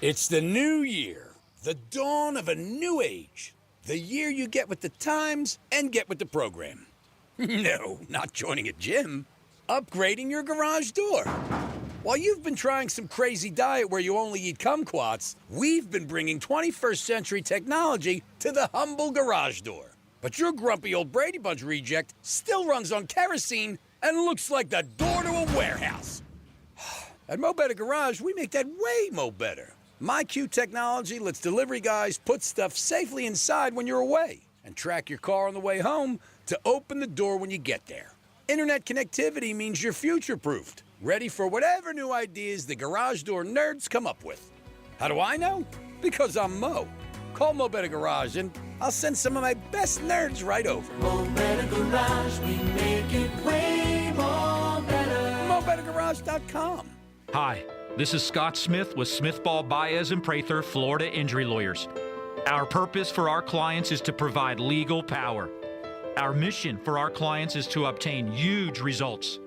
It's the new year, the dawn of a new age. The year you get with the times and get with the program. No, not joining a gym. Upgrading your garage door. While you've been trying some crazy diet where you only eat kumquats, we've been bringing 21st century technology to the humble garage door. But your grumpy old Brady Bunch reject still runs on kerosene and looks like the door to a warehouse. At Mo Better Garage, we make that way mo better. MyQ technology lets delivery guys put stuff safely inside when you're away and track your car on the way home to open the door when you get there. Internet connectivity means you're future-proofed, ready for whatever new ideas the garage door nerds come up with. How do I know? Because I'm Mo. Call Mo Better Garage and I'll send some of my best nerds right over. Mo Better Garage, we make it way more better. MoBetterGarage.com. Hi, this is Scott Smith with Smith Ball Baez and Prather, Florida Injury Lawyers. Our purpose for our clients is to provide legal power. Our mission for our clients is to obtain huge results.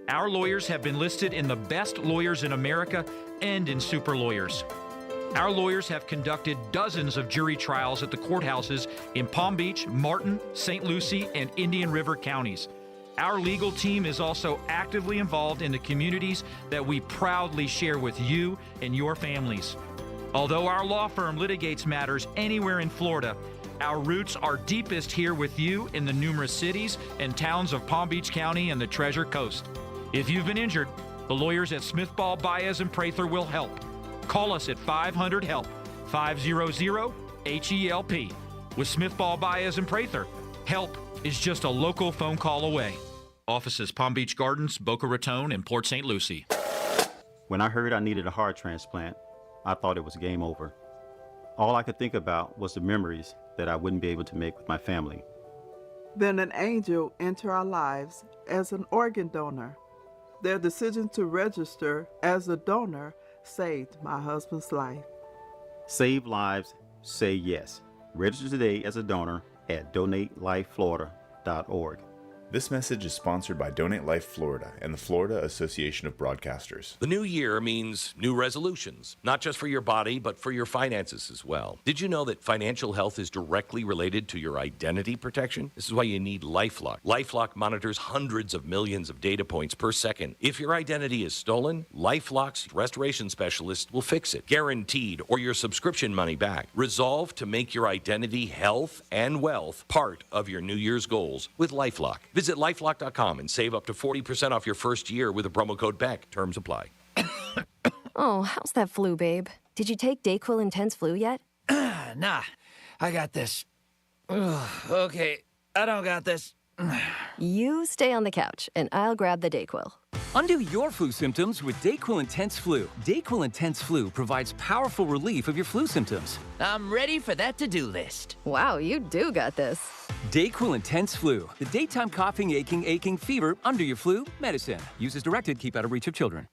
Our lawyers have been listed in the best lawyers in America and in super lawyers. Our lawyers have conducted dozens of jury trials at the courthouses in Palm Beach, Martin, St. Lucie, and Indian River counties. Our legal team is also actively involved in the communities that we proudly share with you and your families. Although our law firm litigates matters anywhere in Florida, our roots are deepest here with you in the numerous cities and towns of Palm Beach County and the Treasure Coast. If you've been injured, the lawyers at Smith Ball Baez and Prather will help. Call us at 500-HELP, 500-HELP. With Smith Ball Baez and Prather, help is just a local phone call away. Offices Palm Beach Gardens, Boca Raton, and Port St. Lucie. When I heard I needed a heart transplant, I thought it was game over. All I could think about was the memories that I wouldn't be able to make with my family. Then an angel entered our lives as an organ donor. Their decision to register as a donor saved my husband's life. Save lives, say yes. Register today as a donor at DonateLifeFlorida.org. This message is sponsored by Donate Life Florida and the Florida Association of Broadcasters. The new year means new resolutions, not just for your body, but for your finances as well. Did you know that financial health is directly related to your identity protection? This is why you need LifeLock. LifeLock monitors hundreds of millions of data points per second. If your identity is stolen, LifeLock's restoration specialist will fix it, guaranteed, or your subscription money back. Resolve to make your identity, health, and wealth part of your New Year's goals with LifeLock. Visit LifeLock.com and save up to 40% off your first year with a promo code BECK. Terms apply. Oh, how's that flu, babe? Did you take DayQuil Intense Flu yet? Nah, I got this. Ugh, okay, I don't got this. You stay on the couch, and I'll grab the DayQuil. Undo your flu symptoms with DayQuil Intense Flu. DayQuil Intense Flu provides powerful relief of your flu symptoms. I'm ready for that to-do list. Wow, you do got this. DayQuil Intense Flu. The daytime coughing, aching, fever, under your flu, medicine. Use as directed, keep out of reach of children.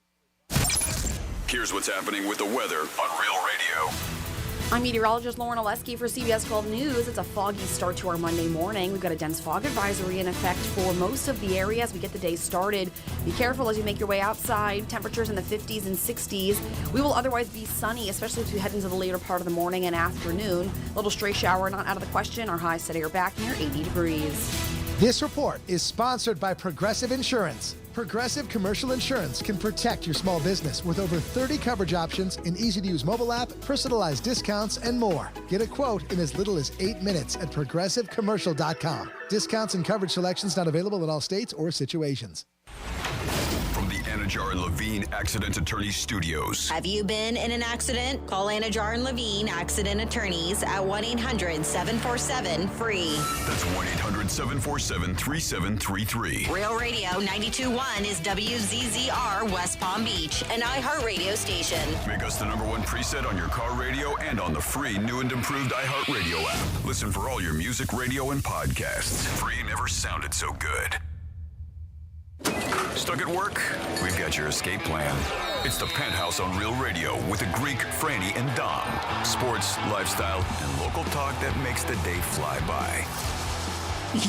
Here's what's happening with the weather on Real Radio. I'm meteorologist Lauren Oleski for CBS 12 News. It's a foggy start to our Monday morning. We've got a dense fog advisory in effect for most of the area as we get the day started. Be careful as you make your way outside. Temperatures in the 50s and 60s. We will otherwise be sunny, especially as we head into the later part of the morning and afternoon. A little stray shower not out of the question. Our highs today are back near 80 degrees. This report is sponsored by Progressive Insurance. Progressive Commercial Insurance can protect your small business with over 30 coverage options, an easy-to-use mobile app, personalized discounts, and more. Get a quote in as little as 8 minutes at ProgressiveCommercial.com. Discounts and coverage selections not available in all states or situations. From the Anajar and Levine Accident Attorneys Studios. Have you been in an accident? Call Anajar and Levine Accident Attorneys at 1-800-747-FREE. That's 1-800-747-3733. Real Radio 92.1 is WZZR West Palm Beach, an iHeartRadio station. Make us the #1 preset on your car radio and on the free new and improved iHeartRadio app. Listen for all your music, radio, and podcasts. Free never sounded so good. Stuck at work? We've got your escape plan. It's the Penthouse on Real Radio with the Greek, Franny, and Dom. Sports, lifestyle, and local talk that makes the day fly by.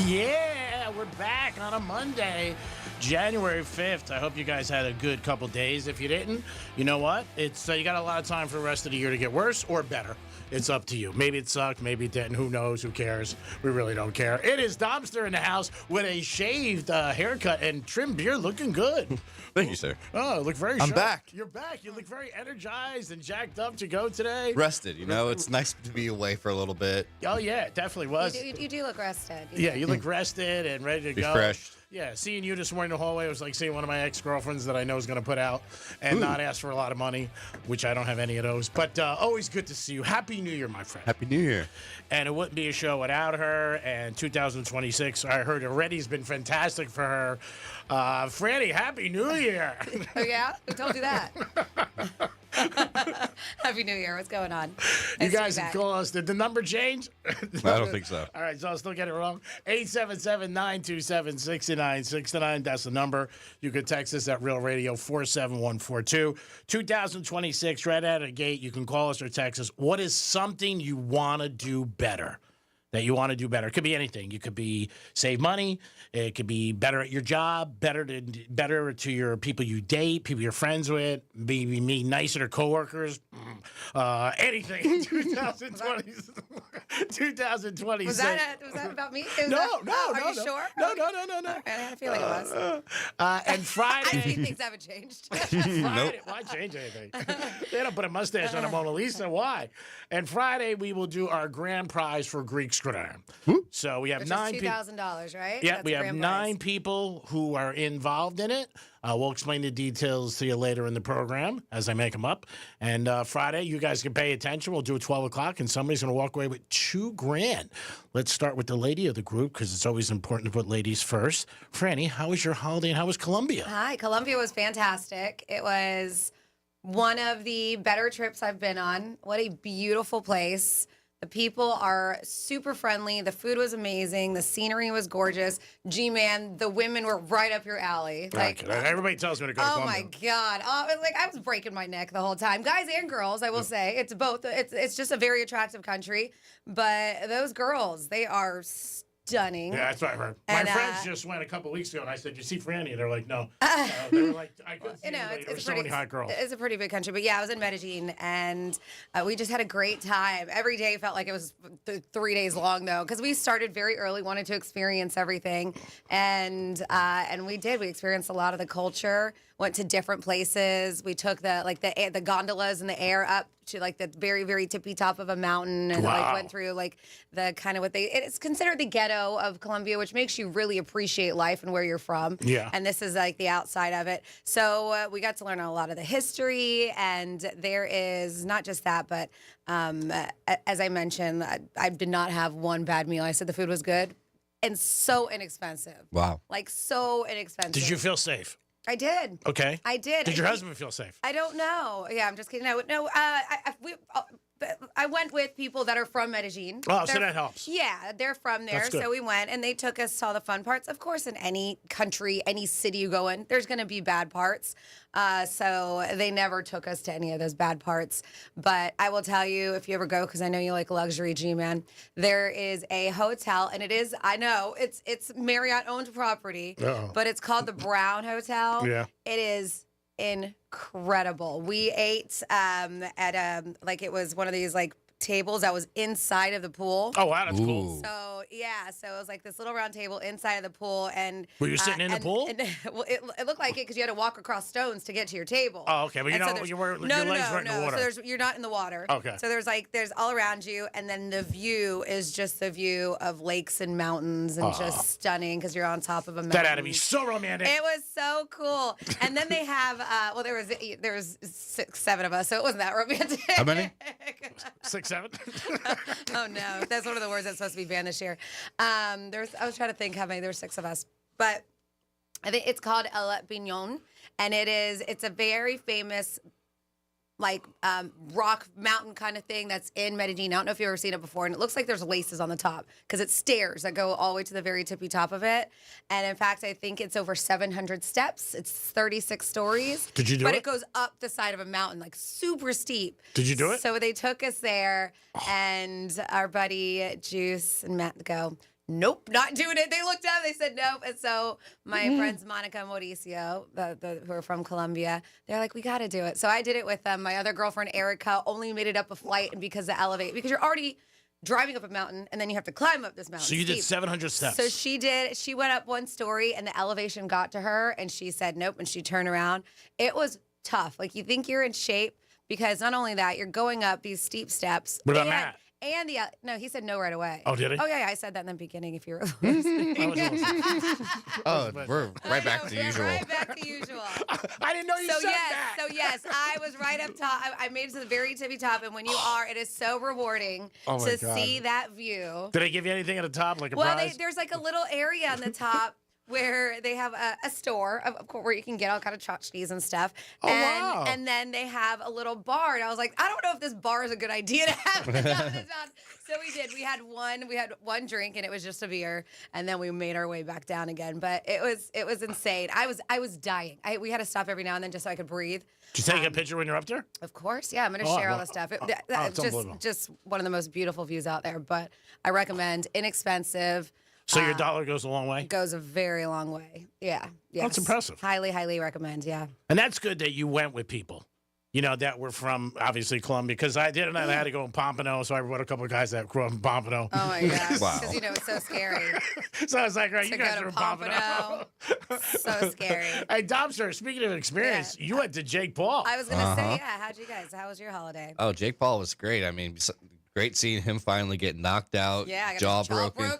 Yeah, we're back on a Monday, January 5th. I hope you guys had a good couple days. If you didn't, you know what? It's you got a lot of time for the rest of the year to get worse or better. It's up to you. Maybe it sucked, maybe it didn't. Who knows? Who cares? We really don't care. It is Domster in the house with a shaved haircut and trimmed beard, looking good. Thank you, sir. Oh, look very I'm sharp. back. You're back. You look very energized and jacked up to go today. Rested, you know? It's nice to be away for a little bit. Oh, yeah, it definitely was. You do look rested. You look rested and ready to go. Refreshed. Yeah, seeing you this morning in the hallway was like seeing one of my ex-girlfriends that I know is going to put out and not ask for a lot of money, which I don't have any of those. But always good to see you. Happy New Year, my friend. Happy New Year. And it wouldn't be a show without her. And 2026, I heard already has been fantastic for her. Franny, Happy New Year. Oh, yeah? Who told you that? Happy New Year. What's going on? You guys can call us. Did the number change? I don't think so. All right, so I'll still get it wrong. 877-927-6969. That's the number. You can text us at Real Radio 47142. 2026, right out of the gate, you can call us or text us. What is something you want to do better? That you want to do better. It could be anything. You could be save money. It could be better at your job, better to your people you date, people you're friends with, be nicer to coworkers. Anything. 2020. Was that about me? No. Are you sure? No. I had a feeling it was. And Friday. I see things haven't changed. Friday, why change anything? They don't put a mustache on a Mona Lisa. Why? And Friday we will do our grand prize for Greek Scrotum. So we have Which nine is people. $2,000, right? Yeah, That's we the have grand 9 people who are involved in it. We'll explain the details to you later in the program as I make them up. And Friday, you guys can pay attention. We'll do it 12 o'clock, and somebody's going to walk away with $2,000. Let's start with the lady of the group because it's always important to put ladies first. Franny, how was your holiday and how was Colombia? Hi, Colombia was fantastic. It was one of the better trips I've been on. What a beautiful place. The people are super friendly. The food was amazing. The scenery was gorgeous. G-Man, the women were right up your alley. Like, everybody tells me to go to oh Colombia. my God. Oh, it was like I was breaking my neck the whole time. Guys and girls, I will say. It's both. It's just a very attractive country. But those girls, they are stunning. Yeah, that's what I heard. And, my friends just went a couple weeks ago, and I said, "You see Franny?" And they're like, "No." They were like, "I couldn't see anybody. There were so many hot girls." It's a pretty big country, but yeah, I was in Medellin, and we just had a great time. Every day felt like it was 3 days long, though, because we started very early, wanted to experience everything, and we did. We experienced a lot of the culture. Went to different places. We took the gondolas in the air up to like the very, very tippy top of a mountain, and like went through like the kind of it's considered the ghetto of Colombia, which makes you really appreciate life and where you're from. Yeah. And this is like the outside of it. So we got to learn a lot of the history, and there is not just that, but as I mentioned, I did not have one bad meal. I said the food was good and so inexpensive. Wow. Like so inexpensive. Did you feel safe? I did. Okay. I did. Did your husband feel safe? I don't know. Yeah, I'm just kidding. No. I went with people that are from Medellin. Oh, so that helps. Yeah, they're from there. That's good. So we went, and they took us to all the fun parts. Of course, in any country, any city you go in, there's going to be bad parts. So they never took us to any of those bad parts. But I will tell you, if you ever go, because I know you like luxury, G-Man, there is a hotel, and it is, I know, it's Marriott-owned property, but it's called the Brown Hotel. Yeah. It is incredible. We ate at it was one of these like tables that was inside of the pool. Oh wow, that's cool. So yeah, so it was like this little round table inside of the pool, and were you sitting in the pool? And, well, it looked like it because you had to walk across stones to get to your table. Oh, okay, but your legs weren't in the water. So you're not in the water. Okay. So there's all around you, and then the view is just the view of lakes and mountains, and just stunning because you're on top of a mountain. That had to be so romantic. It was so cool. And then they have there was 6, 7 of us, so it wasn't that romantic. How many? 6, 7. Oh no, that's one of the words that's supposed to be banned this year. I was trying to think how many. There's 6 of us, but I think it's called El Piñón, and it's a very famous rock mountain kind of thing that's in Medellin. I don't know if you've ever seen it before, and it looks like there's laces on the top because it's stairs that go all the way to the very tippy top of it. And in fact, I think it's over 700 steps. It's 36 stories. Did you do it? But it goes up the side of a mountain, like super steep. Did you do it? So they took us there, and our buddy Juice and Matt go, nope, not doing it. They looked up, they said nope. And so my friends Monica and Mauricio, who are from Colombia, they're like, we got to do it. So I did it with them. My other girlfriend, Erica, only made it up a flight and because because you're already driving up a mountain and then you have to climb up this mountain. So you did steep. 700 steps. So she went up one story and the elevation got to her and she said nope and she turned around. It was tough. Like you think you're in shape because not only that, you're going up these steep steps. What about Matt? And no, he said no right away. Oh, did he? Oh, yeah, I said that in the beginning if you were listening. Oh, we're right back to usual. Right back to usual. I didn't know you said that. So, yes, I was right up top. I made it to the very tippy top. And when you are, it is so rewarding to see that view. Did they give you anything at the top, like a well, prize? there's like a little area on the top where they have a store, of course, where you can get all kind of tchotchkes and stuff. Wow. And then they have a little bar. And I was like, I don't know if this bar is a good idea to have at the top of the top. So we did. We had one drink, and it was just a beer. And then we made our way back down again. But it was insane. I was dying. We had to stop every now and then just so I could breathe. Did you take a picture when you're up there? Of course, yeah. I'm going to share all the stuff. It's just one of the most beautiful views out there. But I recommend inexpensive. So your dollar goes a long way? Goes a very long way. Yeah. Yes. That's impressive. Highly, highly recommend, yeah. And that's good that you went with people, that were from, obviously, Colombia. Because I had to go in Pompano, so I brought a couple of guys that grew up in Pompano. Oh, my gosh. Wow. Because, it's so scary. So I was like, all right, you guys go are to in Pompano. So scary. Hey, Dobster, speaking of experience, you went to Jake Paul. I was going to say, yeah, how'd you guys? How was your holiday? Oh, Jake Paul was great. I mean, great seeing him finally get knocked out, yeah, jaw broken.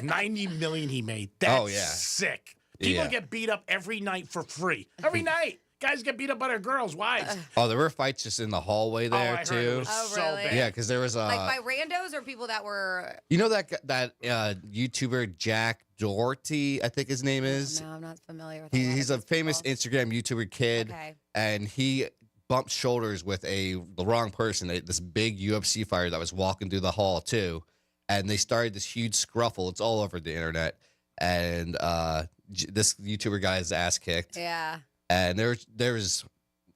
90 million he made. That's yeah. sick. People get beat up every night for free. Every night. Guys get beat up by their girls' wives. Oh, there were fights just in the hallway there, I too. Heard it was so really? bad. Yeah, because there was like by randos or people that were... You know that YouTuber Jack Doherty, I think his name is? No, I'm not familiar with He's a famous Instagram YouTuber kid, and he bumped shoulders with the wrong person, this big UFC fighter that was walking through the hall, too. And they started this huge scruffle. It's all over the internet. And this YouTuber got his ass kicked. Yeah. And there was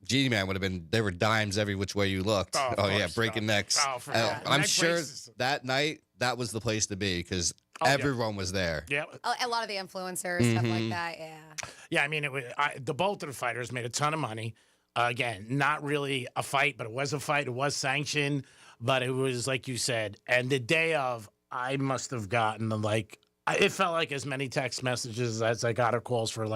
G-Man would have been, there were dimes every which way you looked. Oh yeah, breaking necks. I'm sure that night, that was the place to be because everyone was there. Yeah. A lot of the influencers, stuff like that, yeah. Yeah, I mean, the both of the fighters made a ton of money. Again, not really a fight, but it was a fight. It was sanctioned, but it was, like you said, and the day of, I must have gotten, it felt like as many text messages as I got or calls for,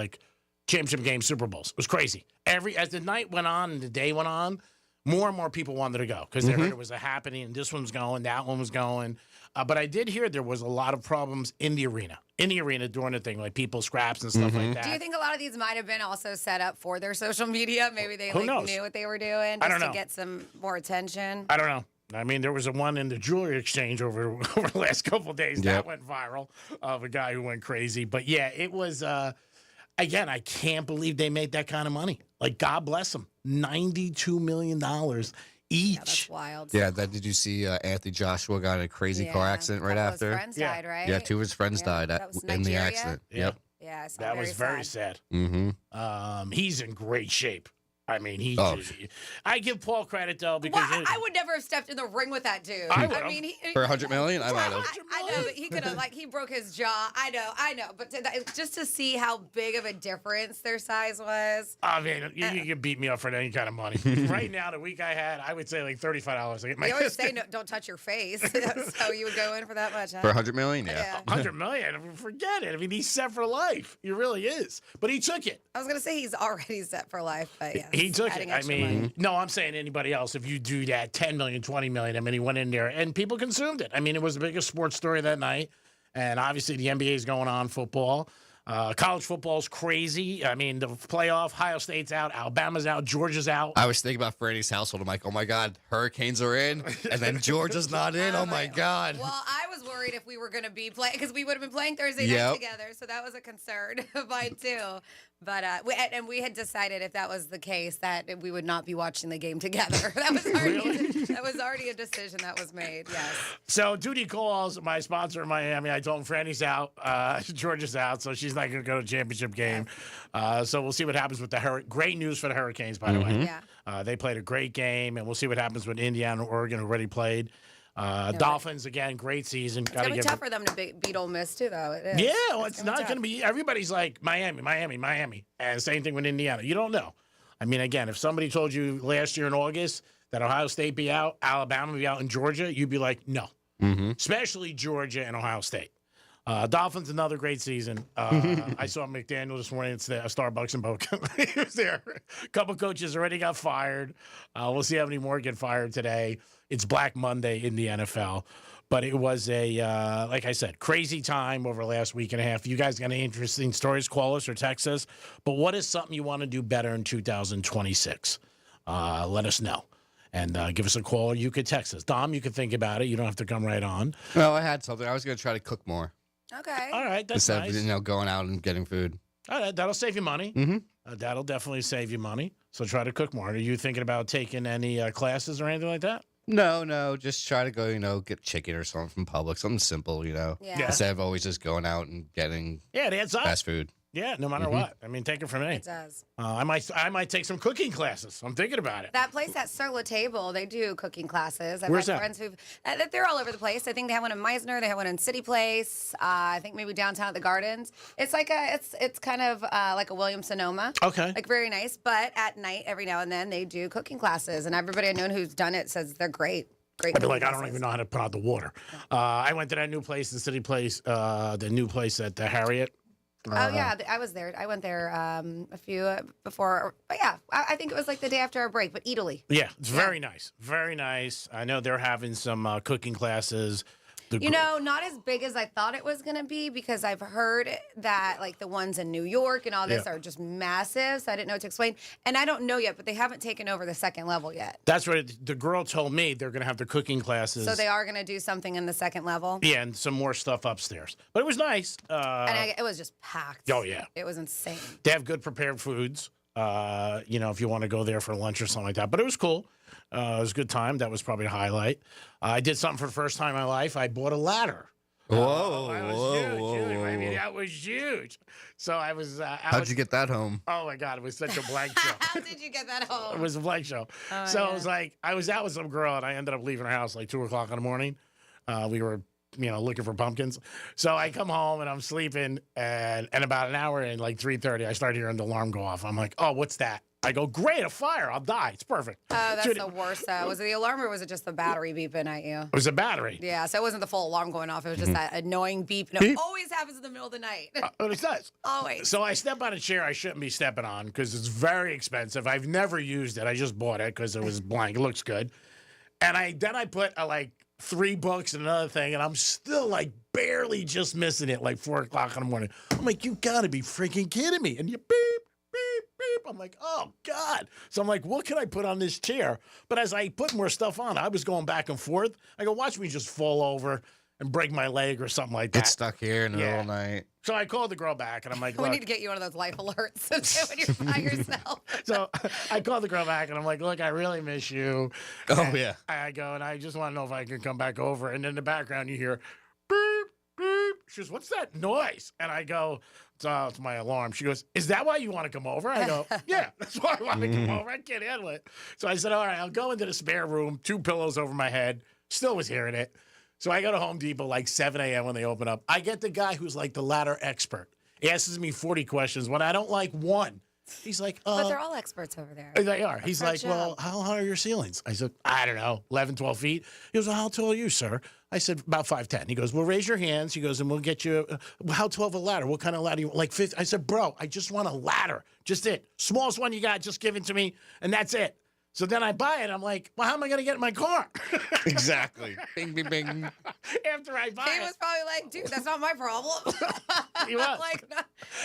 championship games, Super Bowls. It was crazy. As the night went on and the day went on, more and more people wanted to go because they heard it was a happening and this one was going, that one was going. But I did hear there was a lot of problems in the arena during the thing, like people scraps and stuff like that. Do you think a lot of these might have been also set up for their social media? Maybe they knew what they were doing just to get some more attention? I don't know. I mean, there was a one in the jewelry exchange over the last couple of days that went viral of a guy who went crazy. But yeah, it was... Again, I can't believe they made that kind of money. God bless them. $92 million each. Yeah, that's wild. Yeah, did you see Anthony Joshua got in a crazy car accident right after? His friends died, right? Yeah, two of his friends died in the accident. Yep. Yeah, that was very sad. Mm-hmm. He's in great shape. I mean, I give Paul credit, though, because... Well, I would never have stepped in the ring with that dude. I would for $100 million? I might have. I know, but he could have, he broke his jaw. I know. But just to see how big of a difference their size was. I mean, you can beat me up for any kind of money. Right now, the week I had, I would say $35 to get my... They always say, no, don't touch your face. So you would go in for that much, huh? For $100 million, yeah. $100 million? Forget it. I mean, he's set for life. He really is. But he took it. I was going to say he's already set for life, but yeah. He took it. I mean, no, I'm saying anybody else, if you do that, 10 million, 20 million, I mean, he went in there and people consumed it. I mean, it was the biggest sports story that night. And obviously the NBA is going on, football. College football's crazy. I mean, the playoff, Ohio State's out, Alabama's out, Georgia's out. I was thinking about Franny's household. I'm like, oh my God, Hurricanes are in, and then Georgia's not in. Oh my God. Well, I was worried if we were going to be playing, because we would have been playing Thursday night together, so that was a concern of mine too. But we had decided if that was the case that we would not be watching the game together. That was already a decision that was made. Yes. So Duty Calls, my sponsor in Miami, I told him Franny's out, Georgia's out, so she's not going to go to the championship game. So we'll see what happens with the great news for the Hurricanes, by the way. Yeah. They played a great game, and we'll see what happens with Indiana and Oregon already played. Dolphins, again, great season. It's going to be tough for them to beat Ole Miss, too, though. It is. Yeah, well, it's not going to be. Everybody's like Miami. And same thing with Indiana. You don't know. I mean, again, if somebody told you last year in August that Ohio State be out, Alabama be out, and Georgia, you'd be like, no. Especially Georgia and Ohio State. Dolphins, another great season. I saw McDaniel this morning at Starbucks in Boca. He was there. A couple coaches already got fired. We'll see how many more get fired today. It's Black Monday in the NFL. But it was like I said, crazy time over the last week and a half. You guys got any interesting stories? Call us or text us. But what is something you want to do better in 2026? Let us know. And give us a call. You could text us. Dom, you could think about it. You don't have to come right on. Well, I had something. I was going to try to cook more. Okay. All right. That's Instead nice. of, going out and getting food. All right. That'll save you money. That'll definitely save you money. So try to cook more. Are you thinking about taking any classes or anything like that? No. Just try to go, get chicken or something from Publix. Something simple, Yeah. Instead of always just going out and getting it adds up. fast food. Yeah, no matter what. I mean, take it from me. It does. I might take some cooking classes. I'm thinking about it. That place at Sur La Table, they do cooking classes. I've Where's had that? friends who've they're all over the place. I think they have one in Meisner, they have one in City Place. I think maybe downtown at the Gardens. It's like it's kind of like a Williams Sonoma. Okay. Like very nice. But at night, every now and then, they do cooking classes, and everybody I know who's done it says they're great. Great. I'd be like, I don't even know how to put out the water. I went to that new place, the City Place, the new place at the Harriet. I was there. I went there a few before. But yeah, I think it was like the day after our break, but Italy. Yeah, it's very nice. Very nice. I know they're having some cooking classes. Not as big as I thought it was going to be because I've heard that like the ones in New York and all this are just massive. So I didn't know what to explain. And I don't know yet, but they haven't taken over the second level yet. That's what the girl told me. They're going to have their cooking classes. So they are going to do something in the second level. Yeah, and some more stuff upstairs. But it was nice. And it was just packed. Oh, yeah. It was insane. They have good prepared foods, if you want to go there for lunch or something like that. But it was cool. It was a good time. That was probably the highlight. I did something for the first time in my life. I bought a ladder. Whoa, that was huge. I mean, that was huge. So I was. How'd you get that home? Oh my God, it was such a blank show. How did you get that home? It was a blank show. It was like I was out with some girl and I ended up leaving her house like 2:00 in the morning. We were, looking for pumpkins. So I come home and I'm sleeping and about an hour and like 3:30, I start hearing the alarm go off. I'm like, oh, what's that? I go, great, a fire. I'll die. It's perfect. Oh, that's the worst. Was it the alarm or was it just the battery beeping at you? It was a battery. Yeah, so it wasn't the full alarm going off. It was just that annoying beep. And it always happens in the middle of the night. It does. Always. So I step on a chair I shouldn't be stepping on because it's very expensive. I've never used it. I just bought it because it was blank. It looks good. And I put like 3 books and another thing, and I'm still like barely just missing it, like 4:00 in the morning. I'm like, you gotta be freaking kidding me. And you beep, beep, beep. I'm like, oh God. So I'm like, what can I put on this chair? But as I put more stuff on, I was going back and forth. I go, watch me just fall over and break my leg or something like that. Get stuck here in the middle of the night. So I called the girl back, and I'm like, we look. need to get you one of those life alerts when you're by yourself. So I called the girl back, and I'm like, look, I really miss you. Oh, And yeah. I go, and I just want to know if I can come back over. And in the background, you hear, beep, beep. She goes, what's that noise? And I go, it's my alarm. She goes, is that why you want to come over? I go, yeah, that's why I want to come over. I can't handle it. So I said, all right, I'll go into the spare room, 2 pillows over my head. Still was hearing it. So I go to Home Depot like 7 a.m. when they open up. I get the guy who's like the ladder expert. He asks me 40 questions. When I don't like one, he's like, But they're all experts over there. They are. He's That's like, our well, job. how high are your ceilings? I said, I don't know, 11, 12 feet. He goes, well, how tall are you, sir? I said, about 5'10". He goes, well, raise your hands. He goes, and we'll get you, how tall of a ladder? What kind of ladder? You want? Like 50. I said, bro, I just want a ladder. Just it. Smallest one you got, just give it to me, and that's it. So then I buy it. I'm like, well, how am I going to get in my car? Exactly. Bing, bing, bing. After I buy He it. was probably like, dude, that's not my problem. He was. Like,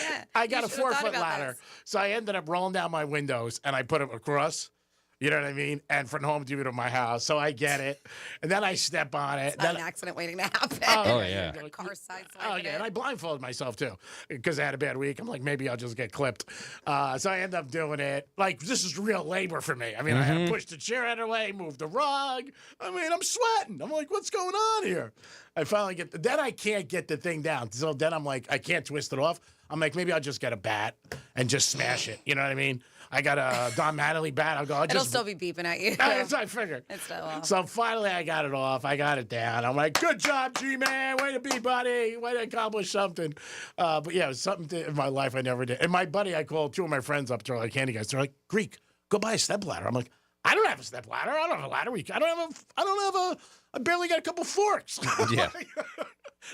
yeah, I got you a should've thought 4-foot about ladder. this. So I ended up rolling down my windows and I put them across. You know what I mean? And from Home Depot to my house. So I get it. And then I step on it. It's not an accident waiting to happen. Oh, yeah. Car side Oh, yeah. And I blindfolded myself, too, because I had a bad week. I'm like, maybe I'll just get clipped. So I end up doing it. Like, this is real labor for me. I mean, I had to push the chair out of the way, move the rug. I mean, I'm sweating. I'm like, what's going on here? I finally then I can't get the thing down. So then I'm like, I can't twist it off. I'm like, maybe I'll just get a bat and just smash it. You know what I mean? I got a Don Mattingly bat. I'll go. It'll still be beeping at you. That's what I figured. It's still off. So finally, I got it off. I got it down. I'm like, good job, G-Man. Way to be, buddy. Way to accomplish something. But yeah, it was something in my life I never did. And my buddy, I called 2 of my friends up. They're like handy guys. They're like, Greek, go buy a stepladder. I'm like, I don't have a stepladder. I don't have a ladder. I barely got a couple forks. Yeah.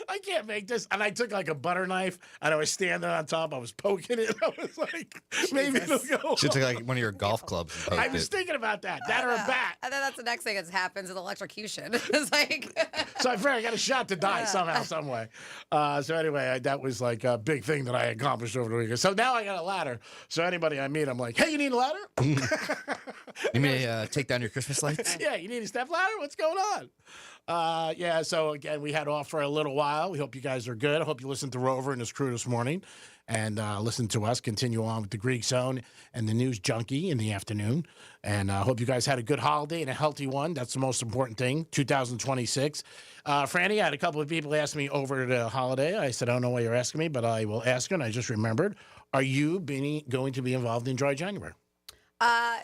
I can't make this. And I took like a butter knife and I was standing on top. I was poking it. I was like, maybe it'll go. Should take like one of your golf clubs. And I was thinking about that or a bat. And then that's the next thing that happens is electrocution. It's like. So I figured I got a shot to die somehow, some way. So anyway, that was like a big thing that I accomplished over the weekend. So now I got a ladder. So anybody I meet, I'm like, hey, you need a ladder? You may take down your Christmas lights? Yeah, you need a step ladder? What's going on? Yeah, so again, we had off for a little while. We hope you guys are good. I hope you listened to Rover and his crew this morning and listen to us continue on with the Greek Zone and the News Junkie in the afternoon. And I hope you guys had a good holiday and a healthy one. That's the most important thing, 2026. Franny, I had a couple of people ask me over the holiday. I said, I don't know why you're asking me, but I will ask you. And I just remembered, are you going to be involved in Dry January?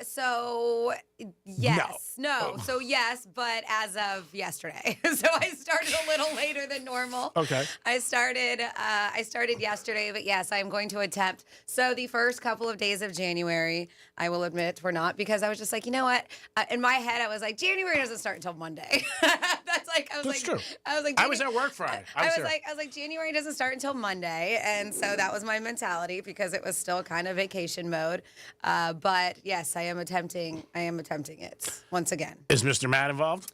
So yes, no. So yes, but as of yesterday. So I started a little later than normal. Okay. I started yesterday, but yes, I'm going to attempt. So the first couple of days of January, I will admit we're not, because I was just like, you know what? In my head, I was like, January doesn't start until Monday. That's true. I was at work Friday. I was like, January doesn't start until Monday. And so that was my mentality, because it was still kind of vacation mode. But yes, I am attempting it once again. Is Mr. Matt involved?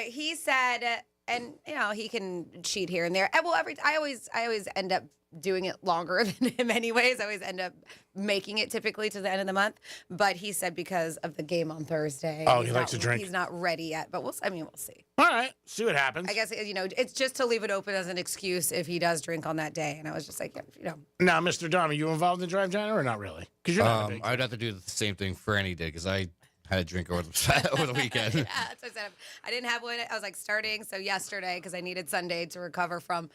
He said, and he can cheat here and there. Well, I always end up doing it longer than him anyways. I always end up making it typically to the end of the month. But he said because of the game on Thursday. Oh, he likes to drink. He's not ready yet, but we'll see. All right, see what happens. I guess, it's just to leave it open as an excuse if he does drink on that day. And I was just like, Now, Mr. Dom, are you involved in Drive January or not really? Because you're not a big. I'd have to do the same thing Franny did, because I had a drink over the weekend. Yeah, that's what I said. I didn't have one. I was like starting yesterday, because I needed Sunday to recover from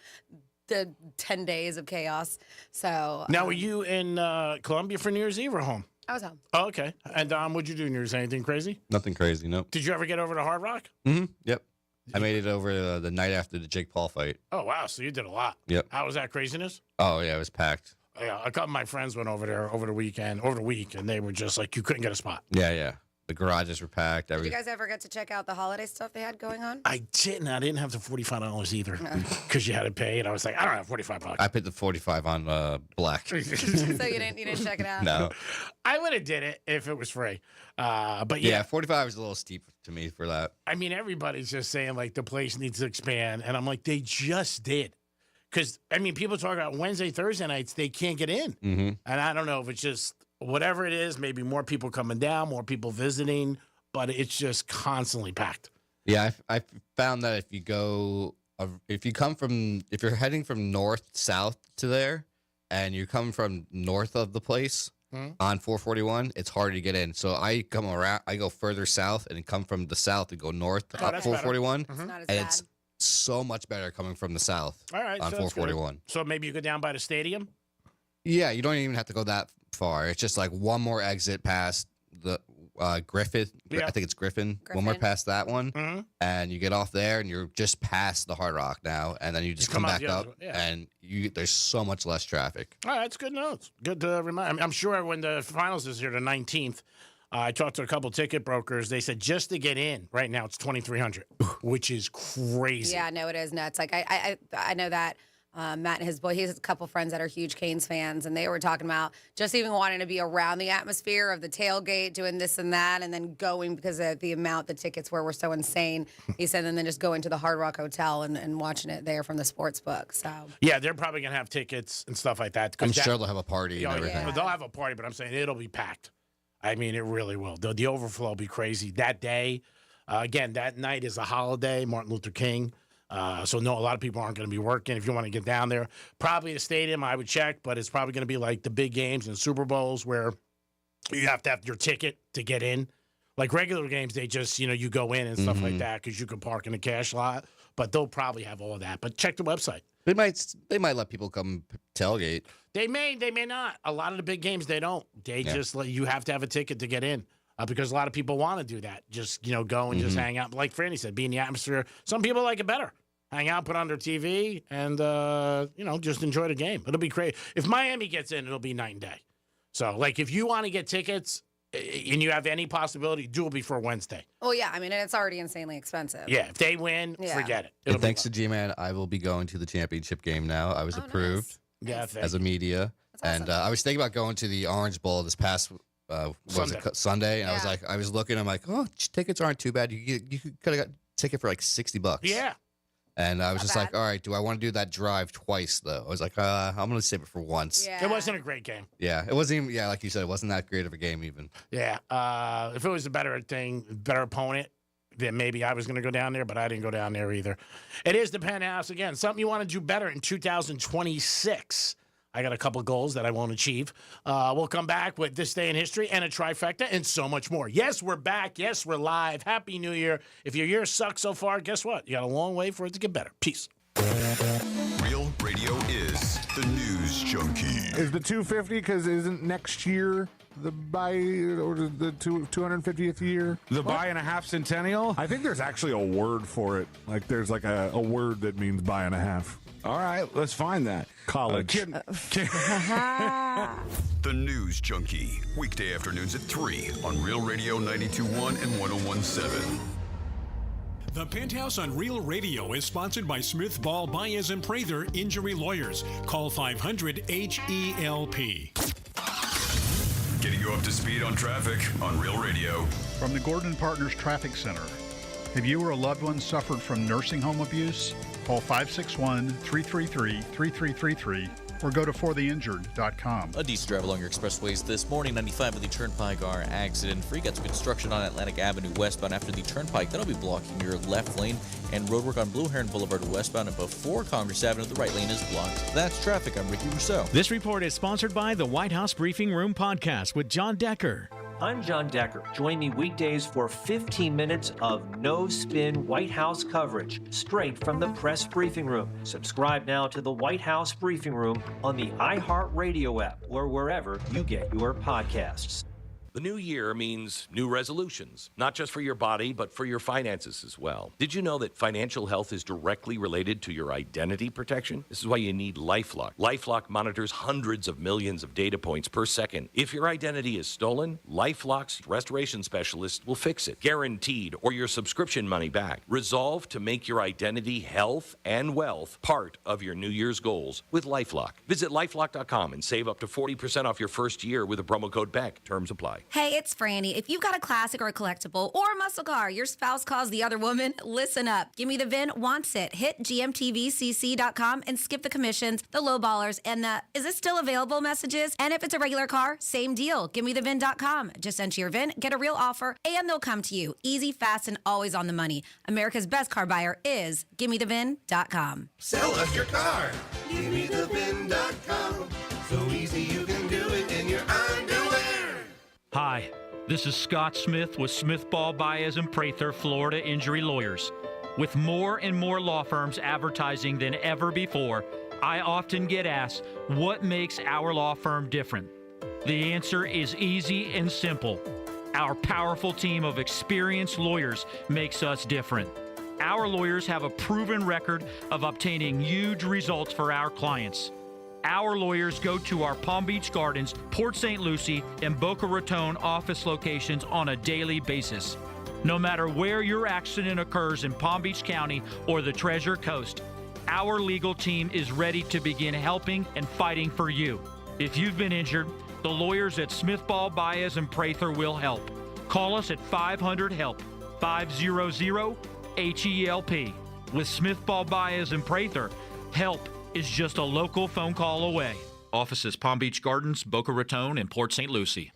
the 10 days of chaos. So now, were you in Columbia for New Year's Eve or home? I was home. Oh, okay. And Dom, what'd you do New Year's? Anything crazy? Nothing crazy, nope. Did you ever get over to Hard Rock? Mm-hmm. Yep. I made it over the night after the Jake Paul fight. Oh, wow. So you did a lot. Yep. How was that craziness? Oh, yeah, it was packed. Yeah, a couple of my friends went over there over the week, and they were just like, you couldn't get a spot. Yeah. The garages were packed. Did you guys ever get to check out the holiday stuff they had going on? I didn't. I didn't have the $45 either, because you had to pay, and I was like, I don't have $45. I put the 45 on black. So you didn't check it out? No. I would have did it if it was free. But yeah, 45 is a little steep to me for that. I mean, everybody's just saying like the place needs to expand, and I'm like, they just did. Because, I mean, people talk about Wednesday, Thursday nights, they can't get in. Mm-hmm. And I don't know if it's just whatever it is, maybe more people coming down, more people visiting, but it's just constantly packed. Yeah, I found that if you're heading from north, south to there, and you come from north of the place on 441, it's hard to get in. So I go further south and come from the south and go north up 441. It's not as and bad. it's so much better coming from the south All right, on so that's 441. good. So maybe you go down by the stadium? Yeah, you don't even have to go that far. It's just like one more exit past the Griffith. Yeah. I think it's Griffin. One more past that one. Mm-hmm. And you get off there and you're just past the Hard Rock now. And then you just come out back the other up way, yeah. and there's so much less traffic. All right, that's good notes. Good to remind. I'm sure when the finals is here, the 19th, I talked to a couple ticket brokers. They said just to get in right now, it's $2,300, which is crazy. Yeah, no, it is nuts. Like I know that Matt and his boy, he has a couple friends that are huge Canes fans, and they were talking about just even wanting to be around the atmosphere of the tailgate, doing this and that, and then going because of the amount the tickets were so insane. He said, and then just going to the Hard Rock Hotel and watching it there from the sports book. So yeah, they're probably gonna have tickets and stuff like that. I'm sure they'll have a party and everything. Yeah. They'll have a party, but I'm saying it'll be packed. I mean, it really will. The overflow will be crazy that day. Again, that night is a holiday, Martin Luther King. So no, a lot of people aren't going to be working. If you want to get down there, probably the stadium, I would check, but it's probably going to be like the big games and Super Bowls where you have to have your ticket to get in. Like regular games, they just, you go in and stuff like that because you can park in a cash lot. But they'll probably have all of that. But check the website. They might let people come tailgate. They may not. A lot of the big games, they don't. They just let you have to have a ticket to get in because a lot of people want to do that. Just, go and just hang out. Like Franny said, be in the atmosphere. Some people like it better. Hang out, put on their TV, and, just enjoy the game. It'll be great. If Miami gets in, it'll be night and day. So, like, if you want to get tickets and you have any possibility, do it before Wednesday. Oh, yeah. I mean, it's already insanely expensive. Yeah, if they win, forget it. And thanks to G-Man, I will be going to the championship game now. I was approved as a media. And I was thinking about going to the Orange Bowl this past Sunday. And I was looking, I'm like, oh, tickets aren't too bad. You could have got a ticket for like $60. Yeah. And I was just like, all right, do I want to do that drive twice, though? I was like, I'm going to save it for once. Yeah. It wasn't a great game. Yeah, it wasn't even, like you said, it wasn't that great of a game even. Yeah. If it was a better opponent, then maybe I was going to go down there, but I didn't go down there either. It is the Penthouse again. Something you want to do better in 2026. I got a couple goals that I won't achieve. We'll come back with This Day in History and a trifecta and so much more. Yes, we're back. Yes, we're live. Happy New Year. If your year sucks so far, guess what? You got a long way for it to get better. Peace. Real Radio is the News Junkie. Is the 250 because isn't next year the the 250th year? The buy and a half centennial? I think there's actually a word for it. Like there's like a word that means buy and a half. All right, let's find that. College. The News Junkie. Weekday afternoons at 3 on Real Radio 92.1 and 101.7. The Penthouse on Real Radio is sponsored by Smith, Ball, Baez, and Prather Injury Lawyers. Call 500-HELP. Getting you up to speed on traffic on Real Radio. From the Gordon Partners Traffic Center. Have you or a loved one suffered from nursing home abuse? Call 561-333-3333 or go to fortheinjured.com. A decent drive along your expressways this morning. 95 with the Turnpike are accident-free. Got some construction on Atlantic Avenue westbound after the Turnpike. That'll be blocking your left lane. And roadwork on Blue Heron Boulevard westbound and before Congress Avenue. The right lane is blocked. That's traffic. I'm Ricky Rousseau. This report is sponsored by the White House Briefing Room Podcast with John Decker. I'm John Decker. Join me weekdays for 15 minutes of no-spin White House coverage, straight from the press briefing room. Subscribe now to the White House Briefing Room on the iHeartRadio app or wherever you get your podcasts. The new year means new resolutions, not just for your body, but for your finances as well. Did you know that financial health is directly related to your identity protection? This is why you need LifeLock. LifeLock monitors hundreds of millions of data points per second. If your identity is stolen, LifeLock's restoration specialist will fix it, guaranteed, or your subscription money back. Resolve to make your identity, health, and wealth part of your New Year's goals with LifeLock. Visit LifeLock.com and save up to 40% off your first year with the promo code BECK. Terms apply. Hey, it's Franny. If you've got a classic or a collectible or a muscle car your spouse calls the other woman, listen up. Give Me the VIN wants it. Hit gmtvcc.com and skip the commissions, the lowballers, and the is it still available messages. And if it's a regular car, same deal. GiveMeTheVIN.com. Just enter your VIN, get a real offer, and they'll come to you. Easy, fast, and always on the money. America's best car buyer is GiveMeTheVIN.com. Sell us your car. GiveMeTheVIN.com. So easy you can do it in your underwear. Hi, this is Scott Smith with Smith, Ball, Baez, and Prather Florida Injury Lawyers. With more and more law firms advertising than ever before, I often get asked, what makes our law firm different? The answer is easy and simple. Our powerful team of experienced lawyers makes us different. Our lawyers have a proven record of obtaining huge results for our clients. Our lawyers go to our Palm Beach Gardens, Port St. Lucie, and Boca Raton office locations on a daily basis. No matter where your accident occurs in Palm Beach County or the Treasure Coast, our legal team is ready to begin helping and fighting for you. If you've been injured, the lawyers at Smith, Ball, Baez, and Prather will help. Call us at 500-HELP, 500-HELP. With Smith, Ball, Baez, and Prather, help is just a local phone call away. Offices Palm Beach Gardens, Boca Raton, and Port St. Lucie.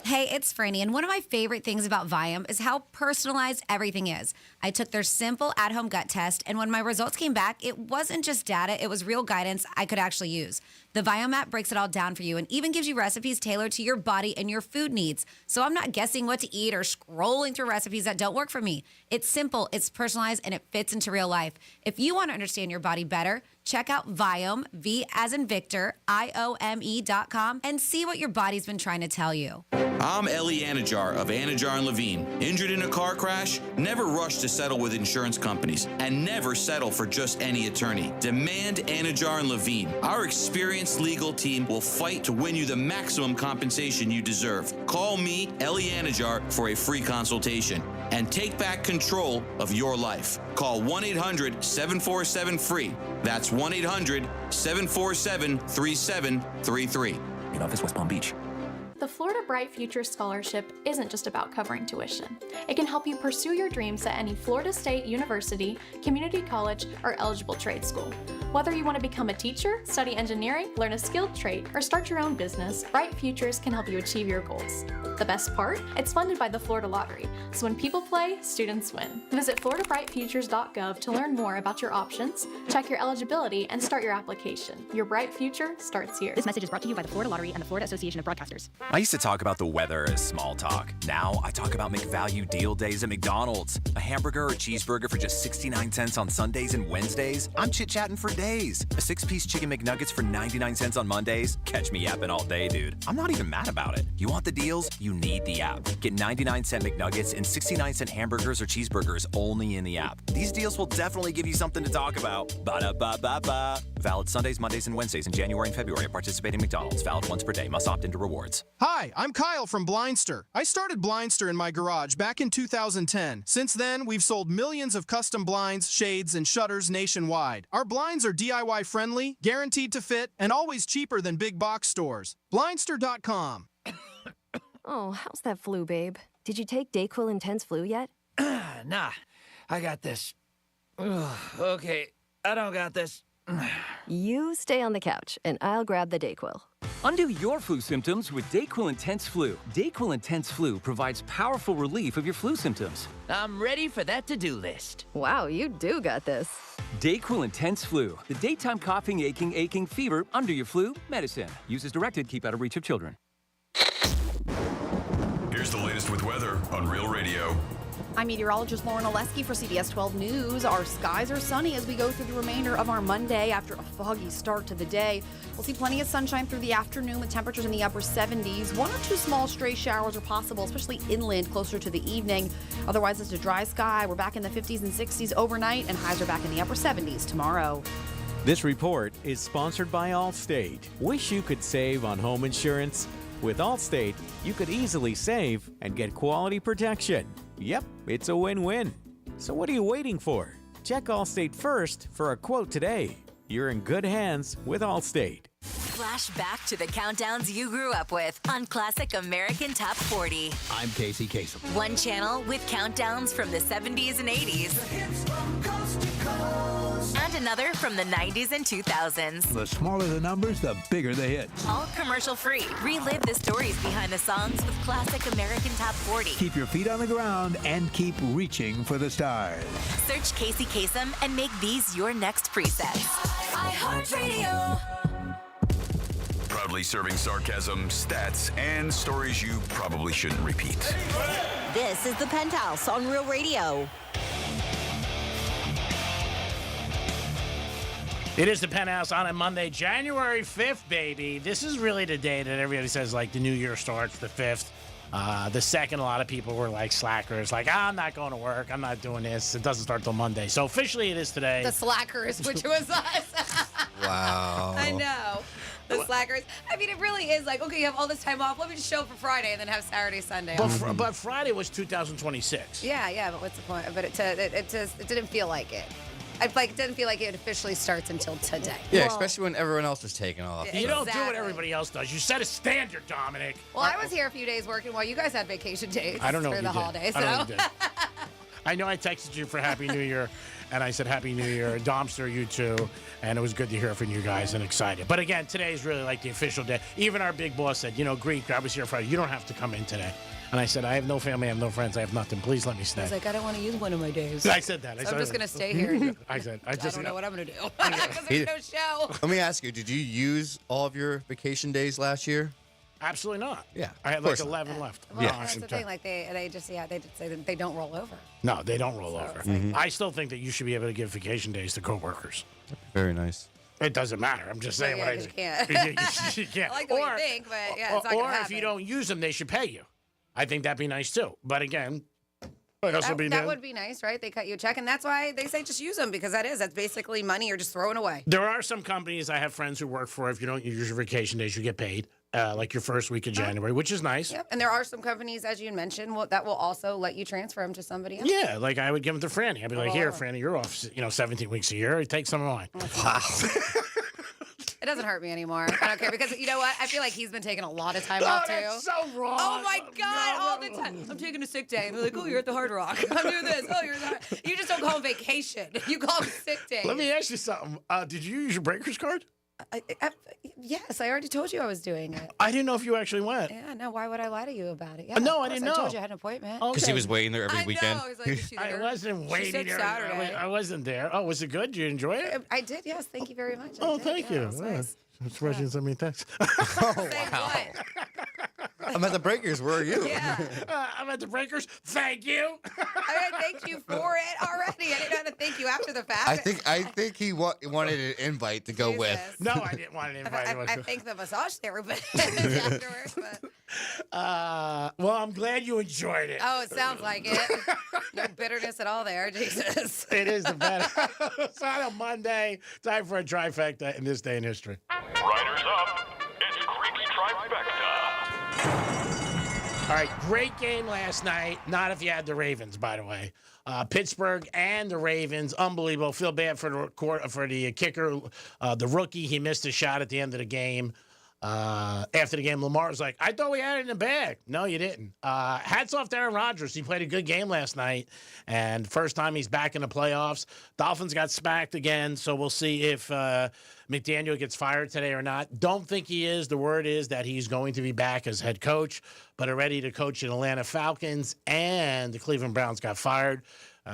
Hey, it's Franny, and one of my favorite things about Viome is how personalized everything is. I took their simple at-home gut test, and when my results came back, it wasn't just data, it was real guidance I could actually use. The Viome app breaks it all down for you and even gives you recipes tailored to your body and your food needs. So I'm not guessing what to eat or scrolling through recipes that don't work for me. It's simple, it's personalized, and it fits into real life. If you want to understand your body better, check out Viome, V as in Victor, IOME.com, and see what your body's been trying to tell you. I'm Ellie Anajar of Anajar and Levine. Injured in a car crash? Never rush to settle with insurance companies and never settle for just any attorney. Demand Anajar and Levine. Our experienced legal team will fight to win you the maximum compensation you deserve. Call me, Ellie Anajar, for a free consultation and take back control of your life. Call 1-800-747-FREE. That's 1-800-747-3733. In office, West Palm Beach. The Florida Bright Future Scholarship isn't just about covering tuition. It can help you pursue your dreams at any Florida State University, community college, or eligible trade school. Whether you want to become a teacher, study engineering, learn a skilled trade, or start your own business, Bright Futures can help you achieve your goals. The best part? It's funded by the Florida Lottery, so when people play, students win. Visit floridabrightfutures.gov to learn more about your options, check your eligibility, and start your application. Your bright future starts here. This message is brought to you by the Florida Lottery and the Florida Association of Broadcasters. I used to talk about the weather as small talk. Now I talk about McValue deal days at McDonald's. A hamburger or cheeseburger for just 69 cents on Sundays and Wednesdays. I'm chit-chatting for days. A 6-piece chicken McNuggets for 99 cents on Mondays. Catch me yapping all day, dude. I'm not even mad about it. You want the deals? You need the app. Get 99-cent McNuggets and 69-cent hamburgers or cheeseburgers only in the app. These deals will definitely give you something to talk about. Ba-da-ba-ba-ba. Valid Sundays, Mondays, and Wednesdays in January and February at participating McDonald's. Valid once per day. Must opt into rewards. Hi, I'm Kyle from Blindster. I started Blindster in my garage back in 2010. Since then, we've sold millions of custom blinds, shades, and shutters nationwide. Our blinds are DIY friendly, guaranteed to fit, and always cheaper than big box stores. Blindster.com. Oh, how's that flu, babe? Did you take Dayquil Intense Flu yet? Nah, I got this. Ugh, okay, I don't got this. You stay on the couch, and I'll grab the Dayquil. Undo your flu symptoms with Dayquil Intense Flu. Dayquil Intense Flu provides powerful relief of your flu symptoms. I'm ready for that to-do list. Wow, you do got this. Dayquil Intense Flu, the daytime coughing, aching, fever, under your flu medicine. Use as directed, keep out of reach of children. Here's the latest with weather on Real Radio. I'm meteorologist Lauren Oleski for CBS 12 News. Our skies are sunny as we go through the remainder of our Monday after a foggy start to the day. We'll see plenty of sunshine through the afternoon with temperatures in the upper 70s. 1 or 2 small stray showers are possible, especially inland closer to the evening. Otherwise, it's a dry sky. We're back in the 50s and 60s overnight, and highs are back in the upper 70s tomorrow. This report is sponsored by Allstate. Wish you could save on home insurance? With Allstate, you could easily save and get quality protection. Yep, it's a win-win. So what are you waiting for? Check Allstate first for a quote today. You're in good hands with Allstate. Flash back to the countdowns you grew up with on Classic American Top 40. I'm Casey Kasem. One channel with countdowns from the 70s and 80s. And another from the 90s and 2000s. The smaller the numbers, the bigger the hits. All commercial free. Relive the stories behind the songs with Classic American Top 40. Keep your feet on the ground and keep reaching for the stars. Search Casey Kasem and make these your next presets. iHeartRadio. Proudly serving sarcasm, stats, and stories you probably shouldn't repeat. This is the Penthouse on Real Radio. It is the Penthouse on a Monday, January 5th, baby. This is really the day that everybody says, like, the new year starts, the 5th. The second, a lot of people were, like, slackers. Like, I'm not going to work. I'm not doing this. It doesn't start till Monday. So officially it is today. The slackers, which was us. Wow. I know. The slackers. I mean, it really is like, okay, you have all this time off. Let me just show up for Friday and then have Saturday, Sunday off. But Friday was 2026. Yeah, but what's the point? But it didn't feel like it. It didn't feel like it officially starts until today. Yeah, especially when everyone else was taking off. You don't do what everybody else does. You set a standard, Dominic. Well, I was here a few days working while you guys had vacation days. I don't know for if the you did. holidays. I don't know if you did. I know I texted you for Happy New Year, and I said Happy New Year. Domster, you too. And it was good to hear from you guys and excited. But again, today is really like the official day. Even our big boss said, Greek, I was here Friday. You don't have to come in today. And I said, I have no family, I have no friends, I have nothing. Please let me stay. I was like, I don't want to use one of my days. I said that. So I'm just going to stay here. I said, I don't know what I'm going to do because there's no show. Let me ask you, did you use all of your vacation days last year? Absolutely not. Yeah. I had of like course not. 11 left. Well, that's the thing. Like they just say that they don't roll over. No, they don't roll over. it's like- I still think that you should be able to give vacation days to coworkers. Very nice. It doesn't matter. I'm just saying Yeah, what I 'cause think. you can't. You can't. I like the way you think, but yeah, it's not or going to if you happen. don't use them, they should pay you. I think that'd be nice too. But again, I also be That would be nice, right? They cut you a check, and that's why they say just use them because that's basically money you're just throwing away. There are some companies I have friends who work for. If you don't use your vacation days, you get paid, like your first week of January, which is nice. Yep. And there are some companies, as you mentioned, that will also let you transfer them to somebody else. Yeah, like I would give them to Franny. I'd be like, here, Oh. Franny, you're off, 17 weeks a year. Take some of mine. Wow. It doesn't hurt me anymore. I don't care because you know what? I feel like he's been taking a lot of time off too. That's so wrong. Oh my God! All the time. I'm taking a sick day. And they're like, oh, you're at the Hard Rock. I'm doing this. Oh, you're at the Hard... You just don't call them vacation. You call them sick days. Let me ask you something. Did you use your breakers card? Yes, I already told you I was doing it. I didn't know if you actually went. Yeah, no, why would I lie to you about it? Yeah, No, of I course, didn't I told know. you I had an appointment. Because he was waiting there every weekend. I was like, is she I there? wasn't She waiting said there. Saturday. I wasn't there. Oh, was it good? Did you enjoy it? I did, yes. Thank you very much. I Oh, did, thank yeah, you. it was nice. I'm surprised you didn't send me a text. I'm at the Breakers. Where are you? Yeah. I'm at the Breakers. Thank you. I thanked you for it already. I didn't know how to thank you after the fact. I think he wanted an invite to go with. No, I didn't want an invite. I thanked the massage therapist afterwards. But... Well, I'm glad you enjoyed it. Oh, it sounds like it. No bitterness at all there. Jesus. It is the best. It's on a Monday. Time for a trifecta in this day in history. Riders up. It's Creek's Trifecta. All right, great game last night. Not if you had the Ravens, by the way. Pittsburgh and the Ravens, unbelievable. Feel bad for the kicker, the rookie. He missed a shot at the end of the game. After the game, Lamar was like, I thought we had it in the bag. No, you didn't. Hats off to Aaron Rodgers. He played a good game last night, and first time he's back in the playoffs. Dolphins got smacked again, so we'll see if McDaniel gets fired today or not. Don't think he is. The word is that he's going to be back as head coach, but are ready to coach the Atlanta Falcons, and the Cleveland Browns got fired.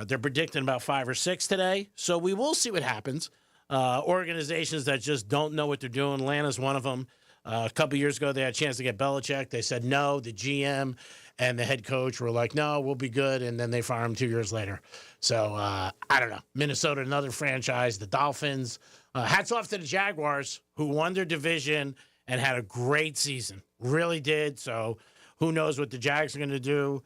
They're predicting about 5 or 6 today, so we will see what happens. Organizations that just don't know what they're doing. Atlanta's one of them. A couple years ago, they had a chance to get Belichick. They said no. The GM and the head coach were like, no, we'll be good. And then they fired him 2 years later. So, I don't know. Minnesota, another franchise. The Dolphins. Hats off to the Jaguars, who won their division and had a great season. Really did. So, who knows what the Jags are going to do.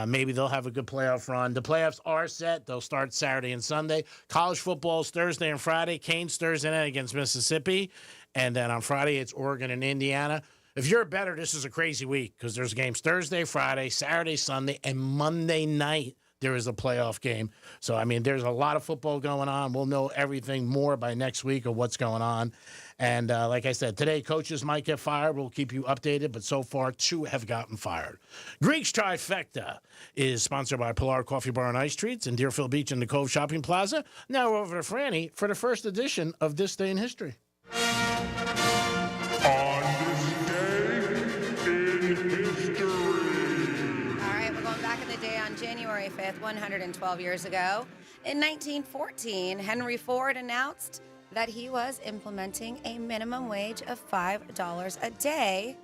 Maybe they'll have a good playoff run. The playoffs are set. They'll start Saturday and Sunday. College football is Thursday and Friday. Canes Thursday night against Mississippi. And then on Friday, it's Oregon and Indiana. If you're a bettor, this is a crazy week because there's games Thursday, Friday, Saturday, Sunday, and Monday night there is a playoff game. So, I mean, there's a lot of football going on. We'll know everything more by next week of what's going on. And like I said, today coaches might get fired. We'll keep you updated, but so far 2 have gotten fired. Greek's Trifecta is sponsored by Pilar Coffee Bar and Ice Treats in Deerfield Beach and the Cove Shopping Plaza. Now we're over to Franny for the first edition of This Day in History. On this day in history. All right, we're going back in the day on January 5th, 112 years ago. In 1914, Henry Ford announced that he was implementing a minimum wage of $5 a day.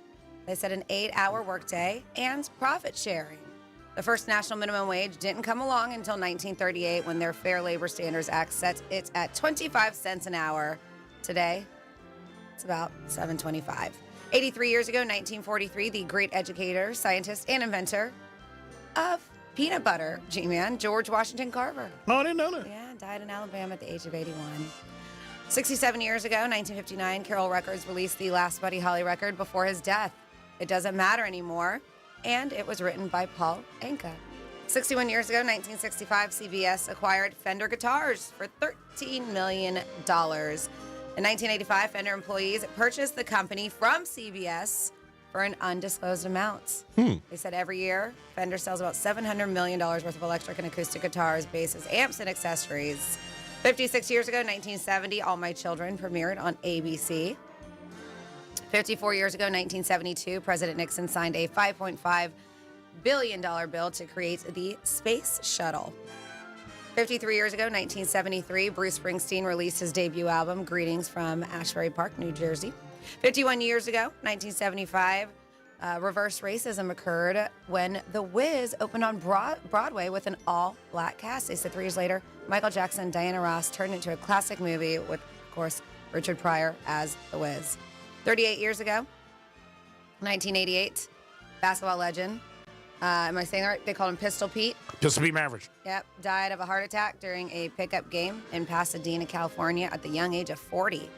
They said an 8-hour workday and profit sharing. The first national minimum wage didn't come along until 1938 when their Fair Labor Standards Act set it at 25 cents an hour. Today, it's about $7.25. 83 years ago, 1943, the great educator, scientist, and inventor of peanut butter, G-Man, George Washington Carver. Oh, I didn't know that. Yeah, died in Alabama at the age of 81. 67 years ago, 1959, Carol Records released the last Buddy Holly record before his death. It Doesn't Matter Anymore, and it was written by Paul Anka. 61 years ago, 1965, CBS acquired Fender guitars for $13 million. In 1985, Fender employees purchased the company from CBS for an undisclosed amount. They said every year, Fender sells about $700 million worth of electric and acoustic guitars, basses, amps, and accessories. 56 years ago, 1970, All My Children premiered on ABC. 54 years ago, 1972, President Nixon signed a $5.5 billion bill to create the space shuttle. 53 years ago, 1973, Bruce Springsteen released his debut album, Greetings from Ashbury Park, New Jersey. 51 years ago, 1975, reverse racism occurred when The Wiz opened on Broadway with an all-black cast. They said 3 years later, Michael Jackson and Diana Ross turned into a classic movie with, of course, Richard Pryor as The Wiz. 38 years ago, 1988, basketball legend. Am I saying that right? They called him Pistol Pete. Pistol Pete Maravich. Yep. Died of a heart attack during a pickup game in Pasadena, California at the young age of 40.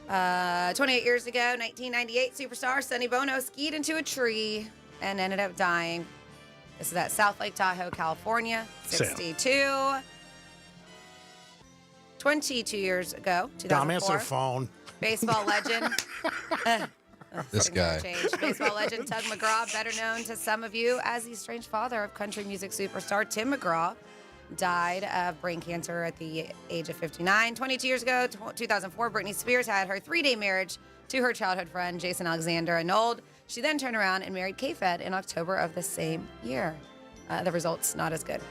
28 years ago, 1998, superstar Sonny Bono skied into a tree and ended up dying. This is at South Lake Tahoe, California. 62. 22 years ago, 2004. Dom, answer the phone. Baseball legend. This guy. Baseball legend Tug McGraw, better known to some of you as the strange father of country music superstar Tim McGraw, died of brain cancer at the age of 59. 22 years ago, 2004, Britney Spears had her 3-day marriage to her childhood friend Jason Alexander annulled. She then turned around and married K-Fed in October of the same year. The results not as good.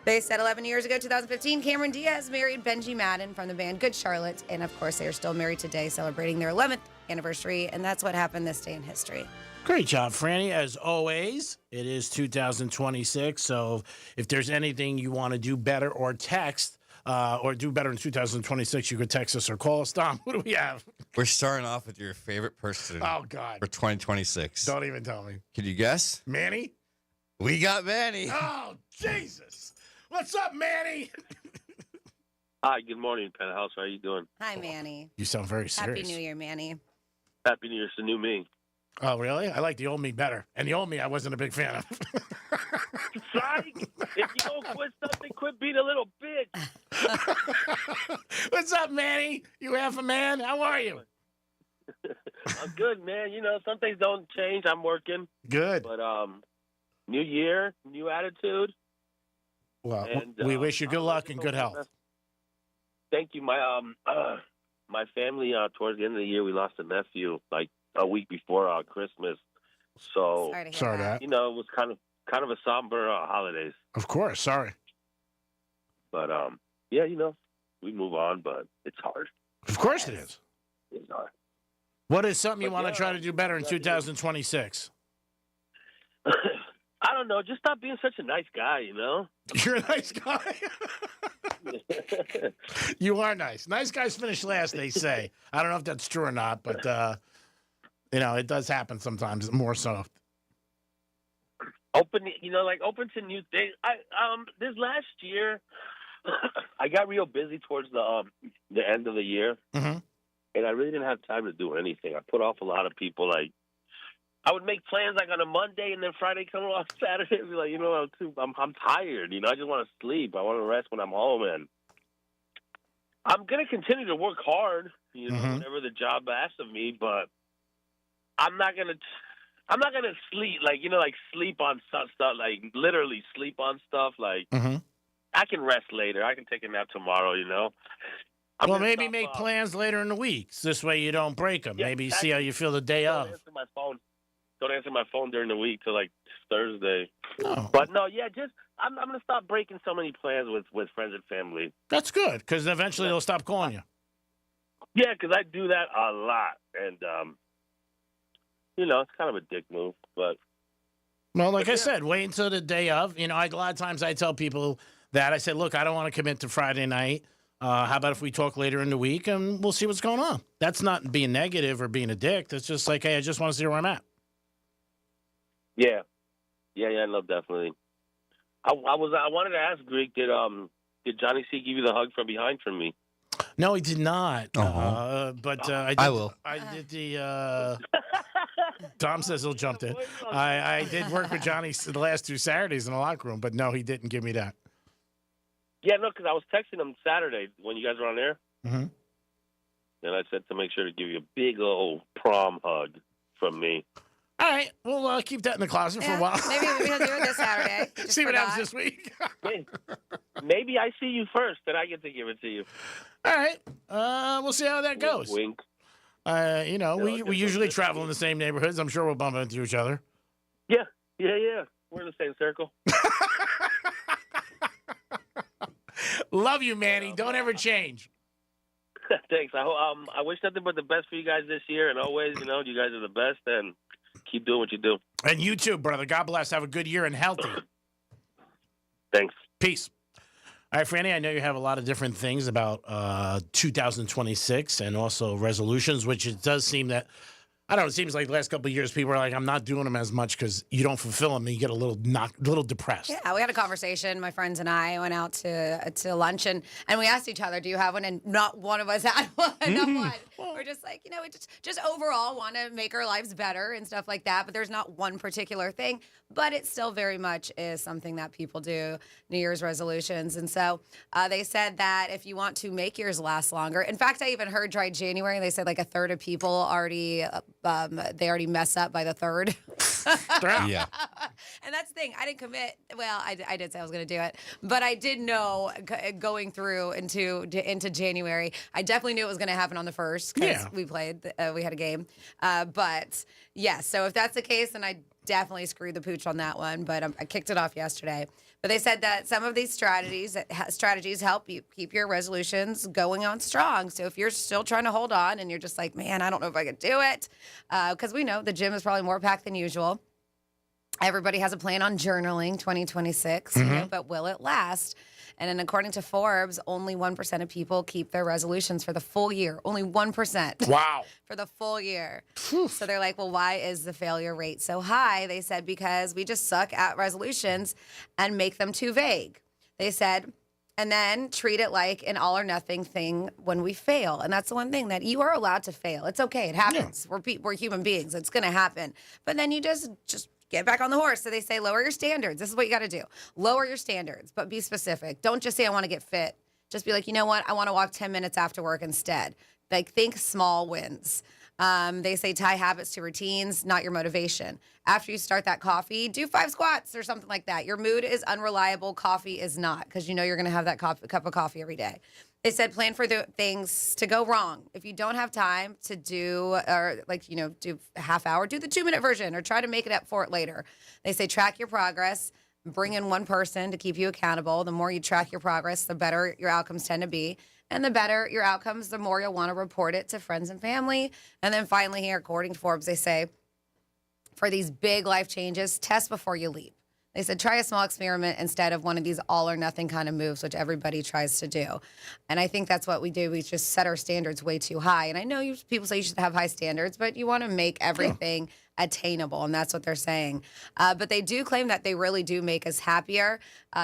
They said 11 years ago, 2015, Cameron Diaz married Benji Madden from the band Good Charlotte. And of course, they are still married today, celebrating their 11th anniversary. And that's what happened this day in history. Great job, Franny. As always, it is 2026. So if there's anything you want to do better or text, or do better in 2026, you could text us or call us. Dom, what do we have? We're starting off with your favorite person. Oh, God. For 2026. Don't even tell me. Can you guess? Manny? We got Manny. Oh, Jesus. What's up, Manny? Hi, good morning, Penthouse. How you doing? Hi, Manny. You sound very serious. Happy New Year, Manny. Happy New Year. It's the new me. Oh, really? I like the old me better. And the old me I wasn't a big fan of. Sorry. If you don't quit something, quit being a little bitch. What's up, Manny? You half a man? How are you? I'm good, man. You know, some things don't change. I'm working. Good. But new year, new attitude. Well, and, we wish you good luck and good health. Thank you. My family, towards the end of the year, we lost a nephew, like a week before Christmas. So, sorry that. You know, it was kind of a somber holidays. Of course. Sorry. But, yeah, you know, we move on, but it's hard. Of course it is. It's hard. What is something you want to try to do better in 2026? I don't know. Just stop being such a nice guy, you know? You're a nice guy. You are nice. Nice guys finish last, they say. I don't know if that's true or not, but, you know, it does happen sometimes, more so. Open to new things. This last year, I got real busy towards the end of the year, and I really didn't have time to do anything. I put off a lot of people. Like, I would make plans like on a Monday, and then Friday come along Saturday, and be like, you know, I'm tired. You know, I just want to sleep. I want to rest when I'm home, and I'm gonna continue to work hard. You know, whenever the job asks of me, but I'm not gonna sleep, like, you know, like sleep on stuff, like literally sleep on stuff. Like, I can rest later. I can take a nap tomorrow, you know. Well, maybe make plans later in the week. This way you don't break them. Yeah, maybe see how you feel the day of. Don't answer my phone during the week till like Thursday. Oh. But no, yeah, just I'm going to stop breaking so many plans with friends and family. That's good, because eventually they'll stop calling you. Yeah, because I do that a lot. And, you know, it's kind of a dick move, but. Well, like I said, wait until the day of. You know, a lot of times I tell people that. I say, look, I don't want to commit to Friday night. How about if we talk later in the week and we'll see what's going on? That's not being negative or being a dick. That's just like, hey, I just want to see where I'm at. Yeah. No, definitely. I wanted to ask Greg, did Johnny C give you the hug from behind from me? No, he did not. But I will. I did the. Tom says he'll jump in. I did work with Johnny the last 2 Saturdays in the locker room, but no, he didn't give me that. Yeah, no, because I was texting him Saturday when you guys were on air, and I said to make sure to give you a big old prom hug from me. All right, we'll keep that in the closet for a while. Maybe we'll do it this Saturday. See what happens this week. Maybe I see you first, then I get to give it to you. All right, we'll see how that goes. Wink. You know, we usually travel in the same neighborhoods. I'm sure we'll bump into each other. Yeah, Yeah. We're in the same circle. Love you, Manny. Don't ever change. Thanks. I wish nothing but the best for you guys this year, and always, you guys are the best, and keep doing what you do. And you too, brother. God bless. Have a good year and healthy. Thanks. Peace. All right, Franny, I know you have a lot of different things about 2026 and also resolutions, which it does seem that, I don't know, it seems like the last couple of years people are like, I'm not doing them as much because you don't fulfill them and you get a little depressed. Yeah, we had a conversation. My friends and I went out to lunch and we asked each other, do you have one? And not one of us had one. Not one. We're just like, we just overall want to make our lives better and stuff like that. But there's not one particular thing. But it still very much is something that people do, New Year's resolutions. And so they said that if you want to make yours last longer, in fact, I even heard dry January, they said like a third of people already, they already mess up by the third. Yeah. And that's the thing. I didn't commit. Well, I did say I was going to do it, but I did know going through into January, I definitely knew it was going to happen on the 1st because we played, we had a game. But yes, so if that's the case, then I definitely screwed the pooch on that one, but I kicked it off yesterday. But they said that some of these strategies help you keep your resolutions going on strong. So if you're still trying to hold on and you're just like, man, I don't know if I could do it, because we know the gym is probably more packed than usual. Everybody has a plan on journaling 2026, but will it last? And then according to Forbes, only 1% of people keep their resolutions for the full year. Only 1%. Wow. For the full year. So they're like, well, why is the failure rate so high? They said, because we just suck at resolutions and make them too vague. They said, and then treat it like an all or nothing thing when we fail. And that's the one thing that you are allowed to fail. It's okay. It happens. Yeah. We're human beings. It's going to happen. But then you just get back on the horse. So they say lower your standards. This is what you got to do. Lower your standards, but be specific. Don't just say I want to get fit. Just be like, you know what? I want to walk 10 minutes after work instead. Like, think small wins. They say tie habits to routines, not your motivation. After you start that coffee, do 5 squats or something like that. Your mood is unreliable. Coffee is not, because you know you're going to have that cup of coffee every day. They said plan for the things to go wrong. If you don't have time to do, or do a half hour, do the 2-minute version or try to make it up for it later. They say track your progress, bring in one person to keep you accountable. The more you track your progress, the better your outcomes tend to be. And the better your outcomes, the more you'll want to report it to friends and family. And then finally here, according to Forbes, they say for these big life changes, test before you leap. They said, try a small experiment instead of one of these all or nothing kind of moves, which everybody tries to do. And I think that's what we do. We just set our standards way too high. And I know people say you should have high standards, but you want to make everything attainable. And that's what they're saying. But they do claim that they really do make us happier.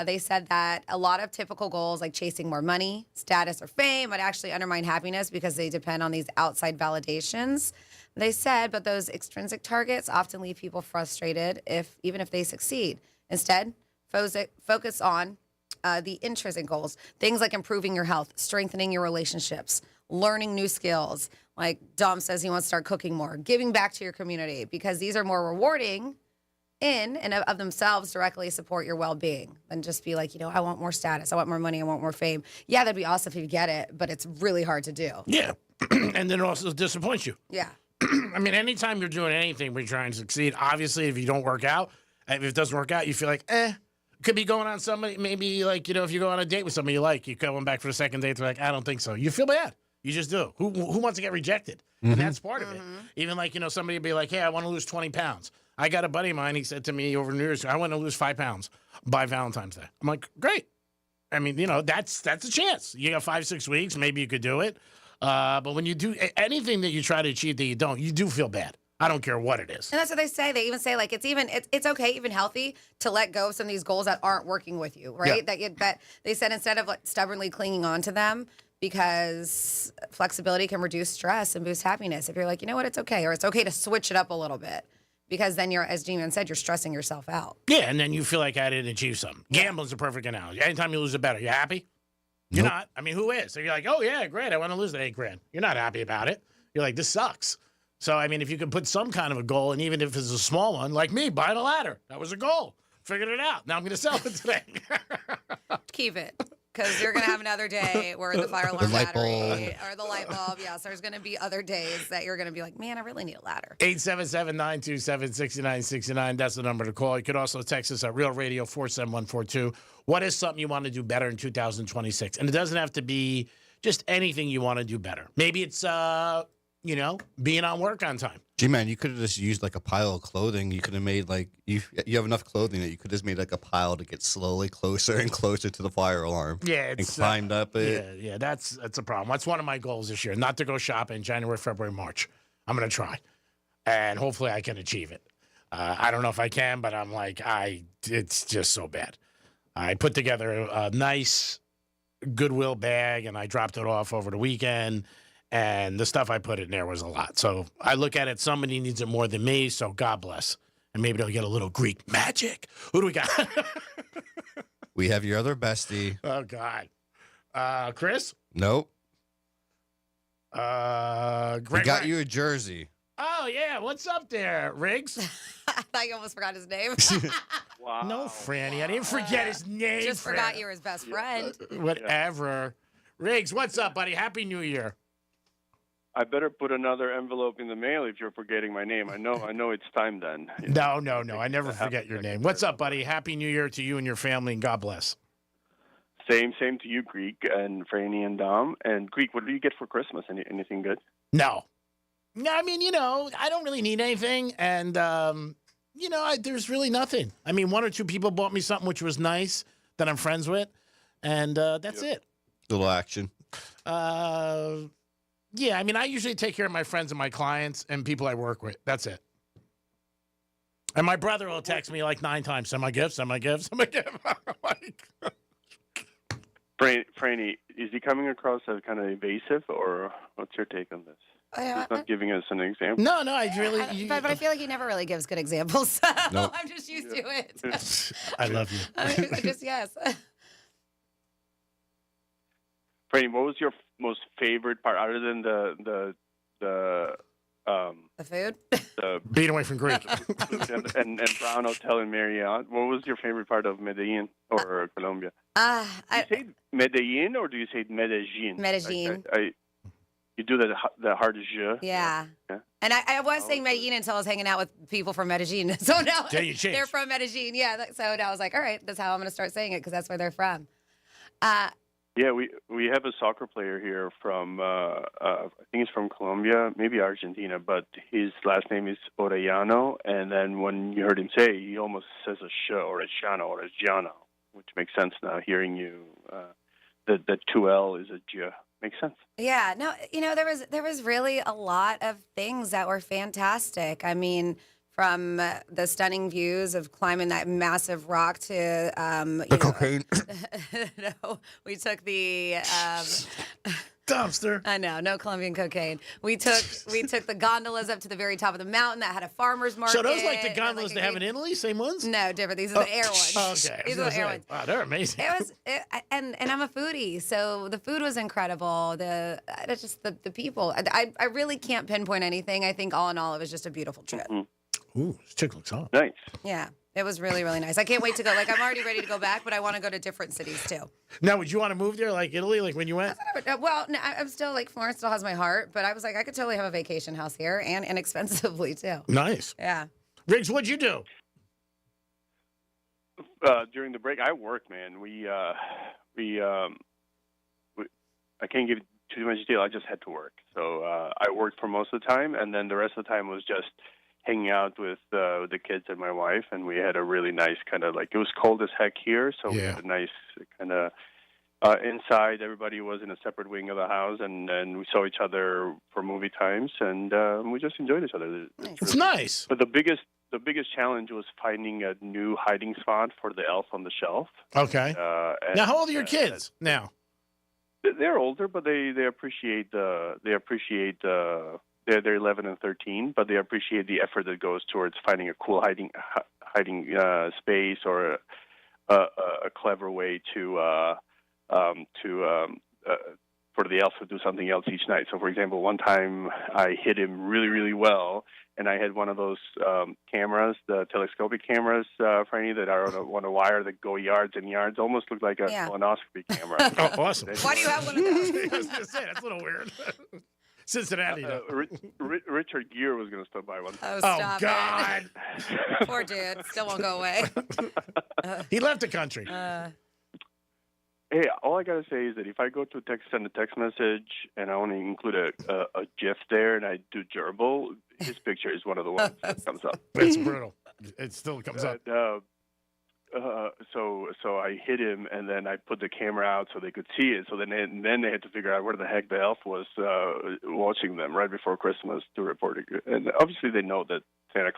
They said that a lot of typical goals like chasing more money, status, or fame would actually undermine happiness because they depend on these outside validations. They said, but those extrinsic targets often leave people frustrated even if they succeed. Instead, focus on the intrinsic goals, things like improving your health, strengthening your relationships, learning new skills. Like Dom says, he wants to start cooking more, giving back to your community, because these are more rewarding in and of themselves directly support your well-being than just be like, I want more status, I want more money, I want more fame. Yeah, that'd be awesome if you get it, but it's really hard to do. Yeah. And then it also disappoints you. Yeah. I mean, anytime you're doing anything, we're trying to succeed. Obviously, if you don't work out, if it doesn't work out, you feel like, could be going on somebody, maybe like, if you go on a date with somebody you like, you come back for the second date, they're like, I don't think so. You feel bad. You just do. Who wants to get rejected? Mm-hmm. And that's part of it. Even like, somebody would be like, hey, I want to lose 20 pounds. I got a buddy of mine, he said to me over New Year's, I want to lose 5 pounds by Valentine's Day. I'm like, great. I mean, that's a chance. You got 5-6 weeks, maybe you could do it. But when you do anything that you try to achieve that you don't, you do feel bad. I don't care what it is. And that's what they say. They even say, like, it's okay, even healthy, to let go of some of these goals that aren't working with you, right? Yeah. That they said instead of stubbornly clinging on to them, because flexibility can reduce stress and boost happiness. If you're like, you know what, it's okay, or it's okay to switch it up a little bit, because then as G-Man said, you're stressing yourself out. Yeah, and then you feel like I didn't achieve something. Gambling's a perfect analogy. Anytime you lose a bet, are you happy? You're not. I mean, who is? So you're like, oh, yeah, great, I want to lose that $8,000. You're not happy about it. You're like, this sucks. So, I mean, if you can put some kind of a goal, and even if it's a small one, like me, buying a ladder, that was a goal. Figured it out. Now I'm going to sell it today. Keep it. because you're going to have another day where the fire alarm light battery or the light bulb. Yes, there's going to be other days that you're going to be like, man, I really need a ladder. 877-927-6969. That's the number to call. You could also text us at Real Radio 47142. What is something you want to do better in 2026? And it doesn't have to be just anything you want to do better. Maybe it's, being on work on time. G-Man, you could have just used like a pile of clothing. You could have made like, you have enough clothing that you could have just made like a pile to get slowly closer and closer to the fire alarm. Yeah, and climbed up it. Yeah, that's a problem. That's one of my goals this year, not to go shopping January, February, March. I'm going to try, and hopefully I can achieve it. I don't know if I can, but I'm like, it's just so bad. I put together a nice Goodwill bag, and I dropped it off over the weekend. And the stuff I put in there was a lot. So I look at it, somebody needs it more than me, so God bless. And maybe they'll get a little Greek magic. Who do we got? We have your other bestie. Oh, God. Chris? Nope. Greg, we got you a jersey. Oh, yeah. What's up there, Riggs? I thought you almost forgot his name. Wow. No, Franny. I didn't forget his name. Just forgot you were his best friend. Whatever. Riggs, what's up, buddy? Happy New Year. I better put another envelope in the mail if you're forgetting my name. I know it's time then. No. I never forget your name. What's up, buddy? Happy New Year to you and your family, and God bless. Same to you, Greek, and Franny and Dom. And Greek, what do you get for Christmas? Anything good? No, I mean, I don't really need anything. And, there's really nothing. I mean, one or two people bought me something which was nice that I'm friends with. And that's it. Little action. Yeah, I mean, I usually take care of my friends and my clients and people I work with. That's it. And my brother will text me like 9 times, send my gifts. Franny, is he coming across as kind of evasive, or what's your take on this? He's not giving us an example. No, I really... But I feel like he never really gives good examples. So Nope. I'm just used to it. I love you. Yes. Franny, what was your most favorite part, other than the food? Being away from Greek. and Brown Hotel in Marriott. What was your favorite part of Medellin or Colombia? Do you say Medellin or do you say Medellin? Medellin. You do the hard j. Yeah. And I was saying Medellin until I was hanging out with people from Medellin. So now Yeah, you changed. they're from Medellin. Yeah. So now I was like, all right, that's how I'm going to start saying it because that's where they're from. Yeah, we have a soccer player here from I think he's from Colombia, maybe Argentina, but his last name is Orellano, and then when you heard him say, he almost says a sh, Orellano, which makes sense now. Hearing you, the 2L is a j. Makes sense. Yeah, no, there was really a lot of things that were fantastic. I mean, from the stunning views of climbing that massive rock to the cocaine. No, we took the dumpster. I know, no Colombian cocaine. We took the gondolas up to the very top of the mountain that had a farmer's market. So those like the gondolas they have in Italy, same ones? No, different. These are the air ones. Okay, These are the air ones. Wow, they're amazing. And I'm a foodie, so the food was incredible. The people. I really can't pinpoint anything. I think all in all, it was just a beautiful trip. Mm-hmm. Ooh, this chick looks hot. Nice. Yeah, it was really, really nice. I can't wait to go. Like, I'm already ready to go back, but I want to go to different cities too. Now, would you want to move there, like Italy, like when you went? Well, no, I'm still like Florence still has my heart, but I was like, I could totally have a vacation house here and inexpensively too. Nice. Yeah. Riggs, what'd you do? During the break, I worked, man. I can't give too much detail. I just had to work, so I worked for most of the time, and then the rest of the time was just hanging out with the kids and my wife, and we had a really nice kind of like, it was cold as heck here, so we had a nice kind of inside. Everybody was in a separate wing of the house, and we saw each other for movie times, and we just enjoyed each other. It's nice. But the biggest challenge was finding a new hiding spot for the elf on the shelf. Okay. Now, how old are your kids now? They're older, but they appreciate they're 11 and 13, but they appreciate the effort that goes towards finding a cool hiding space or a clever way to for the elf to do something else each night. So, for example, one time I hit him really, really well, and I had one of those cameras, the telescopic cameras, Franny, that are on a wire that go yards and yards, almost look like a colonoscopy camera. Oh, awesome. Why do you have one of those? I was going to say, that's a little weird. Cincinnati. Richard Gere was going to stop by one time. Oh, stop God. it. Poor dude. Still won't go away. He left the country. Hey, all I got to say is that if I go to send a text message and I only include a GIF there and I do gerbil, his picture is one of the ones that comes up. It's brutal. It still comes up. So I hit him, and then I put the camera out so they could see it. So then they had to figure out where the heck the elf was watching them right before Christmas to report it. And obviously they know that Santa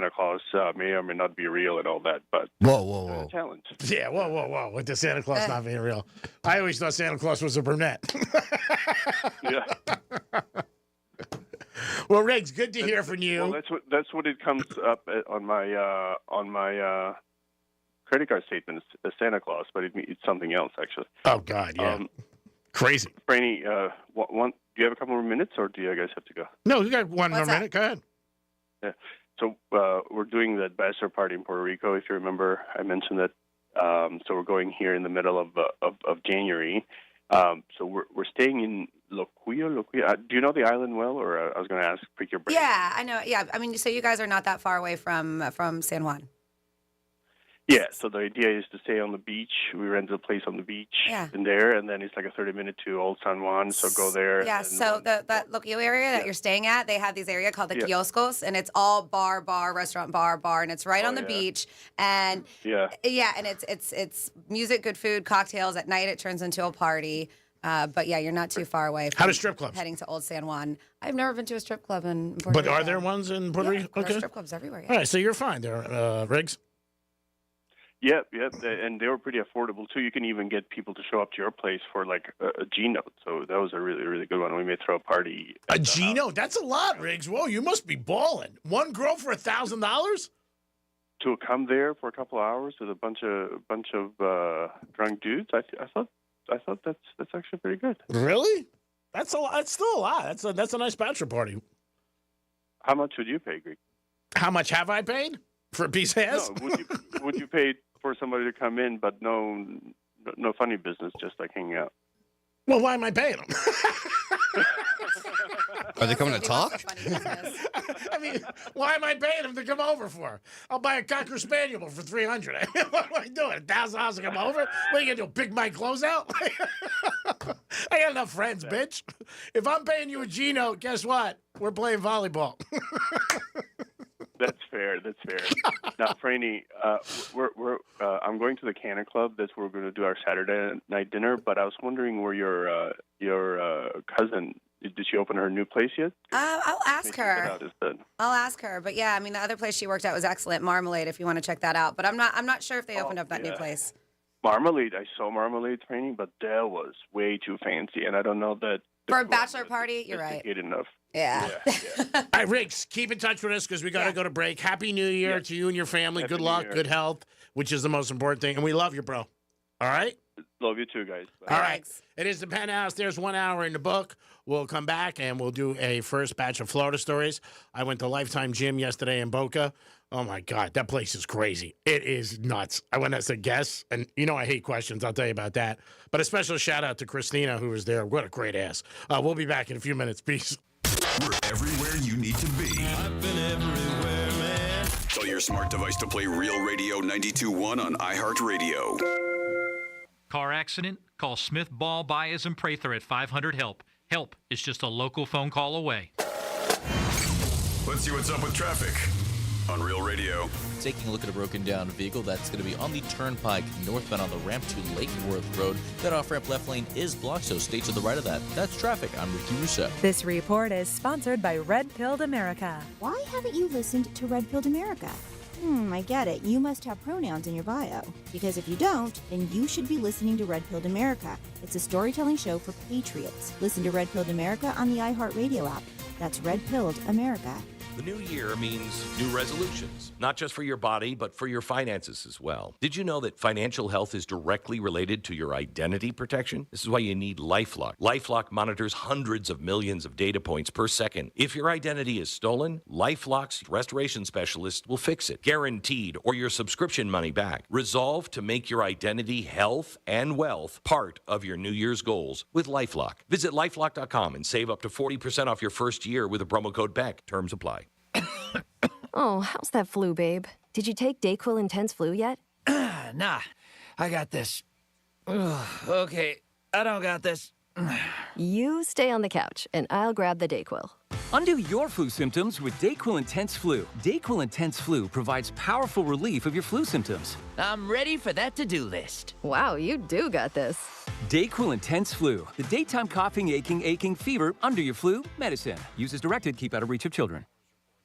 Claus may or may not be real and all that, but whoa. It's a challenge. Yeah, whoa. With the Santa Claus not being real. I always thought Santa Claus was a brunette. Yeah. Well, Riggs, good to hear from you. Well, that's what it comes up on my credit card statement is Santa Claus, but it's something else actually. Oh God, yeah. Crazy. Franny, do you have a couple more minutes, or do you guys have to go? No, you got one more minute. Go ahead. Yeah. So we're doing that bachelor party in Puerto Rico. If you remember, I mentioned that. So we're going here in the middle of January. So we're staying in Loquillo. Do you know the island well, or I was going to ask, pick your brain? Yeah, I know. Yeah, I mean, so you guys are not that far away from San Juan. Yeah, so the idea is to stay on the beach. We rented a place on the beach in there, and then it's like a 30-minute to Old San Juan, so go there. Yeah, so that Loquillo area that you're staying at, they have these area called the kioscos, and it's all bar, restaurant, bar, and it's right on the beach. And and it's music, good food, cocktails. At night it turns into a party. But yeah, you're not too far away from How do strip clubs? heading to Old San Juan. I've never been to a strip club in Puerto But Rico. are there ones in Puerto Rico? There are strip clubs everywhere. Yeah. All right, so you're fine there, Riggs. Yep, and they were pretty affordable too. You can even get people to show up to your place for like a G note. So that was a really, really good one. We may throw a party. A G note? That's a lot, Riggs. Whoa, you must be balling. One girl for $1,000? To come there for a couple of hours with a bunch of drunk dudes. I thought that's actually pretty good. Really? That's a lot. That's still a lot. That's a nice bachelor party. How much would you pay, Greg? How much have I paid for a piece of ass? No, would you pay for somebody to come in, but no funny business, just like hanging out? Well, why am I paying them? Are they coming to talk? I mean, why am I paying them to come over for? I'll buy a Cocker Spaniel for $300. What am I doing? $1,000 to come over? What are you gonna do? Pick my clothes out? I got enough friends, bitch. If I'm paying you a G note, guess what? We're playing volleyball. That's fair. Now, Franny, I'm going to the Canna Club. That's where we're going to do our Saturday night dinner. But I was wondering where your cousin, did she open her new place yet? I'll ask her. I'll ask her. But yeah, I mean, the other place she worked at was excellent, Marmalade. If you want to check that out, but I'm not sure if they opened up that new place. Marmalade. I saw Marmalade, Franny, but that was way too fancy, and I don't know that. For a bachelor party, you're right. Enough. Yeah. All right, Riggs, keep in touch with us because we got to go to break. Happy New Year to you and your family. Happy good New luck, Year. good health, which is the most important thing. And we love you, bro. All right? Love you too, guys. Bye. All right. It is the Penthouse. There's 1 hour in the book. We'll come back and we'll do a first batch of Florida stories. I went to Lifetime Gym yesterday in Boca. Oh, my God. That place is crazy. It is nuts. I went as a guest, and you know I hate questions. I'll tell you about that. But a special shout-out to Christina, who was there. What a great ass. We'll be back in a few minutes. Peace. We're everywhere you need to be. I've been everywhere, man. Tell your smart device to play Real Radio 92.1 on iHeartRadio. Car accident? Call Smith Ball Baez and Prather at 500-HELP. Help is just a local phone call away. Let's see what's up with traffic on Real Radio. Taking a look at a broken down vehicle that's going to be on the turnpike northbound on the ramp to Lake Worth Road. That off-ramp left lane is blocked, so stay to the right of that. That's traffic. I'm Ricky Russo. This report is sponsored by Red Pilled America. Why haven't you listened to Red Pilled America? I get it. You must have pronouns in your bio. Because if you don't, then you should be listening to Red Pilled America. It's a storytelling show for patriots. Listen to Red Pilled America on the iHeartRadio app. That's Red Pilled America. The new year means new resolutions, not just for your body, but for your finances as well. Did you know that financial health is directly related to your identity protection? This is why you need LifeLock. LifeLock monitors hundreds of millions of data points per second. If your identity is stolen, LifeLock's restoration specialist will fix it, guaranteed, or your subscription money back. Resolve to make your identity, health, and wealth part of your New Year's goals with LifeLock. Visit LifeLock.com and save up to 40% off your first year with a promo code BECK. Terms apply. Oh, how's that flu, babe? Did you take DayQuil Intense Flu yet? Nah, I got this. Okay, I don't got this. You stay on the couch, and I'll grab the DayQuil. Undo your flu symptoms with DayQuil Intense Flu. DayQuil Intense Flu provides powerful relief of your flu symptoms. I'm ready for that to-do list. Wow, you do got this. DayQuil Intense Flu. The daytime coughing, aching, fever, under your flu medicine. Use as directed. Keep out of reach of children.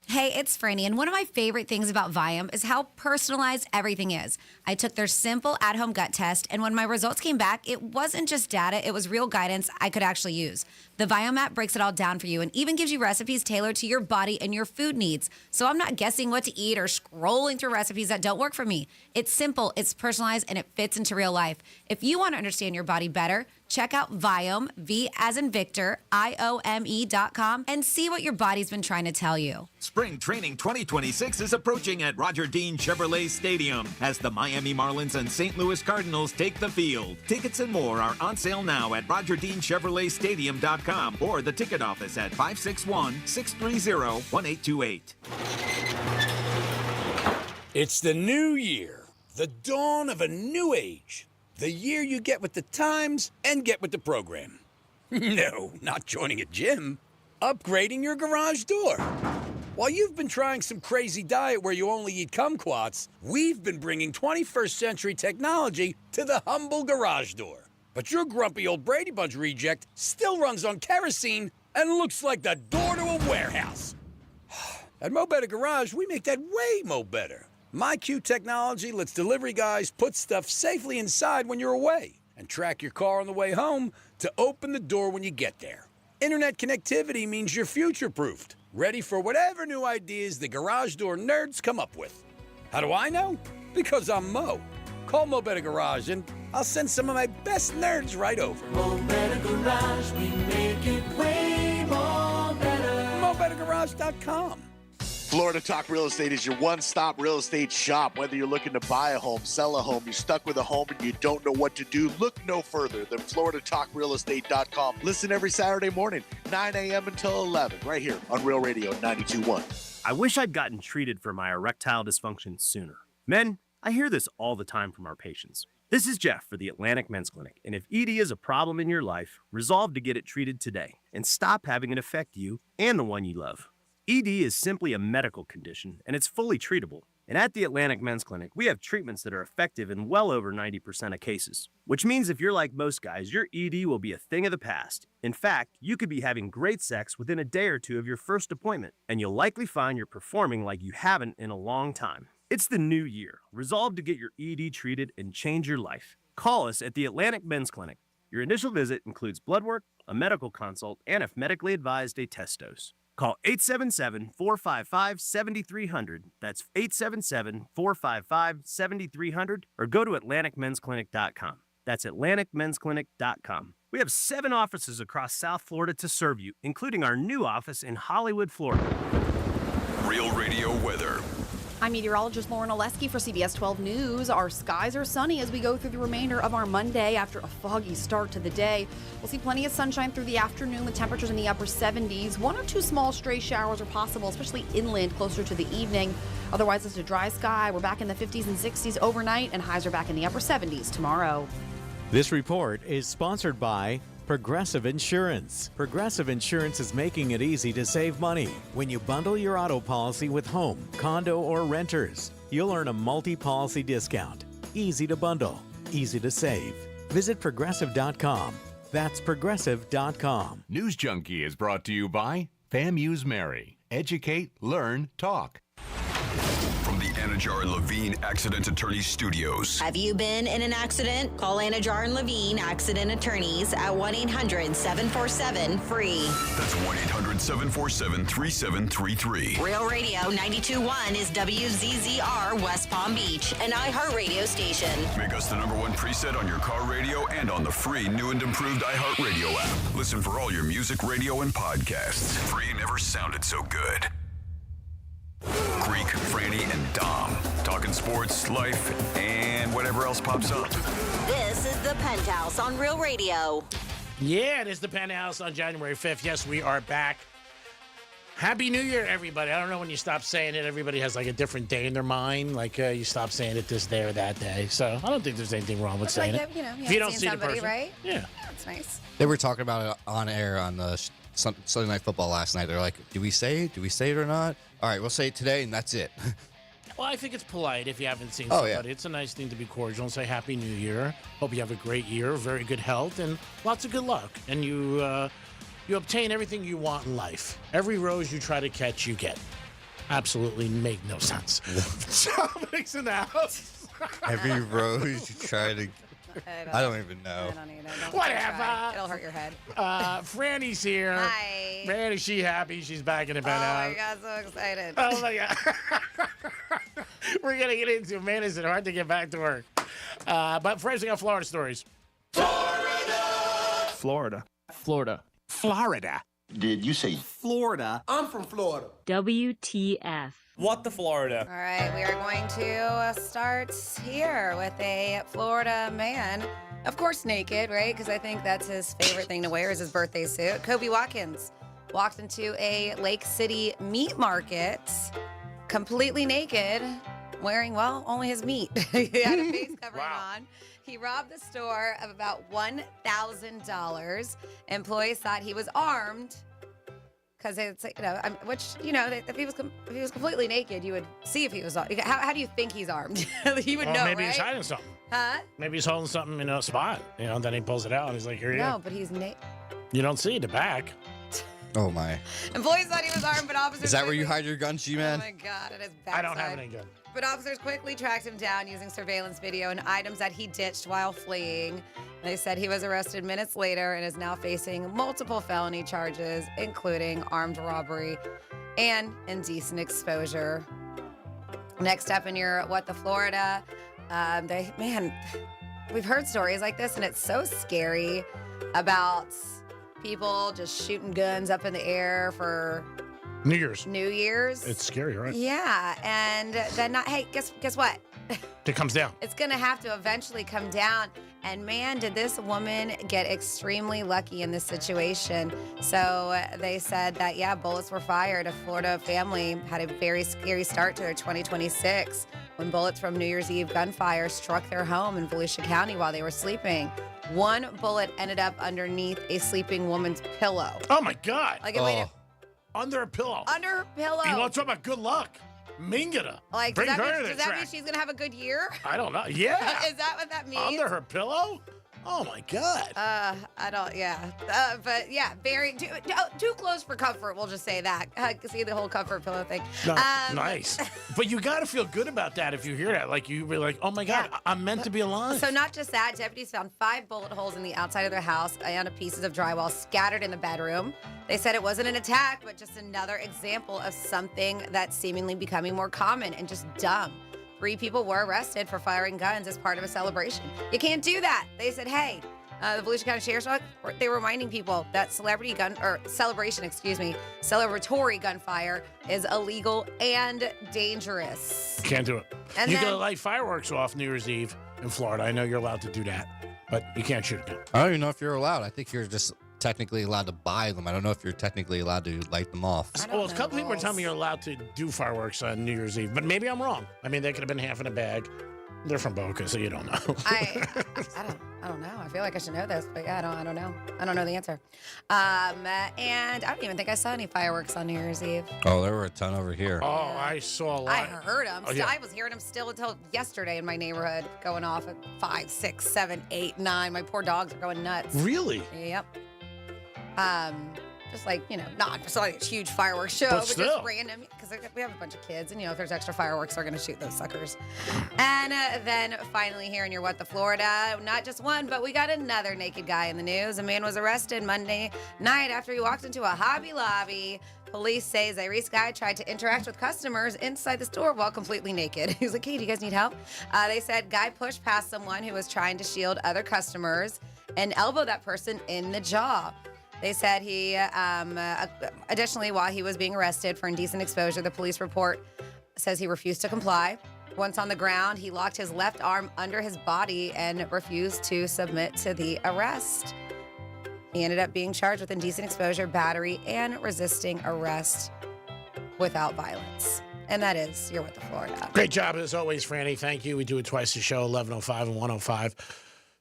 Hey, it's Franny, and one of my favorite things about Viome is how personalized everything is. I took their simple at-home gut test, and when my results came back, it wasn't just data, it was real guidance I could actually use. The Viome app breaks it all down for you and even gives you recipes tailored to your body and your food needs. So I'm not guessing what to eat or scrolling through recipes that don't work for me. It's simple, it's personalized, and it fits into real life. If you want to understand your body better, check out Viome, V as in Victor, IOME.com, and see what your body's been trying to tell you. Spring Training 2026 is approaching at Roger Dean Chevrolet Stadium as the Miami Marlins and St. Louis Cardinals take the field. Tickets and more are on sale now at RogerDeanChevroletStadium.com or the ticket office at 561-630-1828. It's the new year, the dawn of a new age. The year you get with the times and get with the program. No, not joining a gym. Upgrading your garage door. While you've been trying some crazy diet where you only eat kumquats, we've been bringing 21st century technology to the humble garage door. But your grumpy old Brady Bunch reject still runs on kerosene and looks like the door to a warehouse. At Mo Better Garage, we make that way mo better. MyQ technology lets delivery guys put stuff safely inside when you're away and track your car on the way home to open the door when you get there. Internet connectivity means you're future-proofed, ready for whatever new ideas the garage door nerds come up with. How do I know? Because I'm Mo. Call Mo Better Garage and I'll send some of my best nerds right over. Mo Better Garage, we make it way more better. MoBetterGarage.com. Florida Talk Real Estate is your one-stop real estate shop. Whether you're looking to buy a home, sell a home, you're stuck with a home and you don't know what to do, look no further than FloridaTalkRealEstate.com. Listen every Saturday morning, 9 a.m. until 11, right here on Real Radio 92.1. I wish I'd gotten treated for my erectile dysfunction sooner. Men, I hear this all the time from our patients. This is Jeff for the Atlantic Men's Clinic, and if ED is a problem in your life, resolve to get it treated today and stop having it affect you and the one you love. ED is simply a medical condition, and it's fully treatable. And at the Atlantic Men's Clinic, we have treatments that are effective in well over 90% of cases, which means if you're like most guys, your ED will be a thing of the past. In fact, you could be having great sex within a day or two of your first appointment, and you'll likely find you're performing like you haven't in a long time. It's the new year. Resolve to get your ED treated and change your life. Call us at the Atlantic Men's Clinic. Your initial visit includes blood work, a medical consult, and if medically advised, a test dose. Call 877-455-7300. That's 877-455-7300 or go to AtlanticMen'sClinic.com. That's AtlanticMen'sClinic.com. We have 7 offices across South Florida to serve you, including our new office in Hollywood, Florida. Real Radio weather. I'm meteorologist Lauren Oleski for CBS 12 News. Our skies are sunny as we go through the remainder of our Monday after a foggy start to the day. We'll see plenty of sunshine through the afternoon with temperatures in the upper 70s. 1 or 2 small stray showers are possible, especially inland closer to the evening. Otherwise, it's a dry sky. We're back in the 50s and 60s overnight, and highs are back in the upper 70s tomorrow. This report is sponsored by Progressive Insurance. Progressive Insurance is making it easy to save money. When you bundle your auto policy with home, condo, or renters, you'll earn a multi-policy discount. Easy to bundle, easy to save. Visit Progressive.com. That's Progressive.com. News Junkie is brought to you by FAMU's Mary. Educate, learn, talk. From the Anajar and Levine Accident Attorneys Studios. Have you been in an accident? Call Anajar and Levine Accident Attorneys at 1-800-747-FREE. That's 1-800-747-3733. Real Radio 92.1 is WZZR West Palm Beach, an iHeartRadio station. Make us the #1 preset on your car radio and on the free new and improved iHeartRadio app. Listen for all your music, radio, and podcasts. Free never sounded so good. Greek, Franny, and Dom. Talking sports, life, and whatever else pops up. This is the Penthouse on Real Radio. Yeah, it is the Penthouse on January 5th. Yes, we are back. Happy New Year, everybody. I don't know when you stop saying it. Everybody has like a different day in their mind. Like you stop saying it this day or that day. So I don't think there's anything wrong with saying it. You if you don't seen see somebody, the person, right? Yeah. That's nice. They were talking about it on air on the Sunday Night Football last night. They're like, do we say it? Do we say it or not? All right, we'll say it today, and that's it. Well, I think it's polite if you haven't seen Oh, somebody. yeah. It's a nice thing to be cordial and say Happy New Year. Hope you have a great year, very good health, and lots of good luck. And you obtain everything you want in life. Every rose you try to catch, you get. Absolutely make no sense. Somebody's in the house. Every rose you try to... I don't even know. I don't even know. Don't Whatever. try. It'll hurt your head. Franny's here. Hi. Franny, she happy. She's back in the Oh Penthouse. my God, so excited. Oh my God. We're going to get into it. Man, is it hard to get back to work. But first, we got Florida stories. Florida. Florida. Did you say Florida? I'm from Florida. WTF. What the Florida? All right, we are going to start here with a Florida man. Of course, naked, right? Because I think that's his favorite thing to wear is his birthday suit. Kobe Watkins walked into a Lake City meat market completely naked, wearing, well, only his meat. He had a face covering on. He robbed the store of about $1,000. Employees thought he was armed. Because it's, if he was completely naked, you would see if he was armed. How do you think he's armed? You would know, Maybe right? he's hiding something. Huh? Maybe he's holding something in a spot. And then he pulls it out and he's like, here you No, go. but he's naked. You don't see the back. Oh, my. Employees thought he was armed, but officers... Is that where you hide your guns, G-Man? Oh, my God, it is backside. I don't have any gun. But officers quickly tracked him down using surveillance video and items that he ditched while fleeing. They said he was arrested minutes later and is now facing multiple felony charges, including armed robbery and indecent exposure. Next up in your What the Florida, we've heard stories like this, and it's so scary about people just shooting guns up in the air for New Year's. It's scary, right? Yeah, and then guess what? It comes down. It's gonna have to eventually come down. And man, did this woman get extremely lucky in this situation. So they said that, bullets were fired. A Florida family had a very scary start to their 2026 when bullets from New Year's Eve gunfire struck their home in Volusia County while they were sleeping. One bullet ended up underneath a sleeping woman's pillow. Oh, my God. Under a pillow. Under her pillow. You want to talk about good luck? Mingata. Bring her to the does that mean track. she's going to have a good year? I don't know. Yeah. Is that what that means? Under her pillow? Oh, my God. I don't, but very, too close for comfort, we'll just say that. See the whole comfort pillow thing. Nice. But you got to feel good about that if you hear that. Like, you be like, oh, my God, I'm meant to be alive. So not just that, deputies found 5 bullet holes in the outside of their house and pieces of drywall scattered in the bedroom. They said it wasn't an attack, but just another example of something that's seemingly becoming more common and just dumb. 3 people were arrested for firing guns as part of a celebration. You can't do that. They said, hey, the Volusia County Sheriff's Office, they were reminding people that celebratory gunfire is illegal and dangerous. Can't do it. And you then- can light fireworks off New Year's Eve in Florida. I know you're allowed to do that, but you can't shoot a gun. I don't even know if you're allowed. I think you're just technically allowed to buy them. I don't know if you're technically allowed to light them off. Well, a couple people were telling me you're allowed to do fireworks on New Year's Eve, but maybe I'm wrong. I mean, they could have been half in a bag. They're from Boca, so you don't know. I don't know. I feel like I should know this, but I don't know. I don't know the answer. And I don't even think I saw any fireworks on New Year's Eve. Oh, there were a ton over here. Oh, I saw a lot. I heard them. Oh, yeah. I was hearing them still until yesterday in my neighborhood, going off at 5, 6, 7, 8, 9. My poor dogs are going nuts. Really? Yep. Just like, not just like a huge fireworks show, But but still. just random. Because We have a bunch of kids, and if there's extra fireworks, they're going to shoot those suckers. And then finally here in your What the Florida, not just one, but we got another naked guy in the news. A man was arrested Monday night after he walked into a Hobby Lobby. Police say Zairi's guy tried to interact with customers inside the store while completely naked. He's like, hey, do you guys need help? They said guy pushed past someone who was trying to shield other customers and elbowed that person in the jaw. They said he, additionally, while he was being arrested for indecent exposure, the police report says he refused to comply. Once on the ground, he locked his left arm under his body and refused to submit to the arrest. He ended up being charged with indecent exposure, battery, and resisting arrest without violence. And that is your What the Florida. Great job as always, Franny. Thank you. We do it twice a show, 11:05 and 1:05.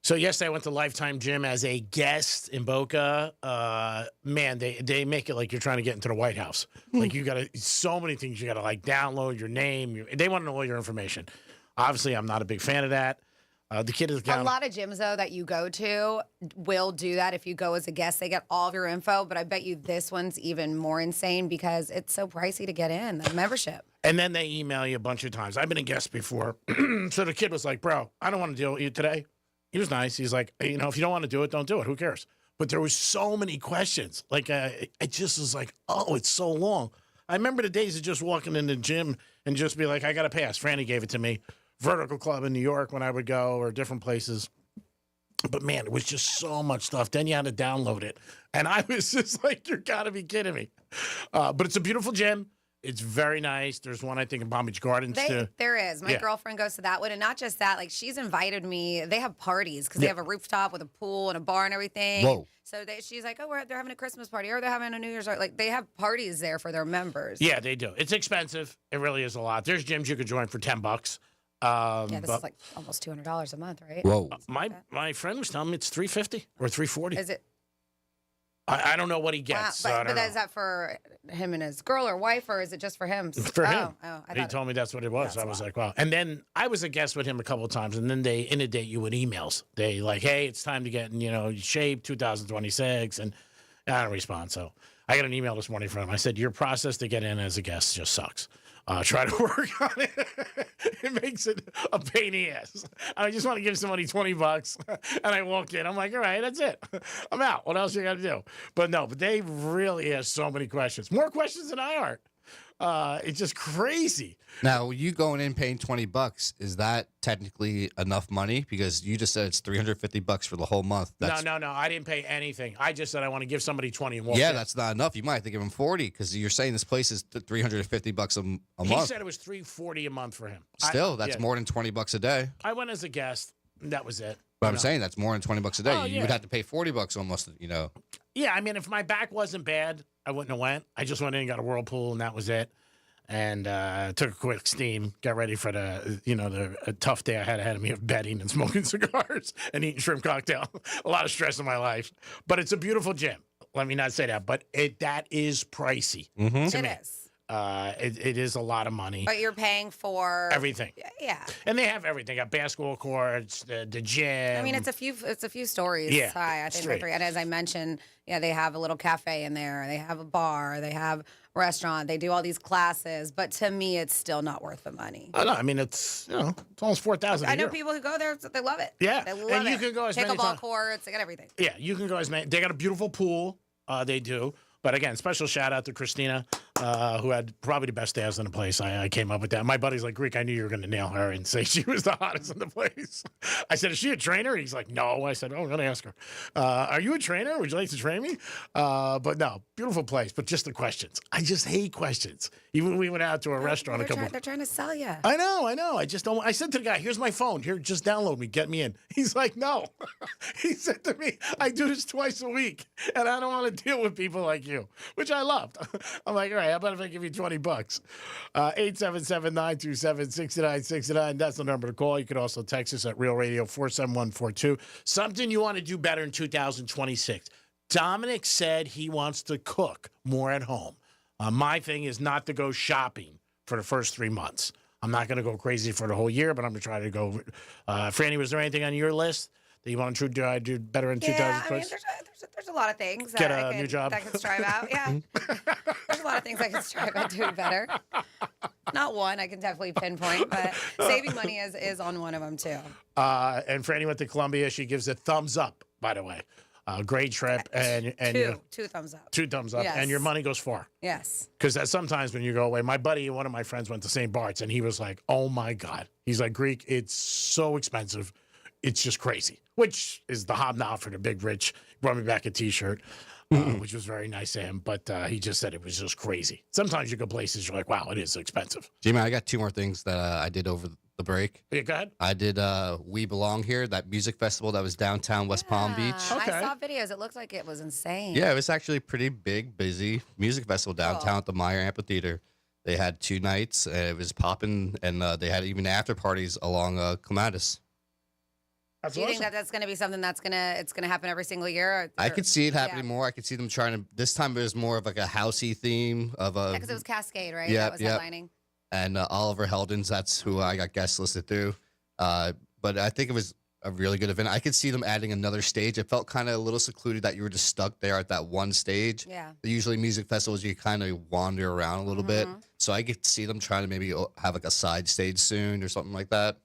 So yesterday I went to Lifetime Gym as a guest in Boca. Man, they make it like you're trying to get into the White House. Like you got to, so many things you got to like download, your name. They want to know all your information. Obviously, I'm not a big fan of that. The kid is a lot of gyms, though, that you go to will do that. If you go as a guest, they get all of your info. But I bet you this one's even more insane because it's so pricey to get in, the membership. And then they email you a bunch of times. I've been a guest before. So the kid was like, bro, I don't want to deal with you today. He was nice. He's like, if you don't want to do it, don't do it. Who cares? But there was so many questions. Like, it just was like, oh, it's so long. I remember the days of just walking in the gym and just be like, I got to pass. Franny gave it to me. Vertical Club in New York when I would go or different places. But, man, it was just so much stuff. Then you had to download it. And I was just like, you got to be kidding me. But it's a beautiful gym. It's very nice. There's one, I think, in Palm Beach Gardens, too. There is. My girlfriend goes to that one. And not just that, like, she's invited me. They have parties because they have a rooftop with a pool and a bar and everything. Whoa. So she's like, oh, they're having a Christmas party or they're having a New Year's party. Like, they have parties there for their members. Yeah, they do. It's expensive. It really is a lot. There's gyms you could join for $10. This is like almost $200 a month, right? Whoa. My friend was telling me it's $350 or $340. Is it? I don't know what he gets. Wow. But is that for him and his girl or wife, or is it just for him? For him. He told me that's what it was. I was like, wow. And then I was a guest with him a couple of times, and then they inundate you with emails. They like, hey, it's time to get in, shape, 2026, and I don't respond. So I got an email this morning from him. I said, your process to get in as a guest just sucks. Try to work on it. It makes it a pain in the ass. I just want to give somebody $20, and I walk in. I'm like, all right, that's it. I'm out. What else you got to do? But they really ask so many questions. More questions than I are. It's just crazy. Now, you going in paying $20, is that technically enough money? Because you just said it's $350 for the whole month. No. I didn't pay anything. I just said I want to give somebody 20 and walk in. That's not enough. You might have to give him 40 because you're saying this place is $350 a month. He said it was $340 a month for him. Still, that's more than $20 a day. I went as a guest. That was it. But I'm saying that's more than $20 a day. Oh, you would have to pay $40 almost. Yeah, I mean, if my back wasn't bad, I wouldn't have went. I just went in and got a whirlpool, and that was it. And took a quick steam, got ready for the tough day I had ahead of me of betting and smoking cigars and eating shrimp cocktail. A lot of stress in my life. But it's a beautiful gym. Let me not say that. But that is pricey. It is. It is a lot of money. But you're paying for everything. Yeah. And they have everything. Got basketball courts, the gym. I mean, it's a few stories high. I think for three. And as I mentioned, they have a little cafe in there. They have a bar. They have a restaurant. They do all these classes. But to me, it's still not worth the money. I know. I mean, it's it's almost $4,000. I know people who go there. They love it. Yeah. They love and it. you can go as many pickleball times. courts. They got everything. Yeah, you can go as many. They got a beautiful pool. They do. But again, special shout out to Christina, who had probably the best ass in the place. I came up with that. My buddy's like, Greek, I knew you were going to nail her and say she was the hottest in the place. I said, is she a trainer? He's like, no. I said, oh, I'm going to ask her. Are you a trainer? Would you like to train me? But no, beautiful place. But just the questions. I just hate questions. Even when we went out to a restaurant a couple. They're trying to sell you. I know. I just don't. I said to the guy, here's my phone. Here, just download me. Get me in. He's like, no. He said to me, I do this twice a week, and I don't want to deal with people like you, which I loved. I'm like, all right, how about if I give you $20? 877-927-6969. That's the number to call. You can also text us at Real Radio 47142. Something you want to do better in 2026. Dominic said he wants to cook more at home. My thing is not to go shopping for the first 3 months. I'm not going to go crazy for the whole year, but I'm going to try to go. Franny, was there anything on your list that you want to do better in 2026? I mean, there's a lot of things Get that a I could, new job. that I could strive out. Yeah. There's a lot of things I could strive out doing better. Not one I can definitely pinpoint, but saving money is on one of them too. And for anyone to Colombia, she gives a thumbs up, by the way. Great trip. And Two thumbs up. 2 thumbs up. Yes. And your money goes far. Yes. Because sometimes when you go away, my buddy, one of my friends went to St. Bart's, and he was like, oh, my God. He's like, Greek, it's so expensive. It's just crazy, which is the hobnob for the big rich. Brought me back a T-shirt, which was very nice of him. But he just said it was just crazy. Sometimes you go places, you're like, wow, it is expensive. Jimmy, I got 2 more things that I did over the break. Yeah, go ahead. I did We Belong Here, that music festival that was downtown West Palm Beach. I saw videos. It looked like it was insane. Yeah, it was actually a pretty big, busy music festival downtown at the Meyer Amphitheater. They had 2 nights, and it was popping, and they had even after parties along Clematis. That's Do you think that that's going to be something that's going to happen every single year? I could see it happening more. I could see them trying to. This time it was more of like a housey theme of a. Yeah, because it was Cascade, right? Yeah, that was headlining. And Oliver Heldens, that's who I got guest listed through. But I think it was a really good event. I could see them adding another stage. It felt kind of a little secluded that you were just stuck there at that one stage. Yeah. Usually music festivals, you kind of wander around a little bit. So I could see them trying to maybe have like a side stage soon or something like that.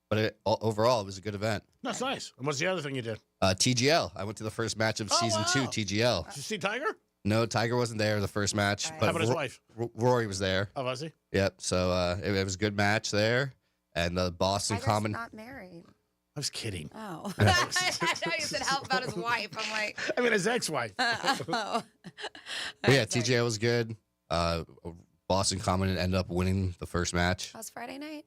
But overall, it was a good event. That's nice. And what's the other thing you did? TGL. I went to the first match of season 2 TGL. Did you see Tiger? No, Tiger wasn't there the first match. But How about his wife? Rory was there. Oh, was he? Yep. So it was a good match there. And the Boston Tiger's Common. not married. I was kidding. Oh. I thought you said how about his wife. I'm like. I mean, his ex-wife. Oh. But yeah, TGL was good. Boston Common ended up winning the first match. That was Friday night?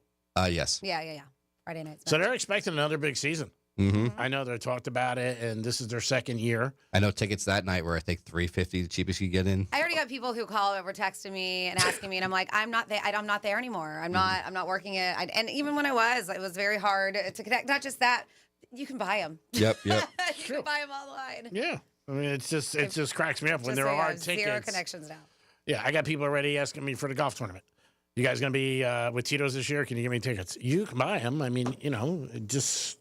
Yes. Yeah. Friday night. So they're expecting another big season. Mm-hmm. I know they talked about it, and this is their second year. I know tickets that night were, I think, $350, the cheapest you get in. I already got people who call over texting me and asking me, and I'm like, I'm not there. I'm not there anymore. I'm not working it. And even when I was, it was very hard to connect. Not just that, you can buy them. Yep. You can buy them online. Yeah. I mean, it just cracks me up when there are tickets. 0 connections now. Yeah, I got people already asking me for the golf tournament. You guys going to be with Tito's this year? Can you give me tickets? You can buy them. I mean, just,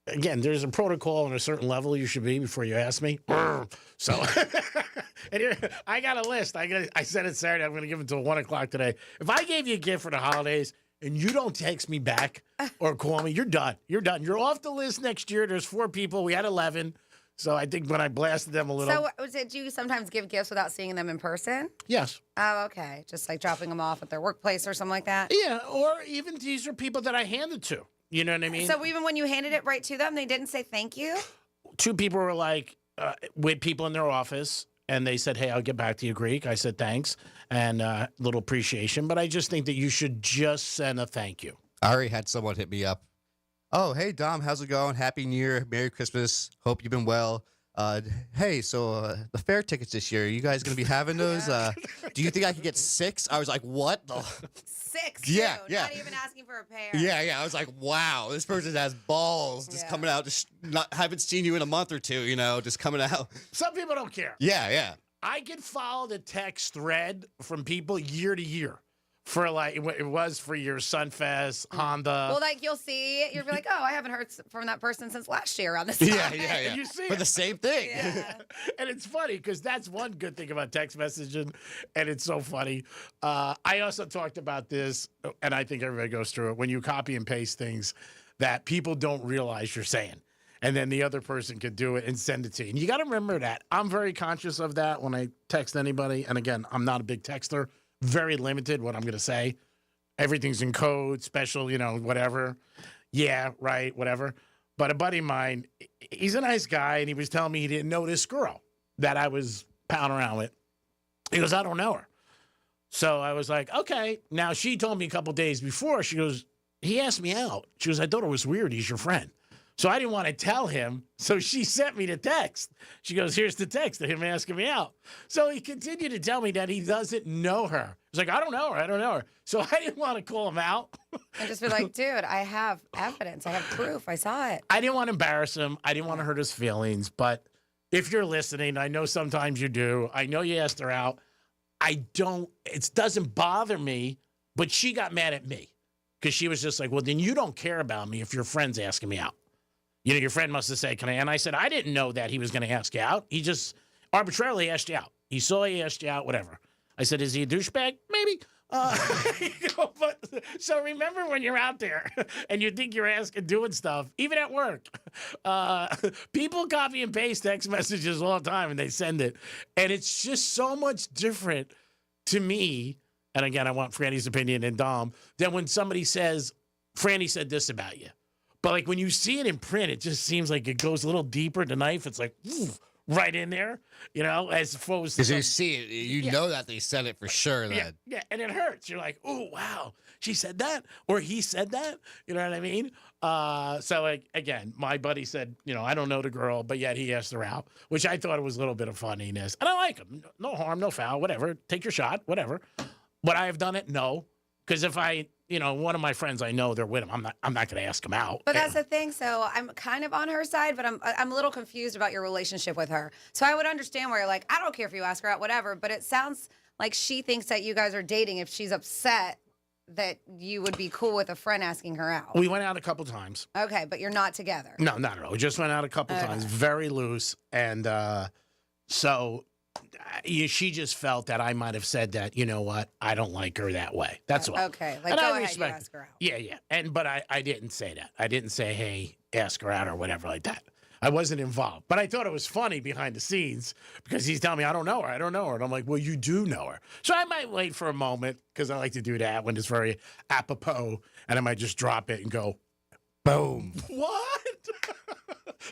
again, there's a protocol and a certain level you should be before you ask me. So, and here, I got a list. I said it Saturday. I'm going to give it until 1 o'clock today. If I gave you a gift for the holidays and you don't text me back or call me, you're done. You're done. You're off the list next year. There's 4 people. We had 11. So I think when I blasted them a little. So did you sometimes give gifts without seeing them in person? Yes. Oh, okay. Just like dropping them off at their workplace or something like that? Yeah, or even these are people that I handed to. You know what I mean? So even when you handed it right to them, they didn't say thank you? 2 people were like, with people in their office, and they said, hey, I'll get back to you, Greek. I said, thanks, and little appreciation. But I just think that you should just send a thank you. I already had someone hit me up. Oh, hey, Dom, how's it going? Happy New Year. Merry Christmas. Hope you've been well. Hey, so the fair tickets this year, are you guys going to be having those? Do you think I could get 6? I was like, what? 6? Yeah, too. yeah. Not even asking for a pair. Yeah. I was like, wow, this person has balls just coming out. Just haven't seen you in a month or 2, just coming out. Some people don't care. Yeah. I can follow the text thread from people year to year. For like it was for your Sunfest, Honda. Well, like you'll see, you'll be like, oh, I haven't heard from that person since last year around this time. Yeah. And you see for the same thing. Yeah. And it's funny because that's one good thing about text messaging, and it's so funny. I also talked about this, and I think everybody goes through it when you copy and paste things that people don't realize you're saying. And then the other person could do it and send it to you. And you got to remember that. I'm very conscious of that when I text anybody. And again, I'm not a big texter. Very limited what I'm going to say. Everything's in code, special, whatever. Yeah, right, whatever. But a buddy of mine, he's a nice guy, and he was telling me he didn't know this girl that I was pounding around with. He goes, I don't know her. So I was like, okay. Now, she told me a couple days before, she goes, he asked me out. She goes, I thought it was weird. He's your friend. So I didn't want to tell him. So she sent me the text. She goes, here's the text of him asking me out. So he continued to tell me that he doesn't know her. He's like, I don't know her. So I didn't want to call him out. I just be like, dude, I have evidence. I have proof. I saw it. I didn't want to embarrass him. I didn't want to hurt his feelings. But if you're listening, I know sometimes you do. I know you asked her out. It doesn't bother me, but she got mad at me because she was just like, well, then you don't care about me if your friend's asking me out. You know, your friend must have said, can I? And I said, I didn't know that he was going to ask you out. He just arbitrarily asked you out. He saw you, asked you out, whatever. I said, is he a douchebag? Maybe. But so remember when you're out there and you think you're doing stuff, even at work, people copy and paste text messages all the time and they send it. And it's just so much different to me. And again, I want Franny's opinion and Dom, than when somebody says, Franny said this about you. But like when you see it in print, it just seems like it goes a little deeper. The knife, it's like, right in there, you know, as opposed to. Because you see it, you know that they said it for sure then. Yeah, and it hurts. You're like, oh, wow, she said that, or he said that. You know what I mean? So, like, again, my buddy said, you know, I don't know the girl, but yet he asked her out, which I thought it was a little bit of funniness. And I like him. No harm, no foul, whatever. Take your shot, whatever. Would I have done it? No. Because if I, you know, one of my friends I know they're with him, I'm not going to ask him out. But that's the thing. So I'm kind of on her side, but I'm a little confused about your relationship with her. So I would understand where you're like, I don't care if you ask her out, whatever. But it sounds like she thinks that you guys are dating if she's upset that you would be cool with a friend asking her out. We went out a couple times. Okay, but you're not together. No, not at all. We just went out a couple times, very loose. And so she just felt that I might have said that, you know what, I don't like her that way. That's all. Okay, like, go ahead, you ask her out. Yeah. But I didn't say that. I didn't say, hey, ask her out or whatever like that. I wasn't involved. But I thought it was funny behind the scenes because he's telling me, I don't know her. And I'm like, well, you do know her. So I might wait for a moment because I like to do that when it's very apropos. And I might just drop it and go, boom. What?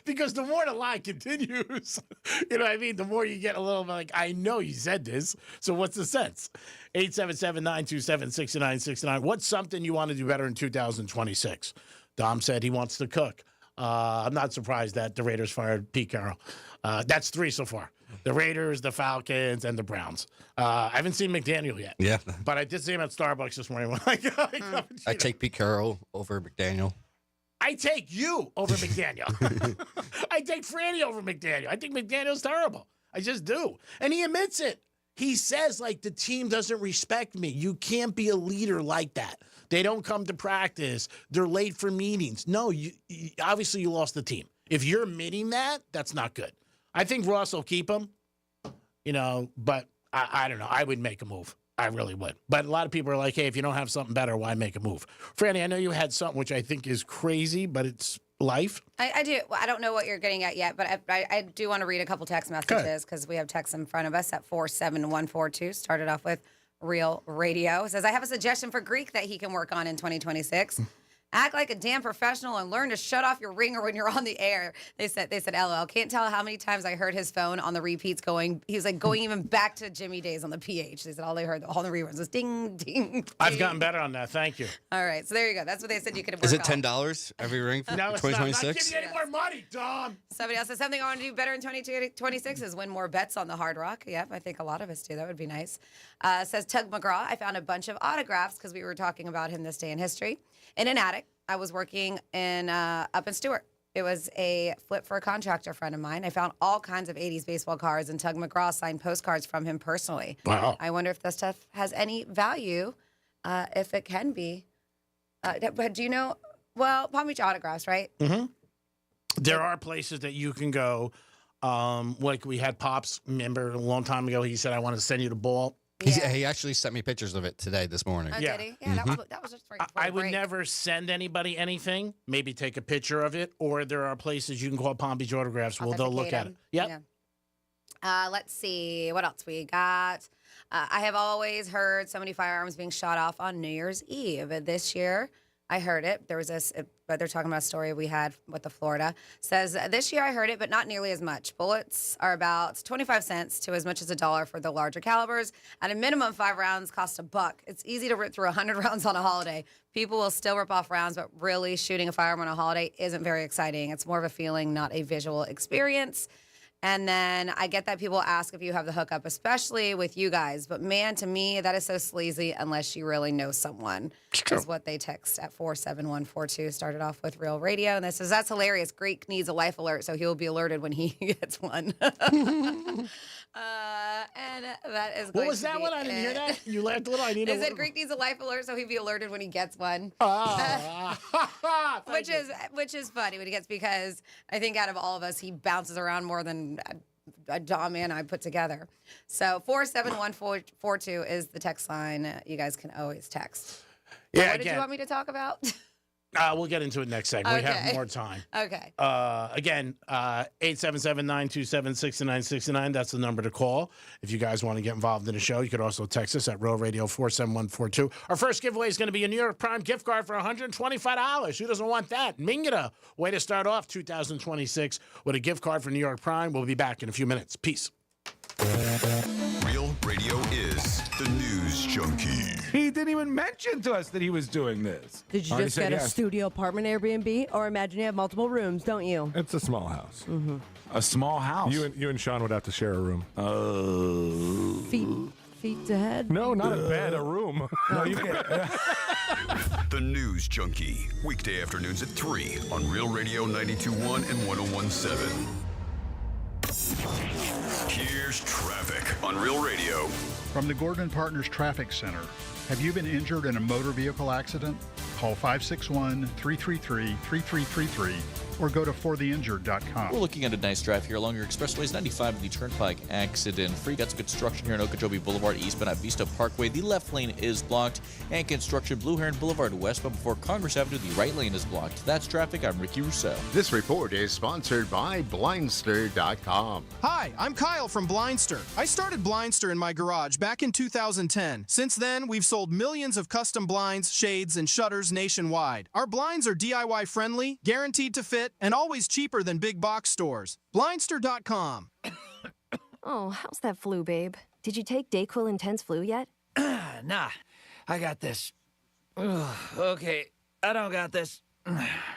Because the more the lie continues, you know what I mean? The more you get a little like, I know you said this, so what's the sense? 877-927-6969. What's something you want to do better in 2026? Dom said he wants to cook. I'm not surprised that the Raiders fired Pete Carroll. That's 3 so far. The Raiders, the Falcons, and the Browns. I haven't seen McDaniel yet. Yeah. But I did see him at Starbucks this morning. When I take Pete Carroll over McDaniel. I take you over McDaniel. I take Franny over McDaniel. I think McDaniel's terrible. I just do. And he admits it. He says, like, the team doesn't respect me. You can't be a leader like that. They don't come to practice. They're late for meetings. No, you obviously you lost the team. If you're admitting that, that's not good. I think Ross will keep him, you know, but I don't know. I would make a move. I really would. But a lot of people are like, hey, if you don't have something better, why make a move? Franny, I know you had something which I think is crazy, but it's life. I do. Well, I don't know what you're getting at yet, but I do want to read a couple text messages because we have texts in front of us at 47142. Started off with Real Radio. It says, I have a suggestion for Greek that he can work on in 2026. Act like a damn professional and learn to shut off your ringer when you're on the air. They said, LOL. Can't tell how many times I heard his phone on the repeats going. He was like going even back to Jimmy days on the PH. They said all they heard, all the reruns was ding, ding, ding. I've gotten better on that. Thank you. All right. So there you go. That's what they said you could have Is worked it $10 every ring for no, 2026? I'm not giving you any more money, Dom. Somebody else says something I want to do better in 2026 is win more bets on the Hard Rock. Yep, I think a lot of us do. That would be nice. Says Tug McGraw. I found a bunch of autographs because we were talking about him this day in history in an attic. I was working up in Stewart. It was a flip for a contractor friend of mine. I found all kinds of 80s baseball cards, and Tug McGraw signed postcards from him personally. Wow. I wonder if this stuff has any value, if it can be. But do you know, well, Palm Beach autographs, right? Mm-hmm. There are places that you can go. Like we had Pops, remember a long time ago, he said, I want to send you the ball. He actually sent me pictures of it today, this morning. Oh, did he? Yeah, that was just for I would never send anybody anything. Maybe take a picture of it, or there are places you can call Palm Beach autographs. Well, they'll look at it. Yep. Yeah. Let's see. What else we got? I have always heard so many firearms being shot off on New Year's Eve. This year, I heard it. There was this, but they're talking about a story we had with the Florida. Says, this year I heard it, but not nearly as much. Bullets are about 25 cents to as much as $1 for the larger calibers. At a minimum, 5 rounds cost $1. It's easy to rip through 100 rounds on a holiday. People will still rip off rounds, but really shooting a firearm on a holiday isn't very exciting. It's more of a feeling, not a visual experience. And then I get that people ask if you have the hookup, especially with you guys. But man, to me, that is so sleazy unless you really know someone. Is what they text at 47142. Started off with Real Radio. And this says, that's hilarious. Greek needs a life alert, so he will be alerted when he gets one. And that is What was that one? I didn't hear that. You laughed a little. I need They said Greek needs a life alert, so he'd be alerted when he gets one. Which is funny when he gets, because I think out of all of us, he bounces around more than Dom and I put together. So 47142 is the text line. You guys can always text. Yeah, what did you want me to talk about? We'll get into it next segment. We have more time. Okay. Again, 877-927-6969. That's the number to call. If you guys want to get involved in the show, you could also text us at Real Radio 47142. Our first giveaway is going to be a New York Prime gift card for $125. Who doesn't want that? Mingita, way to start off 2026 with a gift card for New York Prime. We'll be back in a few minutes. Peace. Real Radio is the news junkie. He didn't even mention to us that he was doing this. Did you just get a studio apartment Airbnb? Or imagine you have multiple rooms, don't you? It's a small house. Mm-hmm. A small house? You and Sean would have to share a room. Feet to head? No, not a bed, a room. No, you can't. The News Junkie. Weekday afternoons at 3 on Real Radio 92.1 and 101.7. Here's traffic on Real Radio. From the Gordon & Partners Traffic Center. Have you been injured in a motor vehicle accident? Call 561-333-3333 or go to fortheinjured.com. We're looking at a nice drive here along your expressways 95 and the Turnpike accident free. Got some construction here on Okeechobee Boulevard eastbound at Vista Parkway. The left lane is blocked, and construction Blue Heron Boulevard westbound before Congress Avenue. The right lane is blocked. That's traffic. I'm Ricky Rousseau. This report is sponsored by Blindster.com. Hi, I'm Kyle from Blindster. I started Blindster in my garage back in 2010. Since then, we've sold millions of custom blinds, shades, and shutters nationwide. Our blinds are DIY friendly, guaranteed to fit, and always cheaper than big box stores. Blindster.com. Oh, how's that flu, babe? Did you take Dayquil Intense Flu yet? Nah, I got this. Ugh, okay, I don't got this.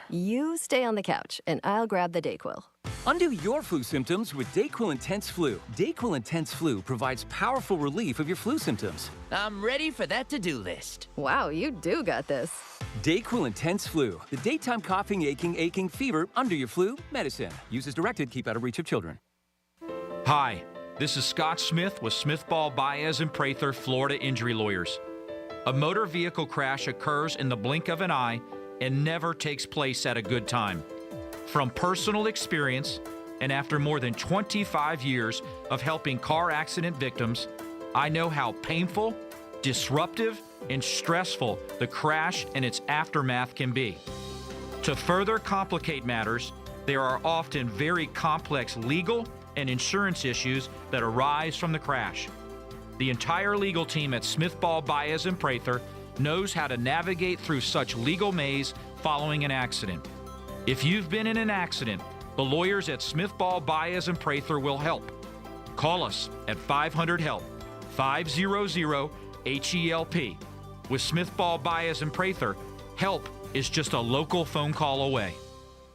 You stay on the couch, and I'll grab the Dayquil. Undo your flu symptoms with Dayquil Intense Flu. Dayquil Intense Flu provides powerful relief of your flu symptoms. I'm ready for that to-do list. Wow, you do got this. Dayquil Intense Flu, the daytime coughing, aching, fever, under your flu medicine. Use as directed, keep out of reach of children. Hi, this is Scott Smith with Smith Ball Baez and Prather Florida Injury Lawyers. A motor vehicle crash occurs in the blink of an eye and never takes place at a good time. From personal experience, and after more than 25 years of helping car accident victims, I know how painful, disruptive, and stressful the crash and its aftermath can be. To further complicate matters, there are often very complex legal and insurance issues that arise from the crash. The entire legal team at Smith Ball Baez and Prather knows how to navigate through such legal maze following an accident. If you've been in an accident, the lawyers at Smith Ball Baez and Prather will help. Call us at 500-HELP, 500-HELP. With Smith Ball Baez and Prather, help is just a local phone call away.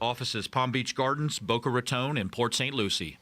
Offices Palm Beach Gardens, Boca Raton, and Port St. Lucie.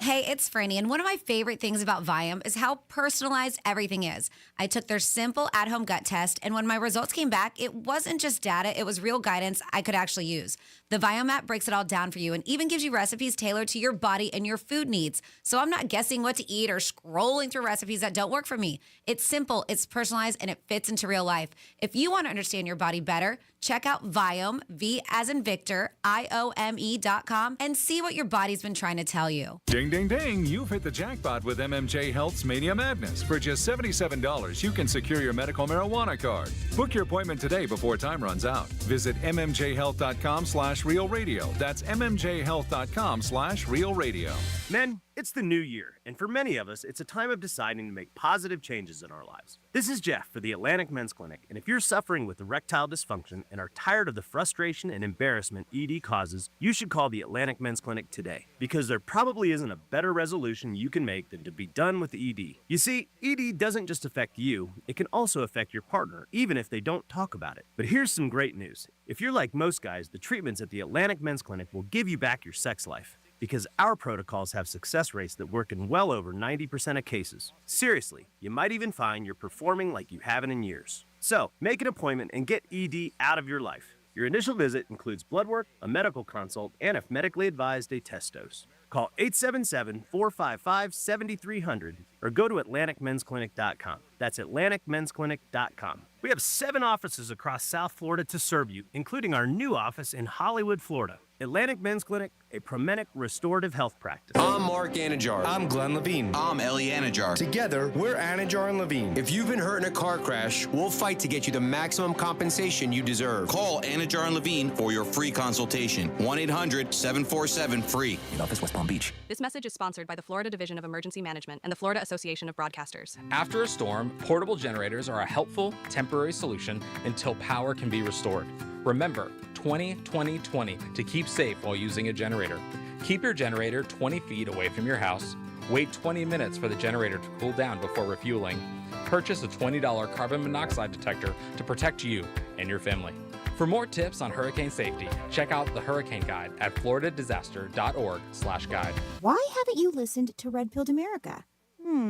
Hey, it's Franny, and one of my favorite things about Viome is how personalized everything is. I took their simple at-home gut test, and when my results came back, it wasn't just data, it was real guidance I could actually use. The Viome app breaks it all down for you and even gives you recipes tailored to your body and your food needs. So I'm not guessing what to eat or scrolling through recipes that don't work for me. It's simple, it's personalized, and it fits into real life. If you want to understand your body better, check out Viome, V as in Victor, IOME.com, and see what your body's been trying to tell you. Ding, ding, ding. You've hit the jackpot with MMJ Health's Mania Madness. For just $77, you can secure your medical marijuana card. Book your appointment today before time runs out. Visit MMJHealth.com/Real Radio. That's MMJHealth.com/Real Radio. Men, it's the new year, and for many of us, it's a time of deciding to make positive changes in our lives. This is Jeff for the Atlantic Men's Clinic, and if you're suffering with erectile dysfunction and are tired of the frustration and embarrassment ED causes, you should call the Atlantic Men's Clinic today, because there probably isn't a better resolution you can make than to be done with ED. You see, ED doesn't just affect you, it can also affect your partner, even if they don't talk about it. But here's some great news. If you're like most guys, the treatments at the Atlantic Men's Clinic will give you back your sex life. because our protocols have success rates that work in well over 90% of cases. Seriously, you might even find you're performing like you haven't in years. So, make an appointment and get ED out of your life. Your initial visit includes blood work, a medical consult, and if medically advised, a test dose. Call 877-455-7300 or go to AtlanticMen'sClinic.com. That's AtlanticMen'sClinic.com. We have 7 offices across South Florida to serve you, including our new office in Hollywood, Florida. Atlantic Men's Clinic, a Promenic restorative health practice. I'm Mark Anajar. I'm Glenn Levine. I'm Ellie Anajar. Together, we're Anajar and Levine. If you've been hurt in a car crash, we'll fight to get you the maximum compensation you deserve. Call Anajar and Levine for your free consultation. 1-800-747-FREE. In office, West Palm Beach. This message is sponsored by the Florida Division of Emergency Management and the Florida Association of Broadcasters. After a storm, portable generators are a helpful, temporary solution until power can be restored. Remember, 20-20-20 to keep safe while using a generator. Keep your generator 20 feet away from your house. Wait 20 minutes for the generator to cool down before refueling. Purchase a $20 carbon monoxide detector to protect you and your family. For more tips on hurricane safety, check out the Hurricane Guide at floridadisaster.org/guide. Why haven't you listened to Red Pilled America?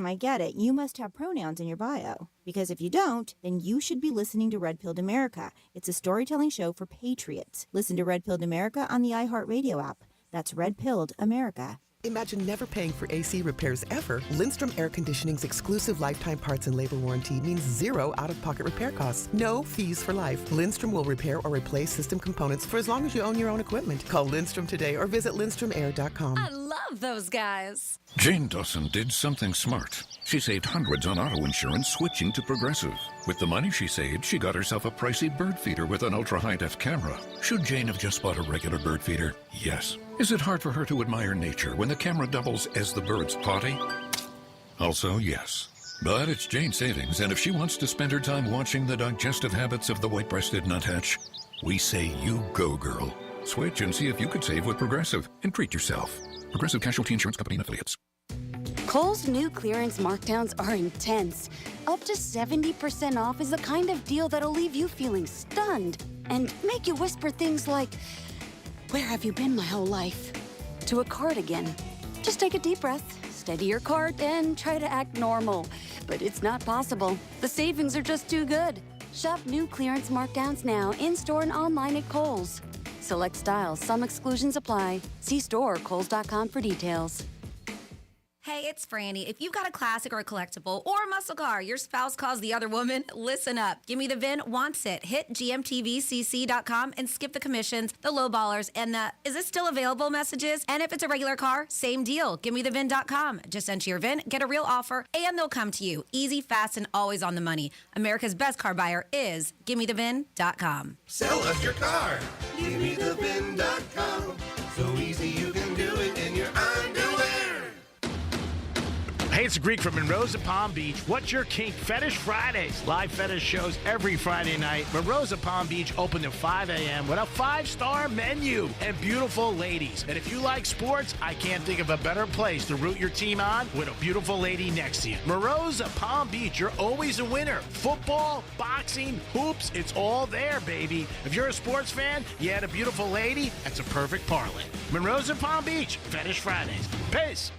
I get it. You must have pronouns in your bio. Because if you don't, then you should be listening to Red Pilled America. It's a storytelling show for patriots. Listen to Red Pilled America on the iHeartRadio app. That's Red Pilled America. Imagine never paying for AC repairs ever. Lindstrom Air Conditioning's exclusive lifetime parts and labor warranty means 0 out-of-pocket repair costs. No fees for life. Lindstrom will repair or replace system components for as long as you own your own equipment. Call Lindstrom today or visit LindstromAir.com. I love those guys. Jane Dawson did something smart. She saved hundreds on auto insurance switching to Progressive. With the money she saved, she got herself a pricey bird feeder with an ultra-high-def camera. Should Jane have just bought a regular bird feeder? Yes. Is it hard for her to admire nature when the camera doubles as the bird's potty? Also, yes. But it's Jane's savings, and if she wants to spend her time watching the digestive habits of the white-breasted nuthatch, we say you go, girl. Switch and see if you could save with Progressive and treat yourself. Progressive Casualty Insurance Company and Affiliates. Kohl's new clearance markdowns are intense. Up to 70% off is the kind of deal that'll leave you feeling stunned and make you whisper things like, "Where have you been my whole life?" to a cardigan. Just take a deep breath, steady your cart, and try to act normal. But it's not possible. The savings are just too good. Shop new clearance markdowns now in-store and online at Kohl's. Select styles, some exclusions apply. See store or kohls.com for details. Hey, it's Franny. If you've got a classic or a collectible or a muscle car your spouse calls the other woman, listen up. Give Me the VIN wants it. Hit gmtvcc.com and skip the commissions, the lowballers, and the "is this still available" messages. And if it's a regular car, same deal. GiveMeTheVIN.com. Just enter your VIN, get a real offer, and they'll come to you. Easy, fast, and always on the money. America's best car buyer is GiveMeTheVIN.com. Sell us your car. GiveMeTheVIN.com. So easy you can do it in your underwear. Hey, it's Greek from Monroe's at Palm Beach. What's your kink? Fetish Fridays. Live fetish shows every Friday night. Monroe's at Palm Beach open at 5 a.m. with a 5-star menu and beautiful ladies. And if you like sports, I can't think of a better place to root your team on with a beautiful lady next to you. Monroe's at Palm Beach. You're always a winner. Football, boxing, hoops, it's all there, baby. If you're a sports fan, you had a beautiful lady, that's a perfect parlay. Monroe's at Palm Beach. Fetish Fridays. Peace.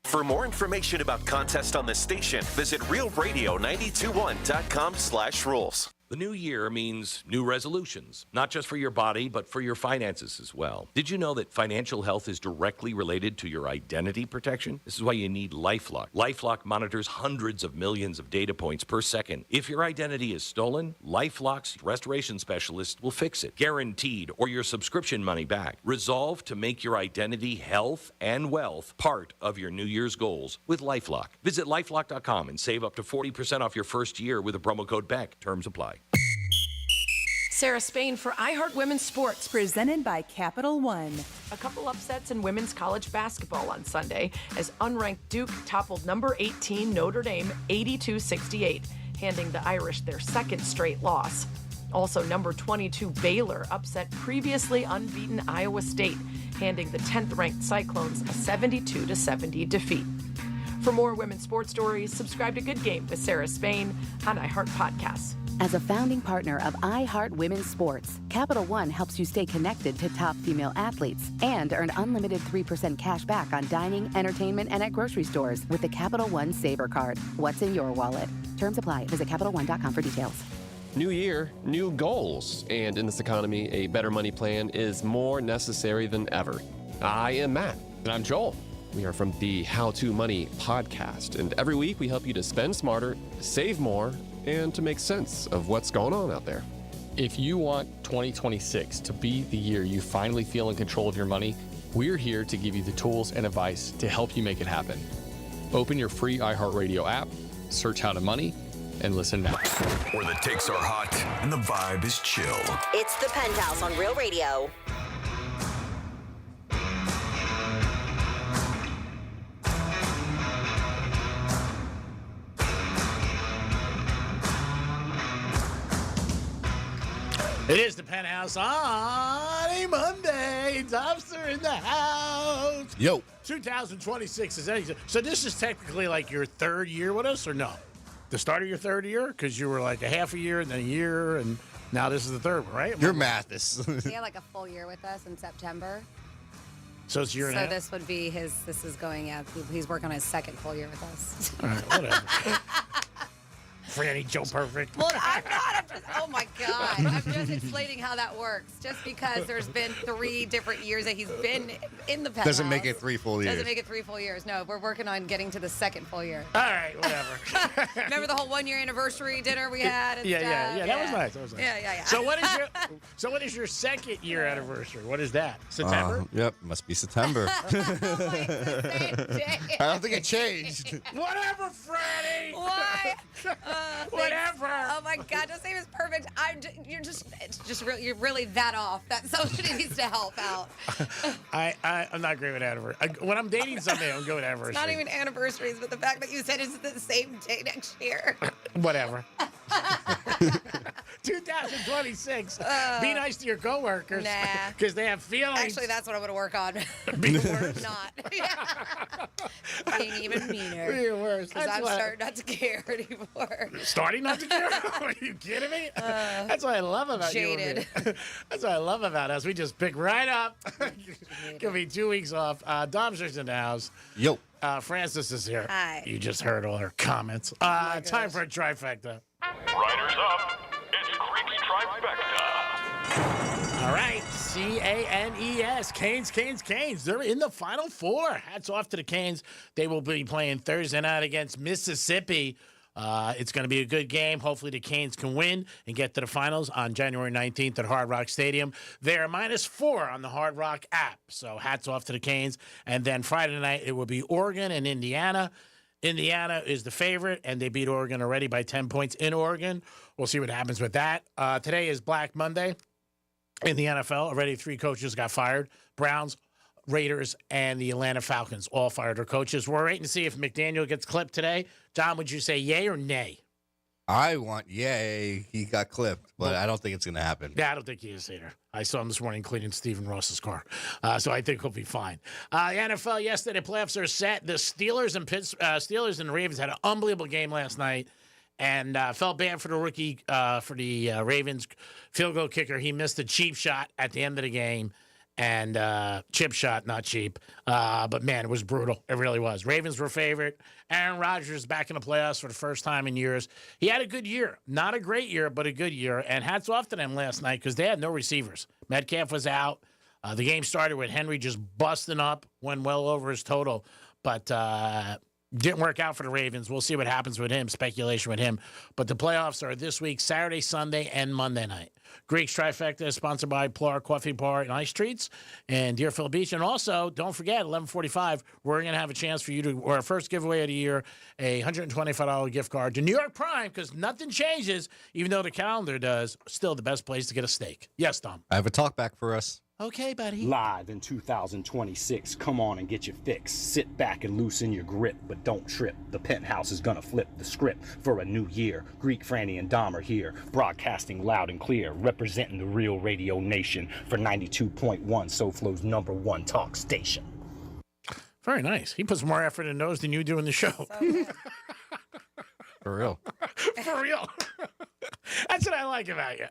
For more information about contests on this station, visit realradio921.com/rules. The new year means new resolutions, not just for your body, but for your finances as well. Did you know that financial health is directly related to your identity protection? This is why you need LifeLock. LifeLock monitors hundreds of millions of data points per second. If your identity is stolen, LifeLock's restoration specialist will fix it, guaranteed, or your subscription money back. Resolve to make your identity, health, and wealth part of your New Year's goals with LifeLock. Visit LifeLock.com and save up to 40% off your first year with a promo code BECK. Terms apply. Sarah Spain for iHeart Women's Sports. Presented by Capital One. A couple upsets in women's college basketball on Sunday as unranked Duke toppled number 18 Notre Dame 82-68, handing the Irish their second straight loss. Also, number 22 Baylor upset previously unbeaten Iowa State, handing the 10th-ranked Cyclones a 72-70 defeat. For more women's sports stories, subscribe to Good Game with Sarah Spain on iHeart Podcasts. As a founding partner of iHeart Women's Sports, Capital One helps you stay connected to top female athletes and earn unlimited 3% cash back on dining, entertainment, and at grocery stores with the Capital One Saver Card. What's in your wallet? Terms apply. Visit CapitalOne.com for details. New year, new goals. And in this economy, a better money plan is more necessary than ever. I am Matt. And I'm Joel. We are from the How to Money podcast. And every week we help you to spend smarter, save more, and to make sense of what's going on out there. If you want 2026 to be the year you finally feel in control of your money, we're here to give you the tools and advice to help you make it happen. Open your free iHeartRadio app, search How to Money, and listen now. Where the takes are hot and the vibe is chill. It's the Penthouse on Real Radio. It is the Penthouse on a Monday. Dobster in the house. Yo. 2026 is anything. So this is technically like your third year with us, or no? The start of your third year? Because you were like a half a year and then a year, and now this is the third one, right? Your math is. He had like a full year with us in September. So it's a year and a half? So this would be this is going out. He's working on his second full year with us. All right, whatever. Franny Joe Perfect. Well, I'm not. Oh, my God. I'm just explaining how that works. Just because there's been 3 different years that he's been in the Penthouse. Doesn't make it 3 full years. Doesn't make it 3 full years. No, we're working on getting to the second full year. All right, whatever. Remember the whole 1-year anniversary dinner we had? And Yeah. stuff? That was nice. That was nice. Yeah. So what is your second year anniversary? What is that? September? Yep, must be September. I don't think it changed. Whatever, Franny. Why? Whatever. Oh my God! Don't say it was perfect. You're really that off. That somebody needs to help out. I'm not great with anniversary. When I'm dating somebody, I'm good with anniversary. It's not even anniversaries, but the fact that you said it's the same day next year. Whatever. 2026. Be nice to your coworkers. Nah. Because they have feelings. Actually, that's what I'm going to work on. Be worse. Not. Being even meaner. Be worse. Because I'm starting not to care anymore. Starting not to care? Are you kidding me? That's what I love about jaded. you. That's what I love about us. We just pick right up. Give me 2 weeks off. Domster's in the house. Yo. Francis is here. Hi. You just heard all her comments. Time for a trifecta. Riders up. It's Creek's Trifecta. All right. Canes. Canes. They're in the Final Four. Hats off to the Canes. They will be playing Thursday night against Mississippi. It's going to be a good game. Hopefully the Canes can win and get to the finals on January 19th at Hard Rock Stadium. They're -4 on the Hard Rock app. So hats off to the Canes. And then Friday night, it will be Oregon and Indiana. Indiana is the favorite, and they beat Oregon already by 10 points in Oregon. We'll see what happens with that. Today is Black Monday in the NFL. Already 3 coaches got fired. Browns, Raiders, and the Atlanta Falcons all fired their coaches. We're waiting to see if McDaniel gets clipped today. John, would you say yay or nay? I want yay. He got clipped, but I don't think it's going to happen. Yeah, I don't think he is either. I saw him this morning cleaning Stephen Ross's car, so I think he'll be fine. The NFL yesterday, playoffs are set. The Steelers and Ravens had an unbelievable game last night, and felt bad for the rookie, for the Ravens field goal kicker. He missed a cheap shot at the end of the game. And chip shot, not cheap. But, man, it was brutal. It really was. Ravens were favorite. Aaron Rodgers back in the playoffs for the first time in years. He had a good year. Not a great year, but a good year. And hats off to them last night because they had no receivers. Metcalf was out. The game started with Henry just busting up, went well over his total. But didn't work out for the Ravens. We'll see what happens with him, speculation with him. But the playoffs are this week, Saturday, Sunday, and Monday night. Greek's Trifecta is sponsored by Plar Coffee Bar and Ice Treats and Deerfield Beach. And also, don't forget, 11:45, we're going to have a chance for you to, or our first giveaway of the year, a $125 gift card to New York Prime, because nothing changes, even though the calendar does. Still the best place to get a steak. Yes, Tom. I have a talk back for us. Okay, buddy. Live in 2026. Come on and get your fix. Sit back and loosen your grip, but don't trip. The Penthouse is gonna flip the script for a new year. Greek, Franny, and Dom are here, broadcasting loud and clear, representing the Real Radio Nation for 92.1, SoFlo's #1 talk station. Very nice. He puts more effort in those than you do in the show. For real. For real. That's what I like about you.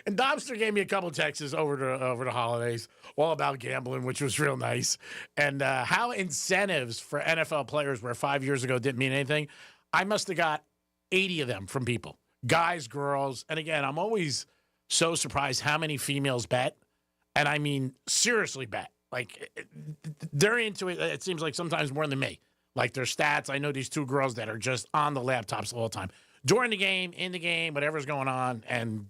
And Dobster gave me a couple texts over the holidays, all about gambling, which was real nice. And how incentives for NFL players, where 5 years ago didn't mean anything, I must have got 80 of them from people, guys, girls. And again, I'm always so surprised how many females bet. And I mean, seriously bet. Like, they're into it. It seems like sometimes more than me. Like, their stats. I know these two girls that are just on the laptops the whole time. During the game, in the game, whatever's going on. And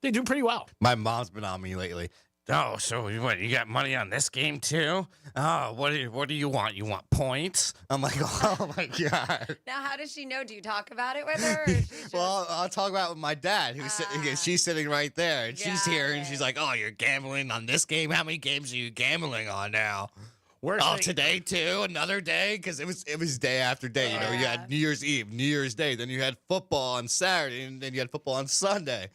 they do pretty well. My mom's been on me lately. Oh, so what? You got money on this game too? Oh, what do you want? You want points? I'm like, oh my god. Now, how does she know? Do you talk about it with her? Or she's just... Well, I'll talk about it with my dad, who's she's sitting right there, and she's here, and she's like, oh, you're gambling on this game? How many games are you gambling on now? Today too, another day, because it was day after day. You know, you had New Year's Eve, New Year's Day, then you had football on Saturday, and then you had football on Sunday.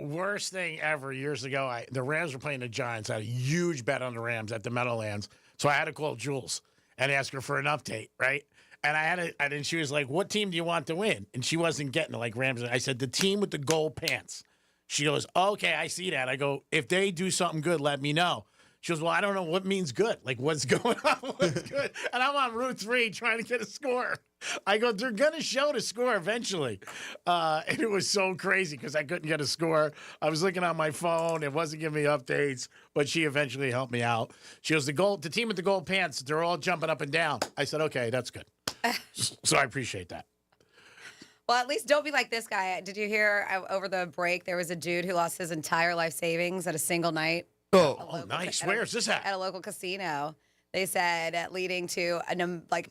Worst thing ever, years ago, the Rams were playing the Giants. I had a huge bet on the Rams at the Meadowlands. So I had to call Jules and ask her for an update, right? And and she was like, what team do you want to win? And she wasn't getting it like Rams. I said, the team with the gold pants. She goes, okay, I see that. I go, if they do something good, let me know. She goes, well, I don't know what means good. Like, what's going on? What's good? And I'm on Route 3 trying to get a score. I go, they're going to show the score eventually. And it was so crazy because I couldn't get a score. I was looking on my phone. It wasn't giving me updates, but she eventually helped me out. She goes, the team with the gold pants, they're all jumping up and down. I said, okay, that's good. So I appreciate that. Well, at least don't be like this guy. Did you hear over the break there was a dude who lost his entire life savings at a single night? Oh, nice. Where's this at? At a local casino. They said, leading to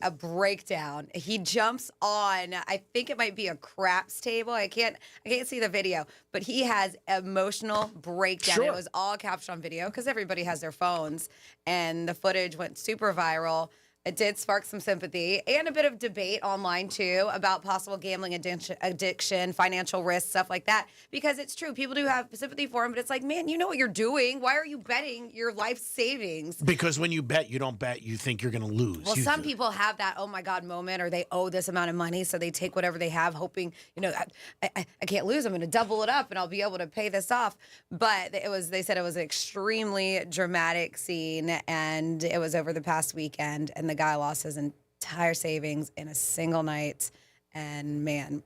a breakdown. He jumps on, I think it might be a craps table. I can't see the video, but he has emotional breakdown. Sure. It was all captured on video because everybody has their phones, and the footage went super viral. It did spark some sympathy and a bit of debate online, too, about possible gambling addiction, financial risk, stuff like that. Because it's true. People do have sympathy for him, but it's like, man, you know what you're doing. Why are you betting your life savings? Because when you bet, you don't bet. You think you're going to lose. Well, some people have that, oh, my God, moment, or they owe this amount of money, so they take whatever they have, hoping, I can't lose. I'm going to double it up, and I'll be able to pay this off. But they said it was an extremely dramatic scene, and it was over the past weekend, and the guy lost his entire savings in a single night. And man,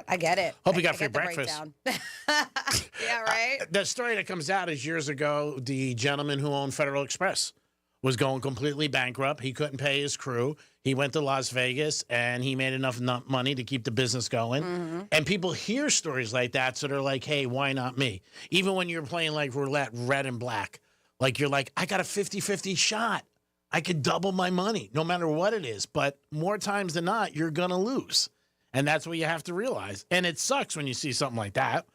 I get it. Hope you got free breakfast. Yeah, right? The story that comes out is years ago, the gentleman who owned Federal Express was going completely bankrupt. He couldn't pay his crew. He went to Las Vegas, and he made enough money to keep the business going. Mm-hmm. And people hear stories like that, so they're like, hey, why not me? Even when you're playing like roulette, red and black, like you're like, I got a 50-50 shot. I could double my money no matter what it is. But more times than not, you're going to lose. And that's what you have to realize. And it sucks when you see something like that.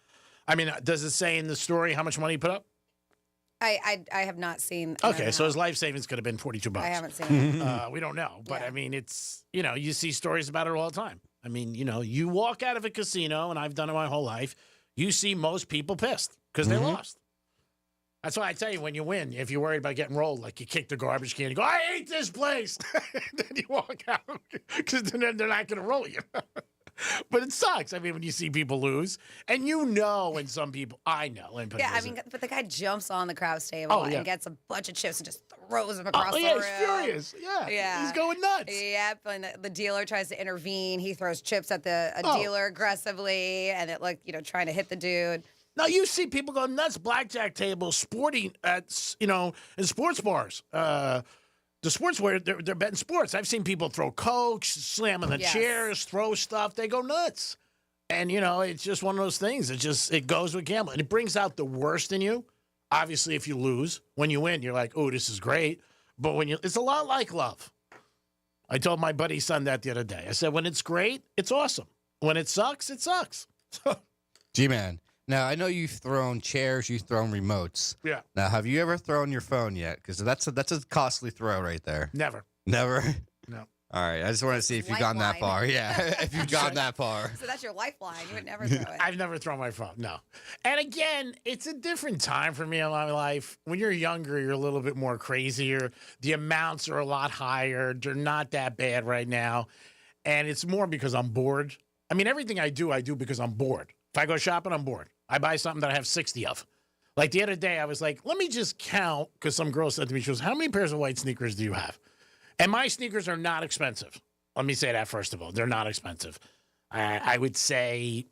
I mean, does it say in the story how much money he put up? I have not seen. Okay, so his life savings could have been $42. I haven't seen it. We don't know. But, I mean, it's, you see stories about it all the time. I mean, you walk out of a casino, and I've done it my whole life, you see most people pissed because they lost. That's why I tell you, when you win, if you're worried about getting rolled, like you kick the garbage can, you go, I hate this place. Then you walk out because then they're not going to roll you. But it sucks. I mean, when you see people lose, and when some people, I know. Yeah, I mean, but the guy jumps on the craps table and gets a bunch of chips and just throws them across the room. He's furious. Yeah, he's going nuts. Yep, and the dealer tries to intervene. He throws chips at the dealer aggressively, and trying to hit the dude. Now, you see people go nuts, blackjack tables, sporting at, in sports bars. The sports where they're betting sports. I've seen people throw Coke, slam on the chairs, throw stuff. They go nuts. And, it's just one of those things. It goes with gambling. And it brings out the worst in you. Obviously, if you lose, when you win, you're like, oh, this is great. But it's a lot like love. I told my buddy's son that the other day. I said, when it's great, it's awesome. When it sucks, it sucks. G-Man. Now, I know you've thrown chairs, you've thrown remotes. Yeah. Now, have you ever thrown your phone yet? Because that's a costly throw right there. Never. Never? No. All right. I just want to see if you've gone that far. Yeah, if you've gone that far. So that's your lifeline. You would never throw it. I've never thrown my phone, no. And again, it's a different time for me in my life. When you're younger, you're a little bit more crazier. The amounts are a lot higher. They're not that bad right now. And it's more because I'm bored. I mean, everything I do because I'm bored. If I go shopping, I'm bored. I buy something that I have 60 of. Like the other day, I was like, let me just count, because some girl said to me, she goes, how many pairs of white sneakers do you have? And my sneakers are not expensive. Let me say that first of all. They're not expensive. I would say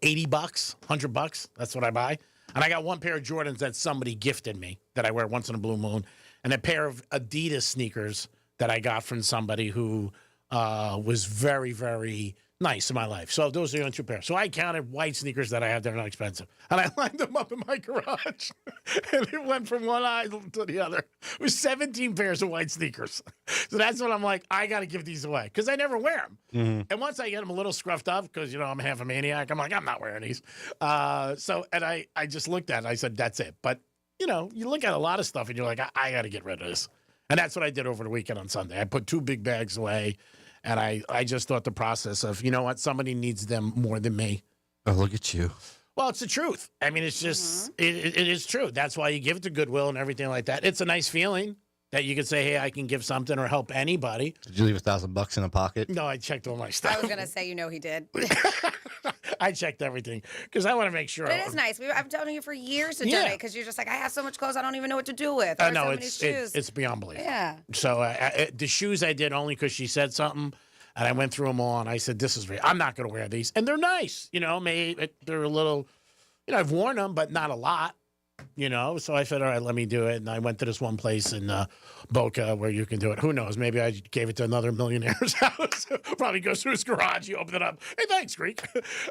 $80, $100. That's what I buy. And I got one pair of Jordans that somebody gifted me that I wear once in a blue moon, and a pair of Adidas sneakers that I got from somebody who was very, very nice in my life. So those are the only 2 pairs. So I counted white sneakers that I have that are not expensive. And I lined them up in my garage. And it went from one aisle to the other. It was 17 pairs of white sneakers. So that's what I'm like, I got to give these away. Because I never wear them. Mm-hmm. And once I get them a little scruffed up, because, I'm half a maniac, I'm like, I'm not wearing these. And I just looked at it. I said, that's it. But, you look at a lot of stuff and you're like, I got to get rid of this. And that's what I did over the weekend on Sunday. I put 2 big bags away. And I just thought the process of, you know what, somebody needs them more than me. Oh, look at you. Well, it's the truth. I mean, it's just, it is true. That's why you give it to Goodwill and everything like that. It's a nice feeling that you could say, hey, I can give something or help anybody. Did you leave $1,000 in a pocket? No, I checked all my stuff. I was going to say, he did. I checked everything because I want to make sure. But it is nice. I've telling you for years to donate because you're just like, I have so much clothes I don't even know what to do with. Or No, so many shoes. it's beyond belief. Yeah. So the shoes I did only because she said something, and I went through them all, and I said, this is real. I'm not going to wear these. And they're nice. Maybe they're a little, I've worn them, but not a lot. So I said, all right, let me do it. And I went to this one place in Boca where you can do it. Who knows? Maybe I gave it to another millionaire's house. Probably goes through his garage. You open it up. Hey, thanks, Greek.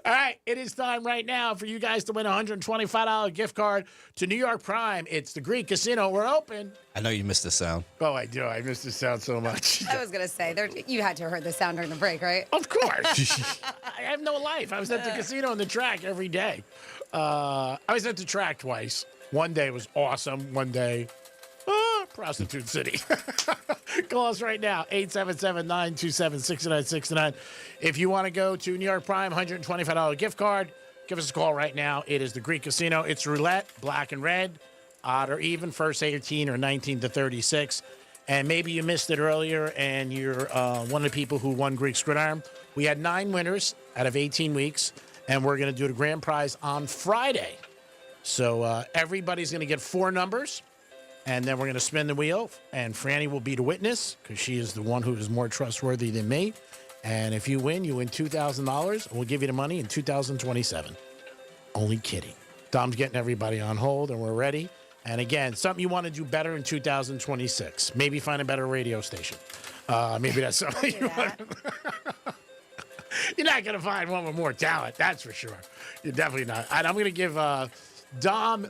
All right, it is time right now for you guys to win a $125 gift card to New York Prime. It's the Greek Casino. We're open. I know you missed the sound. Oh, I do. I miss the sound so much. I was going to say, you had to have heard the sound during the break, right? Of course. I have no life. I was at the casino on the track every day. I was at the track twice. One day was awesome. One day, prostitute city. Call us right now, 877-927-6969. If you want to go to New York Prime, $125 gift card, give us a call right now. It is the Greek Casino. It's roulette, black and red, odd or even, first 18 or 19 to 36. And maybe you missed it earlier and you're one of the people who won Greek Gridiron. We had 9 winners out of 18 weeks, and we're going to do the grand prize on Friday. So everybody's going to get 4 numbers, and then we're going to spin the wheel, and Franny will be the witness because she is the one who is more trustworthy than me. And if you win $2,000, and we'll give you the money in 2027. Only kidding. Dom's getting everybody on hold, and we're ready. And again, something you want to do better in 2026. Maybe find a better radio station. Maybe that's something you want. You're not going to find one with more talent, that's for sure. You're definitely not. And I'm going to give Dom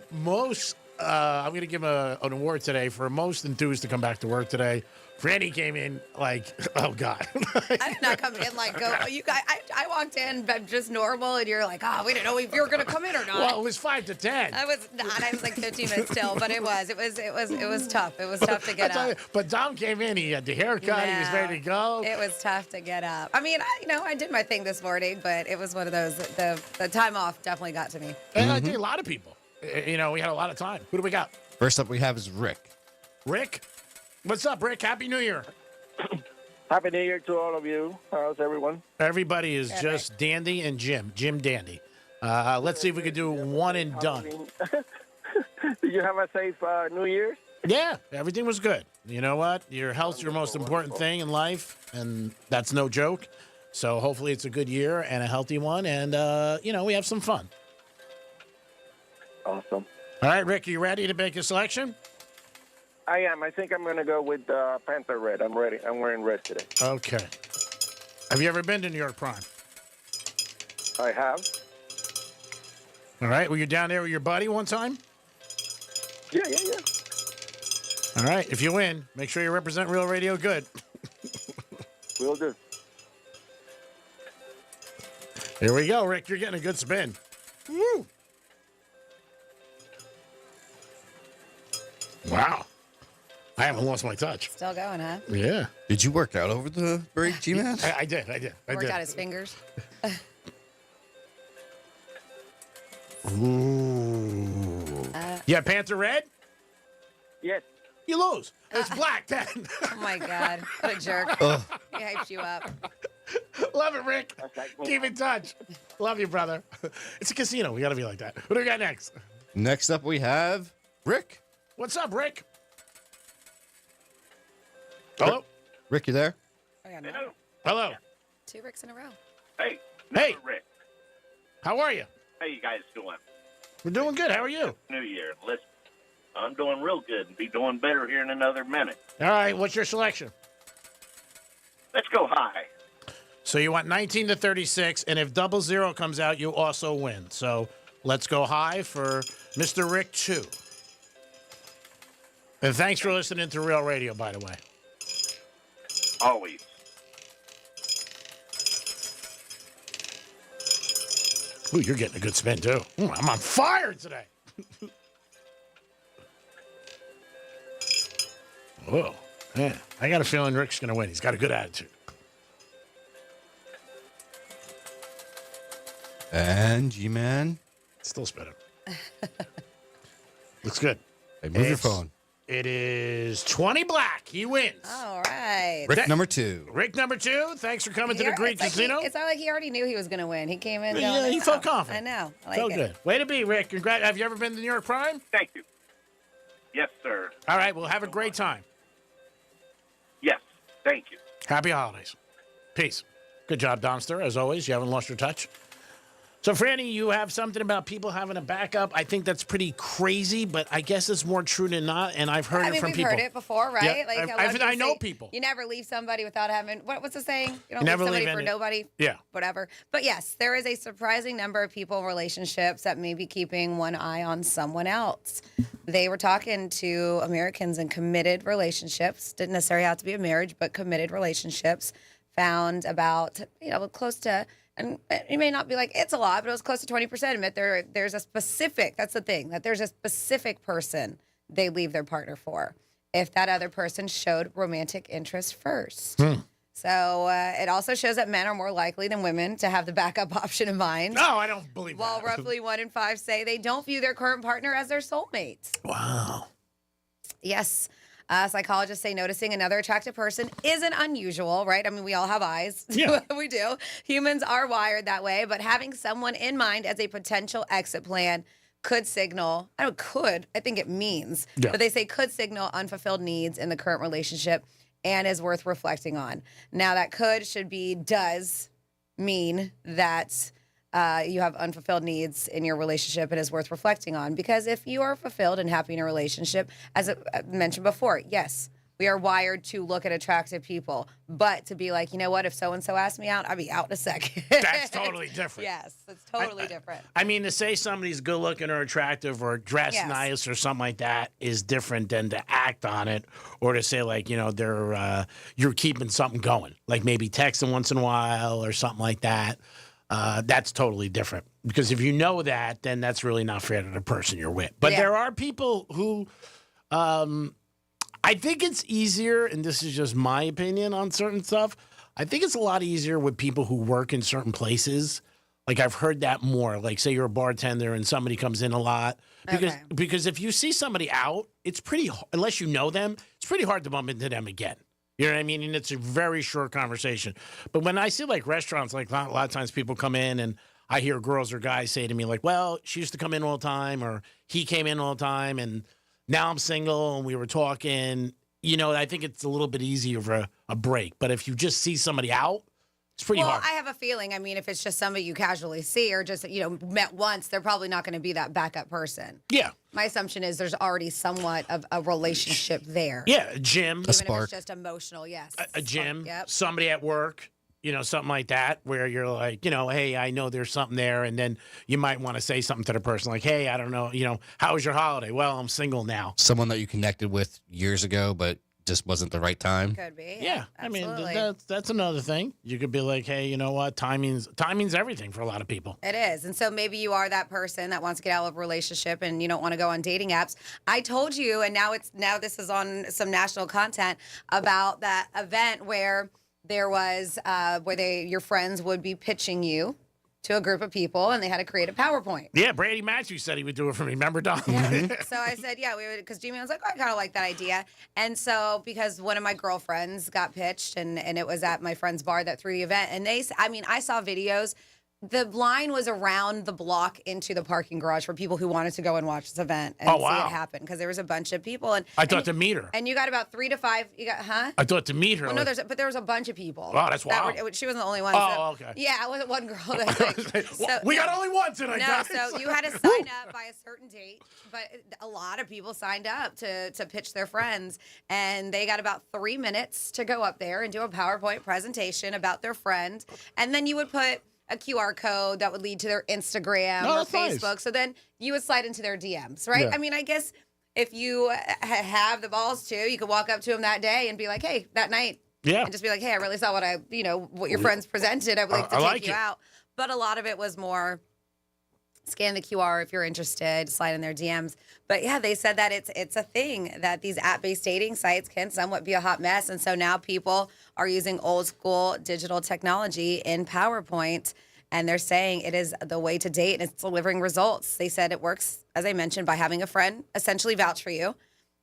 I'm going to give him an award today for most enthused to come back to work today. Franny came in like, oh God. I did not come in like, you guys, I walked in just normal, and you're like, we didn't know if you were going to come in or not. Well, it was 5 to 10. I was not. I was like 15 minutes till, but it was tough. It was tough to get up. But Dom came in. He had the haircut. He was ready to go. It was tough to get up. I mean, I did my thing this morning, but it was one of those. The time off definitely got to me. And I think a lot of people. We had a lot of time. Who do we got? First up we have is Rick. Rick? What's up, Rick? Happy New Year. Happy New Year to all of you. How's everyone? Everybody is just Dandy and Jim Dandy. Let's see if we can do one and done. Did you have a safe New Year's? Yeah, everything was good. You know what? Your health's your most important thing in life, and that's no joke. So hopefully it's a good year and a healthy one, and, we have some fun. Awesome. All right, Rick, are you ready to make a selection? I am. I think I'm going to go with Panther Red. I'm ready. I'm wearing red today. Okay. Have you ever been to New York Prime? I have. All right. Were you down there with your buddy one time? Yeah. All right. If you win, make sure you represent Real Radio good. Will do. Here we go, Rick. You're getting a good spin. Woo! Wow. I haven't lost my touch. Still going, huh? Yeah. Did you work out over the break, G-Man? I did. Worked out his fingers. Ooh. Yeah, Panther Red? Yes. You lose. It's black then. Oh, my God. What a jerk. Oh. He hyped you up. Love it, Rick. Keep in touch. Love you, brother. It's a casino. We got to be like that. What do we got next? Next up, we have Rick. What's up, Rick? Hello? Rick, you there? Hello. Hello. 2 Ricks in a row. Hey. Hey. Rick. How are you? How you guys doing? We're doing good. How are you? New Year. Listen, I'm doing real good and be doing better here in another minute. All right. What's your selection? Let's go high. So you want 19 to 36, and if 00 comes out, you also win. So let's go high for Mr. Rick 2. And thanks for listening to Real Radio, by the way. Always. Ooh, you're getting a good spin, too. Ooh, I'm on fire today. Whoa. Man, I got a feeling Rick's going to win. He's got a good attitude. And G-Man. Still spinning. Looks good. Hey, move your phone. It is 20 black. He wins. All right. Rick number 2. Rick number 2. Thanks for coming to the Greek Casino. It's not like he already knew he was going to win. He came in. Yeah, going, he felt confident. I know. I like Felt it. good. Way to be, Rick. Congrats. Have you ever been to New York Prime? Thank you. Yes, sir. All right. Well, have a great time. Yes. Thank you. Happy holidays. Peace. Good job, Donster. As always, you haven't lost your touch. So, Franny, you have something about people having a backup. I think that's pretty crazy, but I guess it's more true than not, and I've heard it from people. We've heard it before, right? Yeah, Like I know people. You never leave somebody without having, what's the saying? You don't Never leave somebody leave for any- nobody. Yeah. Whatever. But yes, there is a surprising number of people in relationships that may be keeping one eye on someone else. They were talking to Americans in committed relationships, didn't necessarily have to be a marriage, but committed relationships, found about, close to, and you may not be like, it's a lot, but it was close to 20%. Admit there's a specific, that's the thing, that there's a specific person they leave their partner for if that other person showed romantic interest first. So it also shows that men are more likely than women to have the backup option in mind. No, I don't believe While that. roughly 1 in 5 say they don't view their current partner as their soulmate. Wow. Yes. Psychologists say noticing another attractive person isn't unusual, right? I mean, we all have eyes. Yeah. We do. Humans are wired that way, but having someone in mind as a potential exit plan could signal, I think it means, but they say could signal unfulfilled needs in the current relationship and is worth reflecting on. Now, that does mean that you have unfulfilled needs in your relationship and is worth reflecting on. Because if you are fulfilled and happy in a relationship, as I mentioned before, yes, we are wired to look at attractive people. But to be like, you know what, if so-and-so asked me out, I'd be out in a second. That's totally different. Yes, it's totally different. I mean, to say somebody's good looking or attractive or dressed nice or something like that is different than to act on it or to say like, they're you're keeping something going, like maybe texting once in a while or something like that. That's totally different because if you know that, then that's really not fair to the person you're with. But there are people who, I think it's easier, and this is just my opinion on certain stuff. I think it's a lot easier with people who work in certain places. Like I've heard that more. Like say you're a bartender and somebody comes in a lot because if you see somebody out, it's pretty unless you know them, it's pretty hard to bump into them again. You know what I mean? And it's a very short conversation. But when I see like restaurants, like a lot of times people come in and I hear girls or guys say to me like, well, she used to come in all the time or he came in all the time and now I'm single and we were talking, I think it's a little bit easier for a break. But if you just see somebody out, it's pretty hard. I have a feeling, if it's just somebody you casually see or just, met once, they're probably not going to be that backup person. Yeah. My assumption is there's already somewhat of a relationship there. Yeah, a gym. Even if it's just emotional, yes. A gym, Yep. somebody at work, something like that where you're like, hey, I know there's something there. And then you might want to say something to the person like, hey, I don't know, how was your holiday? Well, I'm single now. Someone that you connected with years ago, but just wasn't the right time. Could be. Yeah. Absolutely. I mean, that's another thing. You could be like, hey, you know what? Timing's everything for a lot of people. It is. And so maybe you are that person that wants to get out of a relationship and you don't want to go on dating apps. I told you, and now this is on some national content about that event where there was your friends would be pitching you to a group of people, and they had to create a PowerPoint. Yeah, Brady Matthews said he would do it for me. Remember, Don? So I said, yeah, we would, because Jimmy was like, oh, I kind of like that idea. And so because one of my girlfriends got pitched, and it was at my friend's bar that threw the event, and I saw videos. The line was around the block into the parking garage for people who wanted to go and watch this event and see it happen, because there was a bunch of people. And I thought to meet her. And you got about 3 to 5. You got, I thought to meet her. Well, no, there was a bunch of people. Wow, that's wild. She wasn't the only one. Oh, okay. Yeah, it wasn't one girl. That, we got only one tonight, guys. So you had to sign up by a certain date, but a lot of people signed up to pitch their friends, and they got about 3 minutes to go up there and do a PowerPoint presentation about their friend, and then you would put a QR code that would lead to their Instagram or Facebook. Nice. So then you would slide into their DMs, right? Yeah. I mean, I guess if you have the balls to, you could walk up to them that day and be like, hey, that night. Yeah. And just be like, hey, I really saw what your friends presented. I would like to take you out. But a lot of it was more scan the QR if you're interested, slide in their DMs. But yeah, they said that it's a thing, that these app-based dating sites can somewhat be a hot mess. And so now people are using old school digital technology in PowerPoint, and they're saying it is the way to date, and it's delivering results. They said it works, as I mentioned, by having a friend essentially vouch for you.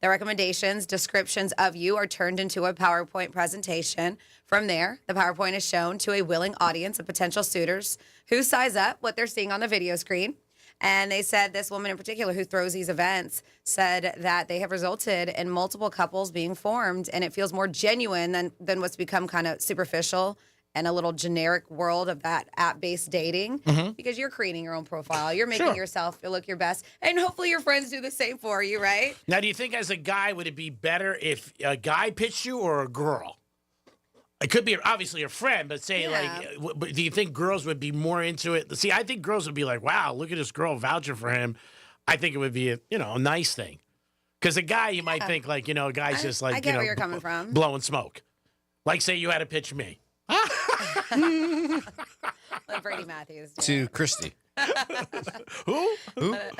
The recommendations, descriptions of you are turned into a PowerPoint presentation. From there, the PowerPoint is shown to a willing audience of potential suitors who size up what they're seeing on the video screen. And they said this woman in particular who throws these events said that they have resulted in multiple couples being formed, and it feels more genuine than what's become kind of superficial and a little generic world of that app-based dating, because you're creating your own profile. You're making yourself look your best, and hopefully your friends do the same for you, right? Now, do you think as a guy, would it be better if a guy pitched you or a girl? It could be obviously a friend, but say do you think girls would be more into it? See, I think girls would be like, wow, look at this girl vouching for him. I think it would be a nice thing. Because a guy, you might think like, a guy's just like, I get where you're coming from. Blowing smoke. Like say you had to pitch me. Let Brady Matthews to Christy. Who?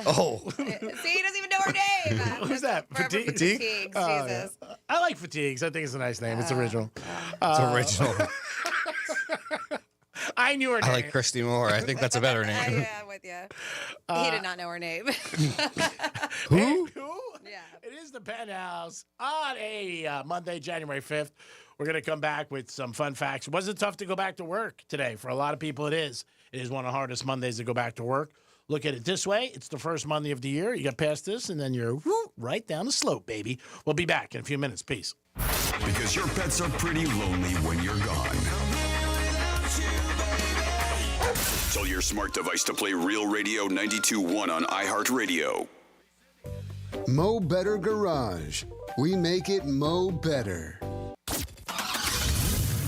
Oh. See, he doesn't even know her name. Who's that? Fatigues. Jesus. Yeah. I like Fatigues. I think it's a nice name. It's original. It's original. I knew her name. I like Christy more. I think that's a better name. Yeah, I'm with you. He did not know her name. Who? Yeah. It is the Penthouse on a Monday, January 5th. We're going to come back with some fun facts. Was it tough to go back to work today? For a lot of people, it is. It is one of the hardest Mondays to go back to work. Look at it this way. It's the first Monday of the year. You get past this, and then you're right down the slope, baby. We'll be back in a few minutes. Peace. Because your pets are pretty lonely when you're gone. Tell your smart device to play Real Radio 92.1 on iHeartRadio. Mo Better Garage. We make it Mo Better.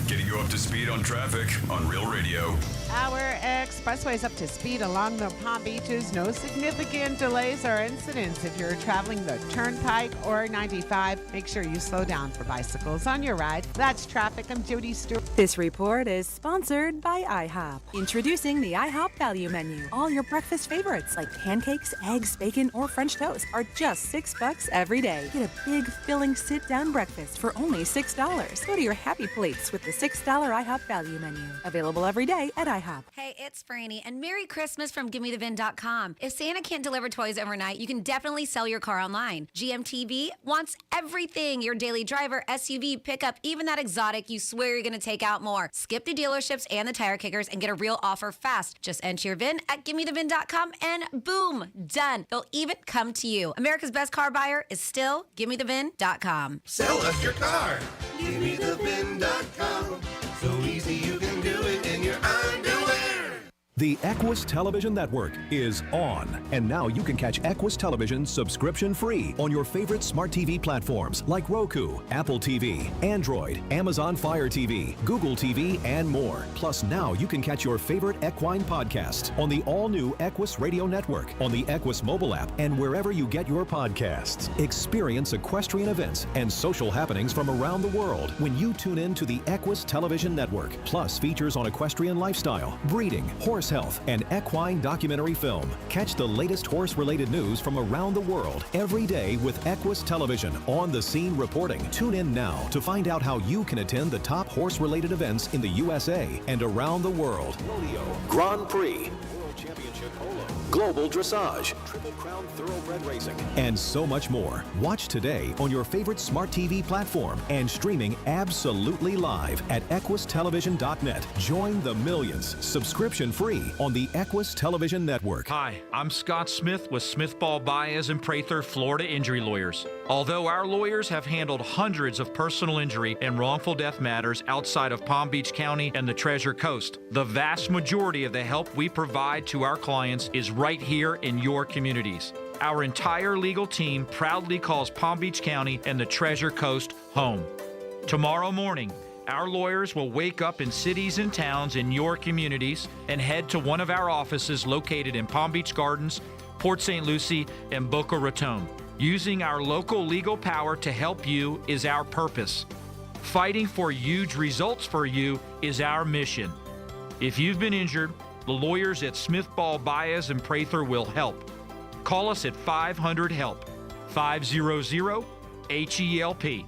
Getting you up to speed on traffic on Real Radio. Our expressways up to speed along the Palm Beaches. No significant delays or incidents. If you're traveling the Turnpike or 95, make sure you slow down for bicycles on your ride. That's traffic. I'm Jody Stewart. This report is sponsored by IHOP. Introducing the IHOP Value Menu. All your breakfast favorites like pancakes, eggs, bacon, or French toast are just $6 every day. Get a big, filling sit-down breakfast for only $6. Go to your happy place with the $6 IHOP Value Menu. Available every day at IHOP. Hey, it's Franny, and Merry Christmas from GimmeTheVin.com. If Santa can't deliver toys overnight, you can definitely sell your car online. GMTV wants everything. Your daily driver, SUV, pickup, even that exotic you swear you're going to take out more. Skip the dealerships and the tire kickers and get a real offer fast. Just enter your VIN at GimmeTheVin.com and boom, done. They'll even come to you. America's best car buyer is still GimmeTheVin.com. Sell us your car. GimmeTheVin.com. So easy you can do it in your underwear. The Equus Television Network is on. And now you can catch Equus Television subscription-free on your favorite smart TV platforms like Roku, Apple TV, Android, Amazon Fire TV, Google TV, and more. Plus, now you can catch your favorite equine podcast on the all-new Equus Radio Network, on the Equus mobile app, and wherever you get your podcasts. Experience equestrian events and social happenings from around the world when you tune in to the Equus Television Network. Plus, features on equestrian lifestyle, breeding, horse health, health, and equine documentary film. Catch the latest horse-related news from around the world every day with Equus Television on-the-scene reporting. Tune in now to find out how you can attend the top horse-related events in the USA and around the world. Rodeo, Grand Prix, World Championship Polo, Global Dressage, Triple Crown Thoroughbred Racing, and so much more. Watch today on your favorite smart TV platform and streaming absolutely live at equustelevision.net. Join the millions, subscription free on the Equus Television Network. Hi, I'm Scott Smith with Smith Ball Baez and Prather Florida Injury Lawyers. Although our lawyers have handled hundreds of personal injury and wrongful death matters outside of Palm Beach County and the Treasure Coast, the vast majority of the help we provide to our clients is right here in your communities. Our entire legal team proudly calls Palm Beach County and the Treasure Coast home. Tomorrow morning, our lawyers will wake up in cities and towns in your communities and head to one of our offices located in Palm Beach Gardens, Port St. Lucie, and Boca Raton. Using our local legal power to help you is our purpose. Fighting for huge results for you is our mission. If you've been injured, the lawyers at Smith Ball Baez and Prather will help. Call us at 500-HELP, 500-HELP.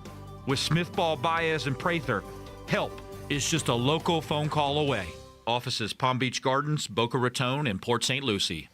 With Smith Ball Baez and Prather, help is just a local phone call away. Offices Palm Beach Gardens, Boca Raton, and Port St. Lucie.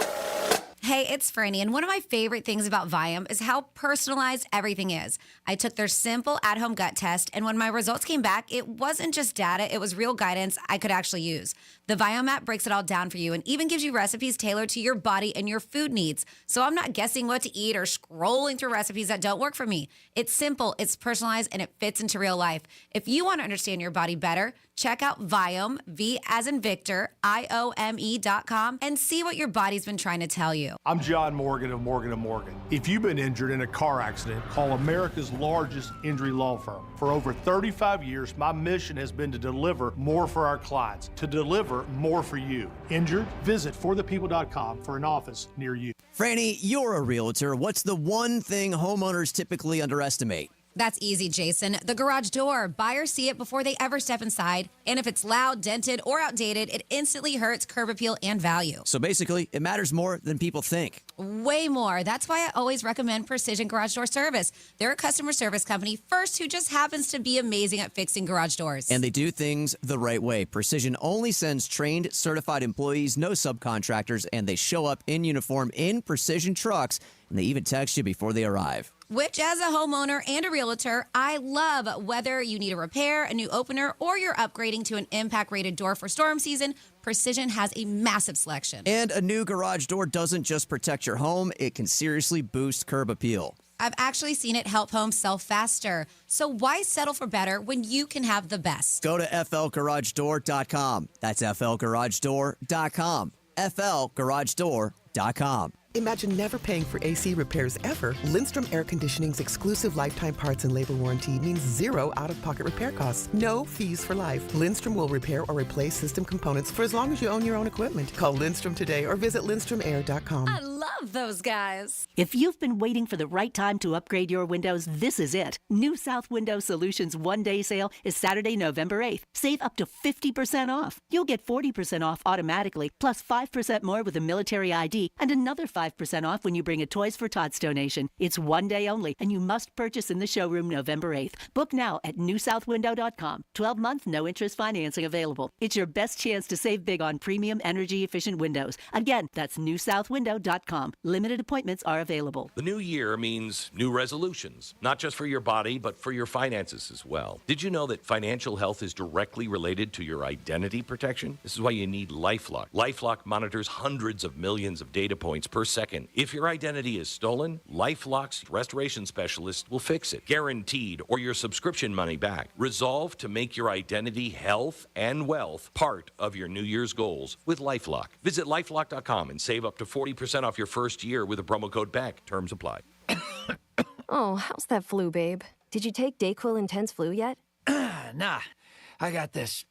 Hey, it's Franny, and one of my favorite things about Viome is how personalized everything is. I took their simple at-home gut test, and when my results came back, it wasn't just data, it was real guidance I could actually use. The Viome app breaks it all down for you and even gives you recipes tailored to your body and your food needs. So I'm not guessing what to eat or scrolling through recipes that don't work for me. It's simple, it's personalized, and it fits into real life. If you want to understand your body better, check out Viome, V as in Victor, IOME.com, and see what your body's been trying to tell you. I'm John Morgan of Morgan & Morgan. If you've been injured in a car accident, call America's largest injury law firm. For over 35 years, my mission has been to deliver more for our clients, to deliver more for you. Injured? Visit forthepeople.com for an office near you. Franny, you're a realtor. What's the one thing homeowners typically underestimate? That's easy, Jason. The garage door. Buyers see it before they ever step inside. And if it's loud, dented, or outdated, it instantly hurts curb appeal and value. So basically, it matters more than people think. Way more. That's why I always recommend Precision Garage Door Service. They're a customer service company first who just happens to be amazing at fixing garage doors. And they do things the right way. Precision only sends trained, certified employees, no subcontractors, and they show up in uniform in Precision trucks, and they even text you before they arrive. Which, as a homeowner and a realtor, I love. Whether you need a repair, a new opener, or you're upgrading to an impact-rated door for storm season, Precision has a massive selection. And a new garage door doesn't just protect your home, it can seriously boost curb appeal. I've actually seen it help homes sell faster. So why settle for better when you can have the best? Go to flgaragedoor.com. That's flgaragedoor.com. flgaragedoor.com. Imagine never paying for AC repairs ever. Lindstrom Air Conditioning's exclusive lifetime parts and labor warranty means zero out-of-pocket repair costs. No fees for life. Lindstrom will repair or replace system components for as long as you own your own equipment. Call Lindstrom today or visit lindstromair.com. I love those guys. If you've been waiting for the right time to upgrade your windows, this is it. New South Window Solutions one-day sale is Saturday, November 8th. Save up to 50% off. You'll get 40% off automatically, plus 5% more with a military ID, and another 5% off when you bring a Toys for Tots donation. It's one day only, and you must purchase in the showroom November 8th. Book now at newsouthwindow.com. 12-month, no-interest financing available. It's your best chance to save big on premium, energy-efficient windows. Again, that's newsouthwindow.com. Limited appointments are available. The new year means new resolutions, not just for your body, but for your finances as well. Did you know that financial health is directly related to your identity protection? This is why you need LifeLock. LifeLock monitors hundreds of millions of data points per second. If your identity is stolen, LifeLock's restoration specialist will fix it, guaranteed, or your subscription money back. Resolve to make your identity, health, and wealth part of your New Year's goals with LifeLock. Visit LifeLock.com and save up to 40% off your first year with a promo code BECK. Terms apply. Oh, how's that flu, babe? Did you take DayQuil Intense Flu yet? Nah, I got this.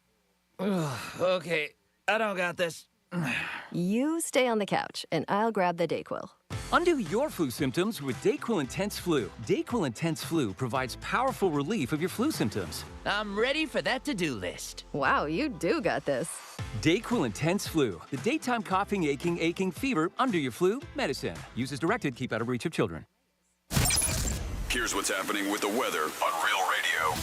Ugh, okay, I don't got this. You stay on the couch, and I'll grab the DayQuil. Undo your flu symptoms with DayQuil Intense Flu. DayQuil Intense Flu provides powerful relief of your flu symptoms. I'm ready for that to-do list. Wow, you do got this. DayQuil Intense Flu. The daytime coughing, aching fever, under your flu medicine. Use as directed. Keep out of reach of children. Here's what's happening with the weather on Real Radio.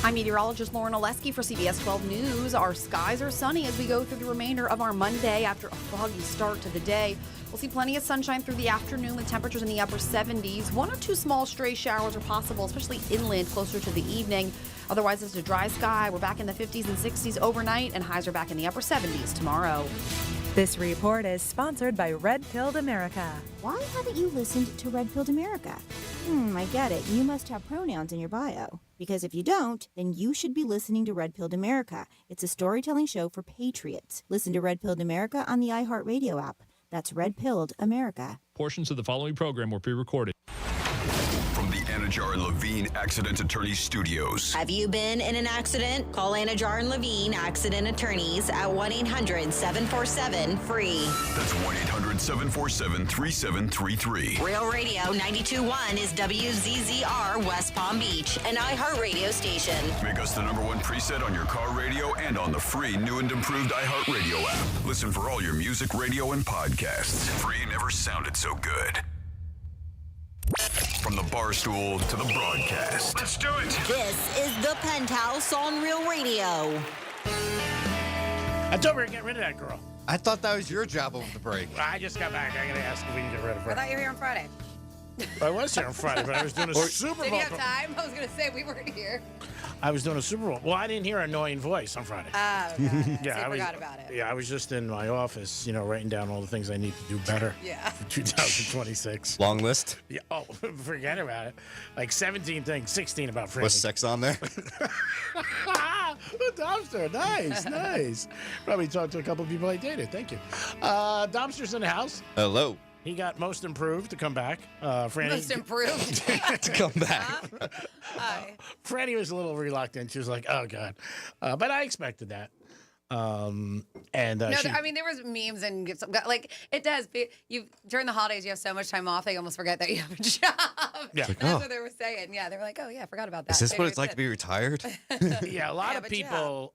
I'm meteorologist Lauren Oleski for CBS 12 News. Our skies are sunny as we go through the remainder of our Monday after a foggy start to the day. We'll see plenty of sunshine through the afternoon with temperatures in the upper 70s. 1 or 2 small stray showers are possible, especially inland closer to the evening. Otherwise, it's a dry sky. We're back in the 50s and 60s overnight, and highs are back in the upper 70s tomorrow. This report is sponsored by Red Pilled America. Why haven't you listened to Red Pilled America? I get it. You must have pronouns in your bio. Because if you don't, then you should be listening to Red Pilled America. It's a storytelling show for patriots. Listen to Red Pilled America on the iHeartRadio app. That's Red Pilled America. Portions of the following program were pre-recorded. From the Anajar and Levine Accident Attorney Studios. Have you been in an accident? Call Anajar and Levine Accident Attorneys at 1-800-747-FREE. That's 1-800-747-3733. Real Radio 92.1 is WZZR West Palm Beach, an iHeartRadio station. Make us the #1 preset on your car radio and on the free new and improved iHeartRadio app. Listen for all your music, radio, and podcasts. Free never sounded so good. From the bar stool to the broadcast. Let's do it. This is the Penthouse on Real Radio. I thought we were getting rid of that girl. I thought that was your job over the break. I just got back. I got to ask if we can get rid of her. I thought you were here on Friday. I was here on Friday, but I was doing a Super Bowl. Did you have time? I was going to say we weren't here. I was doing a Super Bowl. Well, I didn't hear her annoying voice on Friday. Oh, okay. Yeah, I I forgot about it. Yeah, I was just in my office, writing down all the things I need to do better. Yeah. For 2026. Long list? Yeah. Oh, forget about it. Like 17 things, 16 about Franny. Was sex on there? Dumpster, nice, nice. Probably talked to a couple of people I dated. Thank you. Dumpster's in the house. Hello. He got most improved to come back. Franny, Most improved. To come back. Franny was a little reluctant. She was like, "Oh God," but I expected that. No, I mean there was memes and gifts. Like it does. You during the holidays, you have so much time off, they almost forget that you have a job. Yeah, That's what they were saying. Yeah, they were like, "Oh yeah, I forgot about that." Is this Maybe what it's like to be retired? yeah, a lot of people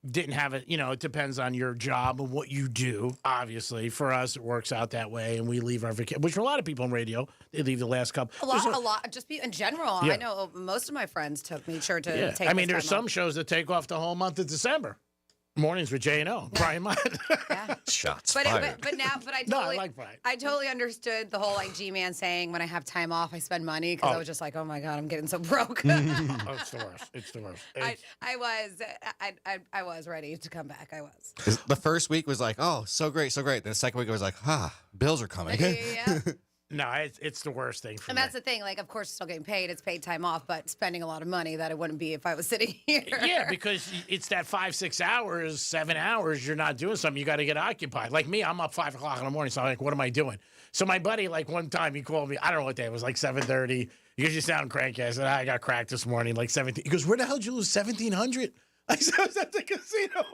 didn't have it. It depends on your job and what you do. Obviously, for us, it works out that way, and we leave our vacation. Which for a lot of people in radio, they leave the last couple. A lot. Just in general. Yeah. I know most of my friends made sure to take. I mean, this there's time some off. shows that take off the whole month of December. Mornings with J&O. Brian Mott. Shots But fired. I No, I totally, like Brian. I totally understood the whole G-man saying when I have time off, I spend money because I was just like, oh my God, I'm getting so broke. Oh, it's the worst. It's the worst. I was ready to come back. I was. The first week was like, oh, so great, so great. Then the second week it was like, bills are coming. Yeah. No, it's the worst thing for And me. that's the thing. Like, of course, still getting paid. It's paid time off, but spending a lot of money that it wouldn't be if I was sitting here. Yeah, because it's that 5-6 hours, 7 hours, you're not doing something. You got to get occupied. Like me, I'm up 5 o'clock in the morning, so I'm like, what am I doing? So my buddy, one time he called me, I don't know what day it was, like 7:30. He goes, you sound cranky. I said, I got cracked this morning, like 17. He goes, where the hell did you lose $1,700? I said, I was at the casino.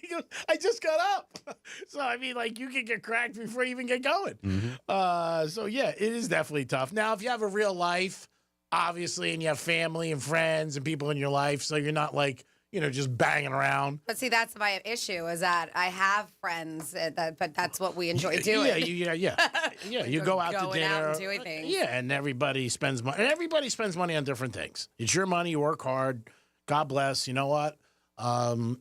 He goes, I just got up. So, I mean, you can get cracked before you even get going. Mm-hmm. So, yeah, it is definitely tough. Now, if you have a real life, obviously, and you have family and friends and people in your life, so you're not just banging around. But see, that's my issue is that I have friends, but that's what we enjoy doing. Yeah. You go out to Going dinner. out and doing things. Yeah, and everybody spends money. And everybody spends money on different things. It's your money. You work hard. God bless. You know what?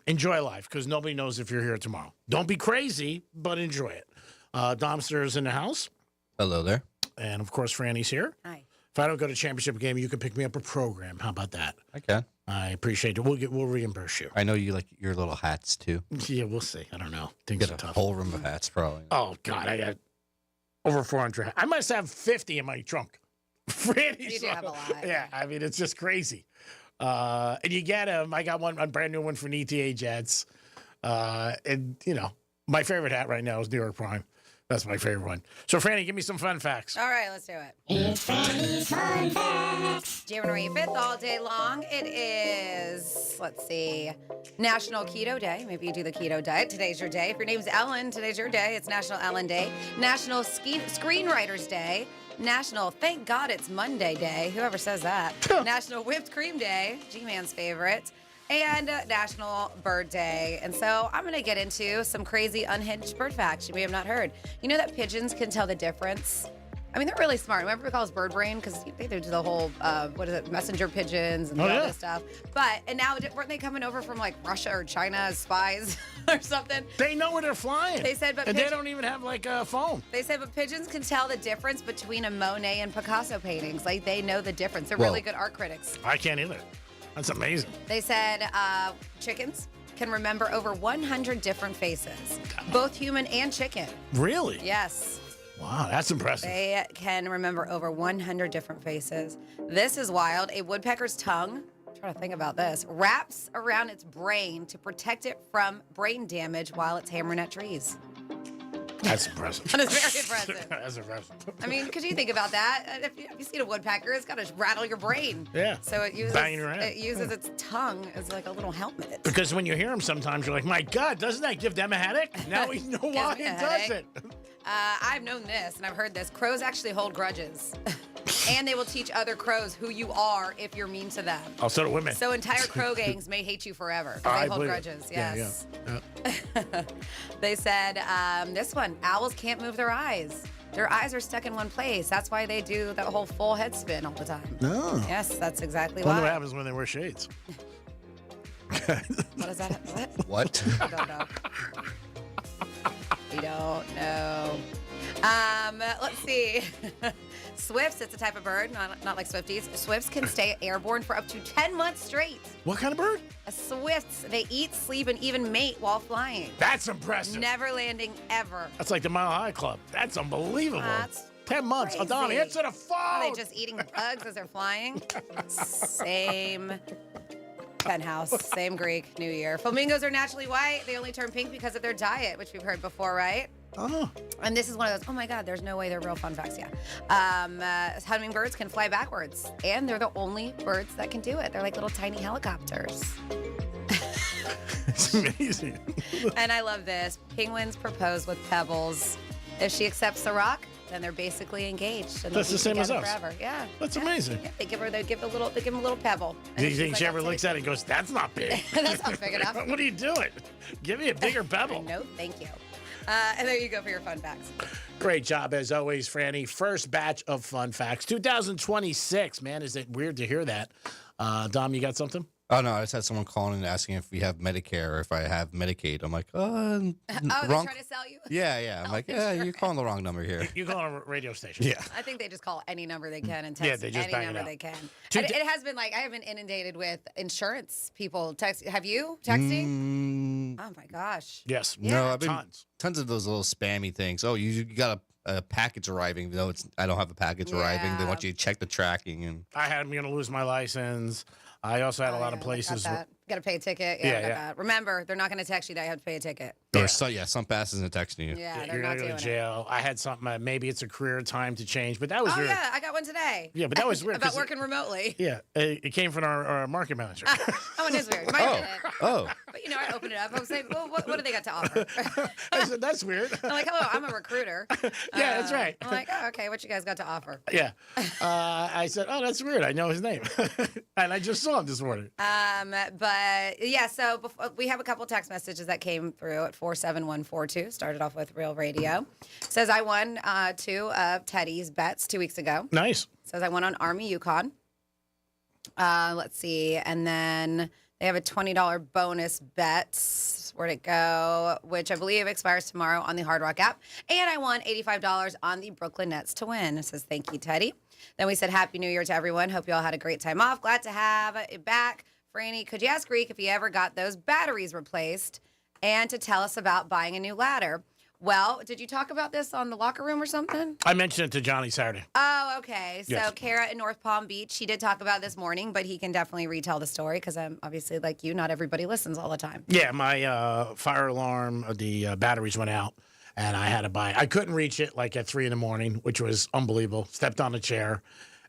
Enjoy life because nobody knows if you're here tomorrow. Don't be crazy, but enjoy it. Domster's in the house. Hello there. And, of course, Franny's here. Hi. If I don't go to championship game, you can pick me up a program. How about that? I can. I appreciate it. We'll reimburse you. I know you like your little hats, too. Yeah, we'll see. I don't know. Things Get are a tough. whole room of hats, probably. Oh, God. I got over 400. I must have 50 in my trunk. Franny's. You do have a lot. Yeah, I mean, it's just crazy. And you get them. I got a brand new one for ETA Jets. And, my favorite hat right now is New York Prime. That's my favorite one. So, Franny, give me some fun facts. All right, let's do it. It's Franny's Fun Facts. January 5th, all day long. It is, let's see, National Keto Day. Maybe you do the keto diet. Today's your day. If your name's Ellen, today's your day. It's National Ellen Day. National Screenwriters Day. National Thank God It's Monday Day. Whoever says that. National Whipped Cream Day. G-Man's favorite. And National Bird Day. And so I'm going to get into some crazy unhinged bird facts you may have not heard. You know that pigeons can tell the difference? I mean, they're really smart. Remember we call us bird brain? Because they do the whole, messenger pigeons and all this stuff. And now, weren't they coming over from like Russia or China as spies or something? They know where they're flying. They said, but and they don't even have like a phone. They said, but pigeons can tell the difference between a Monet and Picasso paintings. Like, they know the difference. They're really good art critics. I can't either. That's amazing. They said chickens can remember over 100 different faces, both human and chicken. Really? Yes. Wow, that's impressive. They can remember over 100 different faces. This is wild. A woodpecker's tongue, I'm trying to think about this, wraps around its brain to protect it from brain damage while it's hammering at trees. That's impressive. That is very impressive. That's impressive. I mean, could you think about that? If you see a woodpecker, it's got to rattle your brain. Yeah. So it uses Bang your head. its tongue as like a little helmet. Because when you hear them sometimes, you're like, my God, doesn't that give them a headache? Now we know why it does it. I've known this and I've heard this. Crows actually hold grudges. And they will teach other crows who you are if you're mean to them. Oh, so do women. So entire crow gangs may hate you forever. They hold grudges. Yes. Yeah. They said this one: owls can't move their eyes. Their eyes are stuck in one place. That's why they do that whole full head spin all the time. No. Yes, that's exactly I wonder why. what happens when they wear shades. What is that? What? What? I don't know. We don't know. Let's see. Swifts, it's a type of bird, not like Swifties. Swifts can stay airborne for up to 10 months straight. What kind of bird? Swifts, they eat, sleep, and even mate while flying. That's impressive. Never landing ever. That's like the Mile High Club. That's unbelievable. That's 10 months. crazy. Adami, answer the phone. Are they just eating bugs as they're flying? Same. Penthouse, same Greek, New Year. Flamingos are naturally white. They only turn pink because of their diet, which we've heard before, right? Oh. And this is one of those, oh my God, there's no way they're real fun facts. Yeah. Hummingbirds can fly backwards, and they're the only birds that can do it. They're like little tiny helicopters. It's amazing. And I love this. Penguins propose with pebbles. If she accepts the rock, then they're basically engaged. And That's they'll the be same as together us. Forever. Yeah. That's Yeah. amazing. Yeah. They give him a little pebble. Do you And think she's she like, ever "I'll looks take at it and goes, that's not big? That's not big enough. What are you doing? Give me a bigger pebble. No, thank you. And there you go for your fun facts. Great job, as always, Franny. First batch of fun facts. 2026. Man, is it weird to hear that? Dom, you got something? Oh, no, I just had someone calling and asking if we have Medicare or if I have Medicaid. I'm like, Oh, they're wrong. trying to sell you? Yeah. I'm like, yeah, you're calling the wrong number here. You call a radio station. Yeah. I think they just call any number they can and Yeah, text they just any bang it number out. they can. And it has been like, I have been inundated with insurance people text. Have you texting? Oh my gosh. Yes. No, I've been tons of those little spammy things. Oh, you got a package arriving. No, I don't have a package arriving. They want you to check the tracking. And I had me going to lose my license. I also had a lot of places. Got to pay a ticket. Yeah, I got yeah. that. Remember, they're not going to text you that you have to pay a ticket. Or some passes and texting you. Yeah, they're You're not going to go doing to jail. I had something. Maybe it's a career time to change, but that was Oh weird. yeah, I got one today. Yeah, but that was weird. About 'cause working remotely. Yeah, it came from our market manager. Oh, it is weird. Mine did it. Oh. But you know, I opened it up. I was like, well, what do they got to offer? I said, that's weird. I'm like, hello, I'm a recruiter. Yeah, that's right. I'm like, oh, okay, what you guys got to offer? Yeah. I said, oh, that's weird. I know his name. And I just saw him this morning. But yeah, so we have a couple text messages that came through at 47142. Started off with Real Radio. Says I won 2 of Teddy's bets 2 weeks ago. Nice. Says I won on Army Yukon. Let's see, and then they have a $20 bonus bet. Where'd it go? Which I believe expires tomorrow on the Hard Rock app. And I won $85 on the Brooklyn Nets to win. It says thank you, Teddy. Then we said Happy New Year to everyone. Hope you all had a great time off. Glad to have it back. Franny, could you ask Greek if he ever got those batteries replaced and to tell us about buying a new ladder? Well, did you talk about this on the locker room or something? I mentioned it to Johnny Saturday. Oh, okay. So Yes. Kara in North Palm Beach, she did talk about this morning, but he can definitely retell the story because I'm obviously like you, not everybody listens all the time. Yeah, my fire alarm, the batteries went out. and I couldn't reach it like at 3 a.m, which was unbelievable. Stepped on a chair.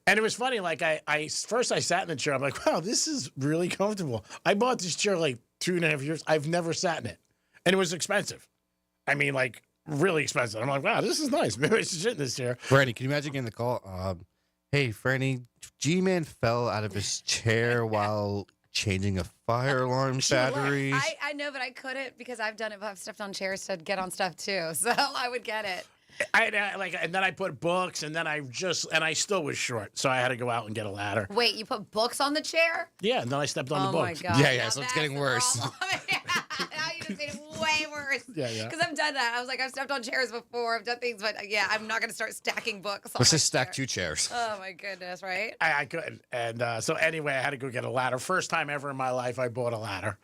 And it was funny, like first I sat in the chair. I'm like, wow, this is really comfortable. I bought this chair like 2.5 years. I've never sat in it. And it was expensive. I mean, like, really expensive. I'm like, wow, this is nice. Maybe I should sit in this chair. Franny, can you imagine getting the call? Hey, Franny, G-Man fell out of his chair while changing a fire alarm battery. I know, but I couldn't because I've done it. But I've stepped on chairs to get on stuff too, so I would get it. And then I put books, and then I still was short, so I had to go out and get a ladder. Wait, you put books on the chair? Yeah, and then I stepped on the books. Oh my god! Yeah. So it's getting worse. Now you just made it way worse. Yeah. Because I've done that. I was like, I've stepped on chairs before. I've done things, but yeah, I'm not going to start stacking books. Let's just stack 2 chairs. Oh my goodness! Right? I couldn't, and so anyway, I had to go get a ladder. First time ever in my life, I bought a ladder.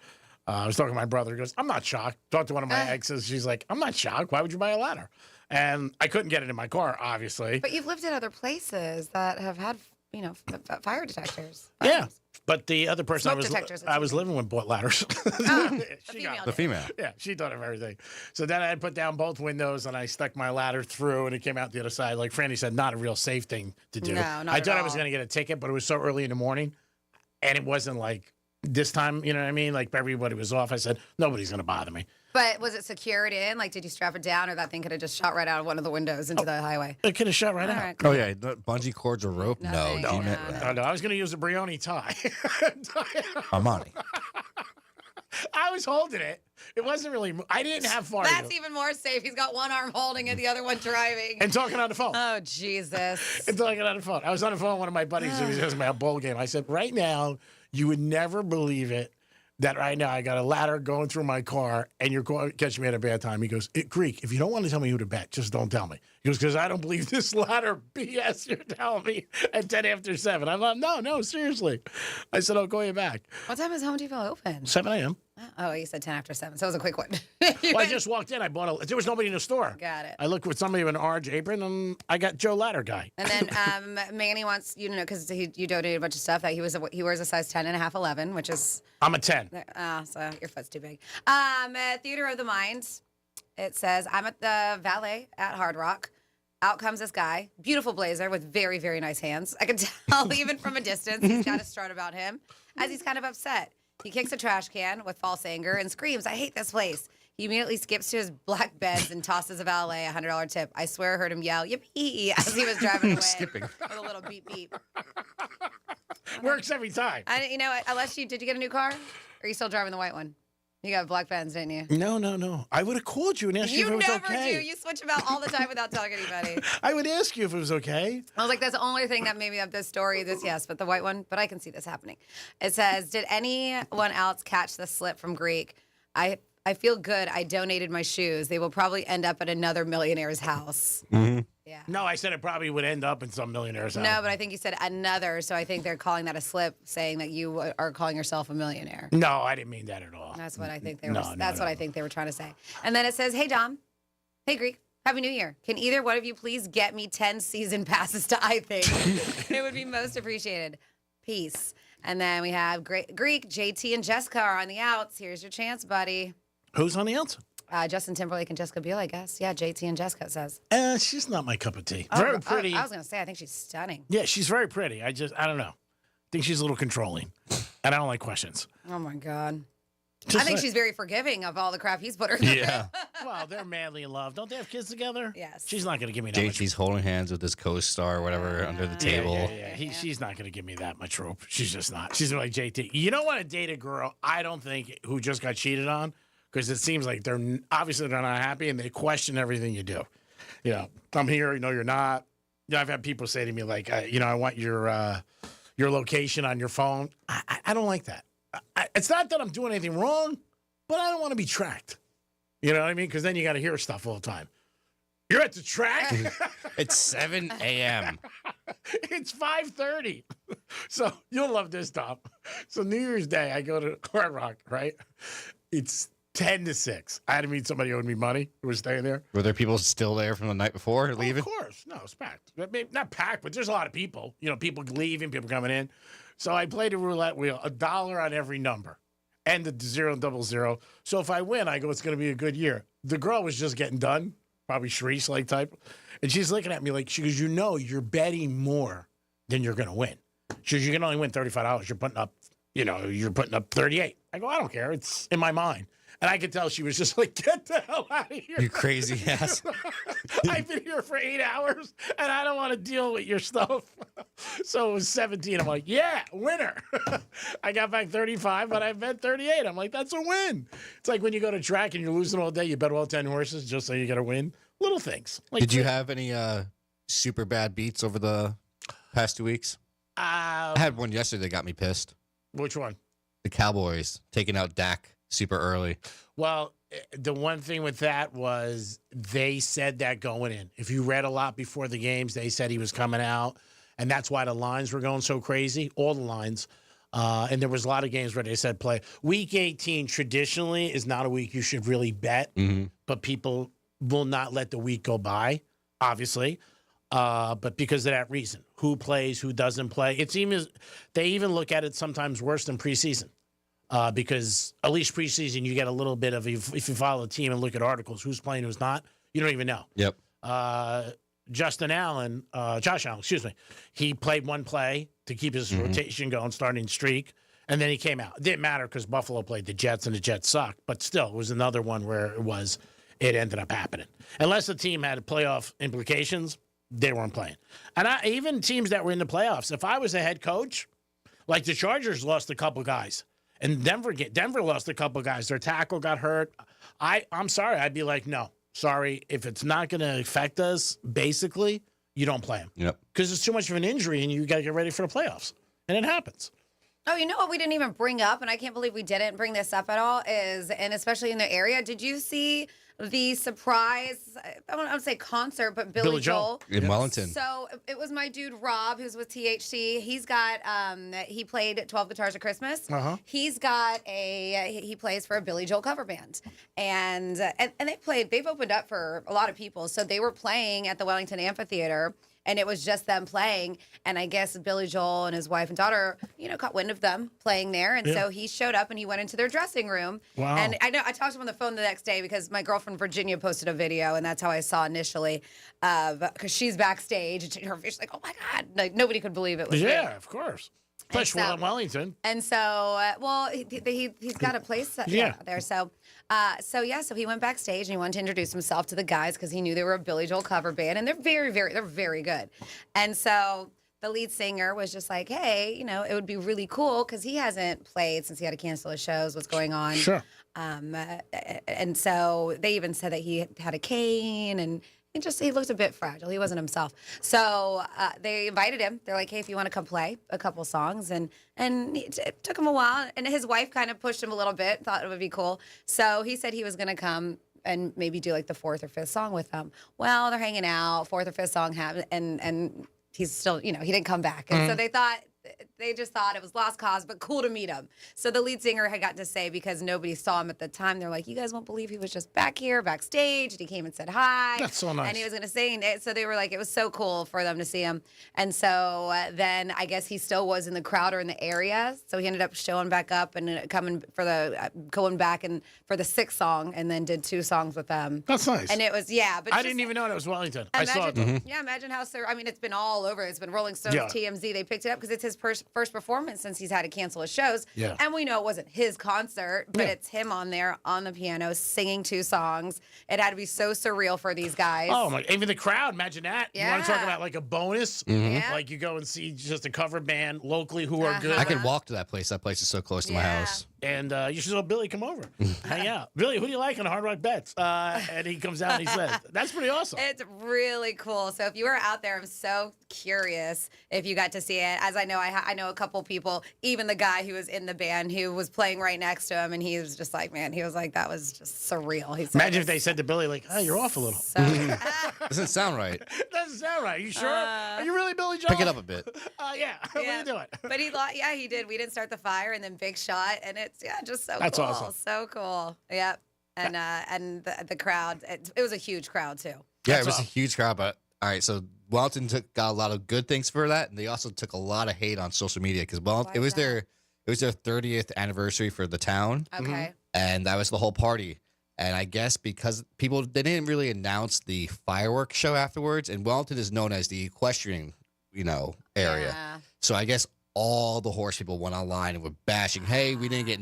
I was talking to my brother. He goes, "I'm not shocked." Talked to one of my exes. She's like, "I'm not shocked. Why would you buy a ladder?" And I couldn't get it in my car, obviously. But you've lived in other places that have had, fire detectors. Yeah, but the other person Smoke I was living with bought ladders. The female. Yeah, she thought of everything. So then I put down both windows and I stuck my ladder through, and it came out the other side. Like Franny said, not a real safe thing to do. No, not I at thought I was all. going to get a ticket, but it was so early in the morning, and it wasn't like this time. You know what I mean? Like everybody was off. I said nobody's going to bother me. But was it secured in? Like, did you strap it down, or that thing could have just shot right out of one of the windows into the highway? It could have shot right out. Right, Oh yeah, bungee cords or rope? No. No. I was going to use a Brioni tie. Armani. I was holding it. It wasn't really. I didn't have far. That's even more safe. He's got one arm holding it, the other one driving. And talking on the phone. Oh, Jesus. And talking on the phone. I was on the phone with one of my buddies who was asking me about a bowl game. I said, right now, you would never believe it that right now I got a ladder going through my car and you're catching me at a bad time. He goes, Greek, if you don't want to tell me who to bet, just don't tell me. He goes, because I don't believe this ladder BS you're telling me at 10 after 7. I'm like, no, seriously. I said, I'll call you back. What time is Home Depot open? 7 a.m. Oh, you said 10 after 7, so it was a quick one. Well, I just walked in. There was nobody in the store. Got it. I looked with somebody with an orange apron, and I got Joe Ladder guy. And then Manny wants you to know, because you donated a bunch of stuff, that he wears a size 10 and a half, 11, which is... I'm a 10. So your foot's too big. Theater of the Mind. It says, I'm at the valet at Hard Rock. Out comes this guy, beautiful blazer with very, very nice hands. I can tell even from a distance, he's got a strut about him, as he's kind of upset. He kicks a trash can with false anger and screams, I hate this place. He immediately skips to his black Benz and tosses a valet a $100 tip. I swear I heard him yell, yippee, as he was driving away. Skipping. With a little beep, beep. Works every time. Unless did you get a new car? Or are you still driving the white one? You got black Benz, didn't you? No. I would have called you and asked you if it was okay. You never do. You switch them out all the time without telling anybody. I would ask you if it was okay. I was like, that's the only thing that maybe of this story, yes, but the white one, but I can see this happening. It says, did anyone else catch the slip from Greek? I feel good. I donated my shoes. They will probably end up at another millionaire's house. Mm-hmm. Yeah. No, I said it probably would end up in some millionaire's house. No, but I think you said another, so I think they're calling that a slip, saying that you are calling yourself a millionaire. No, I didn't mean that at all. That's what I think they were. What I think they were trying to say. And then it says, "Hey Dom, hey Greek, Happy New Year. Can either one of you please get me 10 season passes to iThink? It would be most appreciated. Peace." And then we have Greek, JT, and Jessica are on the outs. Here's your chance, buddy. Who's on the outs? Justin Timberlake and Jessica Biel, I guess. Yeah, JT and Jessica, it says. She's not my cup of tea. Very pretty. I was going to say, I think she's stunning. Yeah, she's very pretty. I don't know. I think she's a little controlling. And I don't like questions. Oh, my God. I think she's very forgiving of all the crap he's put her through. Yeah. Well, they're madly in love. Don't they have kids together? Yes. She's not going to give me that much. JT's holding hands with his co-star or whatever under the table. Yeah. She's not going to give me that much rope. She's just not. She's like JT. You don't want to date a girl, I don't think, who just got cheated on, because it seems like they're not happy and they question everything you do. I'm here, you're not. I've had people say to me like, I want your location on your phone. I don't like that. It's not that I'm doing anything wrong, but I don't want to be tracked. You know what I mean? Because then you got to hear stuff all the time. You're at the track? It's 7 a.m. It's 5:30. So you'll love this, Tom. So New Year's Day, I go to Hard Rock, right? It's 10 to 6. I had to meet somebody who owed me money who was staying there. Were there people still there from the night before leaving? Of course. No, it's packed. Not packed, but there's a lot of people. People leaving, people coming in. So I played a roulette wheel, $1 on every number, and the 0 and 00. So if I win, I go, it's going to be a good year. The girl was just getting done. probably Sharice like type. And she's looking at me like, she goes, you know, you're betting more than you're going to win. She goes, you can only win $35. You're putting up, you're putting up 38. I go, I don't care. It's in my mind. And I could tell she was just like, get the hell out of here. You crazy ass. I've been here for 8 hours, and I don't want to deal with your stuff. So it was 17. I'm like, yeah, winner. I got back 35, but I bet 38. I'm like, that's a win. It's like when you go to track and you're losing all day, you bet all 10 horses just so you get a win. Little things. Like, did you have any super bad beats over the past 2 weeks? I had one yesterday that got me pissed. Which one? The Cowboys taking out Dak super early. Well, the one thing with that was they said that going in. If you read a lot before the games, they said he was coming out, and that's why the lines were going so crazy, all the lines. And there was a lot of games where they said play. Week 18 traditionally is not a week you should really bet, but people will not let the week go by, obviously. But because of that reason, who plays, who doesn't play. They even look at it sometimes worse than preseason. Because at least preseason, you get a little bit of, if you follow the team and look at articles, who's playing, who's not, you don't even know. Yep. Josh Allen, he played one play to keep his rotation going, starting streak, and then he came out. It didn't matter because Buffalo played the Jets, and the Jets sucked. But still, it was another one where it ended up happening. Unless the team had playoff implications, they weren't playing. And even teams that were in the playoffs, if I was a head coach, like the Chargers lost a couple guys. And Denver lost a couple guys. Their tackle got hurt. I'm sorry. I'd be like, no, sorry. If it's not going to affect us, basically, you don't play him. Yep. Because it's too much of an injury, and you got to get ready for the playoffs. And it happens. Oh, you know what we didn't even bring up, and I can't believe we didn't bring this up at all, and especially in the area, did you see the surprise, I don't want to say concert, but Billy Joel in Wellington. So it was my dude Rob, who's with THC. He's got he played 12 Guitars of Christmas. He's got he plays for a Billy Joel cover band, and they've opened up for a lot of people. So they were playing at the Wellington Amphitheater. And it was just them playing. And I guess Billy Joel and his wife and daughter, caught wind of them playing there. And so he showed up and he went into their dressing room. Wow. And I talked to him on the phone the next day because my girlfriend Virginia posted a video. And that's how I saw initially. Because she's backstage. And she's like, oh my God. Like, nobody could believe it was me. Of course. Plus, Wellington. And so, he's got a place there. So he went backstage and he wanted to introduce himself to the guys because he knew they were a Billy Joel cover band, and they're very good. And so the lead singer was just like, hey, it would be really cool because he hasn't played since he had to cancel his shows. What's going on? Sure. And so they even said that he had a cane and. He looked a bit fragile. He wasn't himself. So they invited him. They're like, hey, if you want to come play a couple songs. And it took him a while. And his wife kind of pushed him a little bit, thought it would be cool. So he said he was going to come and maybe do like the fourth or fifth song with them. Well, they're hanging out, fourth or fifth song happened. And he's still, he didn't come back. And so they just thought it was lost cause, but cool to meet him. So the lead singer had gotten to say, because nobody saw him at the time, they're like, you guys won't believe he was just back here, backstage, and he came and said hi. That's so nice. And he was going to sing. So they were like, it was so cool for them to see him. And so then I guess he still was in the crowd or in the area. So he ended up showing back up and going back and for the sixth song, and then did 2 songs with them. That's nice. And it was, but I didn't even know that was Wellington. I saw it though. Yeah, imagine how, it's been all over. It's been Rolling Stones, TMZ. They picked it up because it's his first performance since he's had to cancel his shows. Yeah. And we know it wasn't his concert, but it's him on there on the piano singing 2 songs. It had to be so surreal for these guys. Oh my! Even the crowd, imagine that. Yeah. You want to talk about like a bonus? Like you go and see just a cover band locally who are good. I can walk to that place. That place is so close to my house. And you should have Billy come over. Hang out. Billy, who do you like on Hard Rock Bets? And he comes out and he says, that's pretty awesome. It's really cool. So if you were out there, I'm so curious if you got to see it. As I know, I know a couple people, even the guy who was in the band who was playing right next to him, and he was just like, man, he was like, that was just surreal. He said, imagine if they said to Billy, like, oh, you're off a little. Doesn't sound right. Doesn't sound right. You sure? Are you really Billy Joel? Pick it up a bit. Yeah. What are you doing? But he did. We didn't start the fire, and then big shot, and it's just so That's cool. awesome. So cool. Yep. And the crowd, it was a huge crd too. Yeah, it was a huge crowd. But all right, so Wellington got a lot of good things for that, and they also took a lot of hate on social media because it was their 30th anniversary for the town. Okay. And that was the whole party. And I guess because they didn't really announce the fireworks show afterwards, and Wellington is known as the equestrian, area. Yeah. So I guess all the horse people went online and were bashing, hey, we didn't get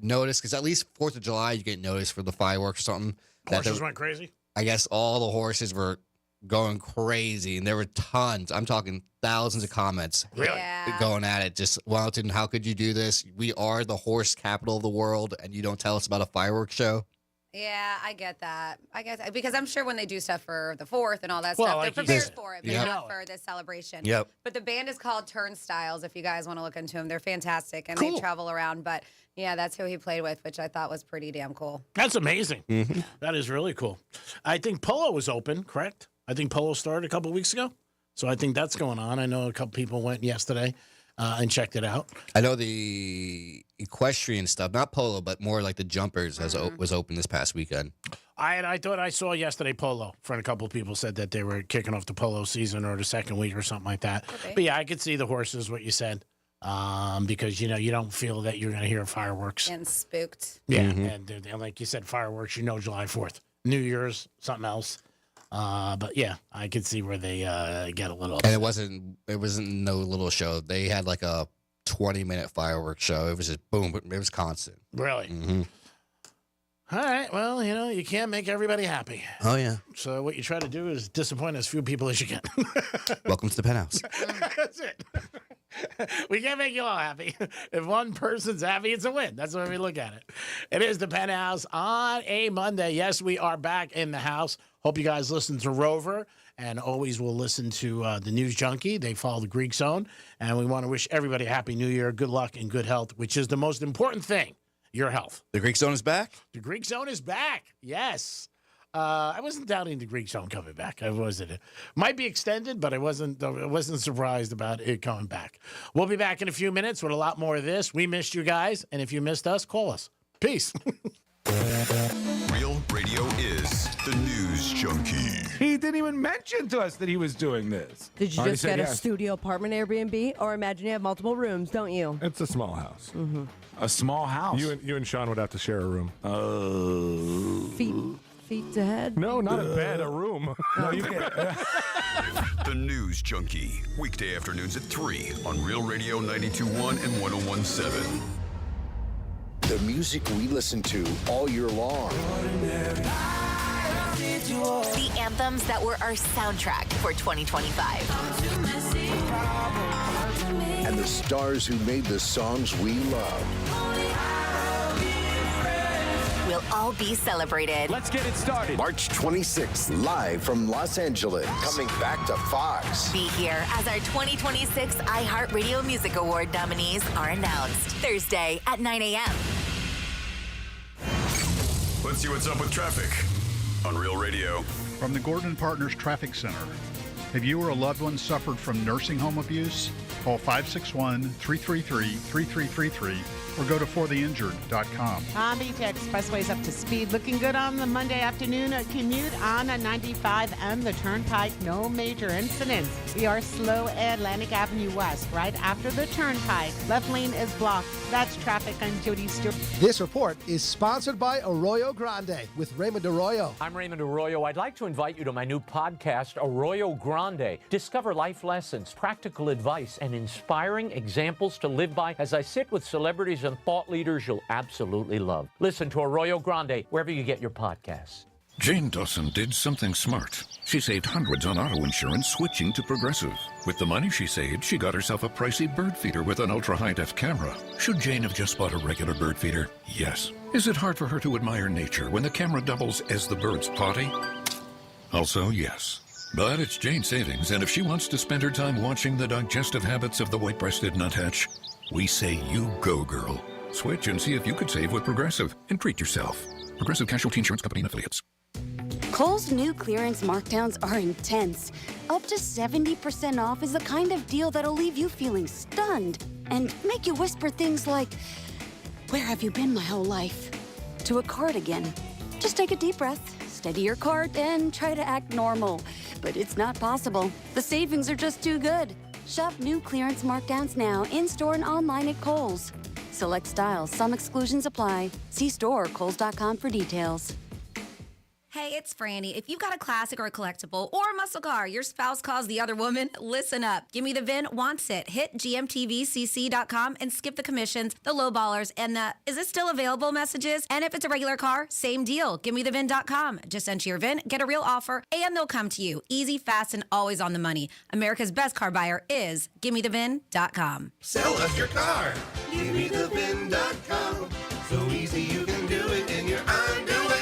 notice, because at least 4th of July, you get notice for the fireworks or something. Horses went crazy? I guess all the horses were going crazy, and there were tons. I'm talking thousands of comments going at it. Just, Wellington, how could you do this? We are the horse capital of the world, and you don't tell us about a fireworks show? Yeah, I get that. Because I'm sure when they do stuff for the 4th and all that Well, stuff, like they're you prepared said. for it, but Yep. not for this celebration. Yep. But the band is called Turnstiles, if you guys want to look into them. They're fantastic, and Cool. they travel around. But, yeah, that's who he played with, which I thought was pretty damn cool. That's amazing. That is really cool. I think Polo was open, correct? I think Polo started a couple weeks ago. So I think that's going on. I know a couple people went yesterday and checked it out. I know the equestrian stuff, not polo, but more like the jumpers was open this past weekend. I thought I saw yesterday Polo. A couple of people said that they were kicking off the Polo season or the second week or something like that. Okay. But yeah, I could see the horses, what you said, because, you don't feel that you're going to hear fireworks. And spooked. Yeah, and like you said, fireworks, July 4th. New Year's, something else. But yeah, I could see where they get a little upset. And it wasn't no little show. They had like a 20-minute fireworks show. It was just boom, it was constant. Really? Mm-hmm. All right. Well, you can't make everybody happy. Oh, yeah. So what you try to do is disappoint as few people as you can. Welcome to the Penthouse. That's it. We can't make you all happy. If one person's happy, it's a win. That's the way we look at it. It is the Penthouse on a Monday. Yes, we are back in the house. Hope you guys listen to Rover and always will listen to the News Junkie. They follow the Greek Zone. And we want to wish everybody a happy new year, good luck, and good health, which is the most important thing, your health. The Greek Zone is back? The Greek Zone is back. Yes. I wasn't doubting the Greek Zone coming back. I wasn't. It might be extended, but I wasn't surprised about it coming back. We'll be back in a few minutes with a lot more of this. We missed you guys, and if you missed us, call us. Peace. Real Radio is the News Junkie. He didn't even mention to us that he was doing this. Did you Already just said get a yes. studio apartment Airbnb? Or imagine you have multiple rooms, don't you? It's a small house. Mm-hmm. A small house? You and Sean would have to share a room. Feet to head? No, not a bed, a room. No, you can't. The News Junkie. Weekday afternoons at 3 on Real Radio 92.1 and 101.7. The music we listen to all year long. The anthems that were our soundtrack for 2025. And the stars who made the songs we love. Will all be celebrated. Let's get it started. March 26th, live from Los Angeles. Coming back to Fox. Be here as our 2026 iHeartRadio Music Award nominees are announced. Thursday at 9 a.m. Let's see what's up with traffic on Real Radio. From the Gordon Partners Traffic Center. Have you or a loved one suffered from nursing home abuse? Call 561-333-3333 or go to fortheinjured.com. Palm Beach Expressway's up to speed. Looking good on the Monday afternoon commute on 95 and the Turnpike. No major incidents. We are slow at Atlantic Avenue West, right after the Turnpike. Left lane is blocked. That's traffic on Jody Stewart. This report is sponsored by Arroyo Grande with Raymond Arroyo. I'm Raymond Arroyo. I'd like to invite you to my new podcast, Arroyo Grande. Discover life lessons, practical advice, and inspiring examples to live by as I sit with celebrities and thought leaders you'll absolutely love. Listen to Arroyo Grande wherever you get your podcasts. Jane Dawson did something smart. She saved hundreds on auto insurance switching to Progressive. With the money she saved, she got herself a pricey bird feeder with an ultra-high-def camera. Should Jane have just bought a regular bird feeder? Yes. Is it hard for her to admire nature when the camera doubles as the bird's potty? Also, yes. But it's Jane's savings, and if she wants to spend her time watching the digestive habits of the white-breasted nuthatch, we say you go, girl. Switch and see if you could save with Progressive and treat yourself. Progressive Casualty Insurance Company and Affiliates. Kohl's new clearance markdowns are intense. Up to 70% off is the kind of deal that'll leave you feeling stunned and make you whisper things like, "Where have you been my whole life?" to a cardigan. Just take a deep breath, steady your cart, and try to act normal. But it's not possible. The savings are just too good. Shop new clearance markdowns now in-store and online at Kohl's. Select styles, some exclusions apply. See store or kohls.com for details. Hey, it's Franny. If you've got a classic or a collectible or a muscle car your spouse calls the other woman, listen up. Give Me the VIN wants it. Hit gmtvcc.com and skip the commissions, the low ballers, and the is this still available messages. And if it's a regular car, same deal. GiveMeTheVIN.com. Just enter your VIN, get a real offer, and they'll come to you. Easy, fast, and always on the money. America's best car buyer is GiveMeTheVIN.com. Sell us your car. GiveMeTheVIN.com. So easy you can do it in your underwear.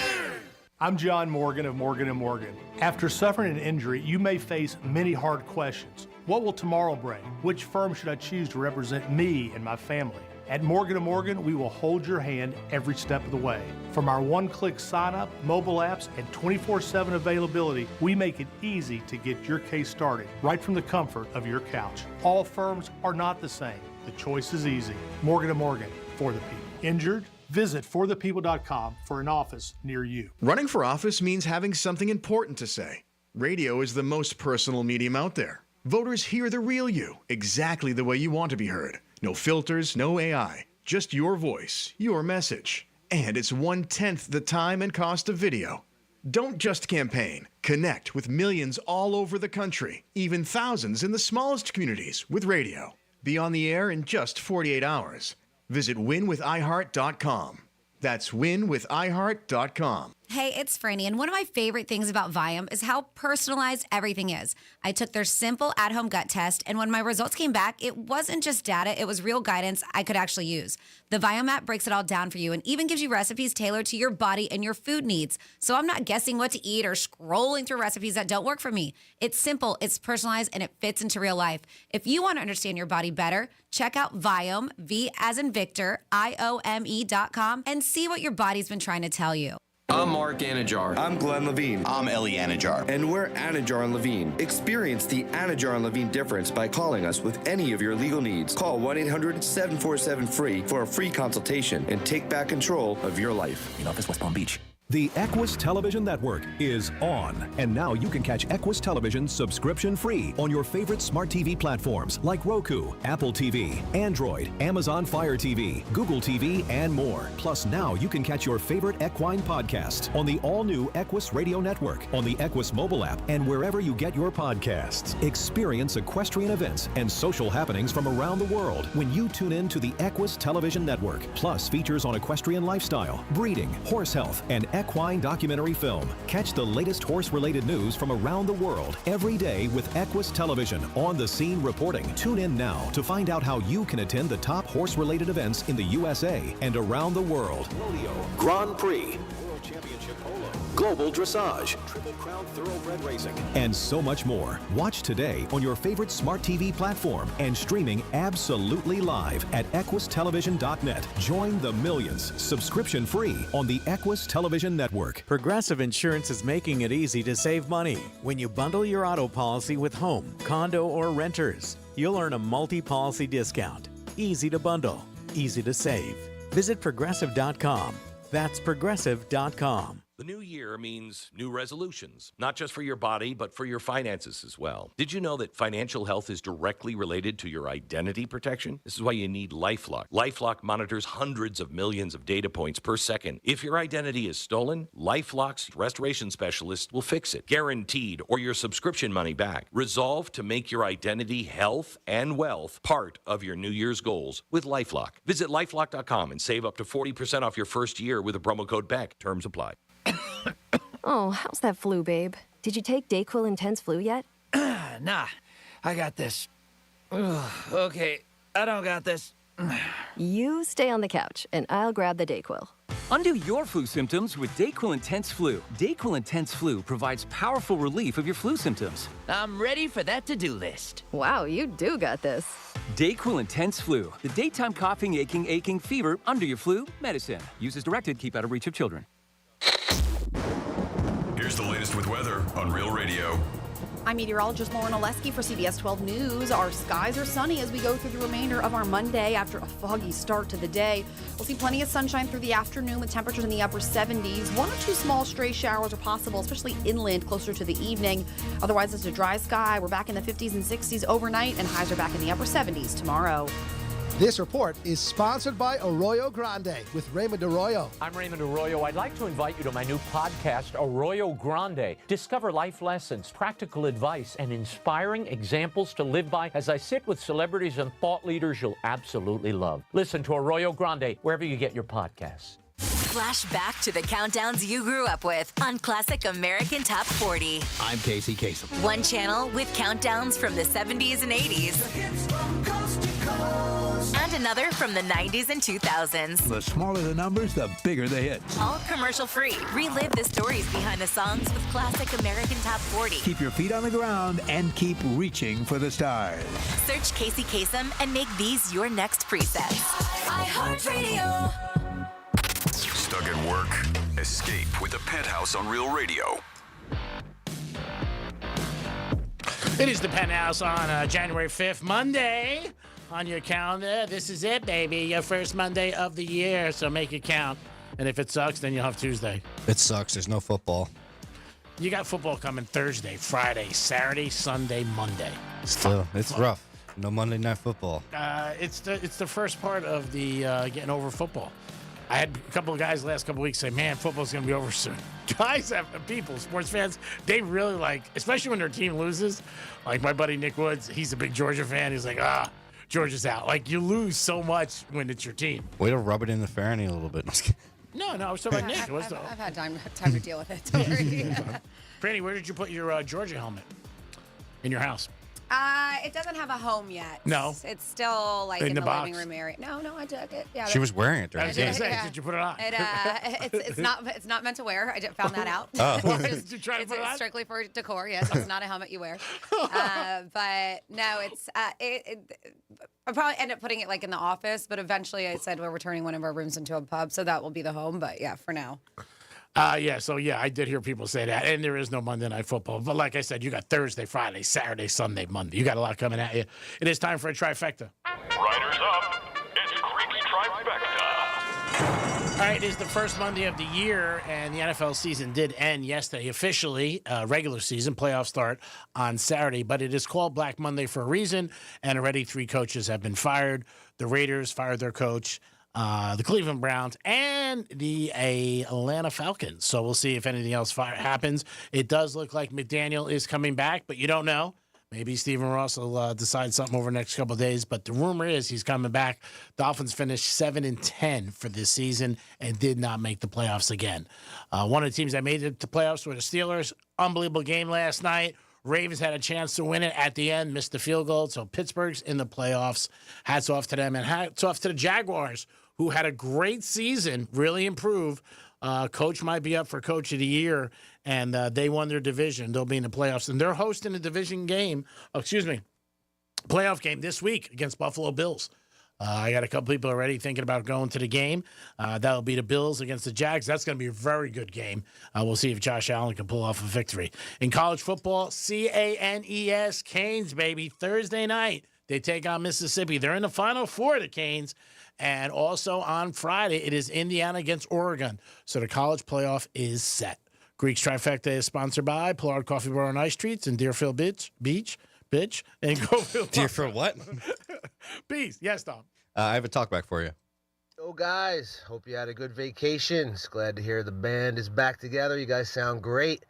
I'm John Morgan of Morgan & Morgan. After suffering an injury, you may face many hard questions. What will tomorrow bring? Which firm should I choose to represent me and my family? At Morgan & Morgan, we will hold your hand every step of the way. From our one-click sign-up, mobile apps, and 24/7 availability, we make it easy to get your case started right from the comfort of your couch. All firms are not the same. The choice is easy. Morgan & Morgan, for the people. Injured? Visit forthepeople.com for an office near you. Running for office means having something important to say. Radio is the most personal medium out there. Voters hear the real you, exactly the way you want to be heard. No filters, no AI, just your voice, your message. And it's 1/10 the time and cost of video. Don't just campaign. Connect with millions all over the country, even thousands in the smallest communities with radio. Be on the air in just 48 hours. Visit winwithiheart.com. That's winwithiheart.com. Hey, it's Franny, and one of my favorite things about Viome is how personalized everything is. I took their simple at-home gut test, and when my results came back, it wasn't just data, it was real guidance I could actually use. The Viome app breaks it all down for you and even gives you recipes tailored to your body and your food needs. So I'm not guessing what to eat or scrolling through recipes that don't work for me. It's simple, it's personalized, and it fits into real life. If you want to understand your body better, check out Viome, V as in Victor, IOME.com, and see what your body's been trying to tell you. I'm Mark Anajar. I'm Glenn Levine. I'm Ellie Anajar. And we're Anajar and Levine. Experience the Anajar and Levine difference by calling us with any of your legal needs. Call 1-800-747-FREE for a free consultation and take back control of your life. In office, West Palm Beach. The Equus Television Network is on, and now you can catch Equus Television subscription-free on your favorite smart TV platforms like Roku, Apple TV, Android, Amazon Fire TV, Google TV, and more. Plus, now you can catch your favorite equine podcasts on the all-new Equus Radio Network, on the Equus mobile app, and wherever you get your podcasts. Experience equestrian events and social happenings from around the world when you tune in to the Equus Television Network. Plus, features on equestrian lifestyle, breeding, horse health, and equine documentary film. Catch the latest horse-related news from around the world every day with Equus Television on-the-scene reporting. Tune in now to find out how you can attend the top horse-related events in the USA and around the world. Rodeo, Grand Prix, World Championship Polo, Global Dressage, Triple Crown Thoroughbred Racing, and so much more. Watch today on your favorite smart TV platform and streaming absolutely live at equustelevision.net. Join the millions, subscription free on the Equus Television Network. Progressive Insurance is making it easy to save money. When you bundle your auto policy with home, condo, or renters, you'll earn a multi-policy discount. Easy to bundle, easy to save. Visit progressive.com. That's progressive.com. The new year means new resolutions, not just for your body, but for your finances as well. Did you know that financial health is directly related to your identity protection? This is why you need LifeLock. LifeLock monitors hundreds of millions of data points per second. If your identity is stolen, LifeLock's restoration specialist will fix it, guaranteed, or your subscription money back. Resolve to make your identity, health, and wealth part of your New Year's goals with LifeLock. Visit LifeLock.com and save up to 40% off your first year with a promo code BECK. Terms apply. Oh, how's that flu, babe? Did you take DayQuil Intense Flu yet? Nah, I got this. Ugh, okay, I don't got this. You stay on the couch, and I'll grab the DayQuil. Undo your flu symptoms with DayQuil Intense Flu. DayQuil Intense Flu provides powerful relief of your flu symptoms. I'm ready for that to-do list. Wow, you do got this. DayQuil Intense Flu. The daytime coughing, aching, fever, under your flu medicine. Use as directed, keep out of reach of children. Here's the latest with weather on Real Radio. I'm meteorologist Lauren Oleski for CBS 12 News. Our skies are sunny as we go through the remainder of our Monday after a foggy start to the day. We'll see plenty of sunshine through the afternoon with temperatures in the upper 70s. 1 or 2 small stray showers are possible, especially inland closer to the evening. Otherwise, it's a dry sky. We're back in the 50s and 60s overnight, and highs are back in the upper 70s tomorrow. This report is sponsored by Arroyo Grande with Raymond Arroyo. I'm Raymond Arroyo. I'd like to invite you to my new podcast, Arroyo Grande. Discover life lessons, practical advice, and inspiring examples to live by as I sit with celebrities and thought leaders you'll absolutely love. Listen to Arroyo Grande wherever you get your podcasts. Flash back to the countdowns you grew up with on Classic American Top 40. I'm Casey Kasem. One channel with countdowns from the 70s and 80s. And another from the 90s and 2000s. The smaller the numbers, the bigger the hits. All commercial-free. Relive the stories behind the songs with Classic American Top 40. Keep your feet on the ground and keep reaching for the stars. Search Casey Kasem and make these your next presets. iHeartRadio. Stuck at work? Escape with the Penthouse on Real Radio. It is the Penthouse on January 5th, Monday. On your calendar, this is it, baby. Your first Monday of the year, so make it count. And if it sucks, then you'll have Tuesday. It sucks. There's no football. You got football coming Thursday, Friday, Saturday, Sunday, Monday. Still, it's rough. No Monday Night Football. It's the first part of the getting over football. I had a couple of guys the last couple of weeks say, man, football's going to be over soon. Guys, sports fans, they really like, especially when their team loses. Like my buddy Nick Woods, he's a big Georgia fan. He's like, Georgia's out. Like, you lose so much when it's your team. Way to rub it in the Farroney a little bit. No, I was talking about Nick. I've had time to deal with it. Don't worry. Franny, where did you put your Georgia helmet? In your house? It doesn't have a home yet. No. It's still like in the box. living room area. No, I took it. Yeah. She was wearing it during the game. Did you put it on? It's not meant to wear. I just found that out. Did you try to put it on? Strictly for decor. Yes, it's not a helmet you wear. But no, it's I'll probably end up putting it like in the office. But eventually, I said we're turning one of our rooms into a pub, so that will be the home. But yeah, for now. I did hear people say that, and there is no Monday Night Football. But like I said, you got Thursday, Friday, Saturday, Sunday, Monday. You got a lot coming at you. It is time for a trifecta. Riders up. It's Creek's Trifecta. All right, it is the first Monday of the year, and the NFL season did end yesterday officially. Regular season, playoff start on Saturday, but it is called Black Monday for a reason, and already 3 coaches have been fired. The Raiders fired their coach. The Cleveland Browns, and the Atlanta Falcons. So we'll see if anything else happens. It does look like McDaniel is coming back, but you don't know. Maybe Stephen Ross will decide something over the next couple of days. But the rumor is he's coming back. Dolphins finished 7-10 for this season and did not make the playoffs again. One of the teams that made it to playoffs were the Steelers. Unbelievable game last night. Ravens had a chance to win it at the end, missed the field goal. So Pittsburgh's in the playoffs. Hats off to them, and hats off to the Jaguars, who had a great season, really improved. Coach might be up for Coach of the Year, and they won their division. They'll be in the playoffs, and they're hosting a division game, playoff game this week against Buffalo Bills. I got a couple people already thinking about going to the game. That'll be the Bills against the Jags. That's going to be a very good game. We'll see if Josh Allen can pull off a victory. In college football, Canes, Canes, baby, Thursday night. They take on Mississippi. They're in the Final Four, the Canes. And also on Friday, it is Indiana against Oregon. So the college playoff is set. Greek's Trifecta is sponsored by Pollard Coffee Bar and Ice Treats in Deerfield Beach, and Grove. Deerfield what? Beach. Yes, Tom. I have a talkback for you. Yo, guys. Hope you had a good vacation. Glad to hear the band is back together. You guys sound great.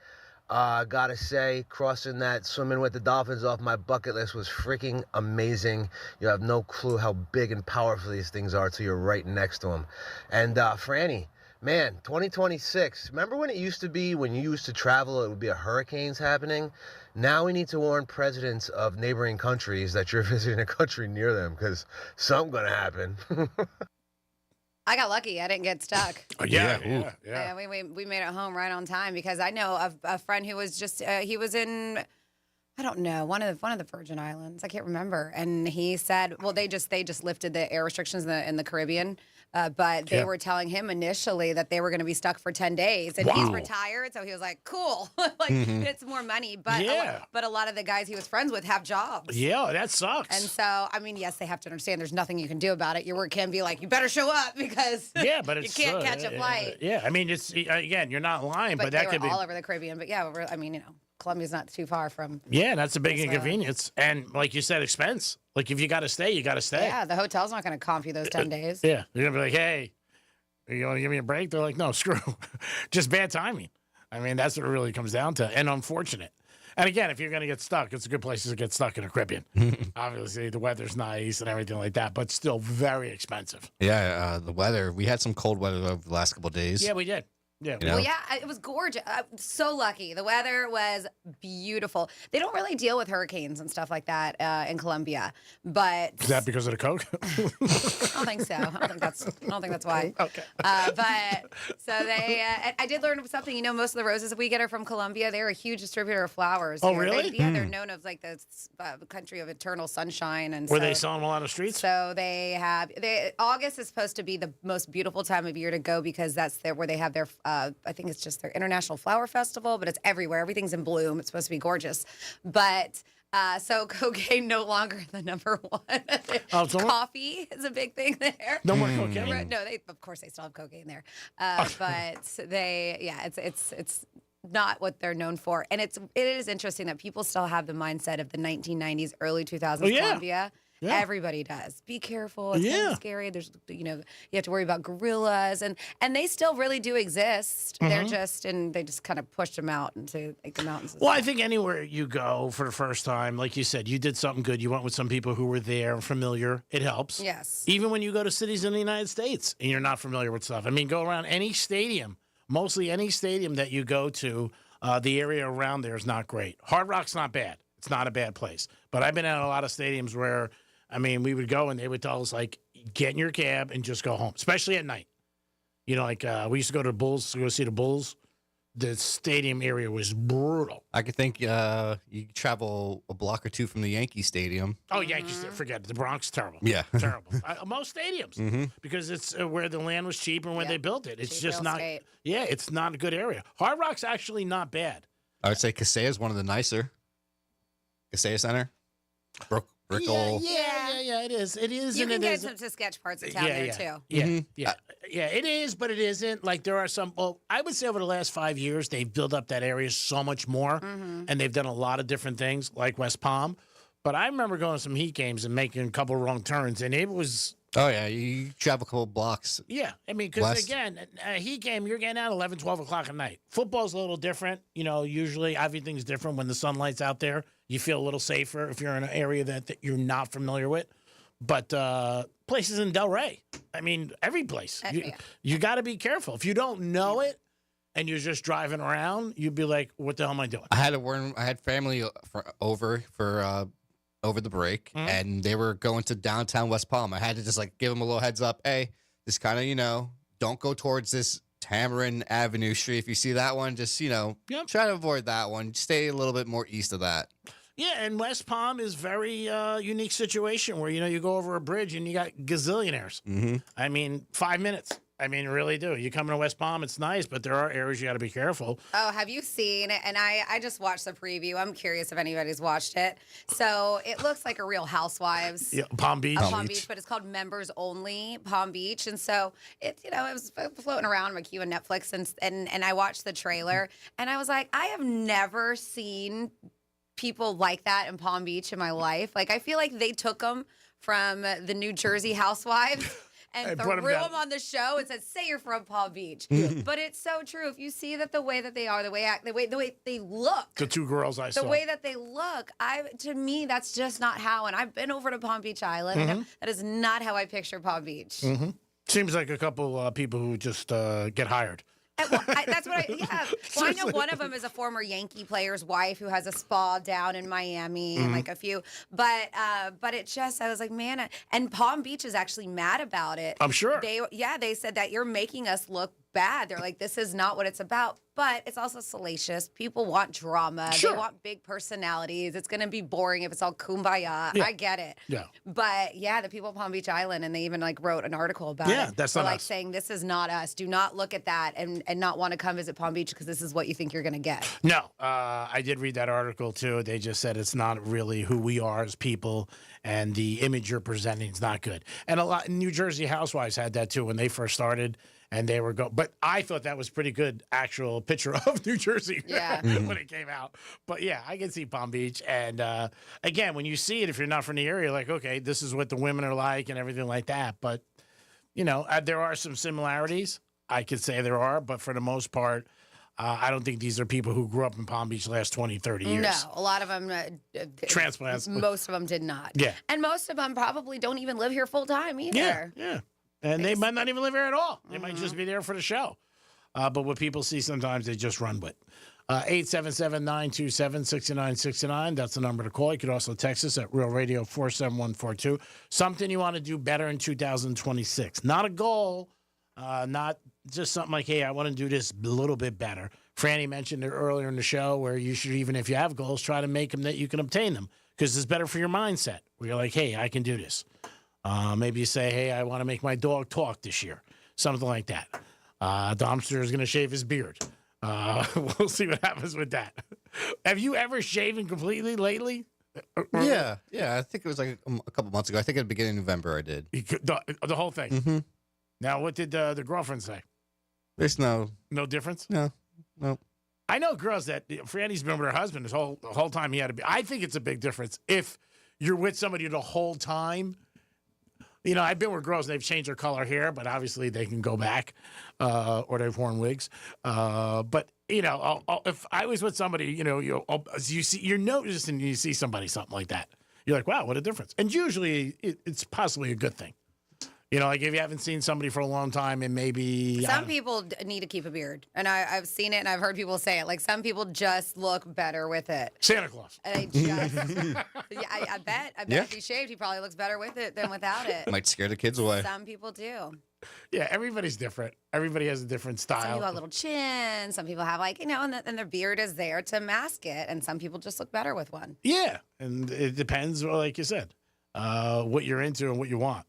Gotta say, crossing that swimming with the Dolphins off my bucket list was freaking amazing. You have no clue how big and powerful these things are till you're right next to them. And Franny, man, 2026, remember when it used to be when you used to travel, it would be a hurricanes happening? Now we need to warn presidents of neighboring countries that you're visiting a country near them, because something's gonna happen. I got lucky. I didn't get stuck. Yeah. We made it home right on time, because I know of a friend who was just he was in, I don't know, one of the Virgin Islands. I can't remember. And he said, well, they just lifted the air restrictions in the Caribbean, but they were telling him initially that they were going to be stuck for 10 days, and he's retired, so he was like, cool, it's more money. But but a lot of the guys he was friends with have jobs. Yeah, that sucks. And so, I mean, yes, they have to understand there's nothing you can do about it. Your work can be like, you better show up, because but you can't catch a flight. I mean, it's again, you're not lying, but that they could were be all over the Caribbean. But yeah, I mean, Columbia's not too far from. Yeah, that's a big That's inconvenience. And like you said, expense. Like if you got to stay, you got to stay. Yeah, the hotel's not going to comp you those 10 days. Yeah, you're gonna be like, hey, you want to give me a break? They're like, no, screw. Just bad timing. I mean, that's what it really comes down to, and unfortunate. And again, if you're going to get stuck, it's a good place to get stuck in the Caribbean. Obviously, the weather's nice and everything like that, but still very expensive. Yeah, the weather. We had some cold weather over the last couple of days. Yeah, we did. Yeah. You know? Well, yeah, it was gorgeous. I'm so lucky. The weather was beautiful. They don't really deal with hurricanes and stuff like that in Colombia, but Is that because of the Coke? I don't think so. I don't think that's why. Okay. But so they, I did learn something. You know, most of the roses that we get are from Colombia. They're a huge distributor of flowers. Oh, here. really? They're known as like the country of eternal sunshine. And Were so, they selling them a lot of streets? So August is supposed to be the most beautiful time of year to go because that's where they have their. I think it's just their International Flower Festival, but it's everywhere. Everything's in bloom. It's supposed to be gorgeous. But so cocaine no longer the number one. Coffee is a big thing there. No more cocaine? No, of course they still have cocaine there. But it's not what they're known for. And it is interesting that people still have the mindset of the 1990s, early 2000s Colombia. Yeah. Everybody does. Be careful. It's kind of scary. There's, you have to worry about gorillas, and they still really do exist. They're they just kind of pushed them out into like the mountains. Well, I think anywhere you go for the first time, like you said, you did something good. You went with some people who were there and familiar. It helps. Yes. Even when you go to cities in the United States and you're not familiar with stuff. I mean, go around any stadium. Mostly any stadium that you go to, the area around there is not great. Hard Rock's not bad. It's not a bad place. But I've been at a lot of stadiums where, I mean, we would go and they would tell us, like, get in your cab and just go home, especially at night. You know, like we used to go to the Bulls to go see the Bulls. The stadium area was brutal. I could think you travel a block or two from the Yankee Stadium. Oh, Yankees, forget it. The Bronx, terrible. Yeah. Terrible. Most stadiums, because it's where the land was cheap and when they built it. It's Cheap just real not, estate. it's not a good area. Hard Rock's actually not bad. I would say Casella is one of the nicer. Casella Center. Brickell. Yeah, it is. It is. You and can it get isn't. some sketch parts of town there too. Yeah, it is, but it isn't. Like there are some. Well, I would say over the last 5 years, they've built up that area so much more, and they've done a lot of different things, like West Palm. But I remember going to some Heat games and making a couple wrong turns, and it was. Oh yeah, you travel a couple blocks. Yeah, I mean, because again, a Heat game, you're getting out 11, 12 o'clock at night. Football's a little different. You know, usually everything's different when the sunlight's out there. You feel a little safer if you're in an area that you're not familiar with. But places in Delray, I mean, every place. You got to be careful. If you don't know it and you're just driving around, you'd be like, what the hell am I doing? I had family over the break, and they were going to downtown West Palm. I had to just like give them a little heads up. Hey, just kind of, don't go towards this Tamarin Avenue Street. If you see that one, just, try to avoid that one. Stay a little bit more east of that. Yeah, and West Palm is very unique situation where, you go over a bridge and you got gazillionaires. I mean, 5 minutes. I mean, really do. You come into West Palm, it's nice, but there are areas you got to be careful. Oh, have you seen it? And I just watched the preview. I'm curious if anybody's watched it. So it looks like a Real Housewives. Yeah, Palm Beach. Palm Beach, but it's called Members Only Palm Beach. And so it was floating around my queue on Netflix, and I watched the trailer, and I was like, I have never seen people like that in Palm Beach in my life. Like, I feel like they took them from the New Jersey Housewives and threw them on the show and said, say you're from Palm Beach. But it's so true. If you see that the way that they are, the way they look. The two girls I saw. The way that they look, to me, that's just not how. And I've been over to Palm Beach Island. And that is not how I picture Palm Beach. Seems like a couple people who just get hired. That's what Well, I know one of them is a former Yankee player's wife who has a spa down in Miami and like a few. But it just, I was like, man, and Palm Beach is actually mad about it. I'm sure. They said that you're making us look bad. They're like, this is not what it's about. But it's also salacious. People want drama. Sure. They want big personalities. It's going to be boring if it's all kumbaya. Yeah. I get it. Yeah. But yeah, the people of Palm Beach Island, and they even like wrote an article about it. Yeah, that's not us. Saying this is not us. Do not look at that and not want to come visit Palm Beach because this is what you think you're going to get. No, I did read that article too. They just said it's not really who we are as people, and the image you're presenting is not good. And a lot New Jersey Housewives had that too when they first started. and they were but I thought that was pretty good actual picture of New Jersey when it came out. But yeah, I can see Palm Beach. And again, when you see it, if you're not from the area, you're like, okay, this is what the women are like and everything like that. But, there are some similarities. I could say there are, but for the most part, I don't think these are people who grew up in Palm Beach the last 20, 30 years. No, a lot of them transplants. Most of them did not. Yeah. And most of them probably don't even live here full time either. Yeah. And they might not even live here at all. They might just be there for the show. But what people see sometimes, they just run with. 877-927-6969. That's the number to call. You could also text us at Real Radio 47142. Something you want to do better in 2026. Not a goal. Not just something like, hey, I want to do this a little bit better. Franny mentioned it earlier in the show where you should, even if you have goals, try to make them that you can obtain them because it's better for your mindset. Where you're like, hey, I can do this. Maybe you say, hey, I want to make my dog talk this year. Something like that. Domster is going to shave his beard. We'll see what happens with that. Have you ever shaven completely lately? Yeah. I think it was like a couple months ago. I think at the beginning of November I did. The whole thing? Mm-hmm. Now, what did the girlfriend say? There's no difference? No. I know girls that Franny's been with her husband the whole time he had to be. I think it's a big difference if you're with somebody the whole time. I've been with girls and they've changed their color hair, but obviously they can go back, or they've worn wigs. But if I was with somebody, you see, you're noticing, you see somebody something like that, you're like, wow, what a difference. And usually it's possibly a good thing. Like if you haven't seen somebody for a long time and maybe... Some people need to keep a beard. And I've seen it and I've heard people say it. Like some people just look better with it. Santa Claus. And they just... I bet if he shaved, he probably looks better with it than without it. Might scare the kids away. Some people do. Yeah, everybody's different. Everybody has a different style. Some people have little chin. Some people have and their beard is there to mask it. And some people just look better with one. Yeah, and it depends, like you said, what you're into and what you want.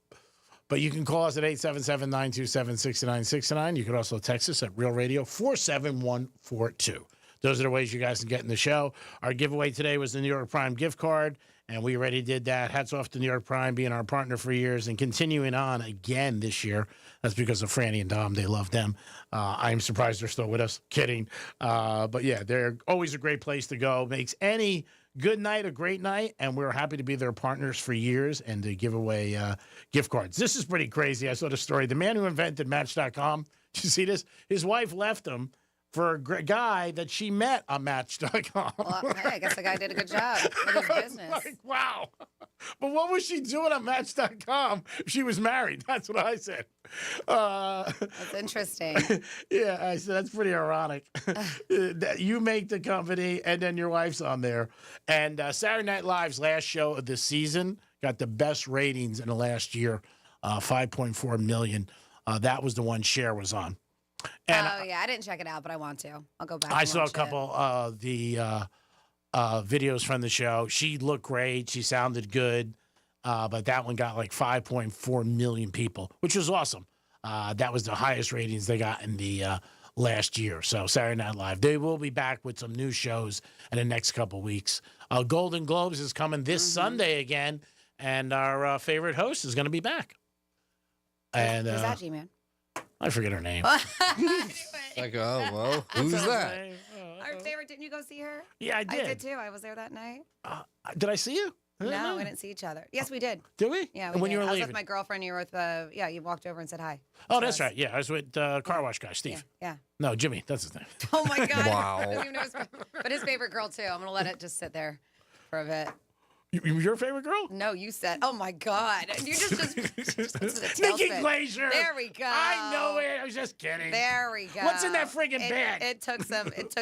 But you can call us at 877-927-6969. You can also text us at Real Radio 47142. Those are the ways you guys can get in the show. Our giveaway today was the New York Prime gift card, and we already did that. Hats off to New York Prime being our partner for years and continuing on again this year. That's because of Franny and Dom. They love them. I'm surprised they're still with us. Kidding. But yeah, they're always a great place to go. Makes any good night a great night, and we're happy to be their partners for years and to give away gift cards. This is pretty crazy. I saw the story. The man who invented Match.com, did you see this? His wife left him for a guy that she met on Match.com. Well, hey, I guess the guy did a good job with his business. Like, wow. But what was she doing on Match.com if she was married? That's what I said. That's interesting. Yeah, I said, that's pretty ironic. That you make the company and then your wife's on there. And Saturday Night Live's last show of the season got the best ratings in the last year, 5.4 million. That was the one Cher was on. And I didn't check it out, but I want to. I'll go back. I saw a couple of the videos from the show. She looked great. She sounded good. But that one got like 5.4 million people, which was awesome. That was the highest ratings they got in the last year. So Saturday Night Live. They will be back with some new shows in the next couple weeks. Golden Globes is coming this Sunday again, and our favorite host is going to be back. And who's that, G-Man? I forget her name. Like, oh, well, who's that? Our favorite, didn't you go see her? Yeah, I did. I did too. I was there that night. Did I see you? No, we didn't see each other. Yes, we did. Did we? Yeah, when did. you were I was leaving? with my girlfriend. You were with, you walked over and said hi. Oh, that's right. Yeah, I was with car wash guy, Steve. Yeah. No, Jimmy. That's his name. Oh, my God. Wow. I don't even know but his favorite girl, too. I'm going to let it just sit there for a bit. Your favorite girl? No, you said. Oh my God! You just Nikki Glaser. There we go. I know it. I was just kidding. There we go. What's in that friggin' bag? It took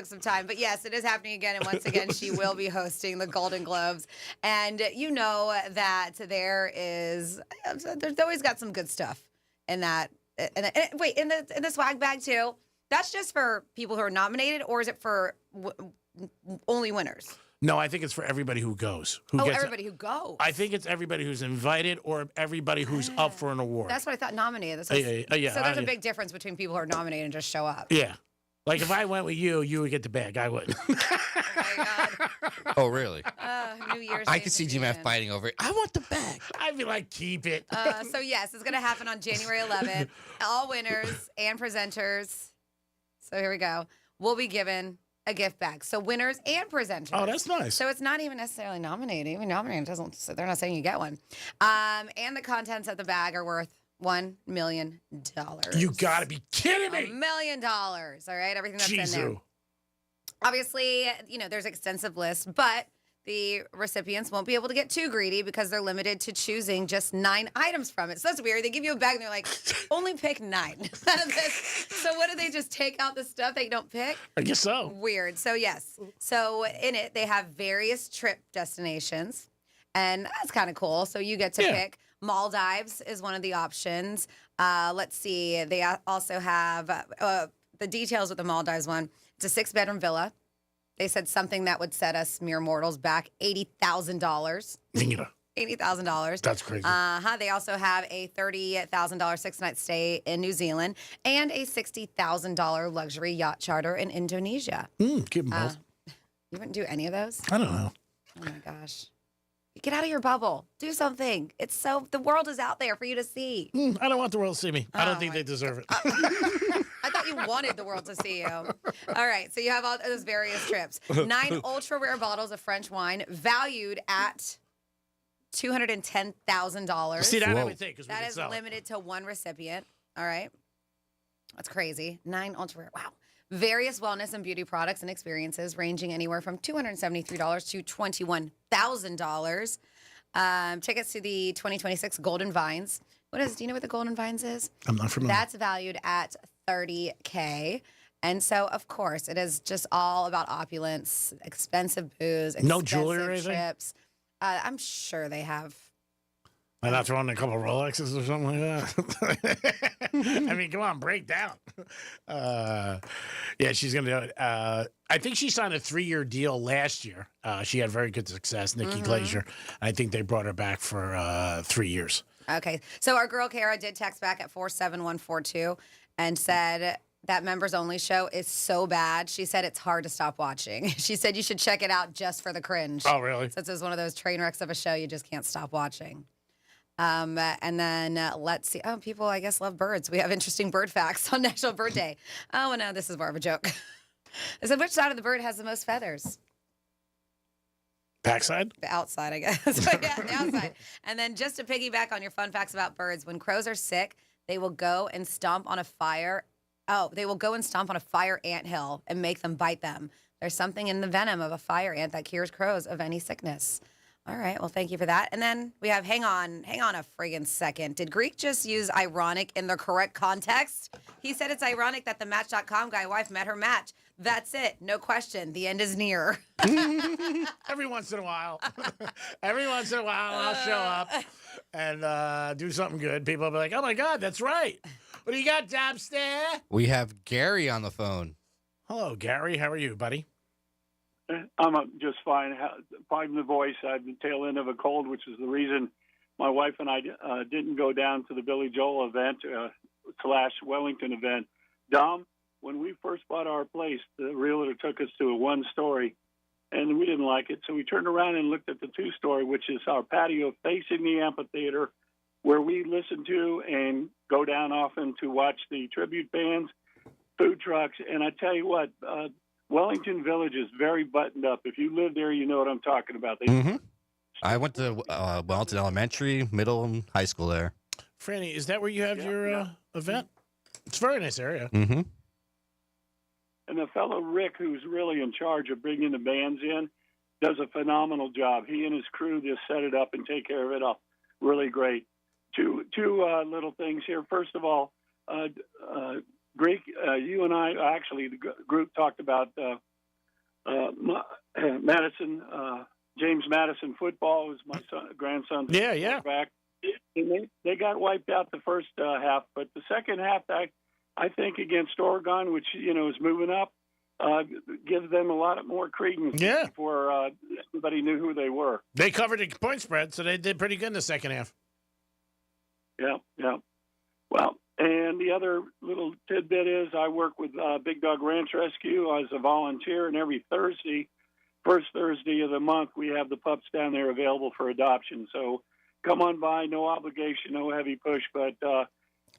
some time, but yes, it is happening again. And once again, she will be hosting the Golden Globes. And you know that there's always got some good stuff in that. And wait, in the swag bag too. That's just for people who are nominated, or is it for only winners? No, I think it's for everybody who goes. Everybody who goes. I think it's everybody who's invited or everybody who's up for an award. That's what I thought. Nominated. Yeah. So there's a big difference between people who are nominated and just show up. Yeah. Like if I went with you, you would get the bag. I wouldn't. Oh, really? New Year's. I could see G-Man fighting over it. I want the bag. I'd be like, keep it. So yes, it's going to happen on January 11th. All winners and presenters. So here we go. We'll be given a gift bag. So winners and presenters. Oh, that's nice. So it's not even necessarily nominated. Even nominated doesn't. So they're not saying you get one. And the contents of the bag are worth $1 million. You got to be kidding me. $1 million. All right, everything that's in there. Jesus. Obviously, there's extensive lists, but the recipients won't be able to get too greedy because they're limited to choosing just 9 items from it. So that's weird. They give you a bag and they're like, only pick 9 out of this. So what do they just take out the stuff that you don't pick? I guess so. Weird. So yes. So in it, they have various trip destinations, and that's kind of cool. So you get to pick. Maldives is one of the options. Let's see. They also have the details with the Maldives one. It's a 6-bedroom villa. They said something that would set us mere mortals back $80,000. $80,000. That's crazy. They also have a $30,000 6-night stay in New Zealand and a $60,000 luxury yacht charter in Indonesia. Keep them both. You wouldn't do any of those? I don't know. Oh my gosh. Get out of your bubble. Do something. The world is out there for you to see. I don't want the world to see me. I don't think they deserve it. I thought you wanted the world to see you. All right, so you have all those various trips. 9 ultra rare bottles of French wine valued at $210,000. See, that I would think, 'cause we that could is sell it. limited to one recipient. All right, that's crazy. 9 ultra rare. Wow. Various wellness and beauty products and experiences ranging anywhere from $273 to $21,000. Tickets to the 2026 Golden Vines. Do you know what the Golden Vines is? I'm not familiar. That's valued at $30K. And so, of course, it is just all about opulence, expensive booze, No expensive jewelry or anything? trips. I'm sure they have. I'm not throwing a couple Rolexes or something like that. I mean, come on, break down. Yeah, she's going to do it. I think she signed a 3-year deal last year. She had very good success, Nikki Glazier. I think they brought her back for 3 years. Okay. So our girl Kara did text back at 47142 and said that members only show is so bad. She said it's hard to stop watching. She said you should check it out just for the cringe. Oh, really? Since it's one of those train wrecks of a show you just can't stop watching. And then let's see. Oh, people, I guess, love birds. We have interesting bird facts on National Bird Day. Oh, no, this is more of a joke. I said, which side of the bird has the most feathers? Backside? The outside, I guess. But yeah, the outside. And then just to piggyback on your fun facts about birds, when crows are sick, they will go and stomp on a fire. Oh, they will go and stomp on a fire anthill and make them bite them. There's something in the venom of a fire ant that cures crows of any sickness. All right. Well, thank you for that. And then we have, hang on a friggin' second. Did Greek just use ironic in the correct context? He said it's ironic that the Match.com guy wife met her match. That's it. No question. The end is near. Every once in a while. Every once in a while, I'll show up and do something good. People will be like, oh, my God, that's right. What do you got, Dabster? We have Gary on the phone. Hello, Gary. How are you, buddy? I'm just fine. Pardon the voice. I'm the tail end of a cold, which is the reason my wife and I didn't go down to the Billy Joel event / Wellington event. Dom, when we first bought our place, the realtor took us to a 1-story, and we didn't like it. So we turned around and looked at the 2-story, which is our patio facing the amphitheater, where we listen to and go down often to watch the tribute bands, food trucks. And I tell you what, Wellington Village is very buttoned up. If you live there, you know what I'm talking about. I went to Wellington Elementary, middle, and high school there. Franny, is that where you have your event? It's a very nice area. Mm-hmm. And the fellow Rick, who's really in charge of bringing the bands in, does a phenomenal job. He and his crew just set it up and take care of it up really great. Two little things here. First of all, Greek, you and I, actually, the group talked about Madison, James Madison football was my grandson's quarterback. And they got wiped out the first half, but the second half, I think against Oregon, which is moving up, gives them a lot more credence. Yeah. Before everybody knew who they were. They covered the point spread, so they did pretty good in the second half. Yeah. Well, And the other little tidbit is I work with Big Dog Ranch Rescue as a volunteer, and every Thursday, first Thursday of the month, we have the pups down there available for adoption. So come on by, no obligation, no heavy push, but,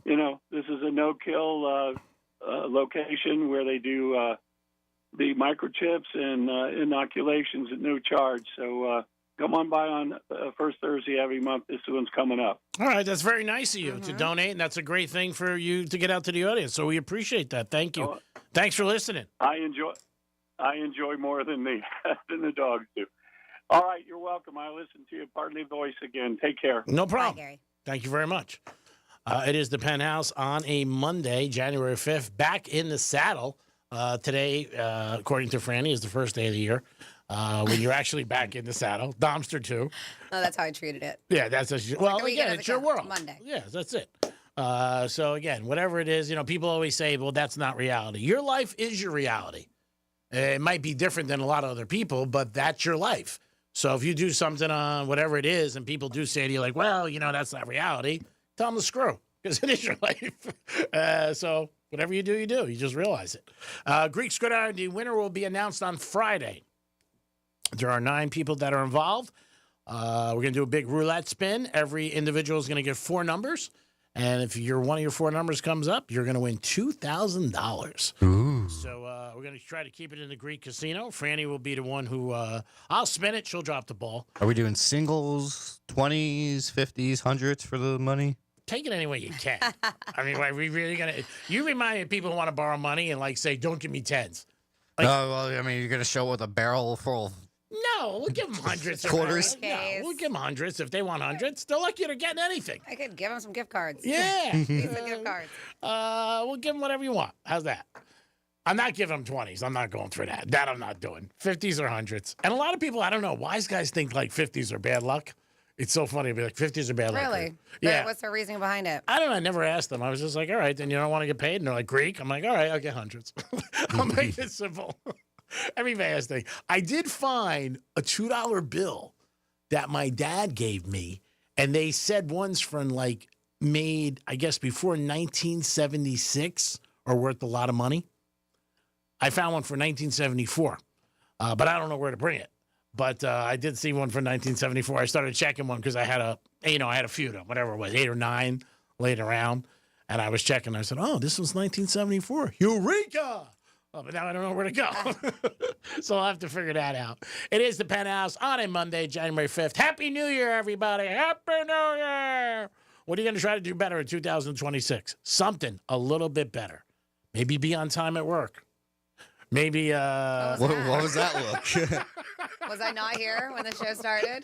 this is a no-kill location where they do the microchips and inoculations at no charge. So come on by on first Thursday every month. This one's coming up. All right, that's very nice of you to donate, and that's a great thing for you to get out to the audience. So we appreciate that. Thank you. Thanks for listening. I enjoy more than the dogs do. All right, you're welcome. I listen to you. Pardon the voice again. Take care. No problem. Bye, Gary. Thank you very much. It is the Penthouse on a Monday, January 5th, back in the saddle. Today, according to Franny, is the first day of the year when you're actually back in the saddle. Domster, too. Oh, that's how I treated it. Yeah, that's well, again, it's your world. Monday. Yeah, that's it. So, again, whatever it is, people always say, well, that's not reality. Your life is your reality. It might be different than a lot of other people, but that's your life. So if you do something on whatever it is and people do say to you like, well, that's not reality, tell them to screw because it is your life. So whatever you do, you do. You just realize it. Greek Gridiron, the winner will be announced on Friday. There are 9 people that are involved. We're going to do a big roulette spin. Every individual is going to get 4 numbers. And if one of your 4 numbers comes up, you're going to win $2,000. Ooh. So we're going to try to keep it in the Greek Casino. Franny will be the one who I'll spin it. She'll drop the ball. Are we doing singles, 20s, 50s, 100s for the money? Take it any way you can. I mean, are we really going to? You remind me of people who want to borrow money and say, don't give me 10s. No, well, I mean, you're going to show with a barrel full of No, we'll give them hundreds. Quarters? No, we'll give them hundreds. If they want hundreds, they're lucky to get anything. I could give them some gift cards. Yeah. Visa gift cards. We'll give them whatever you want. How's that? I'm not giving them 20s. I'm not going for that. That I'm not doing. 50s or hundreds. And a lot of people, I don't know, wise guys think 50s are bad luck. It's so funny to be like, 50s are bad luck. Really? Yeah. What's the reasoning behind it? I don't know. I never asked them. I was just like, all right, then you don't want to get paid? And they're like, Greek? I'm like, all right, I'll get hundreds. I'll make it simple. Every fast thing. I did find a $2 bill that my dad gave me, and they said one's from made, I guess, before 1976 are worth a lot of money. I found one for 1974, but I don't know where to bring it. But I did see one from 1974. I started checking one because I had a few of them, whatever it was, 8 or 9 laid around, and I was checking. I said, "Oh, this was 1974. Eureka!" Oh, but now I don't know where to go. So I'll have to figure that out. It is the Penthouse on a Monday, January 5th. Happy New Year, everybody. Happy New Year. What are you going to try to do better in 2026? Something a little bit better. Maybe be on time at work. Maybe, what was that look? Was I not here when the show started?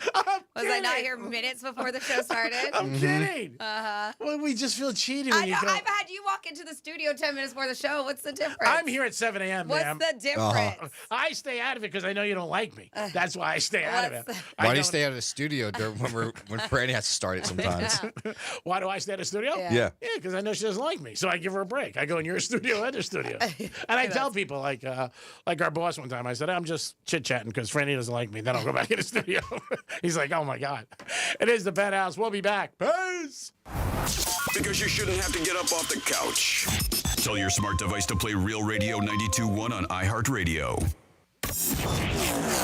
Was I not here minutes before the show started? I'm kidding. Uh-huh. Well, we just feel cheated I when know. you go. I've had you walk into the studio 10 minutes before the show. What's the difference? I'm here at 7 a.m., What's ma'am. the difference? I stay out of it because I know you don't like me. That's why I stay out of it. Why do you stay out of the studio when Franny has to start it sometimes? Why do I stay at the studio? Yeah. Yeah, because I know she doesn't like me. So I give her a break. I go in your studio and her studio. And I tell people, like our boss one time, I said, I'm just chit-chatting because Franny doesn't like me. Then I'll go back in the studio. He's like, oh, my God. It is the Penthouse. We'll be back. Peace. Because you shouldn't have to get up off the couch. Tell your smart device to play Real Radio 92.1 on iHeartRadio.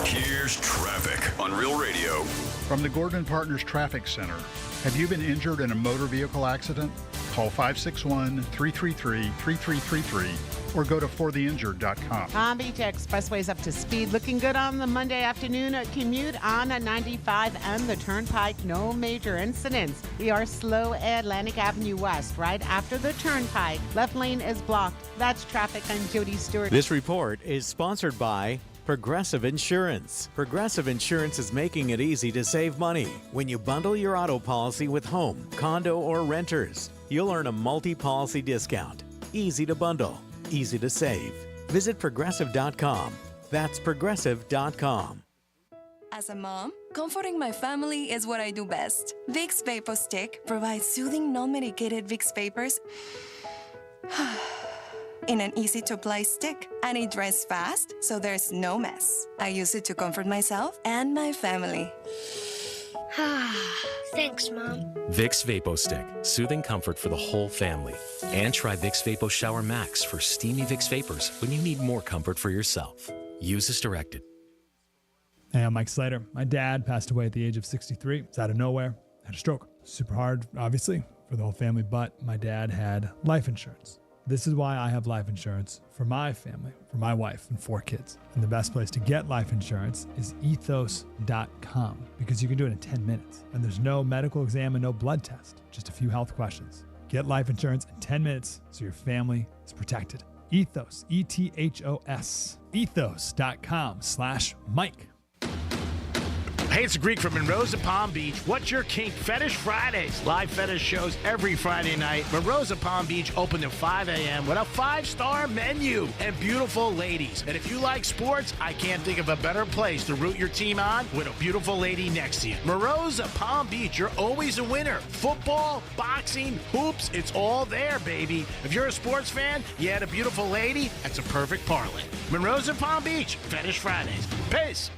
Here's traffic on Real Radio. From the Gordon Partners Traffic Center. Have you been injured in a motor vehicle accident? Call 561-333-3333 or go to fortheinjured.com. Palm Beach Expressway's up to speed. Looking good on the Monday afternoon commute on 95 and the Turnpike. No major incidents. We are slow at Atlantic Avenue West, right after the Turnpike. Left lane is blocked. That's traffic. I'm Jody Stewart. This report is sponsored by Progressive Insurance. Progressive Insurance is making it easy to save money. When you bundle your auto policy with home, condo, or renters, you'll earn a multi-policy discount. Easy to bundle, easy to save. Visit Progressive.com. That's Progressive.com. As a mom, comforting my family is what I do best. Vicks Vapor Stick provides soothing, non-medicated Vicks Vapors in an easy-to-apply stick, and it dries fast, so there's no mess. I use it to comfort myself and my family. Thanks, Mom. Vicks VapoStick, soothing comfort for the whole family. And try Vicks Vapo Shower Max for steamy Vicks vapors when you need more comfort for yourself. Use as directed. Hey, I'm Mike Slater. My dad passed away at the age of 63. It's out of nowhere. Had a stroke. Super hard, obviously, for the whole family, but my dad had life insurance. This is why I have life insurance for my family, for my wife and 4 kids. And the best place to get life insurance is ethos.com because you can do it in 10 minutes. And there's no medical exam and no blood test, just a few health questions. Get life insurance in 10 minutes so your family is protected. Ethos, E-T-H-O-S, ethos.com/Mike. Hey, it's Greek from Monroe's at Palm Beach. What's your kink? Fetish Fridays. Live fetish shows every Friday night. Monroe's at Palm Beach open at 5 a.m. with a 5-star menu and beautiful ladies. And if you like sports, I can't think of a better place to root your team on with a beautiful lady next to you. Monroe's at Palm Beach. You're always a winner. Football, boxing, hoops, it's all there, baby. If you're a sports fan, you had a beautiful lady, that's a perfect parlay. Monroe's at Palm Beach. Fetish Fridays. Peace.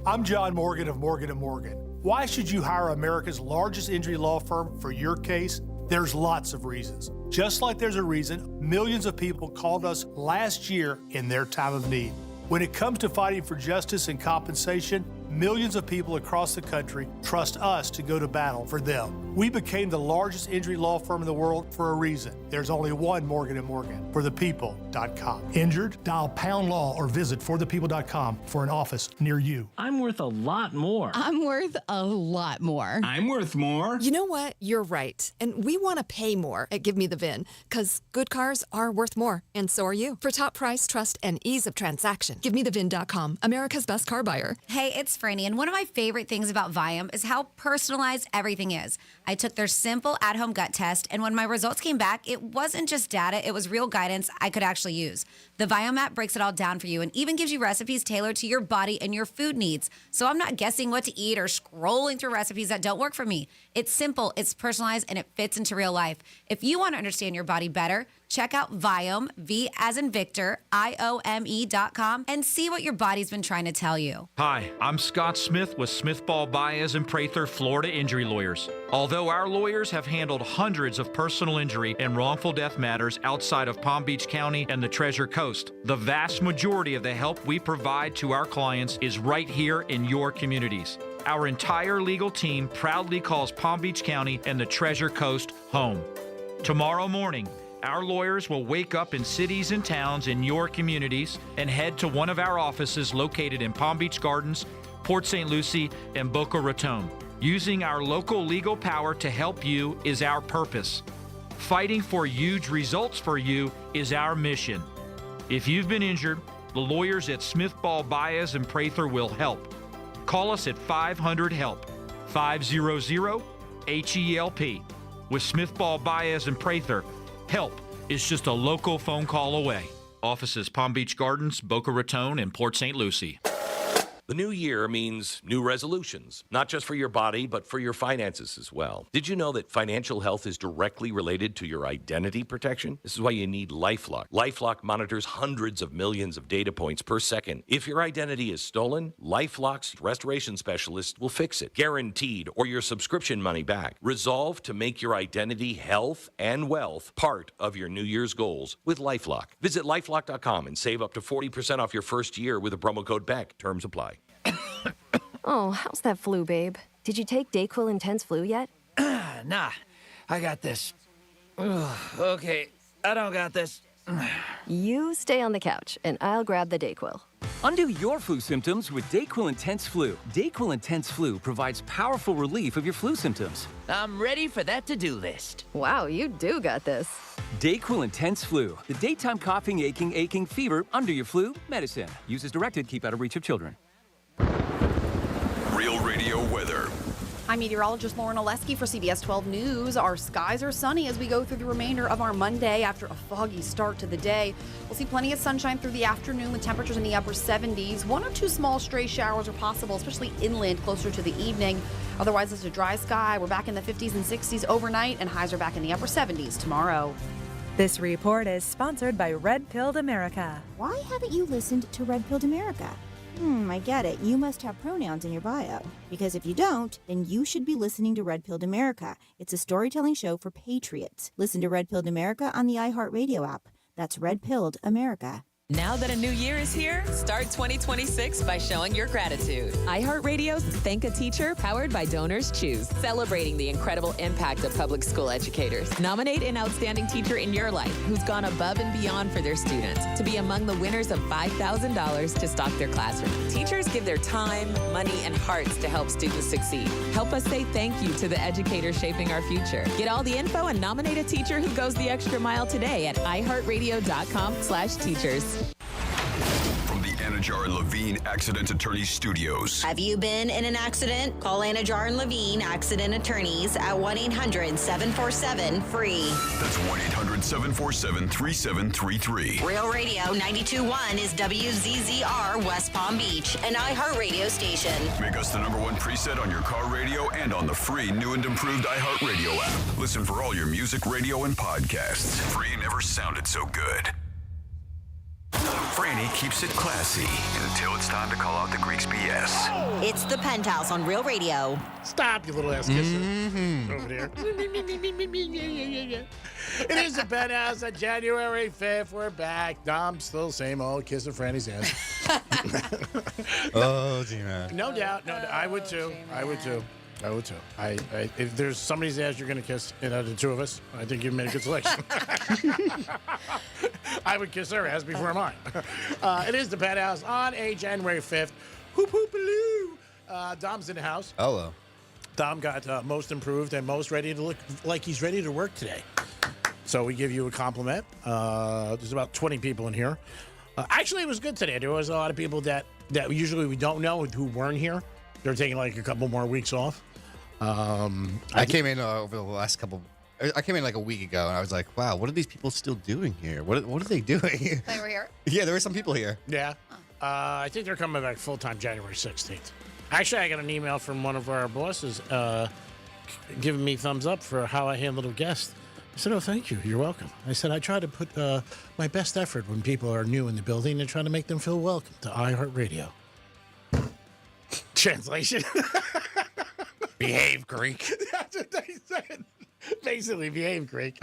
I'm John Morgan of Morgan & Morgan. Why should you hire America's largest injury law firm for your case? There's lots of reasons. Just like there's a reason millions of people called us last year in their time of need. When it comes to fighting for justice and compensation, millions of people across the country trust us to go to battle for them. We became the largest injury law firm in the world for a reason. There's only one Morgan & Morgan, forthepeople.com. Injured? Dial pound law or visit forthepeople.com for an office near you. I'm worth a lot more. I'm worth a lot more. I'm worth more. You know what? You're right. And we want to pay more at Give Me the VIN because good cars are worth more. And so are you. For top price, trust, and ease of transaction, GiveMeTheVIN.com, America's best car buyer. Hey, it's Franny, and one of my favorite things about Viome is how personalized everything is. I took their simple at-home gut test, and when my results came back, it wasn't just data, it was real guidance I could actually use. The Viome app breaks it all down for you and even gives you recipes tailored to your body and your food needs. So I'm not guessing what to eat or scrolling through recipes that don't work for me. It's simple, it's personalized, and it fits into real life. If you want to understand your body better, check out Viome, V as in Victor, IOME.com, and see what your body's been trying to tell you. Hi, I'm Scott Smith with Smith Ball Baez and Prather Florida Injury Lawyers. Although our lawyers have handled hundreds of personal injury and wrongful death matters outside of Palm Beach County and the Treasure Coast, the vast majority of the help we provide to our clients is right here in your communities. Our entire legal team proudly calls Palm Beach County and the Treasure Coast home. Tomorrow morning, our lawyers will wake up in cities and towns in your communities and head to one of our offices located in Palm Beach Gardens, Port St. Lucie, and Boca Raton. Using our local legal power to help you is our purpose. Fighting for huge results for you is our mission. If you've been injured, the lawyers at Smith Ball Baez and Prather will help. Call us at 500-HELP, 500-HELP. With Smith Ball Baez and Prather, help is just a local phone call away. Offices Palm Beach Gardens, Boca Raton, and Port St. Lucie. The new year means new resolutions, not just for your body, but for your finances as well. Did you know that financial health is directly related to your identity protection? This is why you need LifeLock. LifeLock monitors hundreds of millions of data points per second. If your identity is stolen, LifeLock's restoration specialist will fix it, guaranteed, or your subscription money back. Resolve to make your identity, health, and wealth part of your New Year's goals with LifeLock. Visit LifeLock.com and save up to 40% off your first year with the promo code BECK. Terms apply. Oh, how's that flu, babe? Did you take DayQuil Intense Flu yet? Nah, I got this. Ugh, okay, I don't got this. You stay on the couch, and I'll grab the DayQuil. Undo your flu symptoms with DayQuil Intense Flu. DayQuil Intense Flu provides powerful relief of your flu symptoms. I'm ready for that to-do list. Wow, you do got this. DayQuil Intense Flu. The daytime coughing, aching fever, under your flu medicine. Use as directed, keep out of reach of children. Real Radio weather. I'm meteorologist Lauren Oleski for CBS 12 News. Our skies are sunny as we go through the remainder of our Monday after a foggy start to the day. We'll see plenty of sunshine through the afternoon with temperatures in the upper 70s. 1 or 2 small stray showers are possible, especially inland closer to the evening. Otherwise, it's a dry sky. We're back in the 50s and 60s overnight, and highs are back in the upper 70s tomorrow. This report is sponsored by Red Pilled America. Why haven't you listened to Red Pilled America? I get it. You must have pronouns in your bio. Because if you don't, then you should be listening to Red Pilled America. It's a storytelling show for patriots. Listen to Red Pilled America on the iHeartRadio app. That's Red Pilled America. Now that a new year is here, start 2026 by showing your gratitude. iHeartRadio's Thank a Teacher, powered by Donors Choose, celebrating the incredible impact of public school educators. Nominate an outstanding teacher in your life who's gone above and beyond for their students to be among the winners of $5,000 to stock their classroom. Teachers give their time, money, and hearts to help students succeed. Help us say thank you to the educators shaping our future. Get all the info and nominate a teacher who goes the extra mile today at iHeartRadio.com/teachers. From the Anajar and Levine Accident Attorneys Studios. Have you been in an accident? Call Anajar and Levine Accident Attorneys at 1-800-747-FREE. That's 1-800-747-3733. Real Radio 92.1 is WZZR West Palm Beach, an iHeartRadio station. Make us the #1 preset on your car radio and on the free new and improved iHeartRadio app. Listen for all your music, radio, and podcasts. Free never sounded so good. Franny keeps it classy until it's time to call out the Greeks' BS. It's the Penthouse on Real Radio. Stop, you little ass kisser. Over there. It is the Penthouse on January 5th. We're back. Dom's still same old kissing Franny's ass. Oh, dear. No doubt. No, I would too. I would too. If there's somebody's ass you're going to kiss, the two of us, I think you've made a good selection. I would kiss her ass before mine. It is the Penthouse on a January 5th. Hoop hoop-a-loo. Dom's in the house. Hello. Dom got most improved and most ready to look like he's ready to work today. So we give you a compliment. There's about 20 people in here. Actually, it was good today. There was a lot of people that usually we don't know who weren't here. They're taking like a couple more weeks off. I came in over the last couple. I came in like a week ago, and I was like, "Wow, what are these people still doing here? What are they doing?" They were here. Yeah, there were some people here. Yeah, I think they're coming back full time January 16th. Actually, I got an email from one of our bosses giving me thumbs up for how I handled a guest. I said, "Oh, thank you. You're welcome." I said, "I try to put my best effort when people are new in the building and try to make them feel welcome to iHeartRadio." Translation. Behave, Greek. That's what they said. Basically, behave, Greek.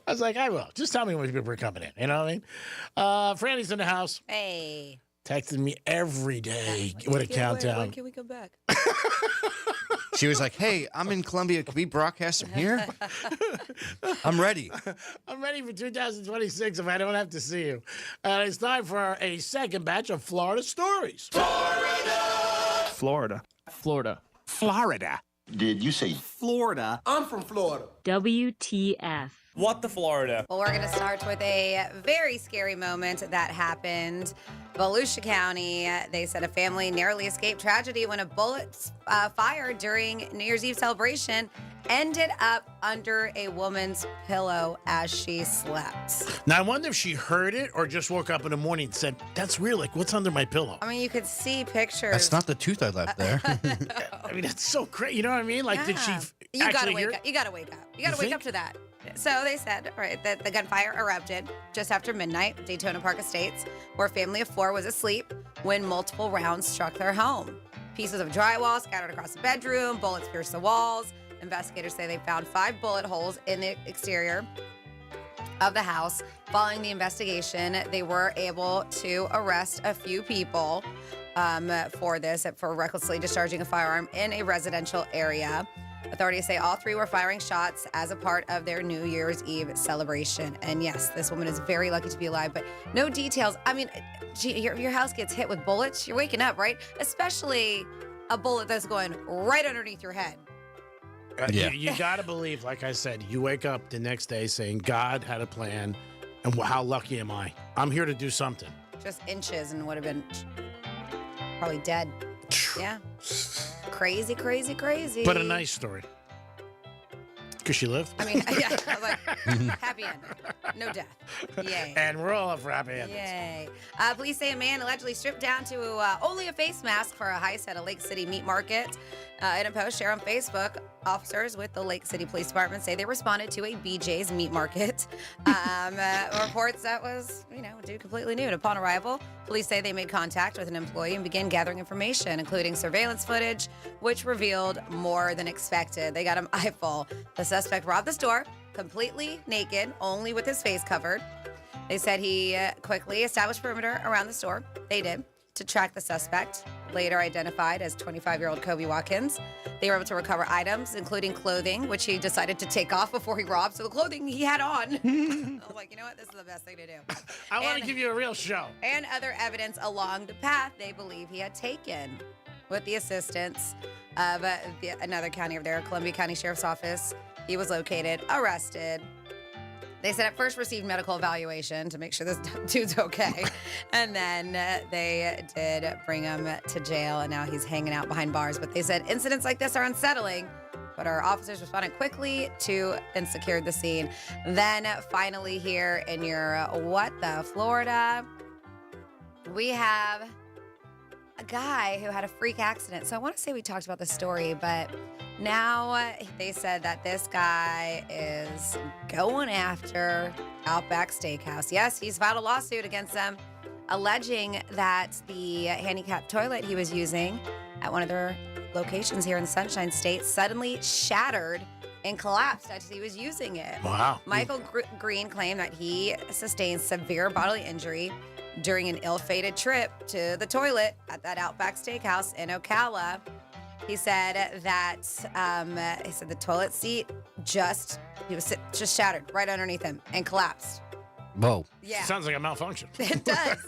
I was like, I will. Just tell me when people are coming in. You know what I mean? Franny's in the house. Hey. Texting me every day with a countdown. When can we come back? She was like, "Hey, I'm in Columbia. Can we broadcast from here?" I'm ready. I'm ready for 2026 if I don't have to see you. And it's time for a second batch of Florida stories. Florida. Florida. Did you say Florida? I'm from Florida. WTF. What the Florida? Well, we're going to start with a very scary moment that happened. Volusia County, they said a family narrowly escaped tragedy when a bullet fired during New Year's Eve celebration ended up under a woman's pillow as she slept. Now, I wonder if she heard it or just woke up in the morning and said, "That's weird. Like, what's under my pillow?" I mean, you could see pictures. That's not the tooth I left there. I mean, that's so crazy. You know what I mean? Like, did she You gotta actually wake hear up. You gotta wake up. You gotta wake up to that. So they said, right, that the gunfire erupted just after midnight, Daytona Park Estates, where a family of 4 was asleep when multiple rounds struck their home. Pieces of drywall scattered across the bedroom, bullets pierced the walls. Investigators say they found 5 bullet holes in the exterior of the house. Following the investigation, they were able to arrest a few people for recklessly discharging a firearm in a residential area. Authorities say all 3 were firing shots as a part of their New Year's Eve celebration. And yes, this woman is very lucky to be alive, but no details. I mean, your house gets hit with bullets, you're waking up, right? Especially a bullet that's going right underneath your head. Yeah. You got to believe, like I said, you wake up the next day saying, God had a plan, and how lucky am I? I'm here to do something. Just inches and would have been probably dead. Yeah. Crazy, crazy, crazy. But a nice story. Because she lived. I mean, yeah, I was like, happy ending. No death. Yay. And we're all up for happy endings. Yay. Police say a man allegedly stripped down to only a face mask for a heist at a Lake City meat market. In a post shared on Facebook, officers with the Lake City Police Department say they responded to a BJ's meat market. Reports that was, dude completely new. And upon arrival, police say they made contact with an employee and began gathering information, including surveillance footage, which revealed more than expected. They got him eyeful. The suspect robbed the store completely naked, only with his face covered. They said he quickly established perimeter around the store. They did. To track the suspect, later identified as 25-year-old Kobe Watkins. They were able to recover items, including clothing, which he decided to take off before he robbed. So the clothing he had on. I was like, you know what? This is the best thing to do. I want to give you a real show. And other evidence along the path they believe he had taken with the assistance of another county over there, Columbia County Sheriff's Office. He was located, arrested. They said at first received medical evaluation to make sure this dude's okay. And then they did bring him to jail, and now he's hanging out behind bars. But they said incidents like this are unsettling, but our officers responded quickly to and secured the scene. Then finally here in your Florida, we have a guy who had a freak accident. So I want to say we talked about this story, but now they said that this guy is going after Outback Steakhouse. Yes, he's filed a lawsuit against them, alleging that the handicapped toilet he was using at one of their locations here in the Sunshine State suddenly shattered and collapsed as he was using it. Wow. Michael Green claimed that he sustained severe bodily injury during an ill-fated trip to the toilet at that Outback Steakhouse in Ocala. He said that the toilet seat just shattered right underneath him and collapsed. Whoa. Yeah. Sounds like a malfunction. It does.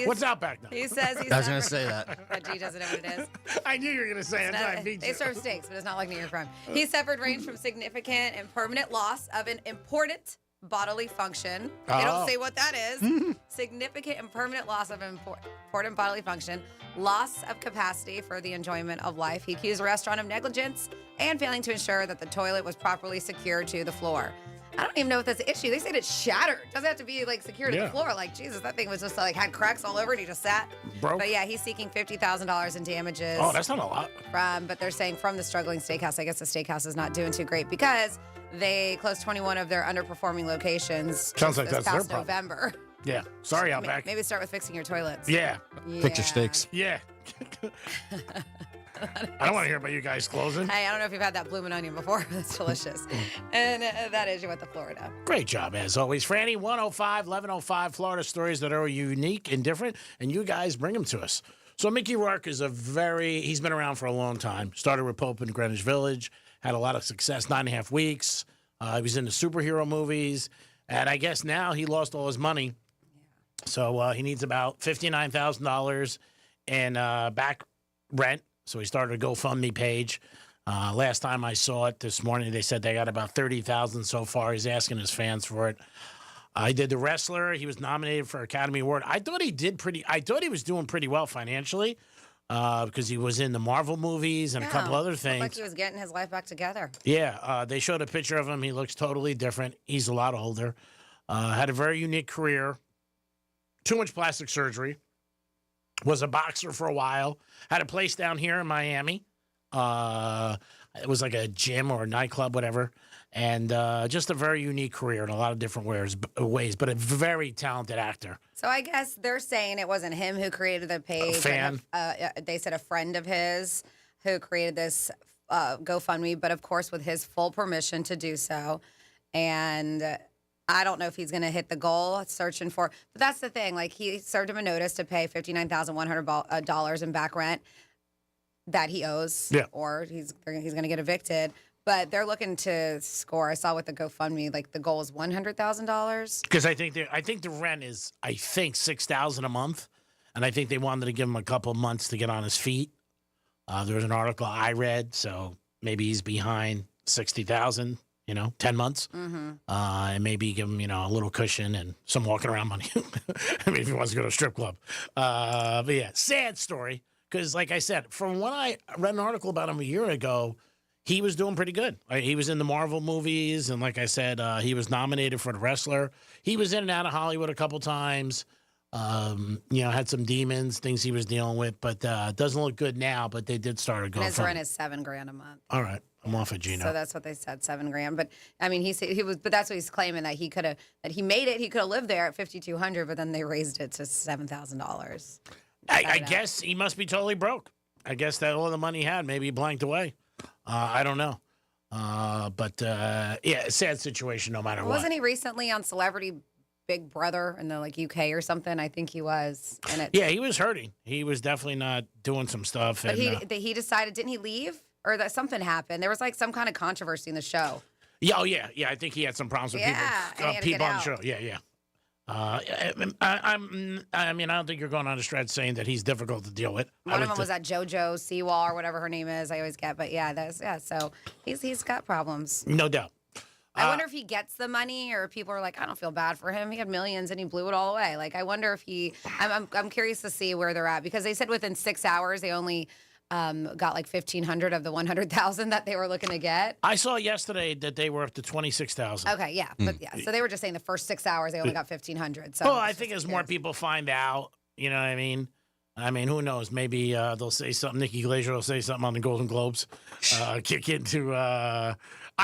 What's Outback now? He says he's I was going to say that. But G doesn't know what it is. I knew you were going to say it. I beat They you. serve steaks, but it's not like New York Prime. He suffered range from significant and permanent loss of an important bodily function. They don't say what that is. Significant and permanent loss of important bodily function. Loss of capacity for the enjoyment of life. He accused the restaurant of negligence and failing to ensure that the toilet was properly secured to the floor. I don't even know if that's the issue. They said it's shattered. Doesn't have to be secured to the floor. Like, Jesus, that thing was just had cracks all over it. He just sat. Broke. But yeah, he's seeking $50,000 in damages. Oh, that's not a lot. But they're saying from the struggling steakhouse. I guess the steakhouse is not doing too great because they closed 21 of their underperforming locations. Sounds like this that's their past problem. November. Yeah. Sorry, Outback. Maybe start with fixing your toilets. Yeah. Fix your steaks. Yeah. I don't want to hear about you guys closing. Hey, I don't know if you've had that bloomin' onion before. That's delicious. And that is your What the Florida. Great job, as always. Franny, 105, 1105, Florida stories that are unique and different, and you guys bring them to us. So Mickey Rourke is he's been around for a long time. Started with Pope in Greenwich Village, had a lot of success, 9.5 weeks. He was in the superhero movies, and I guess now he lost all his money. So he needs about $59,000 in back rent. So he started a GoFundMe page. Last time I saw it this morning, they said they got about $30,000 so far. He's asking his fans for it. He did The Wrestler. He was nominated for Academy Award. I thought he was doing pretty well financially because he was in the Marvel movies and a couple other things. Looked like he was getting his life back together. Yeah, they showed a picture of him. He looks totally different. He's a lot older. Had a very unique career. Too much plastic surgery. Was a boxer for a while. Had a place down here in Miami. It was like a gym or a nightclub, whatever. And just a very unique career in a lot of different ways, but a very talented actor. So I guess they're saying it wasn't him who created the page. A fan. They said a friend of his who created this GoFundMe, but of course with his full permission to do so. And I don't know if he's going to hit the goal searching for, but that's the thing. Like, he served him a notice to pay $59,100 in back rent that he owes, or he's going to get evicted. But they're looking to score. I saw with the GoFundMe, like the goal is $100,000. Because I think the rent is $6,000 a month, and I think they wanted to give him a couple months to get on his feet. There was an article I read, so maybe he's behind $60,000. 10 months, and maybe give him, a little cushion and some walking around money. I mean, if he wants to go to a strip club. But yeah, sad story. Because like I said, from when I read an article about him a year ago, he was doing pretty good. He was in the Marvel movies. And like I said, he was nominated for The Wrestler. He was in and out of Hollywood a couple times. Had some demons, things he was dealing with, but doesn't look good now. But they did start a GoFundMe. And his rent is $7,000 a month. All right. I'm off of Gino. So that's what they said, $7,000. But I mean, but that's what he's claiming, that he made it. He could have lived there at $5,200, but then they raised it to $7,000. I guess he must be totally broke. I guess that all the money he had, maybe he blanked away. I don't know. But sad situation no matter what. Wasn't he recently on Celebrity Big Brother in the UK or something? I think he was. And yeah, he was hurting. He was definitely not doing some stuff. But and, he decided, didn't he leave? Or that something happened. There was like some kind of controversy in the show. Yeah, I think he had some problems with people on the show. Yeah. I mean, I don't think you're going on a stretch saying that he's difficult to deal with. One of them was that JoJo Siwa or whatever her name is. I always get, but so he's got problems. No doubt. I wonder if he gets the money, or people are like, I don't feel bad for him. He had millions and he blew it all away. Like, I wonder if I'm curious to see where they're at, because they said within 6 hours they only got like 1,500 of the 100,000 that they were looking to get. I saw yesterday that they were up to 26,000. Okay, yeah, so they were just saying the first 6 hours they only got 1,500. So well, I think as more people find out, you know what I mean. I mean, who knows? Maybe they'll say something. Nikki Glaser will say something on the Golden Globes. Kick into. I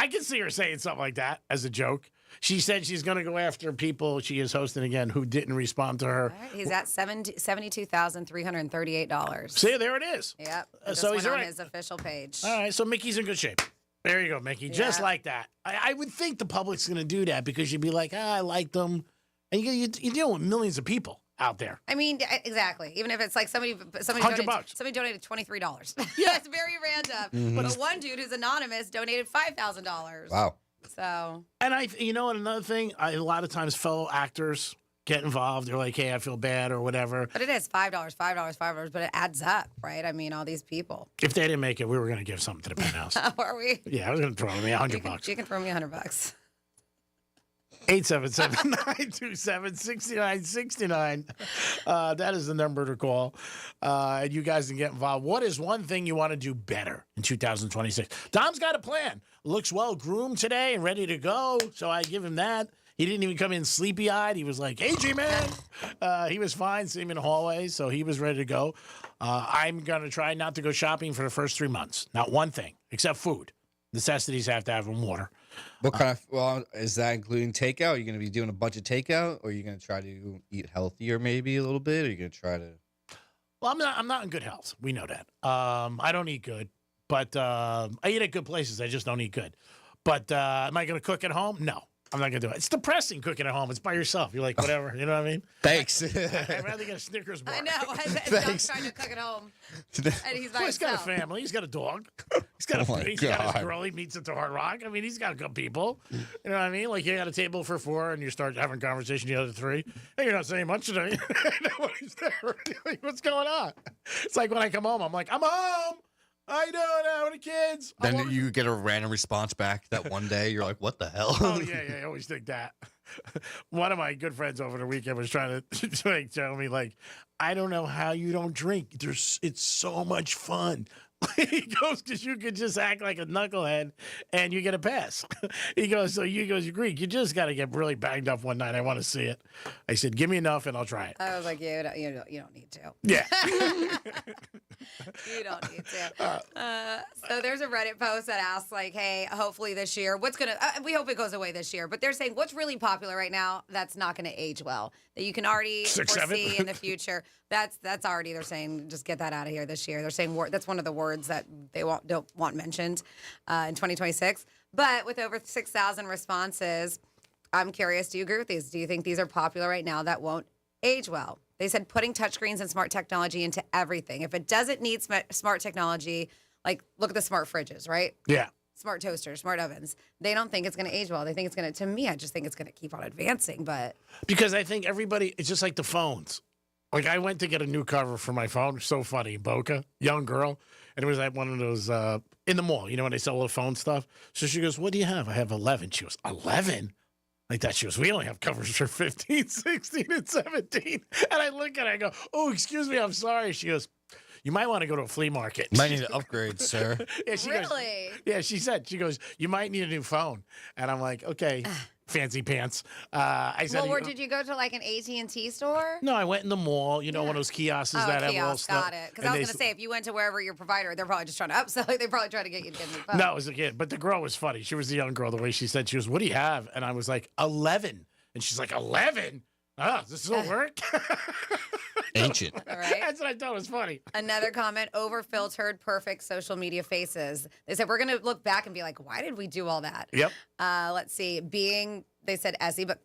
can see her saying something like that as a joke. She said she's going to go after people she is hosting again who didn't respond to her. Right, he's at $72,338. See, there it is. Yep. So he's on his official page. All right, so Mickey's in good shape. There you go, Mickey. Just like that. I would think the public's going to do that, because you'd be like, I like them. And you're dealing with millions of people out there. I mean, exactly. Even if it's like somebody $100. donated $23. Yeah. It's very random. Mm-hmm. But one dude who's anonymous donated $5,000. Wow. So. And another thing, a lot of times fellow actors get involved. They're like, hey, I feel bad or whatever. But it is $5, but it adds up, right? I mean, all these people. If they didn't make it, we were going to give something to the Penthouse. Are we? Yeah, I was going to throw them $100. You can throw me $100. 877-927-6969. That is the number to call. And you guys can get involved. What is one thing you want to do better in 2026? Dom's got a plan. Looks well groomed today and ready to go. So I give him that. He didn't even come in sleepy-eyed. He was like, hey, G-Man. He was fine, seeing him in the hallway, so he was ready to go. I'm going to try not to go shopping for the first 3 months. Not one thing, except food. Necessities have to have them water. What kind of, is that including takeout? Are you going to be doing a bunch of takeout, or are you going to try to eat healthier maybe a little bit? Or are you going to try to? Well, I'm not in good health. We know that. I don't eat good, but I eat at good places. I just don't eat good. But am I going to cook at home? No, I'm not going to do it. It's depressing cooking at home. It's by yourself. You're like, whatever. You know what I mean? Thanks. I'd rather get a Snickers bar. I know. I'm trying to cook at home. And he's by He's got a himself. family. He's got a dog. He's got he's got his girl he meets at the Hard Rock. I mean, he's got good people. You know what I mean? Like, you got a table for 4 and you start having conversation the other 3. And you're not saying much today. Nobody's there. Like, what's going on? It's like when I come home, I'm like, I'm home. How you doing now with the kids? Then you get a random response back that one day. You're like, what the hell? Oh, yeah. I always think that. One of my good friends over the weekend was trying to tell me, like, I don't know how you don't drink. It's so much fun. He goes, because you could just act like a knucklehead and you get a pass. He goes, you're Greek. You just got to get really banged up one night. I want to see it. I said, give me enough and I'll try it. I was like, you don't need to. Yeah. You don't need to. So there's a Reddit post that asks, like, hey, hopefully this year, we hope it goes away this year, but they're saying what's really popular right now that's not going to age well, that you can already foresee in the future. That's already, they're saying, just get that out of here this year. They're saying that's one of the words that they don't want mentioned in 2026. But with over 6,000 responses, I'm curious, do you agree with these? Do you think these are popular right now that won't age well? They said putting touchscreens and smart technology into everything. If it doesn't need smart technology, like look at the smart fridges, right? Yeah. Smart toasters, smart ovens. They don't think it's going to age well. They think it's going to me, I just think it's going to keep on advancing. But because I think everybody, it's just like the phones. Like, I went to get a new cover for my phone. So funny. Boca, young girl. And it was at one of those, in the mall, you know, when they sell all the phone stuff. So she goes, what do you have? I have 11. She goes, 11? Like that. She goes, we only have covers for 15, 16, and 17. And I look at her, I go, oh, excuse me, I'm sorry. She goes, you might want to go to a flea market. Might need to upgrade, sir. Yeah, she really? Goes, yeah, she goes, you might need a new phone. And I'm like, okay. fancy pants. I said, Well, where did you go to like an AT&T store? no, I went in the mall. You know, one of those kiosks that have all kiosk, stuff. got it. Because I was going to say, if you went to wherever your provider, they're probably just trying to upsell. Like, they probably try to get you to get the phone. No, it was a kid. But the girl was funny. She was the young girl. The way she said, she was, what do you have? And I was like, 11. And she's like, 11? Oh, does this still work? Ancient. All right. That's what I thought was funny. Another comment, over-filtered, perfect social media faces. They said, we're going to look back and be like, why did we do all that? Yep. Let's see. They said Essie, but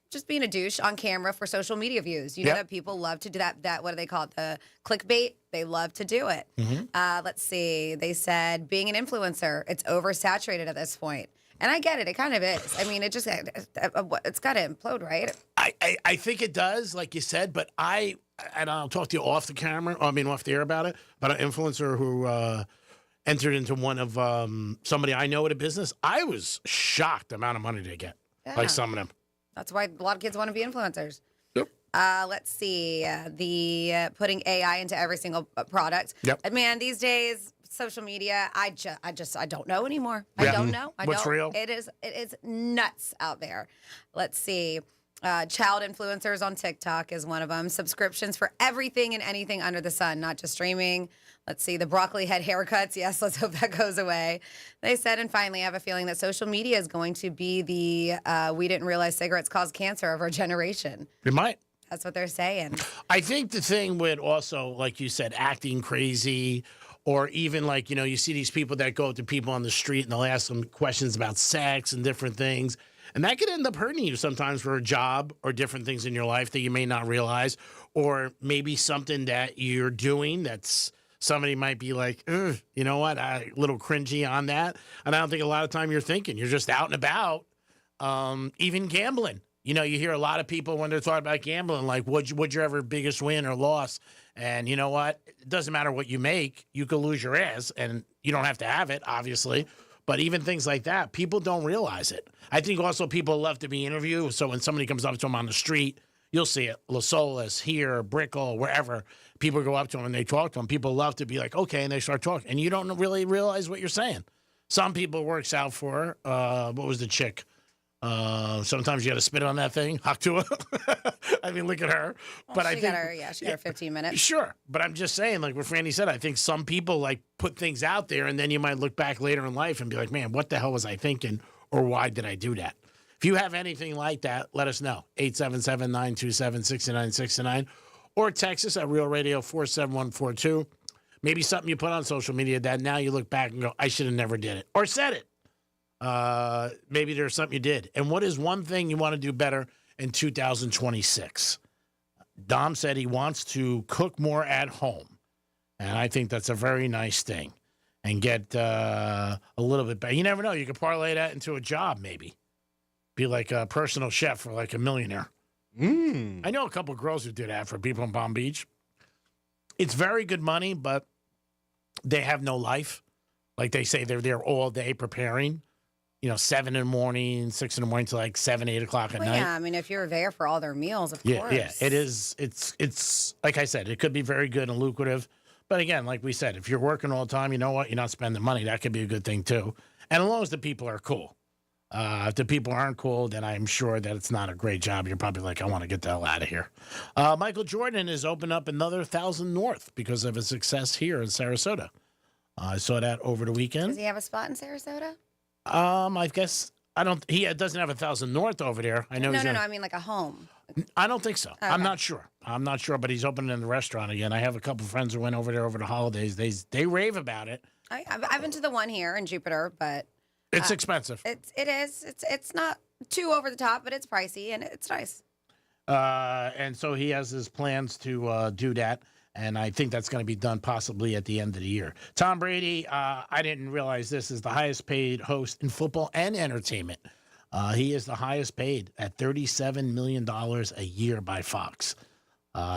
just being a douche on camera for social media views. You know that people love to do that. What do they call it? The clickbait. They love to do it. Let's see. They said being an influencer, it's oversaturated at this point. And I get it. It kind of is. I mean, it's got to implode, right? I think it does, like you said, but and I'll talk to you off the air about it, but an influencer who entered into one of somebody I know at a business, I was shocked the amount of money they get, like some of them. That's why a lot of kids want to be influencers. Yep. Let's see. The putting AI into every single product. Yep. Man, these days, social media, I don't know anymore. I don't know. What's real? It is nuts out there. Let's see. Child influencers on TikTok is one of them. Subscriptions for everything and anything under the sun, not just streaming. Let's see. The broccoli head haircuts. Yes, let's hope that goes away. They said, and finally, I have a feeling that social media is going to be the we didn't realize cigarettes cause cancer of our generation. It might. That's what they're saying. I think the thing with also, like you said, acting crazy, or even like, you see these people that go up to people on the street and they'll ask them questions about sex and different things. And that could end up hurting you sometimes for a job or different things in your life that you may not realize, or maybe something that you're doing that's somebody might be like, you know what, a little cringy on that. And I don't think a lot of time you're thinking. You're just out and about, even gambling. You hear a lot of people when they're talking about gambling, like, what's your ever biggest win or loss? And you know what? It doesn't matter what you make. You could lose your ass, and you don't have to have it, obviously. But even things like that, people don't realize it. I think also people love to be interviewed. So when somebody comes up to them on the street, you'll see it. La Solis, here, Brickell, wherever. People go up to them and they talk to them. People love to be like, okay, and they start talking. And you don't really realize what you're saying. Some people it works out for, what was the chick? Sometimes you got to spit on that thing. Haktua. I mean, look at her. Well, but she got her 15 minutes. Sure. But I'm just saying, like what Franny said, I think some people like put things out there and then you might look back later in life and be like, man, what the hell was I thinking? Or why did I do that? If you have anything like that, let us know. 877-927-6969 or text us at Real Radio 47142. Maybe something you put on social media that now you look back and go, I should have never did it or said it. Maybe there's something you did. And what is one thing you want to do better in 2026? Dom said he wants to cook more at home. And I think that's a very nice thing. And get a little bit better. You never know. You could parlay that into a job, maybe. Be like a personal chef for like a millionaire. I know a couple of girls who did that for people in Palm Beach. It's very good money, but they have no life. Like they say they're there all day preparing. 7 in the morning, 6 in the morning to like 7, 8 o'clock at night. Yeah, I mean, if you're there for all their meals, of course. Yeah, it is. It's like I said, it could be very good and lucrative. But again, like we said, if you're working all the time, you know what? You're not spending money. That could be a good thing too. And as long as the people are cool. If the people aren't cool, then I'm sure that it's not a great job. You're probably like, I want to get the hell out of here. Michael Jordan has opened up another 1,000 North because of his success here in Sarasota. I saw that over the weekend. Does he have a spot in Sarasota? I guess he doesn't have 1,000 North over there. I know. No, I mean like a home. I don't think so. Okay. I'm not sure, but he's opening in the restaurant again. I have a couple friends who went over there over the holidays. They rave about it. I've been to the one here in Jupiter, but it's expensive. It is. It's not too over the top, but it's pricey and it's nice. And so he has his plans to do that. And I think that's going to be done possibly at the end of the year. Tom Brady, I didn't realize this, is the highest paid host in football and entertainment. He is the highest paid at $37 million a year by Fox.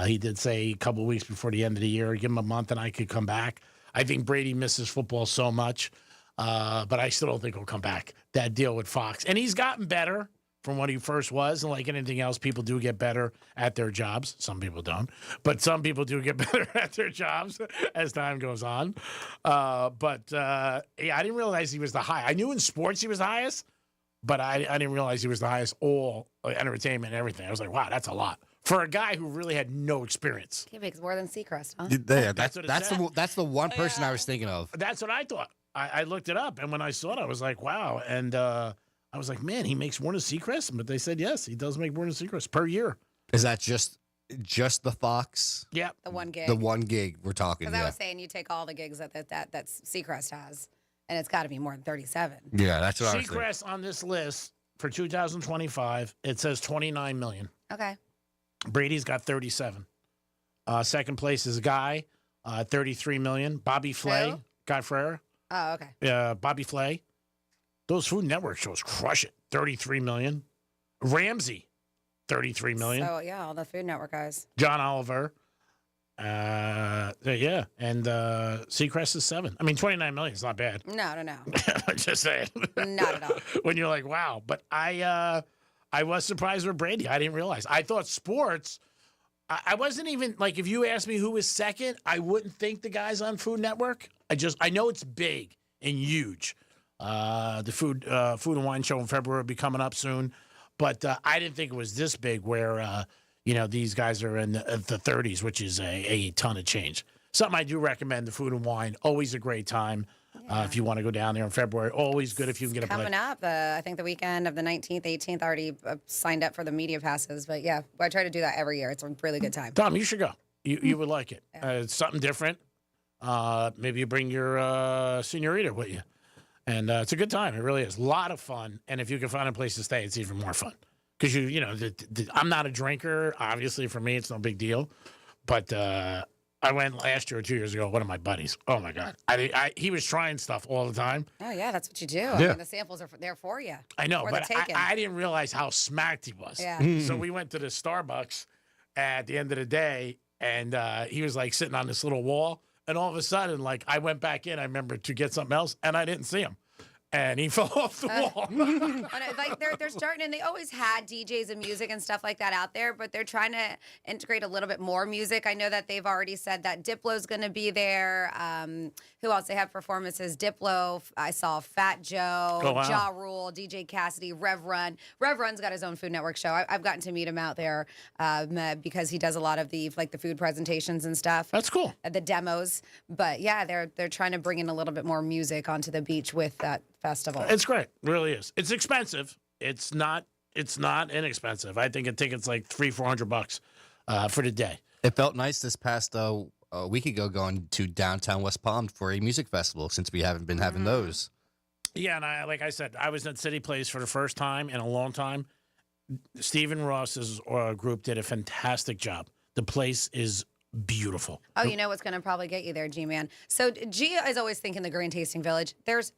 He did say a couple of weeks before the end of the year, give him a month and I could come back. I think Brady misses football so much, but I still don't think he'll come back. That deal with Fox. And he's gotten better from what he first was. And like anything else, people do get better at their jobs. Some people don't. But some people do get better at their jobs as time goes on. Yeah, I didn't realize he was the high. I knew in sports he was the highest. but I didn't realize he was the highest all entertainment and everything. I was like, wow, that's a lot for a guy who really had no experience. He makes more than Seacrest, huh? Yeah, That's what it said. that's the one person I was thinking of. That's what I thought. I looked it up, and when I saw it, I was like, wow. And I was like, man, he makes more than Seacrest. But they said, yes, he does make more than Seacrest per year. Is that just the Fox? Yeah. The one gig. The one gig we're talking. Because Yeah. I was saying you take all the gigs that Seacrest has, and it's got to be more than 37. Yeah, that's what I was thinking. Seacrest on this list for 2025, it says 29 million. Okay. Brady's got 37. Second place is Guy, 33 million. Bobby Flay, Who? Guy Ferrer. Oh, okay. Bobby Flay. Those Food Network shows crush it. 33 million. Ramsey, 33 million. So, yeah, all the Food Network guys. John Oliver. Yeah. And Seacrest is 7. I mean, 29 million is not bad. No. I'm just saying. Not at all. When you're like, wow. But I was surprised with Brady. I didn't realize. I thought sports. I wasn't even like, if you asked me who was second, I wouldn't think the guys on Food Network. I know it's big and huge. The food and wine show in February will be coming up soon, but I didn't think it was this big. Where these guys are in the 30s, which is a ton of change. Something I do recommend. The Food and Wine, always a great time. If you want to go down there in February, always good if you can get a Coming up, I think the weekend of the 19th, 18th, already signed up for the media passes. But yeah, I try to do that every year. It's a really good time. Tom, you should go. You would like it. It's something different. Maybe you bring your señorita with you. And it's a good time. It really is. A lot of fun. And if you can find a place to stay, it's even more fun. Because, I'm not a drinker. Obviously, for me, it's no big deal. But I went last year or 2 years ago. One of my buddies. Oh, my God. He was trying stuff all the time. Oh, yeah, that's what you do. Yeah. I mean, the samples are there for you. I know, For but the taking. I didn't realize how smacked he was. Yeah. So we went to the Starbucks at the end of the day, and he was, like, sitting on this little wall. And all of a sudden, like, I went back in, I remember, to get something else, and I didn't see him. And he fell off the wall. Like they're starting, and they always had DJs and music and stuff like that out there, but they're trying to integrate a little bit more music. I know that they've already said that Diplo's going to be there. Who else? They have performances. Diplo. I saw Fat Joe, Oh, wow. Ja Rule, DJ Cassidy, Rev Run. Rev Run's got his own Food Network show. I've gotten to meet him out there because he does a lot of the food presentations and stuff. That's cool. The demos, but yeah, they're trying to bring in a little bit more music onto the beach with that festival. It's great. It really is. It's expensive. It's not inexpensive. I think a ticket's like $300-400 for the day. It felt nice this past a week ago going to downtown West Palm for a music festival since we haven't been having those. Yeah, and like I said, I was at City Place for the first time in a long time. Stephen Ross's group did a fantastic job. The place is beautiful. Oh, you know what's going to probably get you there, G-Man? So G is always thinking the Grand Tasting Village. There's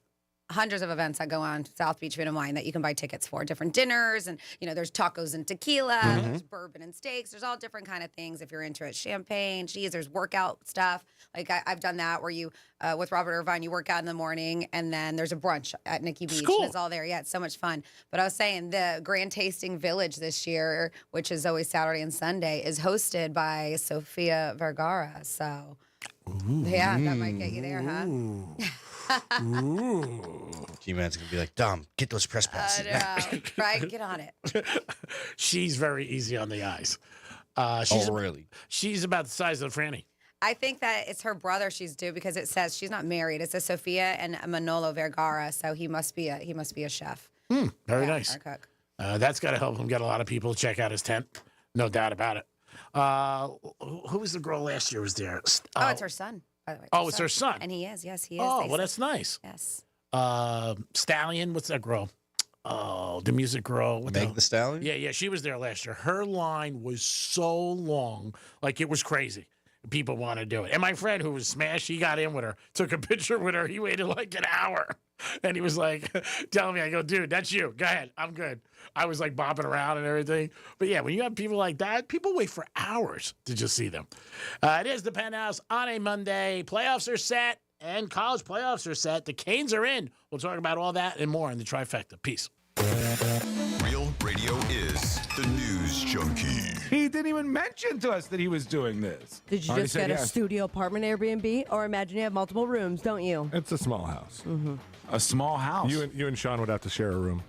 hundreds of events that go on South Beach Food and Wine that you can buy tickets for. Different dinners, and there's tacos and tequila, there's bourbon and steaks. There's all different kind of things if you're into it. Champagne, cheese. There's workout stuff. Like I've done that where you with Robert Irvine, you work out in the morning, and then there's a brunch at Nikki Beach. Cool. And it's all there. Yeah, it's so much fun. But I was saying the Grand Tasting Village this year, which is always Saturday and Sunday, is hosted by Sofia Vergara. So yeah, that might get you there, huh? G-Man's going to be like, Dom, get those press passes. I know. Right? Get on it. She's very easy on the eyes. Really? She's about the size of Franny. I think that it's her brother she's due because it says she's not married. It says Sofia and Manolo Vergara, so he must be a chef. Very nice. Or cook. That's got to help him get a lot of people to check out his tent. No doubt about it. Who was the girl last year was there? Oh, it's her son, by the way. Oh, it's her son. And he is. Yes, he is. Oh, They well, said- that's nice. Yes. Stallion, what's that girl? Oh, the music girl. What Meg the Stallion? Yeah, she was there last year. Her line was so long, like it was crazy. People want to do it. And my friend who was smashed, he got in with her, took a picture with her. He waited like an hour. And he was like, telling me, I go, dude, that's you. Go ahead. I'm good. I was like bopping around and everything. But yeah, when you have people like that, people wait for hours to just see them. It is the Penthouse on a Monday. Playoffs are set and college playoffs are set. The Canes are in. We'll talk about all that and more in the Trifecta. Peace. Real radio is the news junkie. He didn't even mention to us that he was doing this. Did you just get a studio apartment Airbnb? Or imagine you have multiple rooms, don't you? It's a small house. Mm-hmm. A small house? You and Sean would have to share a room.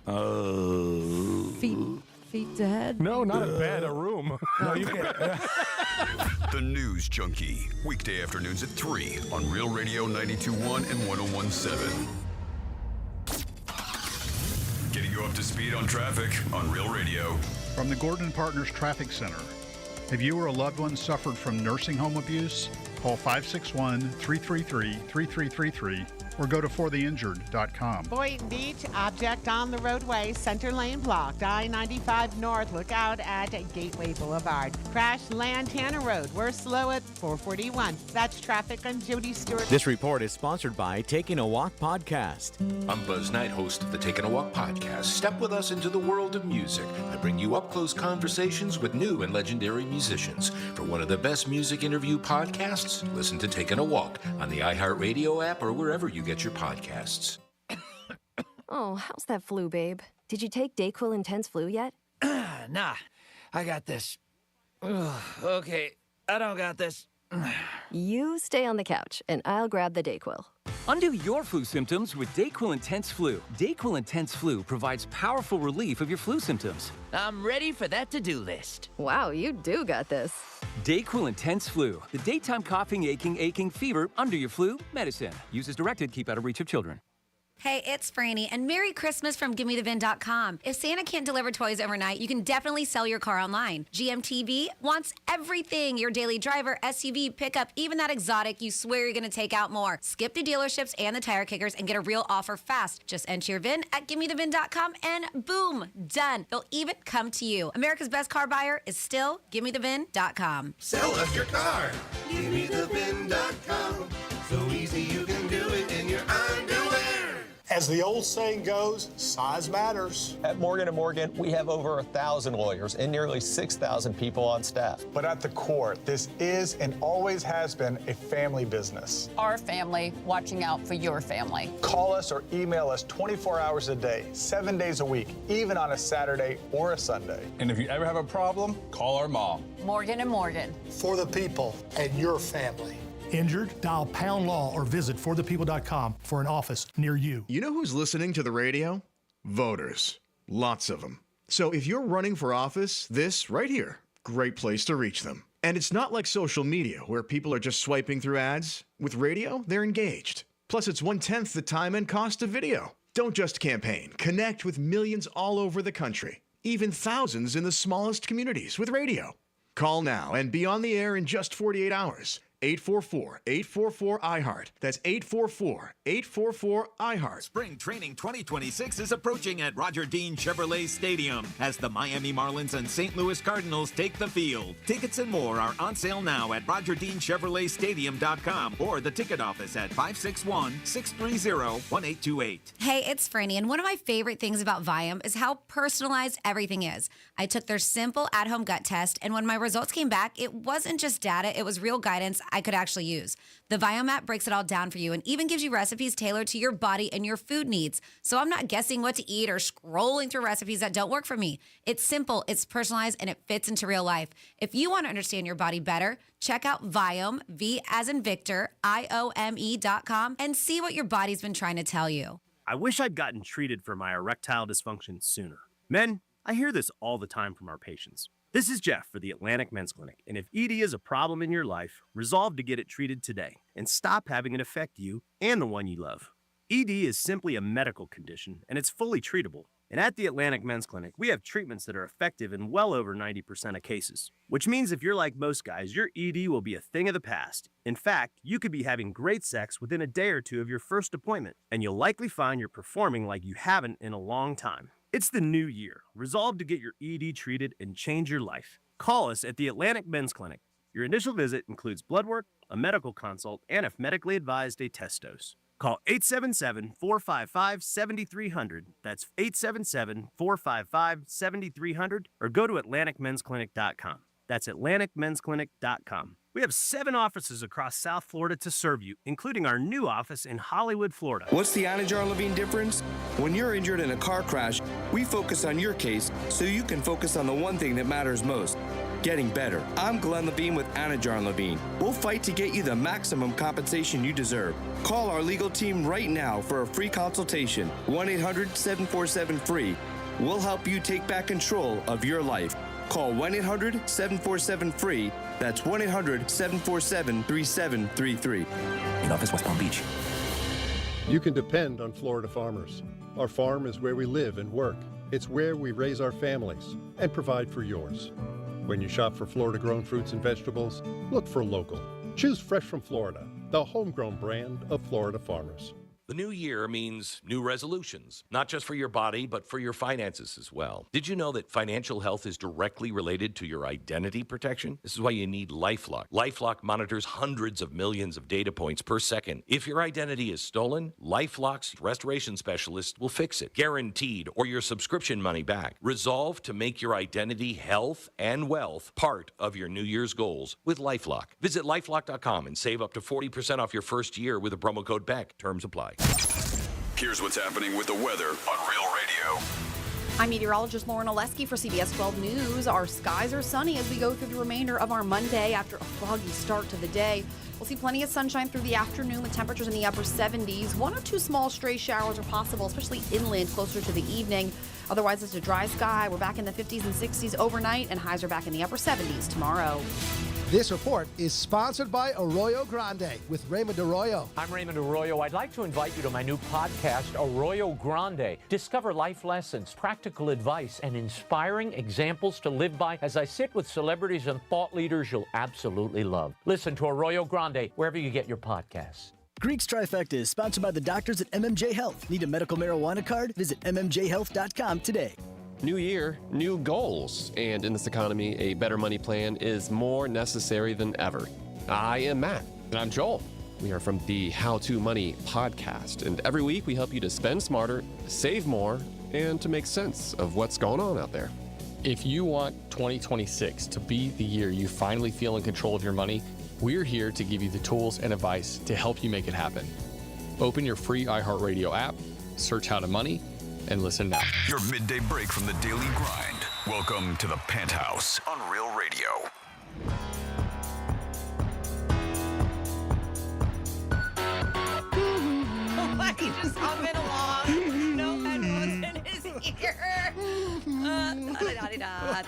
Feet to head? No, not a bed, a room. No, you can't. The News Junkie, weekday afternoons at 3 on Real Radio 92.1 and 101.7. Getting you up to speed on traffic on Real Radio. From the Gordon Partners Traffic Center. If you or a loved one suffered from nursing home abuse, call 561-333-3333 or go to fortheinjured.com. Boynton Beach, object on the roadway, center lane blocked. I-95 North, look out at Gateway Boulevard. Crash Lantana Road, we're slow at 441. That's traffic on Jody Stewart. This report is sponsored by Taking a Walk Podcast. I'm Buzz Knight, host of the Taking a Walk Podcast. Step with us into the world of music. I bring you up-close conversations with new and legendary musicians. For one of the best music interview podcasts, listen to Taking a Walk on the iHeartRadio app or wherever you get your podcasts. Oh, how's that flu, babe? Did you take DayQuil Intense Flu yet? Nah, I got this. Ugh, okay, I don't got this. You stay on the couch, and I'll grab the DayQuil. Undo your flu symptoms with DayQuil Intense Flu. DayQuil Intense Flu provides powerful relief of your flu symptoms. I'm ready for that to-do list. Wow, you do got this. DayQuil Intense Flu. The daytime coughing, aching fever, under your flu medicine. Use as directed, keep out of reach of children. Hey, it's Franny, and Merry Christmas from GimmeTheVin.com. If Santa can't deliver toys overnight, you can definitely sell your car online. GMTV wants everything. Your daily driver, SUV, pickup, even that exotic you swear you're going to take out more. Skip the dealerships and the tire kickers and get a real offer fast. Just enter your VIN at GimmeTheVin.com and boom, done. They'll even come to you. America's best car buyer is still GimmeTheVin.com. Sell us your car. GimmeTheVin.com. So easy you can do it in your underwear. As the old saying goes, size matters. At Morgan & Morgan, we have over 1,000 lawyers and nearly 6,000 people on staff. But at the core, this is and always has been a family business. Our family watching out for your family. Call us or email us 24 hours a day, 7 days a week, even on a Saturday or a Sunday. And if you ever have a problem, call our mom. Morgan & Morgan. For the people and your family. Injured? Dial Pound Law or visit forthepeople.com for an office near you. You know who's listening to the radio? Voters. Lots of them. So if you're running for office, this right here, great place to reach them. And it's not like social media where people are just swiping through ads. With radio, they're engaged. Plus, it's 1/10 the time and cost of video. Don't just campaign. Connect with millions all over the country, even thousands in the smallest communities with radio. Call now and be on the air in just 48 hours. 844-844-iHeart. That's 844-844-iHeart. Spring Training 2026 is approaching at Roger Dean Chevrolet Stadium as the Miami Marlins and St. Louis Cardinals take the field. Tickets and more are on sale now at RogerDeanChevroletStadium.com or the ticket office at 561-630-1828. Hey, it's Franny, and one of my favorite things about Viome is how personalized everything is. I took their simple at-home gut test, and when my results came back, it wasn't just data, it was real guidance I could actually use. The Viome app breaks it all down for you and even gives you recipes tailored to your body and your food needs. So I'm not guessing what to eat or scrolling through recipes that don't work for me. It's simple, it's personalized, and it fits into real life. If you want to understand your body better, check out Viome, V as in Victor, IOME.com, and see what your body's been trying to tell you. I wish I'd gotten treated for my erectile dysfunction sooner. Men, I hear this all the time from our patients. This is Jeff for the Atlantic Men's Clinic, and if ED is a problem in your life, resolve to get it treated today and stop having it affect you and the one you love. ED is simply a medical condition, and it's fully treatable. And at the Atlantic Men's Clinic, we have treatments that are effective in well over 90% of cases, which means if you're like most guys, your ED will be a thing of the past. In fact, you could be having great sex within a day or two of your first appointment, and you'll likely find you're performing like you haven't in a long time. It's the new year. Resolve to get your ED treated and change your life. Call us at the Atlantic Men's Clinic. Your initial visit includes blood work, a medical consult, and if medically advised, a test dose. Call 877-455-7300. That's 877-455-7300 or go to AtlanticMen'sClinic.com. That's AtlanticMen'sClinic.com. We have 7 offices across South Florida to serve you, including our new office in Hollywood, Florida. What's the Anajar Levine difference? When you're injured in a car crash, we focus on your case so you can focus on the one thing that matters most, getting better. I'm Glenn Levine with Anajar Levine. We'll fight to get you the maximum compensation you deserve. Call our legal team right now for a free consultation. 1-800-747-FREE. We'll help you take back control of your life. Call 1-800-747-FREE. That's 1-800-747-3733. In office, West Palm Beach. You can depend on Florida farmers. Our farm is where we live and work. It's where we raise our families and provide for yours. When you shop for Florida-grown fruits and vegetables, look for local. Choose Fresh from Florida, the homegrown brand of Florida farmers. The new year means new resolutions, not just for your body, but for your finances as well. Did you know that financial health is directly related to your identity protection? This is why you need LifeLock. LifeLock monitors hundreds of millions of data points per second. If your identity is stolen, LifeLock's restoration specialist will fix it, guaranteed, or your subscription money back. Resolve to make your identity, health, and wealth part of your New Year's goals with LifeLock. Visit LifeLock.com and save up to 40% off your first year with the promo code BECK. Terms apply. Here's what's happening with the weather on Real Radio. I'm meteorologist Lauren Oleski for CBS 12 News. Our skies are sunny as we go through the remainder of our Monday after a foggy start to the day. We'll see plenty of sunshine through the afternoon with temperatures in the upper 70s. 1 or 2 small stray showers are possible, especially inland closer to the evening. Otherwise, it's a dry sky. We're back in the 50s and 60s overnight, and highs are back in the upper 70s tomorrow. This report is sponsored by Arroyo Grande with Raymond Arroyo. I'm Raymond Arroyo. I'd like to invite you to my new podcast, Arroyo Grande. Discover life lessons, practical advice, and inspiring examples to live by as I sit with celebrities and thought leaders you'll absolutely love. Listen to Arroyo Grande wherever you get your podcasts. Greek's Trifecta is sponsored by the doctors at MMJ Health. Need a medical marijuana card? Visit mmjhealth.com today. New year, new goals. And in this economy, a better money plan is more necessary than ever. I am Matt. And I'm Joel. We are from the How to Money podcast. And every week we help you to spend smarter, save more, and to make sense of what's going on out there. If you want 2026 to be the year you finally feel in control of your money, we're here to give you the tools and advice to help you make it happen. Open your free iHeartRadio app, search How to Money, and listen now. Your midday break from the daily grind. Welcome to the Penthouse on Real Radio. Oh my, he just humming along. No headphones in his ear.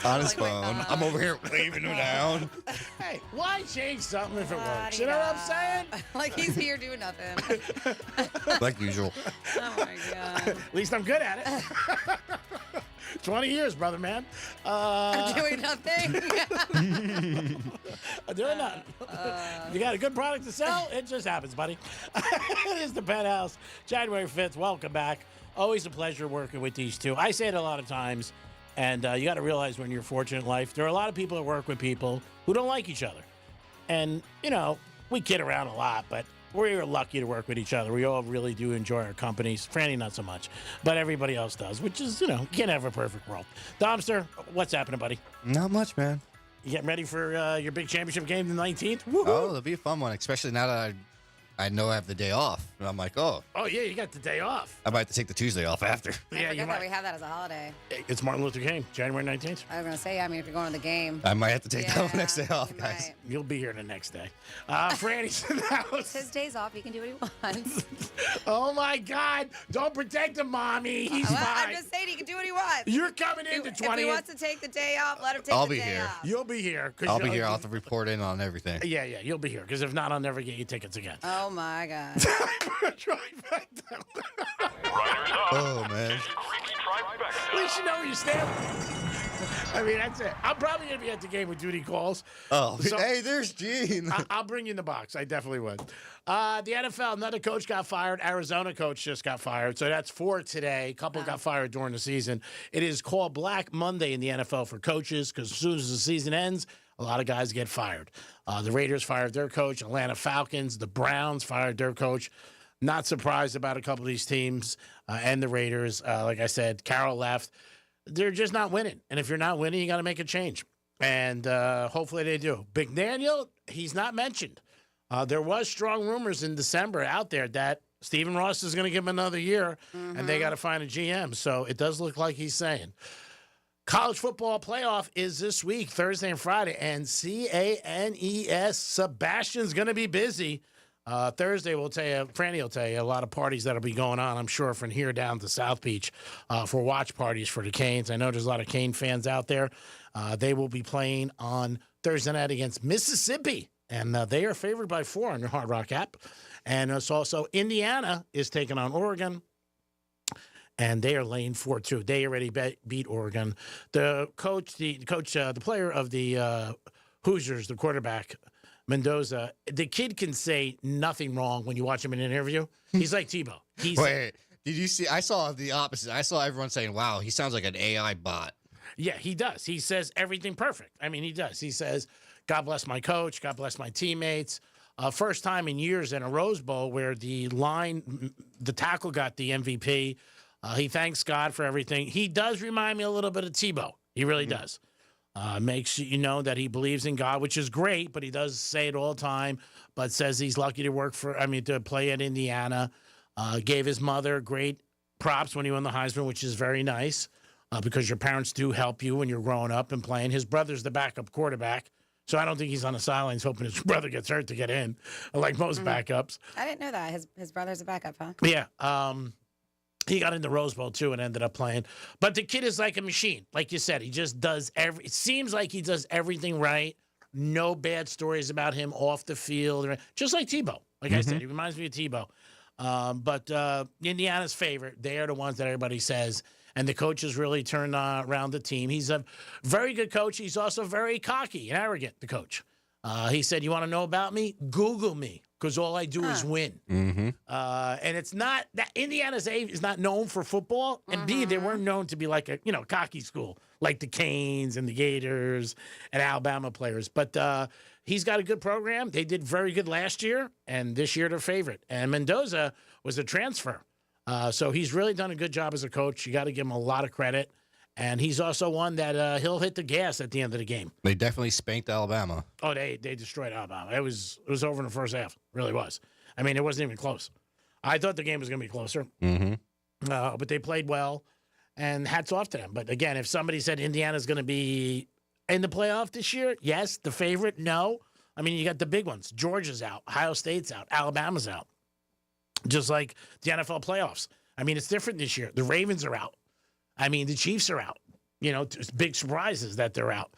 On his phone. I'm over here waving him down. Hey, why change something if it works? You know what I'm saying? Like he's here doing nothing. Like usual. Oh my God. At least I'm good at it. 20 years, brother, man. I'm doing nothing. I'm doing nothing. You got a good product to sell? It just happens, buddy. It is the Penthouse. January 5th. Welcome back. Always a pleasure working with these two. I say it a lot of times, and you got to realize when you're fortunate in life, there are a lot of people that work with people who don't like each other. And, you know, we kid around a lot, but we're lucky to work with each other. We all really do enjoy our companies. Franny, not so much, but everybody else does, which is, you know, you can't have a perfect world. Domster, what's happening, buddy? Not much, man. You getting ready for your big championship game the 19th? Woo-hoo. Oh, it'll be a fun one, especially now that I know I have the day off. And I'm like, oh. Oh, yeah, you got the day off. I might have to take the Tuesday off after. I forget that we have that as a holiday. It's Martin Luther King, January 19th. I was going to say, I mean, if you're going to the game. I might have to take the next day off, guys. Right. You'll be here the next day. Franny's in the house. It's his days off. He can do what he wants. Oh, my God. Don't protect him, Mommy. He's fine. I'm just saying he can do what he wants. You're coming in the 20th. If he wants to take the day off, let him take I'll the be day here. off. You'll be here. I'll be here. I'll have to report in on everything. Yeah, you'll be here. Because if not, I'll never get you tickets again. Oh, my God. Oh, man. At least you know where you stand. I mean, that's it. I'm probably going to be at the game with duty calls. Oh, so hey, there's Gene. I'll bring you in the box. I definitely would. The NFL, another coach got fired. Arizona coach just got fired. So that's 4 today. A couple got fired during the season. It is called Black Monday in the NFL for coaches because as soon as the season ends, a lot of guys get fired. The Raiders fired their coach. Atlanta Falcons, the Browns fired their coach. Not surprised about a couple of these teams and the Raiders. Like I said, Carroll left. They're just not winning. And if you're not winning, you got to make a change. And hopefully they do. McDaniel, he's not mentioned. There was strong rumors in December out there that Stephen Ross is going to give him another year, and they got to find a GM. So it does look like he's saying. College football playoff is this week, Thursday and Friday, and CANES, Sebastian's going to be busy. Thursday, Franny will tell you, a lot of parties that'll be going on, I'm sure, from here down to South Beach for watch parties for the Canes. I know there's a lot of Cane fans out there. They will be playing on Thursday night against Mississippi, and they are favored by 4 on your Hard Rock app. And it's also Indiana is taking on Oregon, and they are laying 4 too. They already beat Oregon. The player of the Hoosiers, the quarterback, Mendoza, the kid can say nothing wrong when you watch him in an interview. He's like Tebow. Wait, did you see? I saw the opposite. I saw everyone saying, wow, he sounds like an AI bot. Yeah, he does. He says everything perfect. I mean, he does. He says, God bless my coach. God bless my teammates. First time in years in a Rose Bowl where the tackle got the MVP. He thanks God for everything. He does remind me a little bit of Tebow. He really does. Makes you know that he believes in God, which is great, but he does say it all the time, but says he's lucky to play at Indiana. Gave his mother great props when he won the Heisman, which is very nice because your parents do help you when you're growing up and playing. His brother's the backup quarterback, so I don't think he's on the sidelines hoping his brother gets hurt to get in, like most backups. I didn't know that. His brother's a backup, huh? Yeah. He got in the Rose Bowl, too, and ended up playing. But the kid is like a machine. Like you said, he just does it seems like he does everything right. No bad stories about him off the field. Just like Tebow. Like I said, he reminds me of Tebow. But Indiana's favorite. They are the ones that everybody says. And the coach has really turned around the team. He's a very good coach. He's also very cocky and arrogant, the coach. He said, you want to know about me? Google me, because all I do is win. And it's not that Indiana's A is not known for football, and B, they weren't known to be like a cocky school like the Canes and the Gators and Alabama players. But he's got a good program. They did very good last year, and this year they're favorite. And Mendoza was a transfer, so he's really done a good job as a coach. You got to give him a lot of credit. And he's also one that he'll hit the gas at the end of the game. They definitely spanked Alabama. Oh, they destroyed Alabama. It was over in the first half. It really was. I mean, it wasn't even close. I thought the game was going to be closer. But they played well, and hats off to them. But again, if somebody said Indiana's going to be in the playoff this year, yes. The favorite, no. I mean, you got the big ones. Georgia's out. Ohio State's out. Alabama's out. Just like the NFL playoffs. I mean, it's different this year. The Ravens are out. I mean, the Chiefs are out. Big surprises that they're out.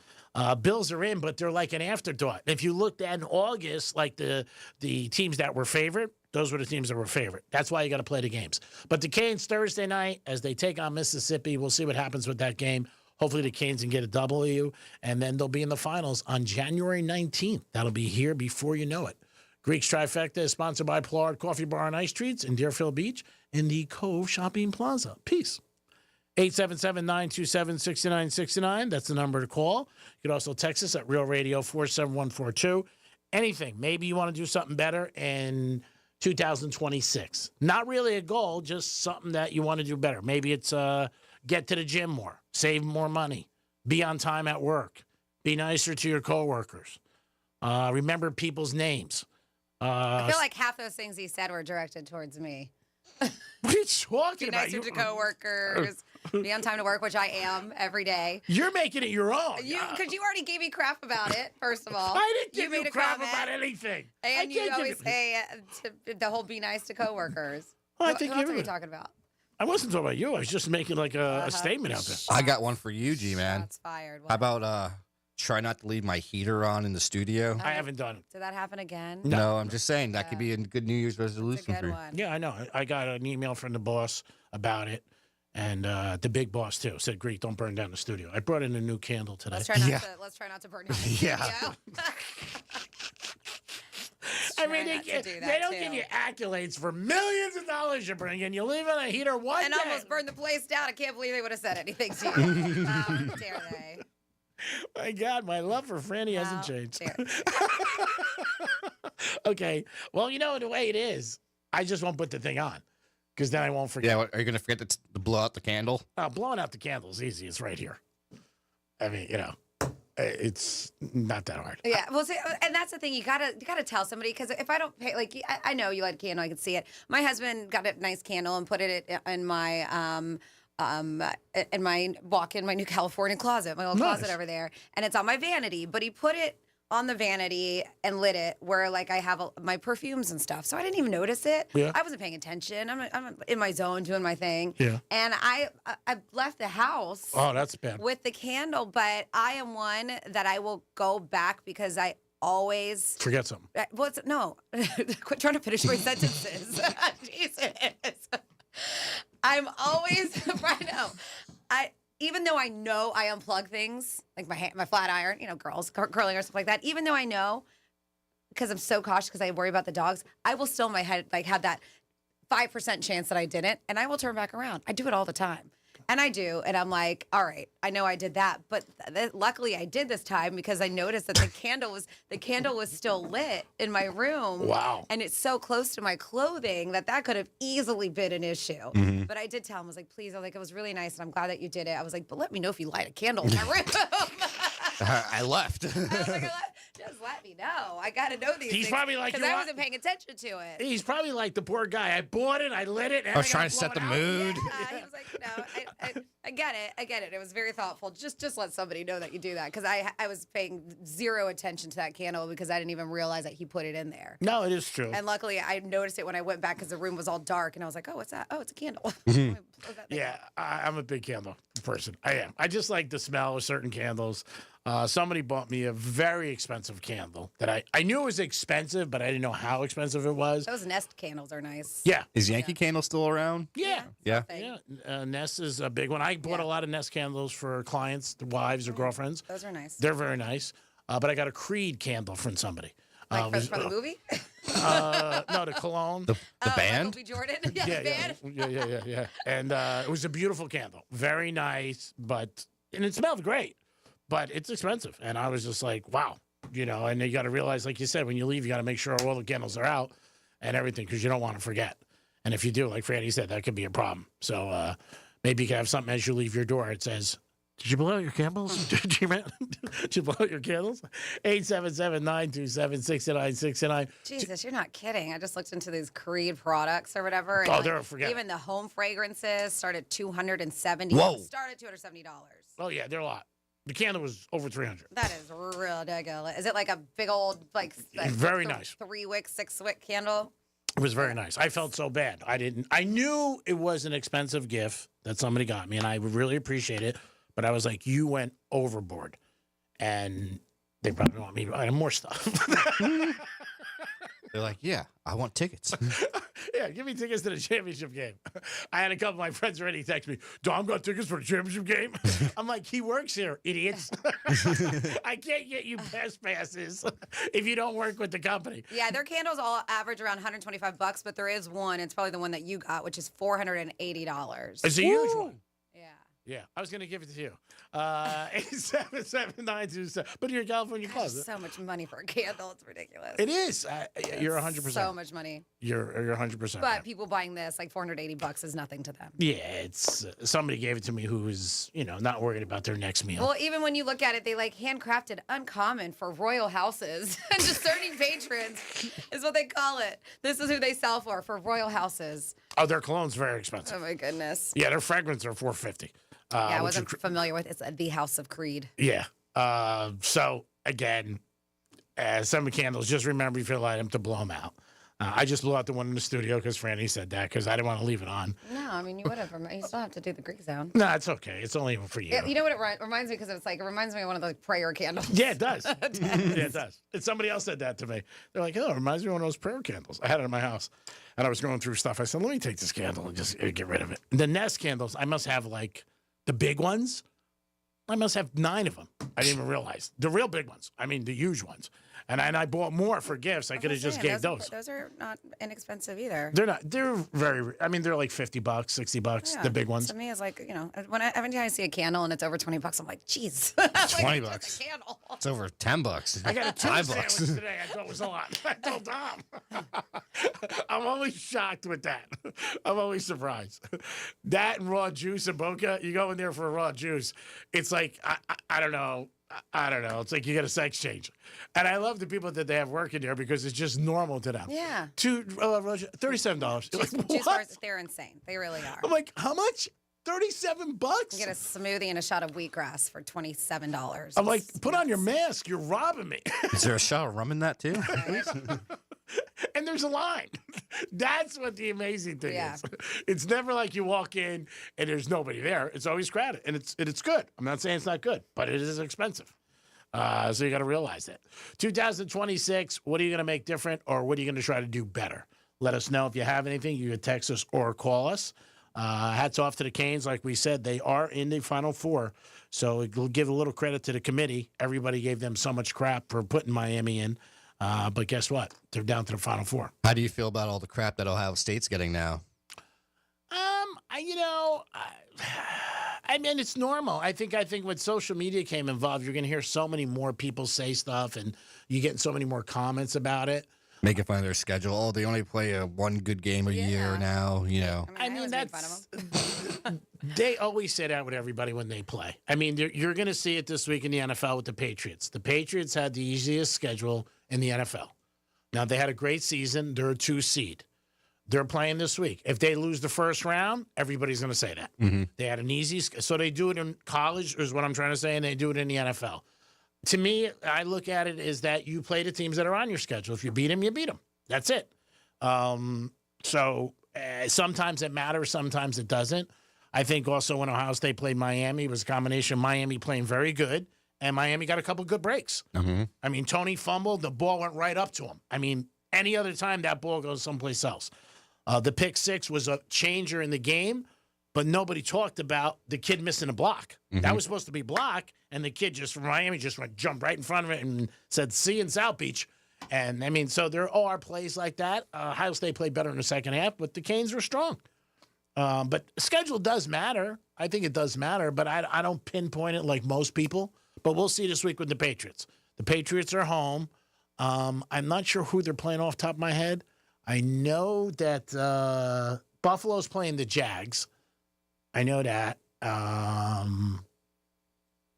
Bills are in, but they're like an afterthought. If you looked at in August, like the teams that were favorite, those were the teams that were favorite. That's why you got to play the games. But the Canes Thursday night, as they take on Mississippi, we'll see what happens with that game. Hopefully the Canes can get a W, and then they'll be in the finals on January 19th. That'll be here before you know it. Greek's Trifecta is sponsored by Plard Coffee Bar and Ice Treats in Deerfield Beach in the Cove Shopping Plaza. Peace. 877-927-6969. That's the number to call. You can also text us at Real Radio 47142. Anything. Maybe you want to do something better in 2026. Not really a goal, just something that you want to do better. Maybe it's get to the gym more, save more money, be on time at work, be nicer to your coworkers, remember people's names. I feel like half those things he said were directed towards me. What are you talking about? Be nicer to coworkers. Be on time to work, which I am every day. You're making it your own. Because you already gave me crap about it, first of all. I didn't give you crap comment, about anything. And you always say the whole be nice to coworkers. Well, What else are you talking about? I wasn't talking about you. I was just making like a statement out there. I got one for you, G-Man. Shots fired. How about try not to leave my heater on in the studio? I haven't done it. Did that happen again? No, I'm just saying that could be a good New Year's resolution for you. Yeah, I know. I got an email from the boss about it, and the big boss too said, "Greek, don't burn down the studio." I brought in a new candle today. Let's try not to burn down the studio. I mean, they don't give you accolades for millions of dollars you bring in. You leave on a heater one and day. almost burned the place down. I can't believe they would have said anything to you. How dare they? My God, my love for Franny hasn't changed. Okay. Well, you know the way it is. I just won't put the thing on because then I won't forget. Yeah, are you going to forget to blow out the candle? Blowing out the candle is easy. It's right here. I mean, it's not that hard. Yeah, well, see, and that's the thing. You gotta tell somebody, because if I don't pay, like I know you light a candle, I can see it. My husband got a nice candle and put it in my in my new California closet, my old closet over there, and it's on my vanity. But he put it on the vanity and lit it where like I have my perfumes and stuff. So I didn't even notice it. Yeah. I wasn't paying attention. I'm in my zone doing my thing. Yeah. And I left the house. Oh, that's bad. With the candle, but I am one that I will go back because I always forget something. No, quit trying to finish my sentences. Jesus. I'm always, I know. Even though I know I unplug things, like my flat iron, girls curling or stuff like that, even though I know, because I'm so cautious because I worry about the dogs, I will still in my head like have that 5% chance that I didn't, and I will turn back around. I do it all the time. And I do, and I'm like, all right, I know I did that, but luckily I did this time because I noticed that the candle was still lit in my room. Wow! And it's so close to my clothing that could have easily been an issue. Mm-hmm. But I did tell him, I was like, please, it was really nice, and I'm glad that you did it. I was like, but let me know if you light a candle in my room. I left. I was like, just let me know. I got to know these He's things. probably like, because I wasn't paying attention to it. He's probably like the poor guy. I bought it, I lit it. And I was trying to set the mood. Yeah, he was like, no, I get it. It was very thoughtful. Just let somebody know that you do that because I was paying zero attention to that candle because I didn't even realize that he put it in there. No, it is true. And luckily, I noticed it when I went back because the room was all dark, and I was like, oh, what's that? Oh, it's a candle. Yeah, I'm a big candle person. I am. I just like the smell of certain candles. Somebody bought me a very expensive candle that I knew it was expensive, but I didn't know how expensive it was. Those Nest candles are nice. Yeah. Is Yankee Candle still around? Yeah. Yeah. Nest is a big one. I bought a lot of Nest candles for clients, wives or girlfriends. Those are nice. They're very nice. But I got a Creed candle from somebody. From the movie? No, the cologne. The band? Michael B. Jordan? Yeah, the band. Yeah. And it was a beautiful candle. Very nice, and it smelled great, but it's expensive. And I was just like, wow. And you got to realize, like you said, when you leave, you got to make sure all the candles are out and everything because you don't want to forget. And if you do, like Franny said, that could be a problem. So maybe you can have something as you leave your door. It says, did you blow out your candles? Did you blow out your candles? 877-927-6969. Jesus, you're not kidding. I just looked into these Creed products or whatever. Oh, And they're forget. even the home fragrances start at $270. Whoa. Start at $270. Oh, yeah, they're a lot. The candle was over $300. That is ridiculous. Is it like a big old, Very nice. 3-wick, 6-wick candle? It was very nice. I felt so bad. I knew it was an expensive gift that somebody got me, and I would really appreciate it. But I was like, you went overboard. And they probably want me to buy more stuff. They're like, yeah, I want tickets. Yeah, give me tickets to the championship game. I had a couple of my friends already text me, Dom got tickets for the championship game? I'm like, he works here, idiots. I can't get you passes if you don't work with the company. Yeah, their candles all average around $125, but there is one. It's probably the one that you got, which is $480. It's a huge one. Yeah. Yeah, I was going to give it to you. 877-927. But you're in California closet. So much money for a candle. It's ridiculous. It is. You're 100%. So much money. You're 100%. But people buying this, like $480 is nothing to them. Yeah, it's somebody gave it to me who's, not worried about their next meal. Well, even when you look at it, they handcrafted uncommon for royal houses. And discerning patrons is what they call it. This is who they sell for royal houses. Oh, their cologne's very expensive. Oh, my goodness. Yeah, their fragrances are $450. I wasn't familiar with it. It's the House of Creed. Yeah. So, again, some of the candles, just remember if you light them to blow them out. I just blew out the one in the studio because Franny said that because I didn't want to leave it on. No, I mean, you would have. You still have to do the Greek sound. No, it's okay. It's only for you. You know what it reminds me? Because it reminds me of one of those prayer candles. Yeah, it does. Yeah, it does. And somebody else said that to me. They're like, oh, it reminds me of one of those prayer candles. I had it in my house. And I was going through stuff. I said, let me take this candle and just get rid of it. The Nest candles, I must have the big ones. I must have 9 of them. I didn't even realize. The real big ones. I mean, the huge ones. And I bought more for gifts. I could have just gave those. Those are not inexpensive either. They're not. They're very, they're like $50, $60, Yeah. the big ones. To me, it's like, every time I see a candle and it's over $20, I'm like, geez. $20. Just a candle. It's over $10. I got a tuna $5. sandwich today. I thought it was a lot. I told Dom. I'm always shocked with that. I'm always surprised. That and raw juice in Boca, you go in there for a raw juice. It's like, I don't know. It's like you get a sex change. And I love the people that they have working there because it's just normal to them. Yeah. $37. Juice bars, they're insane. They really are. I'm like, how much? $37. You get a smoothie and a shot of wheatgrass for $27. I'm like, put on your mask. You're robbing me. Is there a shot of rum in that too? And there's a line. That's what the amazing thing Yeah. is. It's never like you walk in and there's nobody there. It's always crowded, and it's good. I'm not saying it's not good, but it is expensive. So you got to realize that. 2026, what are you going to make different, or what are you going to try to do better? Let us know if you have anything. You can text us or call us. Hats off to the Canes. Like we said, they are in the Final Four. So we'll give a little credit to the committee. Everybody gave them so much crap for putting Miami in. But guess what? They're down to the Final Four. How do you feel about all the crap that Ohio State's getting now? I mean, it's normal. I think when social media came involved, you're going to hear so many more people say stuff, and you get so many more comments about it. Making fun of their schedule. Oh, they only play one good game a year now, you know. I mean that's they always say that with everybody when they play. I mean, you're going to see it this week in the NFL with the Patriots. The Patriots had the easiest schedule in the NFL. Now, they had a great season. They're a 2 seed. They're playing this week. If they lose the first round, everybody's going to say that. Mm-hmm. They had an easy so they do it in college, is what I'm trying to say, and they do it in the NFL. To me, I look at it as that you play the teams that are on your schedule. If you beat them, you beat them. That's it. Sometimes it matters, sometimes it doesn't. I think also when Ohio State played Miami, it was a combination of Miami playing very good, and Miami got a couple good breaks. Mm-hmm. I mean, Tony fumbled. The ball went right up to him. I mean, any other time, that ball goes someplace else. The pick six was a changer in the game, but nobody talked about the kid missing a block. Mm-hmm. That was supposed to be block, and the kid from Miami jumped right in front of it and said, "See you in South Beach." And, I mean, so there are plays like that. Ohio State played better in the second half, but the Canes were strong. But schedule does matter. I think it does matter, but I don't pinpoint it like most people. But we'll see this week with the Patriots. The Patriots are home. I'm not sure who they're playing off the top of my head. I know that Buffalo's playing the Jags. I know that.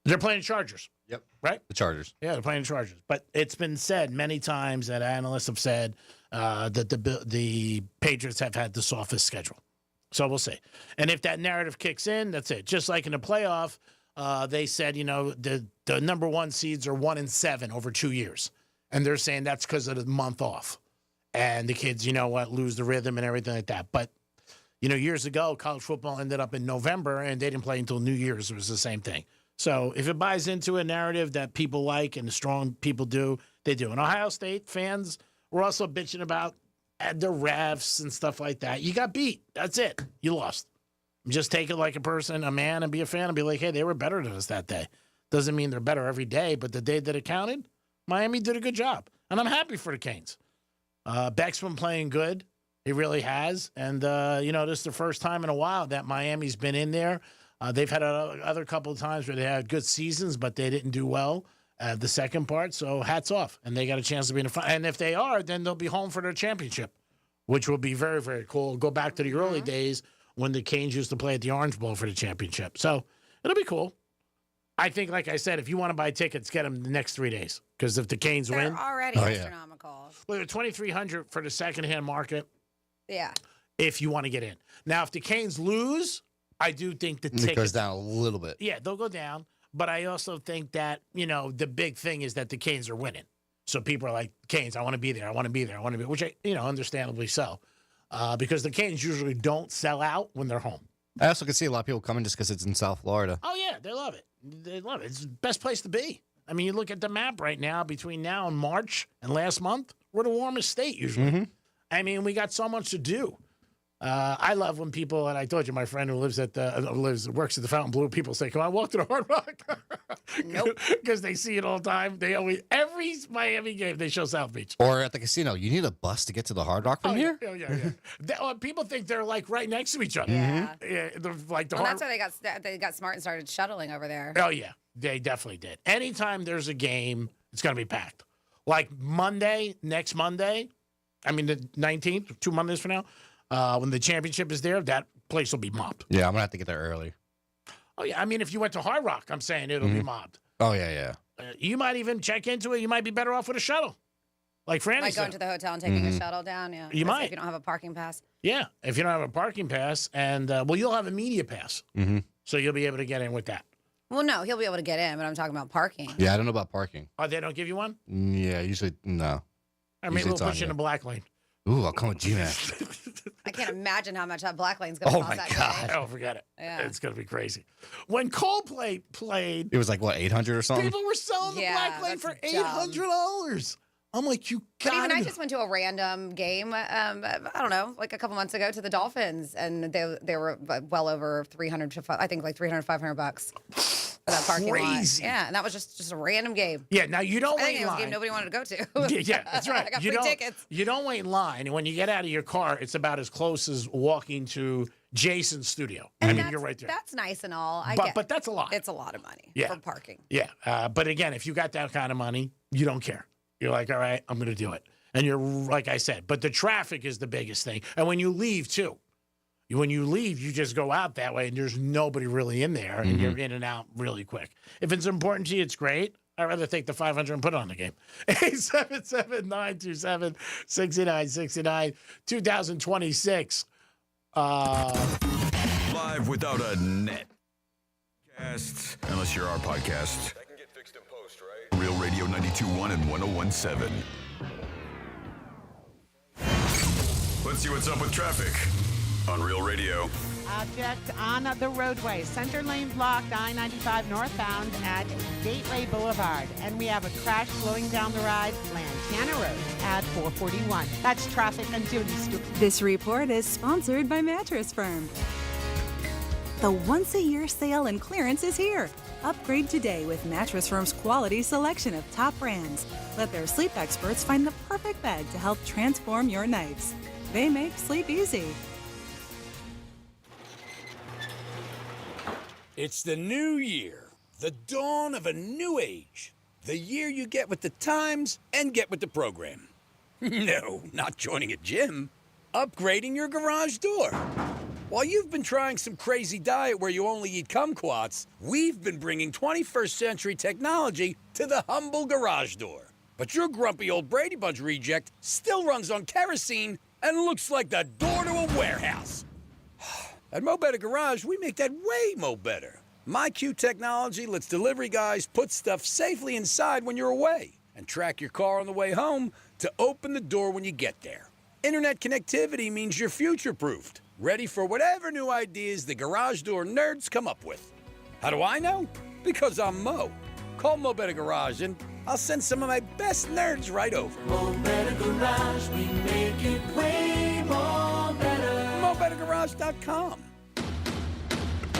They're playing Chargers. Yep. Right? The Chargers. Yeah, they're playing Chargers. But it's been said many times that analysts have said that the Patriots have had the softest schedule. So we'll see. And if that narrative kicks in, that's it. Just like in the playoff, they said, the number one seeds are 1-7 over 2 years. And they're saying that's because of the month off. And the kids, lose the rhythm and everything like that. But, years ago, college football ended up in November, and they didn't play until New Year's. It was the same thing. So if it buys into a narrative that people like and the strong people do, they do. And Ohio State fans were also bitching about the refs and stuff like that. You got beat. That's it. You lost. Just take it like a person, a man, and be a fan and be like, hey, they were better than us that day. Doesn't mean they're better every day, but the day that it counted, Miami did a good job. And I'm happy for the Canes. Beck's been playing good. He really has. And, this is the first time in a while that Miami's been in there. They've had other couple of times where they had good seasons, but they didn't do well the second part. So hats off. And they got a chance to be in the final. And if they are, then they'll be home for their championship, which will be very, very cool. Go back to the early days when the Canes used to play at the Orange Bowl for the championship. So it'll be cool. I think, like I said, if you want to buy tickets, get them the next 3 days. Because if the Canes win. They're already astronomical. Well, they're $2,300 for the secondhand market. Yeah. If you want to get in. Now, if the Canes lose, I do think the ticket goes down a little bit. Yeah, they'll go down. But I also think that, the big thing is that the Canes are winning. So people are like, Canes, I want to be there. I want to be there. I want to be, which, understandably so. Because the Canes usually don't sell out when they're home. I also can see a lot of people coming just because it's in South Florida. Oh, yeah, they love it. They love it. It's the best place to be. I mean, you look at the map right now, between now and March and last month, we're the warmest state usually. Mm-hmm. I mean, we got so much to do. I love when people, and I told you, my friend who works at the Fountain Blue, people say, "Come on, walk to the Hard Rock." Nope. Because they see it all the time. They always, every Miami game, they show South Beach. Or at the casino, you need a bus to get to the Hard Rock from here? Yeah. People think they're like right next to each other. Yeah. That's why they got smart and started shuttling over there. Oh, yeah. They definitely did. Anytime there's a game, it's going to be packed. Like next Monday, I mean the 19th, 2 Mondays from now, when the championship is there, that place will be mobbed. Yeah, I'm going to have to get there early. Oh, yeah. I mean, if you went to Hard Rock, I'm saying it'll be mobbed. Oh, yeah. You might even check into it. You might be better off with a shuttle. Like Franny Like said. going to the hotel and taking a shuttle down, yeah. You Especially might. if you don't have a parking pass. Yeah, if you don't have a parking pass, and you'll have a media pass, so you'll be able to get in with that. Well, no, he'll be able to get in, but I'm talking about parking. Yeah, I don't know about parking. Oh, they don't give you one? Yeah, usually no. I mean, Usually we'll it's on put you in you. a black lane. Ooh, I'll come with G-Man. I can't imagine how much that black lane's going to cost that day. Oh, forget it. Yeah. It's going to be crazy. When Coldplay played, It was like, what, 800 or something? people were selling the Yeah, black lane that's for dumb. $800. I'm like, you But got even I just went to a random game, I don't know, like a couple months ago to the Dolphins, and they were well over 300 to, I think like 300, $500 for that parking lot. Crazy. Yeah, and that was just a random game. Yeah, now you don't I wait think in it was a line. game nobody wanted to go to. Yeah, that's right. I got you free don't, tickets. You don't wait in line. And when you get out of your car, it's about as close as walking to Jason's studio. I mean, you're right there. That's nice and all. But that's a lot. It's a lot of money Yeah. for parking. Yeah. But again, if you got that kind of money, you don't care. You're like, all right, I'm going to do it. And you're, like I said, but the traffic is the biggest thing. And when you leave, too. When you leave, you just go out that way, and there's nobody really in there, and you're in and out really quick. If it's important to you, it's great. I'd rather take the 500 and put it on the game. 877-927-6969. 2026. Live without a net. Unless you're our podcast. That can get fixed in post, right? Real Radio 92.1 and 101.7. Let's see what's up with traffic on Real Radio. Object on the roadway. Center lane blocked, I-95 northbound at Gateway Boulevard. And we have a crash slowing down the ride, Lantana Road at 441. That's traffic on Jody Stewart. This report is sponsored by Mattress Firm. The once-a-year sale and clearance is here. Upgrade today with Mattress Firm's quality selection of top brands. Let their sleep experts find the perfect bed to help transform your nights. They make sleep easy. It's the new year, the dawn of a new age. The year you get with the times and get with the program. No, not joining a gym. Upgrading your garage door. While you've been trying some crazy diet where you only eat kumquats, we've been bringing 21st century technology to the humble garage door. But your grumpy old Brady Bunch reject still runs on kerosene and looks like the door to a warehouse. At Mo Better Garage, we make that way mo better. MyQ technology lets delivery guys put stuff safely inside when you're away and track your car on the way home to open the door when you get there. Internet connectivity means you're future-proofed, ready for whatever new ideas the garage door nerds come up with. How do I know? Because I'm Mo. Call Mo Better Garage and I'll send some of my best nerds right over. Mo Better Garage, we make it way more better. MoBetterGarage.com.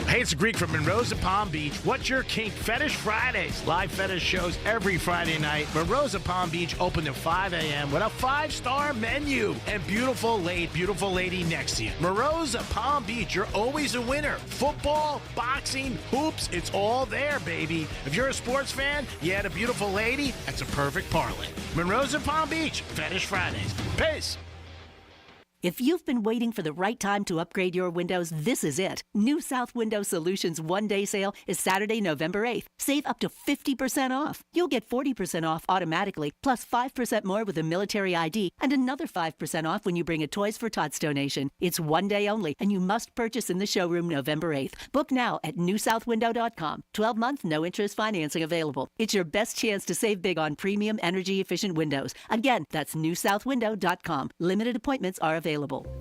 Hey, it's Greek from Monroe's at Palm Beach. What's your kink? Fetish Fridays. Live fetish shows every Friday night. Monroe's at Palm Beach open at 5 a.m. with a 5-star menu and beautiful lady next to you. Monroe's at Palm Beach. You're always a winner. Football, boxing, hoops, it's all there, baby. If you're a sports fan, you had a beautiful lady, that's a perfect parlay. Monroe's at Palm Beach. Fetish Fridays. Peace. If you've been waiting for the right time to upgrade your windows, this is it. New South Window Solutions one-day sale is Saturday, November 8th. Save up to 50% off. You'll get 40% off automatically, plus 5% more with a military ID, and another 5% off when you bring a Toys for Tots donation. It's one day only, and you must purchase in the showroom November 8th. Book now at newsouthwindow.com. 12-month, no-interest financing available. It's your best chance to save big on premium, energy-efficient windows. Again, that's newsouthwindow.com. Limited appointments are available.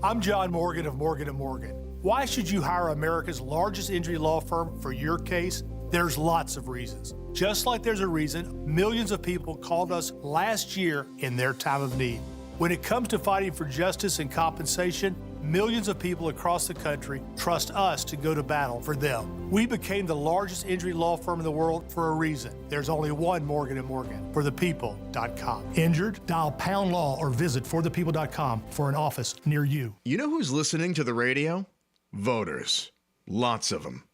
I'm John Morgan of Morgan & Morgan. Why should you hire America's largest injury law firm for your case? There's lots of reasons. Just like there's a reason millions of people called us last year in their time of need. When it comes to fighting for justice and compensation, millions of people across the country trust us to go to battle for them. We became the largest injury law firm in the world for a reason. There's only one Morgan & Morgan, forthepeople.com. Injured? Dial pound law or visit forthepeople.com for an office near you. You know who's listening to the radio? Voters. Lots of them.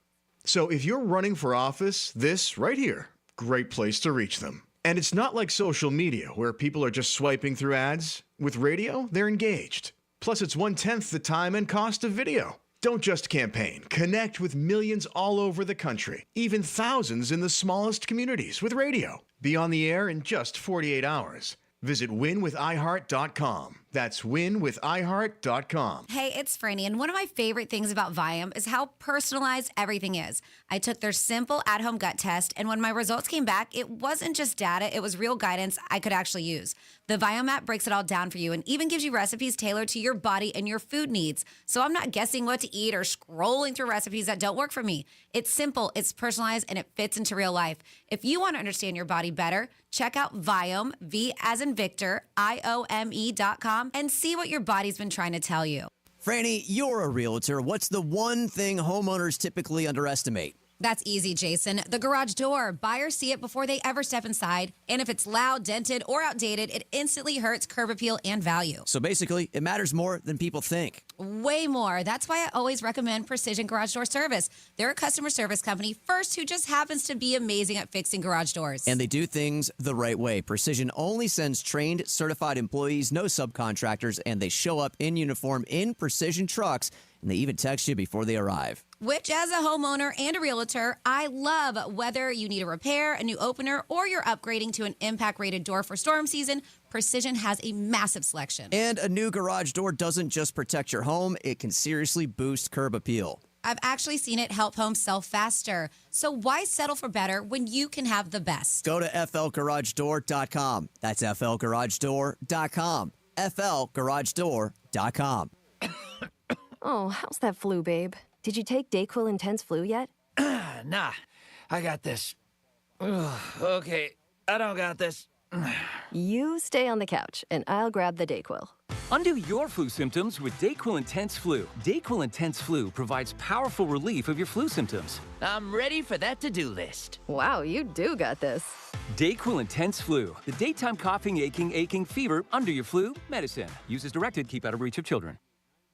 So if you're running for office, this right here, great place to reach them. And it's not like social media where people are just swiping through ads. With radio, they're engaged. Plus, it's 1/10 the time and cost of video. Don't just campaign. Connect with millions all over the country, even thousands in the smallest communities with radio. Be on the air in just 48 hours. Visit winwithiheart.com. That's winwithiheart.com. Hey, it's Franny, and one of my favorite things about Viome is how personalized everything is. I took their simple at-home gut test, and when my results came back, it wasn't just data, it was real guidance I could actually use. The Viome app breaks it all down for you and even gives you recipes tailored to your body and your food needs. So I'm not guessing what to eat or scrolling through recipes that don't work for me. It's simple, it's personalized, and it fits into real life. If you want to understand your body better, check out Viome, V as in Victor, IOME.com, and see what your body's been trying to tell you. Franny, you're a realtor. What's the one thing homeowners typically underestimate? That's easy, Jason. The garage door. Buyers see it before they ever step inside. And if it's loud, dented, or outdated, it instantly hurts curb appeal and value. So basically, it matters more than people think. Way more. That's why I always recommend Precision Garage Door Service. They're a customer service company first who just happens to be amazing at fixing garage doors. And they do things the right way. Precision only sends trained, certified employees, no subcontractors, and they show up in uniform in Precision trucks, and they even text you before they arrive. Which, as a homeowner and a realtor, I love. Whether you need a repair, a new opener, or you're upgrading to an impact-rated door for storm season, Precision has a massive selection. And a new garage door doesn't just protect your home, it can seriously boost curb appeal. I've actually seen it help homes sell faster. So why settle for better when you can have the best? Go to flgaragedoor.com. That's flgaragedoor.com. flgaragedoor.com. Oh, how's that flu, babe? Did you take Dayquil Intense Flu yet? Nah, I got this. Ugh, okay, I don't got this. You stay on the couch, and I'll grab the Dayquil. Undo your flu symptoms with Dayquil Intense Flu. Dayquil Intense Flu provides powerful relief of your flu symptoms. I'm ready for that to-do list. Wow, you do got this. Dayquil Intense Flu. The daytime coughing, aching, fever, under your flu medicine. Use as directed. Keep out of reach of children.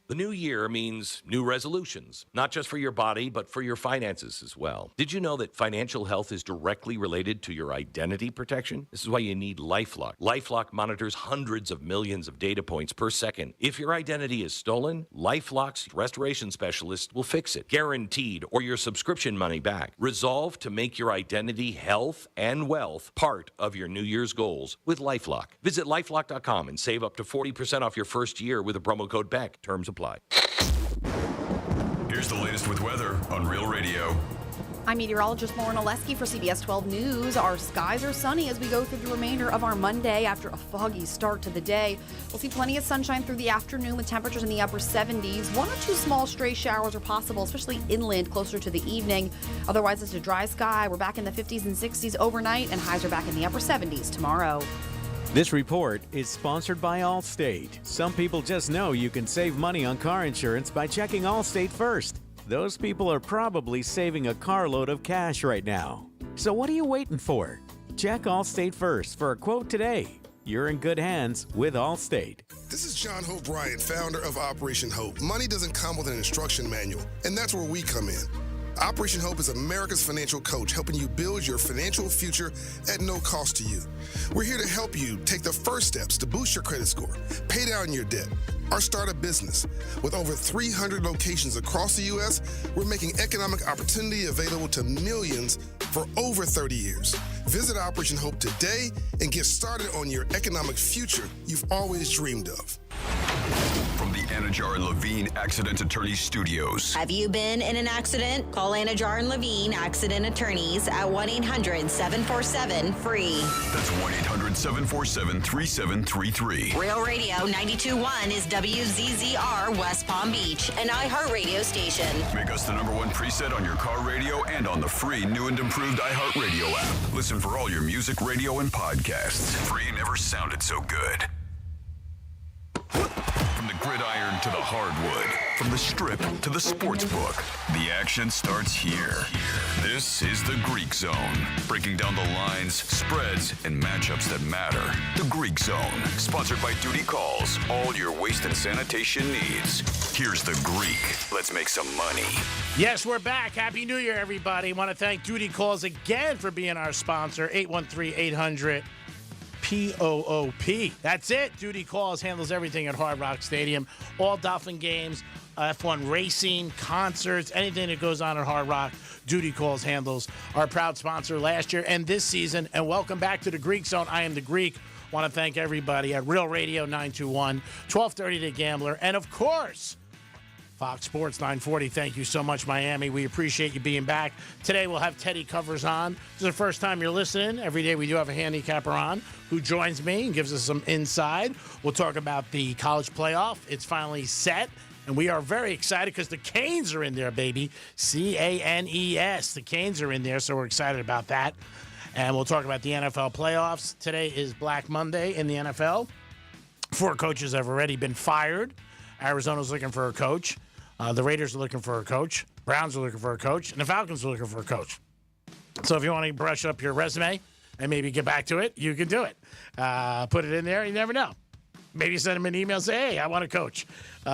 The new year means new resolutions, not just for your body, but for your finances as well. Did you know that financial health is directly related to your identity protection? This is why you need LifeLock. LifeLock monitors hundreds of millions of data points per second. If your identity is stolen, LifeLock's restoration specialist will fix it, guaranteed, or your subscription money back. Resolve to make your identity, health, and wealth part of your New Year's goals with LifeLock. Visit LifeLock.com and save up to 40% off your first year with a promo code BECK. Terms apply. Here's the latest with weather on Real Radio. I'm meteorologist Lauren Oleski for CBS 12 News. Our skies are sunny as we go through the remainder of our Monday after a foggy start to the day. We'll see plenty of sunshine through the afternoon with temperatures in the upper 70s. One or two small stray showers are possible, especially inland closer to the evening. Otherwise, it's a dry sky. We're back in the 50s and 60s overnight, and highs are back in the upper 70s tomorrow. This report is sponsored by Allstate. Some people just know you can save money on car insurance by checking Allstate first. Those people are probably saving a carload of cash right now. So what are you waiting for? Check Allstate first for a quote today. You're in good hands with Allstate. This is John Hope Bryant, founder of Operation Hope. Money doesn't come with an instruction manual, and that's where we come in. Operation Hope is America's financial coach, helping you build your financial future at no cost to you. We're here to help you take the first steps to boost your credit score, pay down your debt, or start a business. With over 300 locations across the U.S., we're making economic opportunity available to millions for over 30 years. Visit Operation Hope today and get started on your economic future you've always dreamed of. From the Anajar and Levine Accident Attorney Studios. Have you been in an accident? Call Anajar and Levine Accident Attorneys at 1-800-747-FREE. That's 1-800-747-3733. Real Radio 92.1 is WZZR West Palm Beach, an iHeartRadio station. Make us the #1 preset on your car radio and on the free new and improved iHeartRadio app. Listen for all your music, radio, and podcasts. Free never sounded so good. From the gridiron to the hardwood, from the strip to the sports book, the action starts here. This is the Greek Zone, breaking down the lines, spreads, and matchups that matter. The Greek Zone, sponsored by Duty Calls, all your waste and sanitation needs. Here's the Greek. Let's make some money. Yes, we're back. Happy New Year, everybody. Want to thank Duty Calls again for being our sponsor, 813-800- POOP. That's it. Duty Calls handles everything at Hard Rock Stadium. All Dolphin games, F1 racing, concerts, anything that goes on at Hard Rock, Duty Calls handles. Our proud sponsor last year and this season. And welcome back to the Greek Zone. I am the Greek. Want to thank everybody at Real Radio 921, 1230 The Gambler, and of course, Fox Sports 940. Thank you so much, Miami. We appreciate you being back. Today we'll have Teddy Covers on. This is the first time you're listening. Every day we do have a handicapper on who joins me and gives us some inside. We'll talk about the college playoff. It's finally set, and we are very excited because the Canes are in there, baby. Canes. The Canes are in there, so we're excited about that. And we'll talk about the NFL playoffs. Today is Black Monday in the NFL. 4 coaches have already been fired. Arizona's looking for a coach. The Raiders are looking for a coach. Browns are looking for a coach. And the Falcons are looking for a coach. So if you want to brush up your resume and maybe get back to it, you can do it. Put it in there. You never know. Maybe send them an email and say, hey, I want a coach.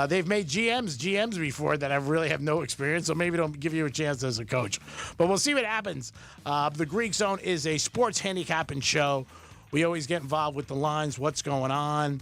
They've made GMs before that really have no experience, so maybe don't give you a chance as a coach. But we'll see what happens. The Greek Zone is a sports handicapping show. We always get involved with the lines, what's going on,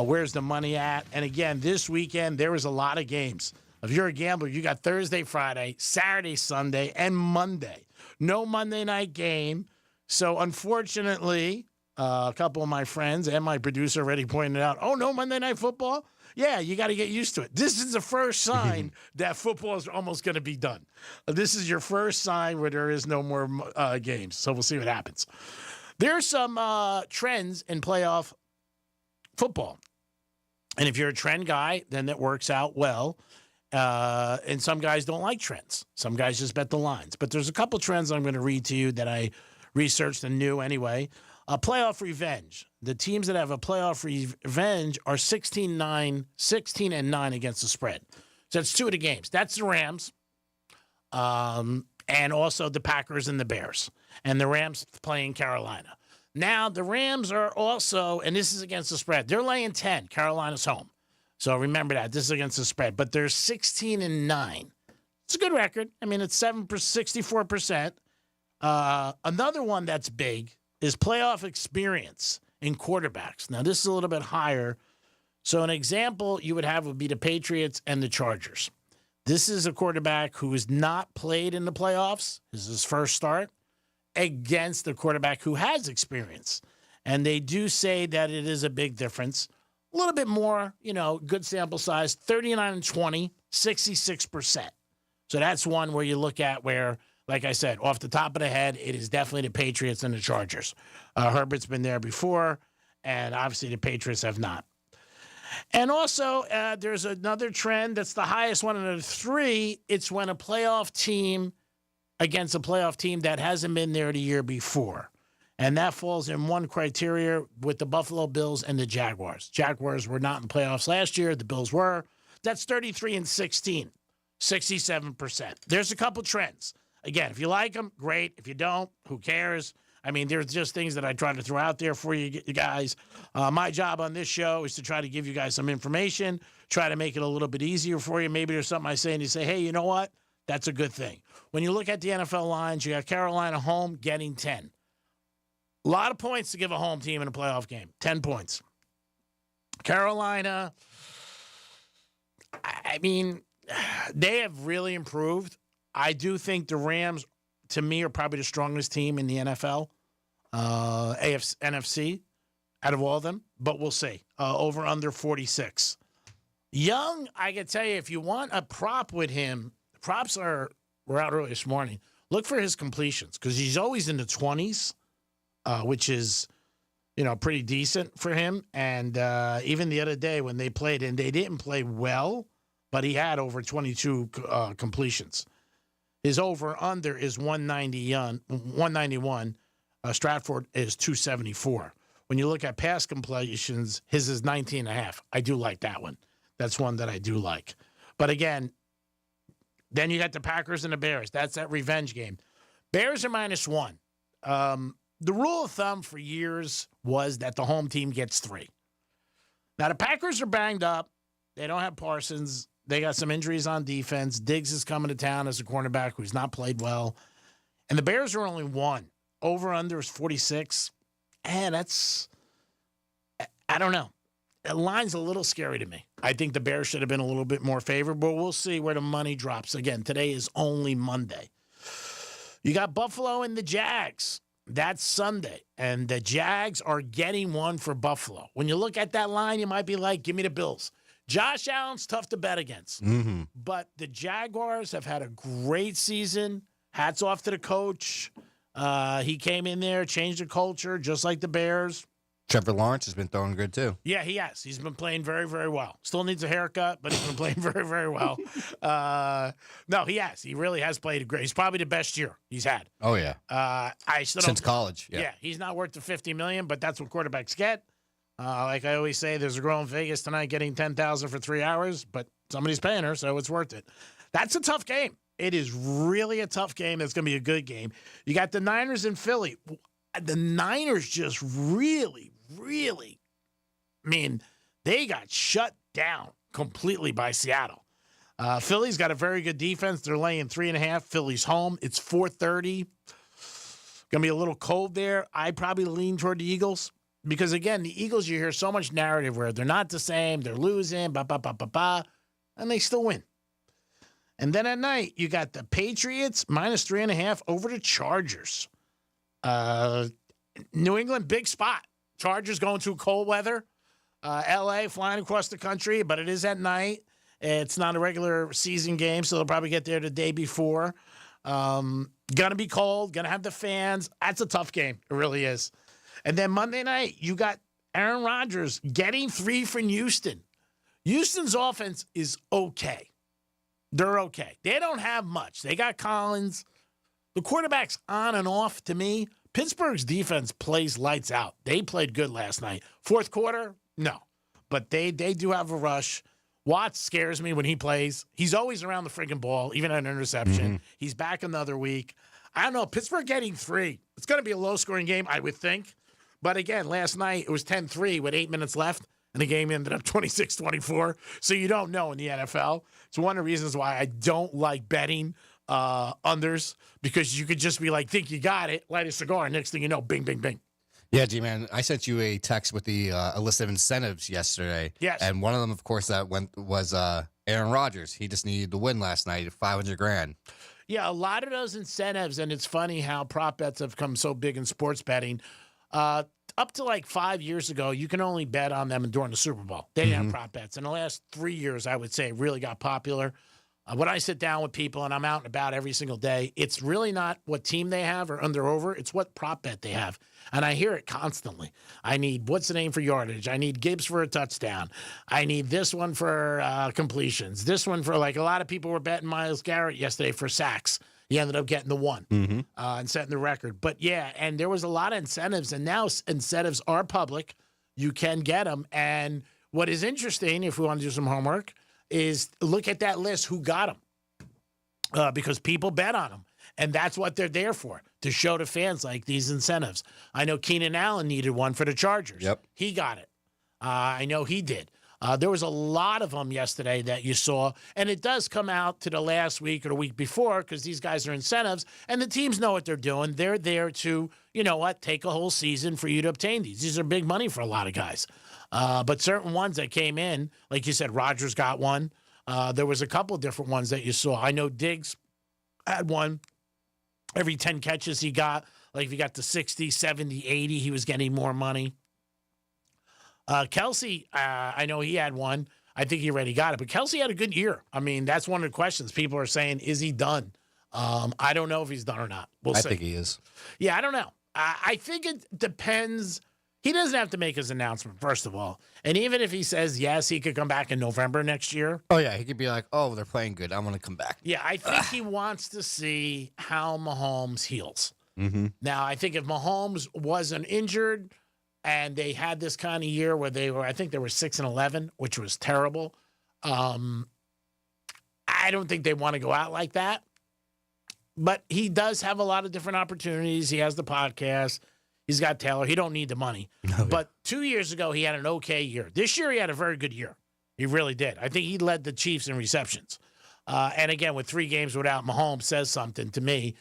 where's the money at. And again, this weekend, there was a lot of games. If you're a gambler, you got Thursday, Friday, Saturday, Sunday, and Monday. No Monday night game. So unfortunately, a couple of my friends and my producer already pointed out, oh, no Monday Night Football? Yeah, you got to get used to it. This is the first sign that football is almost going to be done. This is your first sign where there is no more games. So we'll see what happens. There's some trends in playoff football. And if you're a trend guy, then that works out well. And some guys don't like trends. Some guys just bet the lines. But there's a couple trends I'm going to read to you that I researched and knew anyway. Playoff revenge. The teams that have a playoff revenge are 16-9 against the spread. So that's 2 of the games. That's the Rams, and also the Packers and the Bears. And the Rams playing Carolina. Now, the Rams are also, and this is against the spread, they're laying 10. Carolina's home. So remember that. This is against the spread. But they're 16-9. It's a good record. I mean, it's 64%. Another one that's big is playoff experience in quarterbacks. Now, this is a little bit higher. So an example you would have would be the Patriots and the Chargers. This is a quarterback who has not played in the playoffs. This is his first start against a quarterback who has experience. And they do say that it is a big difference. A little bit more, good sample size, 39-20, 66%. So that's one where you look at where, like I said, off the top of the head, it is definitely the Patriots and the Chargers. Herbert's been there before, and obviously the Patriots have not. And also, there's another trend that's the highest one of the 3. It's when a playoff team against a playoff team that hasn't been there the year before. And that falls in one criteria with the Buffalo Bills and the Jaguars. Jaguars were not in playoffs last year. The Bills were. That's 33-16, 67%. There's a couple trends. Again, if you like them, great. If you don't, who cares? I mean, there's just things that I try to throw out there for you guys. My job on this show is to try to give you guys some information, try to make it a little bit easier for you. Maybe there's something I say and you say, hey, you know what? That's a good thing. When you look at the NFL lines, you got Carolina home getting 10. A lot of points to give a home team in a playoff game. 10 points. Carolina, I mean, they have really improved. I do think the Rams, to me, are probably the strongest team in the NFL, NFC, out of all of them. But we'll see. Over under 46. Young, I can tell you, if you want a prop with him, props were out early this morning. Look for his completions because he's always in the 20s. Which is, pretty decent for him. And even the other day when they played, and they didn't play well, but he had over 22 completions. His over-under is 191. Stratford is 274. When you look at pass completions, his is 19.5. I do like that one. That's one that I do like. But again, then you got the Packers and the Bears. That's that revenge game. Bears are -1. The rule of thumb for years was that the home team gets 3. Now, the Packers are banged up. They don't have Parsons. They got some injuries on defense. Diggs is coming to town as a cornerback who's not played well. And the Bears are only 1. Over-under is 46. And that's, I don't know. The line's a little scary to me. I think the Bears should have been a little bit more favorable. We'll see where the money drops. Again, today is only Monday. You got Buffalo and the Jags. That's Sunday. And the Jags are getting one for Buffalo. When you look at that line, you might be like, give me the Bills. Josh Allen's tough to bet against. Mm-hmm. But the Jaguars have had a great season. Hats off to the coach. He came in there, changed the culture, just like the Bears. Trevor Lawrence has been throwing good, too. Yeah, he has. He's been playing very, very well. Still needs a haircut, but he's been playing very, very well. No, he has. He really has played great. He's probably the best year he's had. Oh, yeah. I still Since don't, college, yeah. Yeah, he's not worth the $50 million, but that's what quarterbacks get. Like I always say, there's a girl in Vegas tonight getting $10,000 for 3 hours, but somebody's paying her, so it's worth it. That's a tough game. It is really a tough game. It's going to be a good game. You got the Niners and Philly. The Niners just really, I mean, they got shut down completely by Seattle. Philly's got a very good defense. They're laying 3.5. Philly's home. It's 4:30. Going to be a little cold there. I probably lean toward the Eagles because, again, the Eagles, you hear so much narrative where they're not the same. They're losing, and they still win. And then at night, you got the Patriots -3.5 over the Chargers. New England, big spot. Chargers going through cold weather. L.A. flying across the country, but it is at night. It's not a regular season game, so they'll probably get there the day before. Gonna be cold, gonna have the fans. That's a tough game. It really is. And then Monday night, you got Aaron Rodgers getting 3 from Houston. Houston's offense is okay. They're okay. They don't have much. They got Collins. The quarterback's on and off to me. Pittsburgh's defense plays lights out. They played good last night. Fourth quarter, no. But they do have a rush. Watts scares me when he plays. He's always around the friggin' ball, even at an interception. Mm-hmm. He's back another week. I don't know. Pittsburgh getting 3. It's going to be a low-scoring game, I would think. But again, last night it was 10-3 with 8 minutes left, and the game ended up 26-24. So you don't know in the NFL. It's one of the reasons why I don't like betting unders, because you could just be like, think you got it, light a cigar, next thing you know, bing, bing, bing. Yeah, G-Man, I sent you a text with the a list of incentives yesterday. Yes. And one of them, of course, that was Aaron Rodgers. He just needed to win last night at $500,000. Yeah, a lot of those incentives, and it's funny how prop bets have come so big in sports betting. Up to like 5 years ago, you can only bet on them during the Super Bowl. They didn't have prop bets. In the last 3 years, I would say, it really got popular. When I sit down with people, and I'm out and about every single day, it's really not what team they have or under over. It's what prop bet they have. And I hear it constantly. I need, what's the name for yardage? I need Gibbs for a touchdown. I need this one for completions. This one for, like, a lot of people were betting Myles Garrett yesterday for sacks. He ended up getting the 1 and setting the record. But, yeah, and there was a lot of incentives, and now incentives are public. You can get them. And what is interesting, if we want to do some homework, is look at that list, who got them. Because people bet on them. And that's what they're there for, to show to fans like these incentives. I know Keenan Allen needed one for the Chargers. Yep. He got it. I know he did. There was a lot of them yesterday that you saw, and it does come out to the last week or the week before because these guys are incentives, and the teams know what they're doing. They're there to, you know what, take a whole season for you to obtain these. These are big money for a lot of guys. But certain ones that came in, like you said, Rodgers got one. There was a couple of different ones that you saw. I know Diggs had one. Every 10 catches he got, like if he got to 60, 70, 80, he was getting more money. Kelsey, I know he had one. I think he already got it. But Kelsey had a good year. I mean, that's one of the questions. People are saying, is he done? I don't know if he's done or not. We'll see. I think he is. Yeah, I don't know. I think it depends. He doesn't have to make his announcement, first of all. And even if he says yes, he could come back in November next year. Oh, yeah. He could be like, oh, they're playing good. I'm going to come back. Yeah, I think he wants to see how Mahomes heals. Now, I think if Mahomes wasn't injured and they had this kind of year where they were, I think they were 6-11, which was terrible. I don't think they want to go out like that. But he does have a lot of different opportunities. He has the podcast. He's got Taylor. He don't need the money. But 2 years ago, he had an okay year. This year, he had a very good year. He really did. I think he led the Chiefs in receptions. And again, with 3 games without Mahomes says something to me.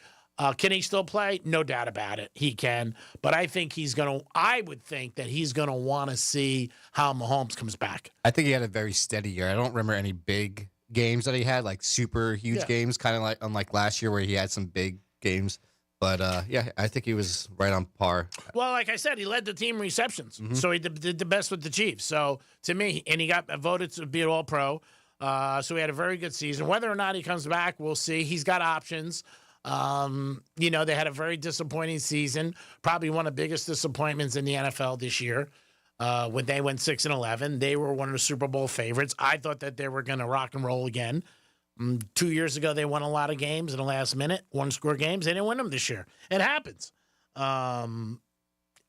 Can he still play? No doubt about it. He can. But I think I would think that he's going to want to see how Mahomes comes back. I think he had a very steady year. I don't remember any big games that he had, like super huge games, kind of like unlike last year where he had some big games. But yeah, I think he was right on par. Well, like I said, he led the team receptions, so he did the best with the Chiefs. So to me, and he got voted to be an All-Pro. So he had a very good season. Whether or not he comes back, we'll see. He's got options. They had a very disappointing season. Probably one of the biggest disappointments in the NFL this year. When they went 6-11, they were one of the Super Bowl favorites. I thought that they were going to rock and roll again. 2 years ago, they won a lot of games in the last minute, one-score games. They didn't win them this year. It happens.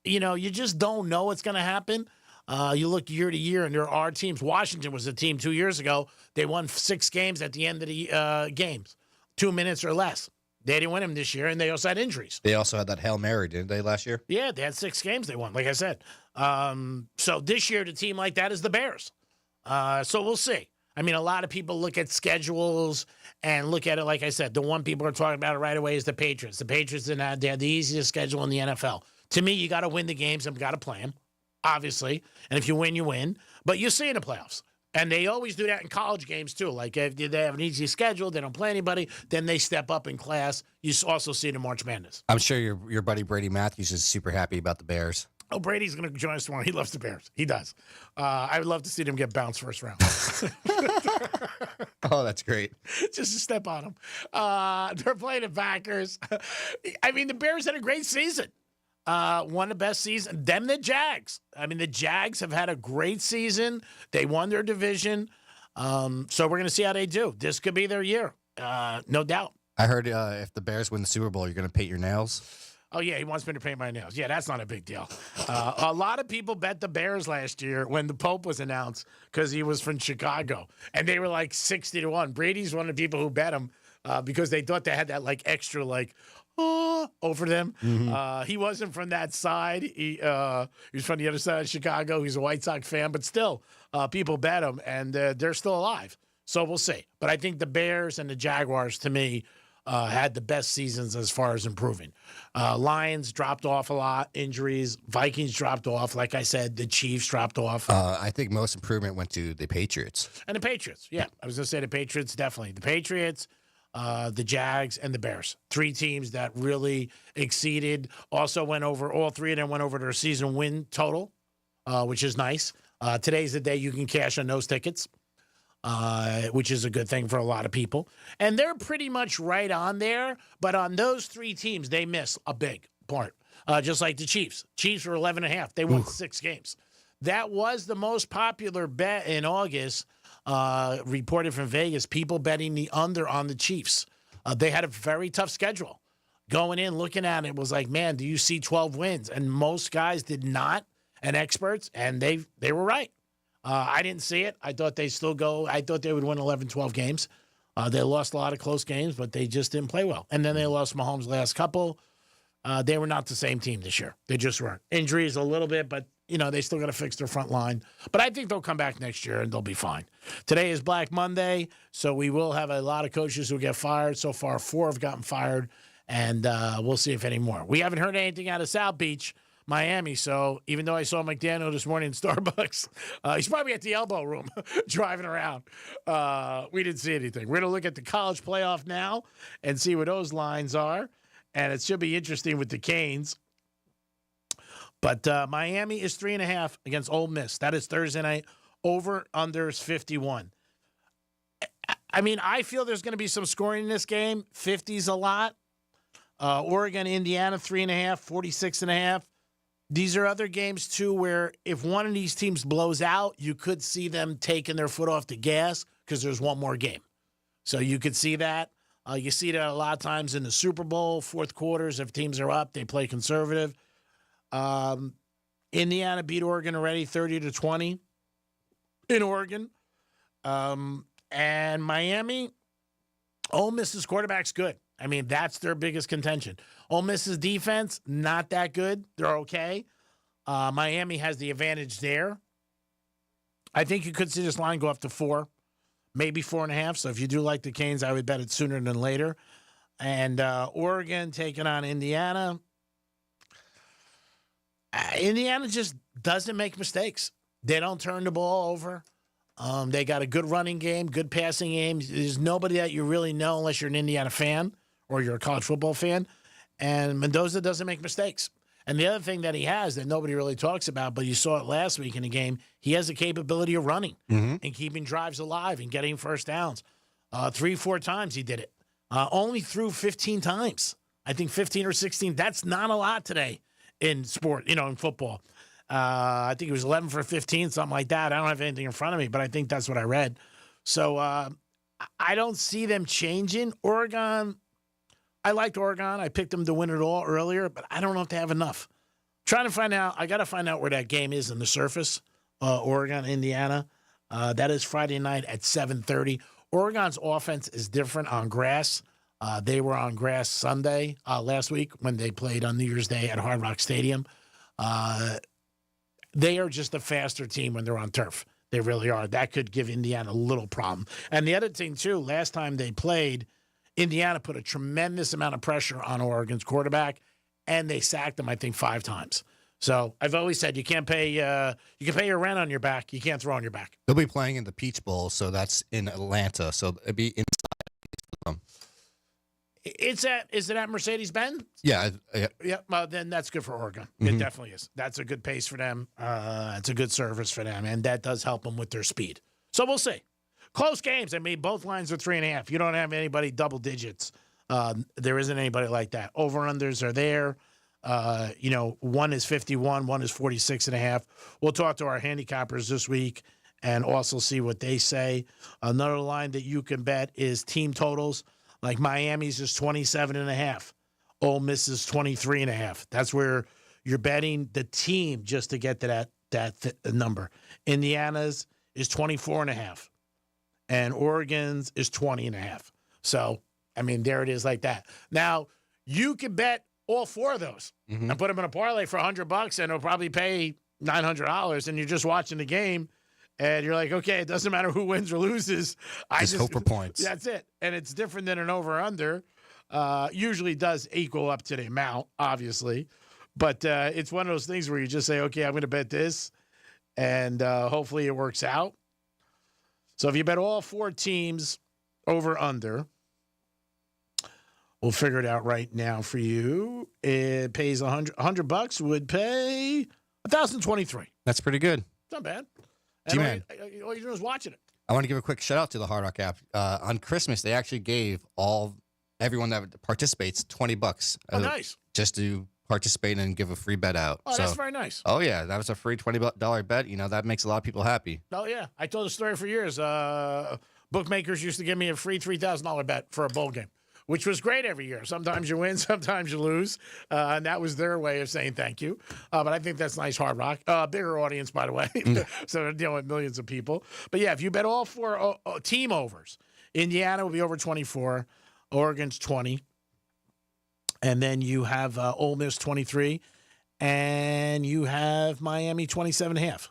You just don't know what's going to happen. You look year to year, and there are teams. Washington was a team 2 years ago. They won 6 games at the end of the games, 2 minutes or less. They didn't win them this year, and they also had injuries. They also had that Hail Mary, didn't they, last year? Yeah, they had 6 games they won, like I said. So this year, the team like that is the Bears. So we'll see. I mean, a lot of people look at schedules and look at it, like I said, the one people are talking about it right away is the Patriots. The Patriots, they have the easiest schedule in the NFL. To me, you got to win the games and got to play them, obviously. And if you win, you win. But you see in the playoffs. And they always do that in college games, too. Like, if they have an easy schedule, they don't play anybody, then they step up in class. You also see it in March Madness. I'm sure your buddy Brady Matthews is super happy about the Bears. Oh, Brady's going to join us tomorrow. He loves the Bears. He does. I would love to see them get bounced first round. Oh, that's great. Just to step on them. They're playing the Packers. I mean, the Bears had a great season. One of the best seasons. Them, the Jags. I mean, the Jags have had a great season. They won their division. So we're going to see how they do. This could be their year. No doubt. I heard if the Bears win the Super Bowl, you're going to paint your nails. Oh, yeah, he wants me to paint my nails. Yeah, that's not a big deal. A lot of people bet the Bears last year when the Pope was announced because he was from Chicago. And they were like 60-1. Brady's one of the people who bet him because they thought they had that like extra like, over them. Mm-hmm. He wasn't from that side. He was from the other side of Chicago. He's a White Sox fan, but still, people bet him, and they're still alive. So we'll see. But I think the Bears and the Jaguars, to me, had the best seasons as far as improving. Lions dropped off a lot, injuries. Vikings dropped off. Like I said, the Chiefs dropped off. I think most improvement went to the Patriots. And the Patriots, yeah. I was going to say the Patriots, definitely. The Patriots, the Jags, and the Bears. 3 teams that really exceeded. Also went over, all 3 of them went over their season win total, which is nice. Today's the day you can cash on those tickets. Which is a good thing for a lot of people. And they're pretty much right on there. But on those 3 teams, they miss a big part. Just like the Chiefs. Chiefs were 11.5. They won 6 games. That was the most popular bet in August, reported from Vegas. People betting the under on the Chiefs. They had a very tough schedule. Going in, looking at it, was like, man, do you see 12 wins? And most guys did not, and experts, and they were right. I didn't see it. I thought they still go. I thought they would win 11, 12 games. They lost a lot of close games, but they just didn't play well. And then they lost Mahomes' last couple. They were not the same team this year. They just weren't. Injuries a little bit, but, they still got to fix their front line. But I think they'll come back next year, and they'll be fine. Today is Black Monday, so we will have a lot of coaches who get fired. So far, 4 have gotten fired, and we'll see if any more. We haven't heard anything out of South Beach, Miami. So even though I saw McDaniel this morning in Starbucks, he's probably at the elbow room driving around. We didn't see anything. We're going to look at the college playoff now and see what those lines are. And it should be interesting with the Canes. But Miami is 3.5 against Ole Miss. That is Thursday night. Over under is 51. I mean, I feel there's going to be some scoring in this game. 50's a lot. Oregon, Indiana, 3.5, 46.5. These are other games, too, where if one of these teams blows out, you could see them taking their foot off the gas because there's one more game. So you could see that. You see that a lot of times in the Super Bowl, fourth quarters, if teams are up, they play conservative. Indiana beat Oregon already 30-20 in Oregon. And Miami, Ole Miss's quarterback's good. I mean, that's their biggest contention. Ole Miss's defense, not that good. They're okay. Miami has the advantage there. I think you could see this line go up to 4, maybe 4.5. So if you do like the Canes, I would bet it sooner than later. And Oregon taking on Indiana. Indiana just doesn't make mistakes. They don't turn the ball over. They got a good running game, good passing game. There's nobody that you really know unless you're an Indiana fan or you're a college football fan. And Mendoza doesn't make mistakes. And the other thing that he has that nobody really talks about, but you saw it last week in the game, he has the capability of running and keeping drives alive and getting first downs. 3-4 times he did it. Only threw 15 times. I think 15 or 16. That's not a lot today in sport, in football. I think it was 11 for 15, something like that. I don't have anything in front of me, but I think that's what I read. So I don't see them changing. Oregon, I liked Oregon. I picked them to win it all earlier, but I don't know if they have enough. Trying to find out. I got to find out where that game is on the surface. Oregon, Indiana. That is Friday night at 7:30. Oregon's offense is different on grass. They were on grass Sunday last week when they played on New Year's Day at Hard Rock Stadium. They are just a faster team when they're on turf. They really are. That could give Indiana a little problem. And the other thing, too, last time they played, Indiana put a tremendous amount of pressure on Oregon's quarterback, and they sacked him, I think, 5 times. So I've always said you can't pay you can pay your rent on your back. You can't throw on your back. They'll be playing in the Peach Bowl, so that's in Atlanta. So it'd be inside. Is it at Mercedes-Benz? Yeah. Yeah. Well, then that's good for Oregon. It definitely is. That's a good pace for them. It's a good service for them, and that does help them with their speed. So we'll see. Close games. I mean, both lines are 3.5. You don't have anybody double digits. There isn't anybody like that. Over-unders are there. One is 51, one is 46.5. We'll talk to our handicappers this week and also see what they say. Another line that you can bet is team totals. Like Miami's is 27.5. Ole Miss is 23.5. That's where you're betting the team just to get to that number. Indiana's is 24.5. And Oregon's is 20.5. So, I mean, there it is like that. Now, you can bet all 4 of those and put them in a parlay for $100, and it'll probably pay $900, and you're just watching the game, and you're like, okay, it doesn't matter who wins or loses. I just hope for points. That's it. And it's different than an over-under. Usually does equal up to the amount, obviously. But it's one of those things where you just say, okay, I'm going to bet this, and hopefully it works out. So if you bet all 4 teams over-under, we'll figure it out right now for you. It pays $100 would pay $1,023. That's pretty good. It's not bad. G-Man. All you're doing is watching it. I want to give a quick shout out to the Hard Rock app. On Christmas, they actually gave everyone that participates $20. Oh, nice. Just to participate and give a free bet out. Oh, that's very nice. Oh, yeah. That was a free $20 bet. That makes a lot of people happy. Oh, yeah. I told the story for years. Bookmakers used to give me a free $3,000 bet for a bowl game, which was great every year. Sometimes you win, sometimes you lose. And that was their way of saying thank you. But I think that's nice, Hard Rock. Bigger audience, by the way. So they're dealing with millions of people. But, yeah, if you bet all 4 team overs, Indiana will be over 24. Oregon's 20. And then you have Ole Miss 23. And you have Miami 27.5.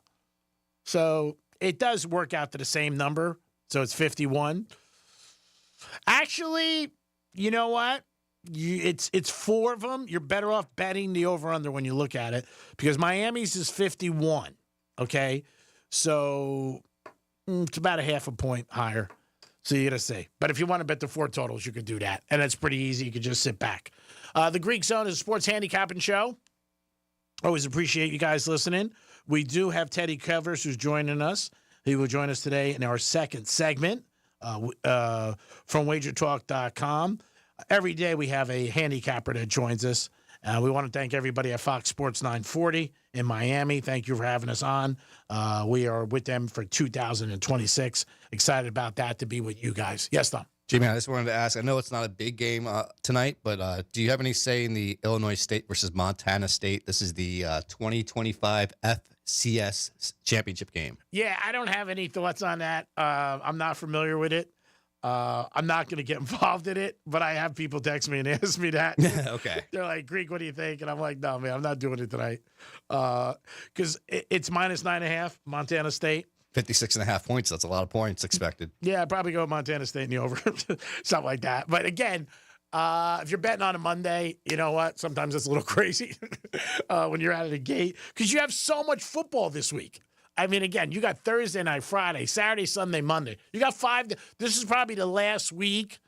So it does work out to the same number. So it's 51. Actually, you know what? It's 4 of them. You're better off betting the over-under when you look at it because Miami's is 51, okay? So it's about a half a point higher. So you got to see. But if you want to bet the 4 totals, you could do that. And that's pretty easy. You could just sit back. The Greek Zone is a sports handicapping show. Always appreciate you guys listening. We do have Teddy Covers who's joining us. He will join us today in our second segment from wagertalk.com. Every day we have a handicapper that joins us. We want to thank everybody at Fox Sports 940 in Miami. Thank you for having us on. We are with them for 2026. Excited about that to be with you guys. Yes, Tom. Jimmy, I just wanted to ask, I know it's not a big game tonight, but do you have any say in the Illinois State versus Montana State? This is the 2025 FCS championship game. Yeah, I don't have any thoughts on that. I'm not familiar with it. I'm not going to get involved in it, but I have people text me and ask me that. Okay. They're like, Greek, what do you think? And I'm like, no, man, I'm not doing it tonight. Because it's minus 9.5, Montana State. 56.5 points. That's a lot of points expected. Yeah, I'd probably go with Montana State in the over, something like that. But again, if you're betting on a Monday, you know what? Sometimes it's a little crazy when you're out of the gate because you have so much football this week. I mean, again, you got Thursday night, Friday, Saturday, Sunday, Monday. You got 5. This is probably the last week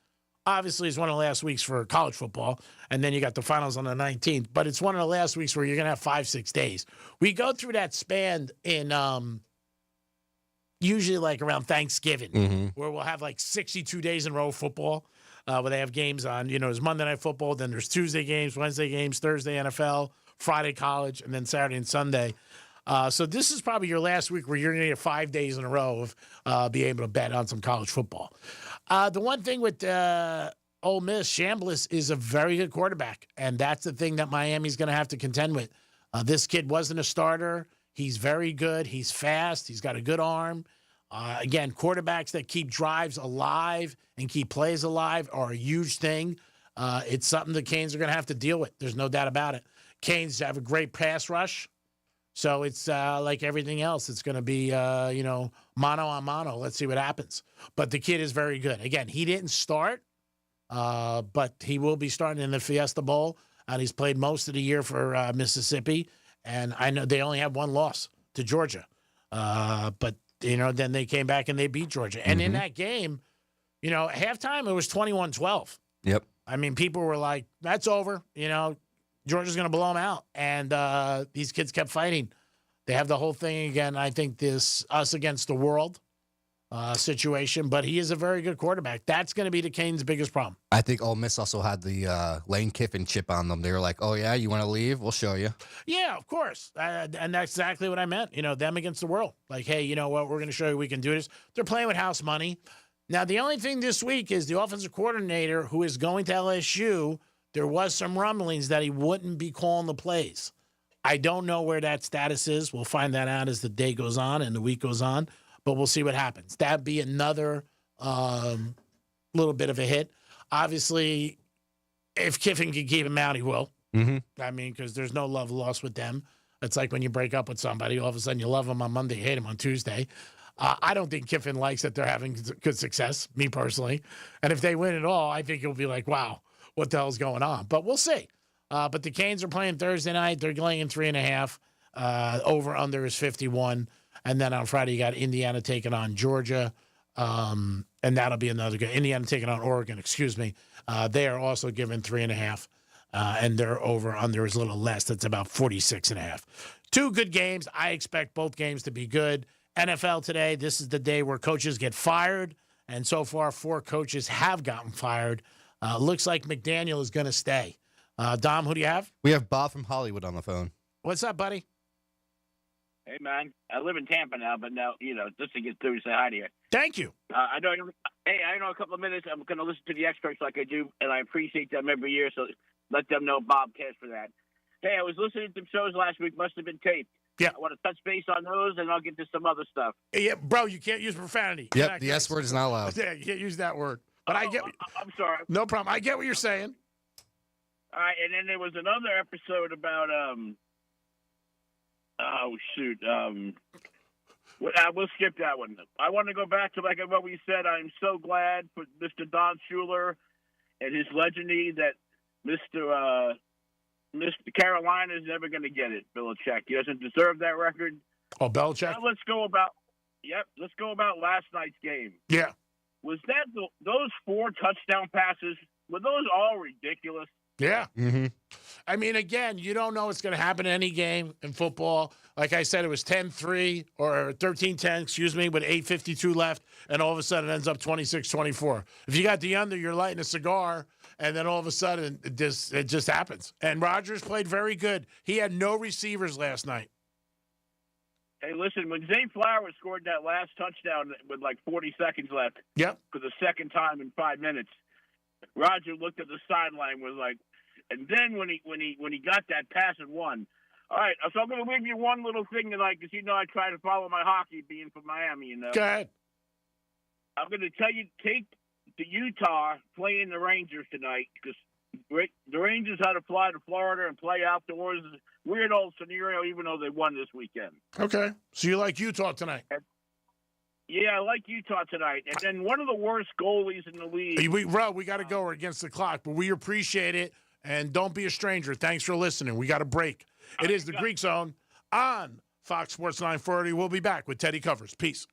Obviously, it's one of the last weeks for college football, and then you got the finals on the 19th. But it's one of the last weeks where you're going to have 5-6 days. We go through that span in usually like around Thanksgiving, where we'll have like 62 days in a row of football, where they have games on. There's Monday Night Football, then there's Tuesday games, Wednesday games, Thursday NFL, Friday college, and then Saturday and Sunday. So this is probably your last week where you're going to get 5 days in a row of be able to bet on some college football. The one thing with Ole Miss, Chambliss is a very good quarterback, and that's the thing that Miami's going to have to contend with. This kid wasn't a starter. He's very good. He's fast. He's got a good arm. Again, quarterbacks that keep drives alive and keep plays alive are a huge thing. It's something the Canes are going to have to deal with. There's no doubt about it. Canes have a great pass rush. So it's like everything else. It's going to be, mano a mano. Let's see what happens. But the kid is very good. Again, he didn't start, but he will be starting in the Fiesta Bowl. And he's played most of the year for Mississippi. And I know they only have one loss to Georgia. But, then they came back and they beat Georgia. And in that game, at halftime, it was 21-12. Yep. I mean, people were like, that's over. Georgia's going to blow them out. And these kids kept fighting. They have the whole thing again. I think this us against the world situation, but he is a very good quarterback. That's going to be the Canes' biggest problem. I think Ole Miss also had the Lane Kiffin chip on them. They were like, oh, yeah, you want to leave? We'll show you. Yeah, of course. And that's exactly what I meant. Them against the world. Like, hey, you know what? We're going to show you we can do this. They're playing with house money. Now, the only thing this week is the offensive coordinator who is going to LSU. There was some rumblings that he wouldn't be calling the plays. I don't know where that status is. We'll find that out as the day goes on and the week goes on, but we'll see what happens. That'd be another little bit of a hit. Obviously, if Kiffin can keep him out, he will. I mean, because there's no love lost with them. It's like when you break up with somebody, all of a sudden you love them on Monday, hate them on Tuesday. I don't think Kiffin likes that they're having good success, me personally. And if they win it all, I think he'll be like, wow, what the hell's going on? But we'll see. But the Canes are playing Thursday night. They're laying 3.5. Over under is 51. And then on Friday, you got Indiana taking on Georgia. And that'll be another good. Indiana taking on Oregon, excuse me. They are also given 3.5. And their over under is a little less. That's about 46.5. Two good games. I expect both games to be good. NFL today, this is the day where coaches get fired. And so far, 4 coaches have gotten fired. Looks like McDaniel is going to stay. Dom, who do you have? We have Bob from Hollywood on the phone. What's up, buddy? Hey, man. I live in Tampa now, but now, just to get through to say hi to you. Thank you. I know a couple of minutes I'm going to listen to the experts like I do, and I appreciate them every year, so let them know Bob cares for that. Hey, I was listening to shows last week. Must have been taped. Yeah. I want to touch base on those, and I'll get to some other stuff. Yeah, bro, you can't use profanity. Yep, the S word is not allowed. Yeah, you can't use that word. But I get. I'm sorry. No problem. I get what you're saying. All right, and then there was another episode about we'll skip that one. I want to go back to like what we said. I'm so glad for Mr. Don Shula and his legacy that Mr. Carolina is never going to get it. Belichick, he doesn't deserve that record. Oh, Belichick. Now let's go about last night's game. Yeah. Was that those 4 touchdown passes? Were those all ridiculous? Yeah. I mean, again, you don't know what's going to happen in any game in football. Like I said, it was 10-3 or 13-10, with 8:52 left, and all of a sudden it ends up 26-24. If you got the under, you're lighting a cigar, and then all of a sudden it just happens. And Rodgers played very good. He had no receivers last night. Hey, listen, when Zay Flowers scored that last touchdown with like 40 seconds left, for the second time in 5 minutes, Roger looked at the sideline, was like, and then when he got that pass and won. All right, so I'm going to leave you one little thing tonight because I try to follow my hockey, being from Miami. Go ahead. I'm going to tell you, take the Utah playing the Rangers tonight because the Rangers had to fly to Florida and play outdoors. Weird old scenario, even though they won this weekend. Okay, so you like Utah tonight? Yeah, I like Utah tonight. And then one of the worst goalies in the league. We got to go. We're against the clock, but we appreciate it. And don't be a stranger. Thanks for listening. We got a break. It is the Greek Zone on Fox Sports 940. We'll be back with Teddy Covers. Peace.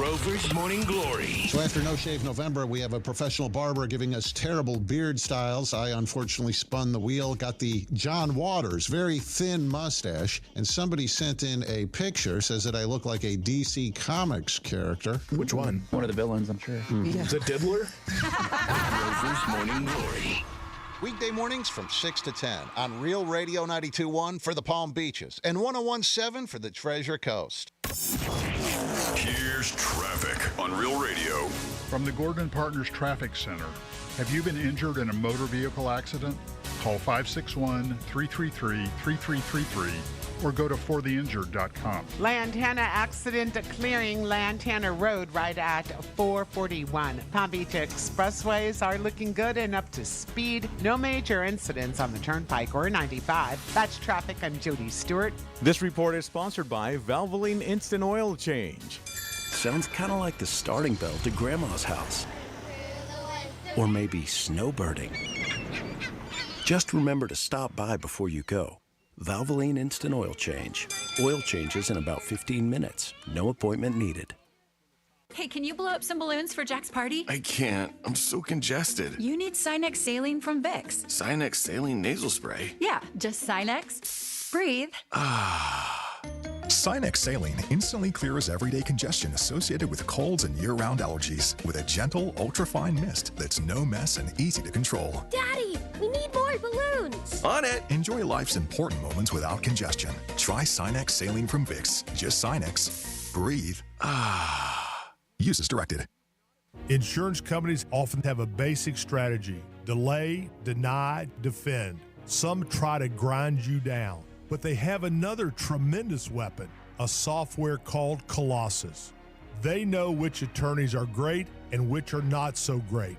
Rover's Morning Glory. So after No Shave November, we have a professional barber giving us terrible beard styles. I unfortunately spun the wheel, got the John Waters, very thin mustache, and somebody sent in a picture, says that I look like a DC Comics character. Which one? One of the villains, I'm sure. Is it Diddler? Rover's Morning Glory. Weekday mornings from 6 to 10 on Real Radio 92.1 for the Palm Beaches and 101.7 for the Treasure Coast. Here's traffic on Real Radio. From the Gordon Partners Traffic Center. Have you been injured in a motor vehicle accident? Call 561-333-3333 or go to fortheinjured.com. Lantana accident clearing Lantana Road right at 441. Palm Beach expressways are looking good and up to speed. No major incidents on the Turnpike or 95. That's traffic. I'm Jody Stewart. This report is sponsored by Valvoline Instant Oil Change. Sounds kind of like the starting bell to Grandma's house. Or maybe snowbirding. Just remember to stop by before you go. Valvoline Instant Oil Change. Oil changes in about 15 minutes. No appointment needed. Hey, can you blow up some balloons for Jack's party? I can't. I'm so congested. You need Sinex Saline from Vicks. Sinex Saline Nasal Spray? Yeah, just Sinex. Breathe. Sinex Saline instantly clears everyday congestion associated with colds and year-round allergies with a gentle, ultra-fine mist that's no mess and easy to control. Daddy, we need more balloons. On it. Enjoy life's important moments without congestion. Try Sinex Saline from Vicks. Just Sinex. Breathe. Use as directed. Insurance companies often have a basic strategy: delay, deny, defend. Some try to grind you down. But they have another tremendous weapon, a software called Colossus. They know which attorneys are great and which are not so great.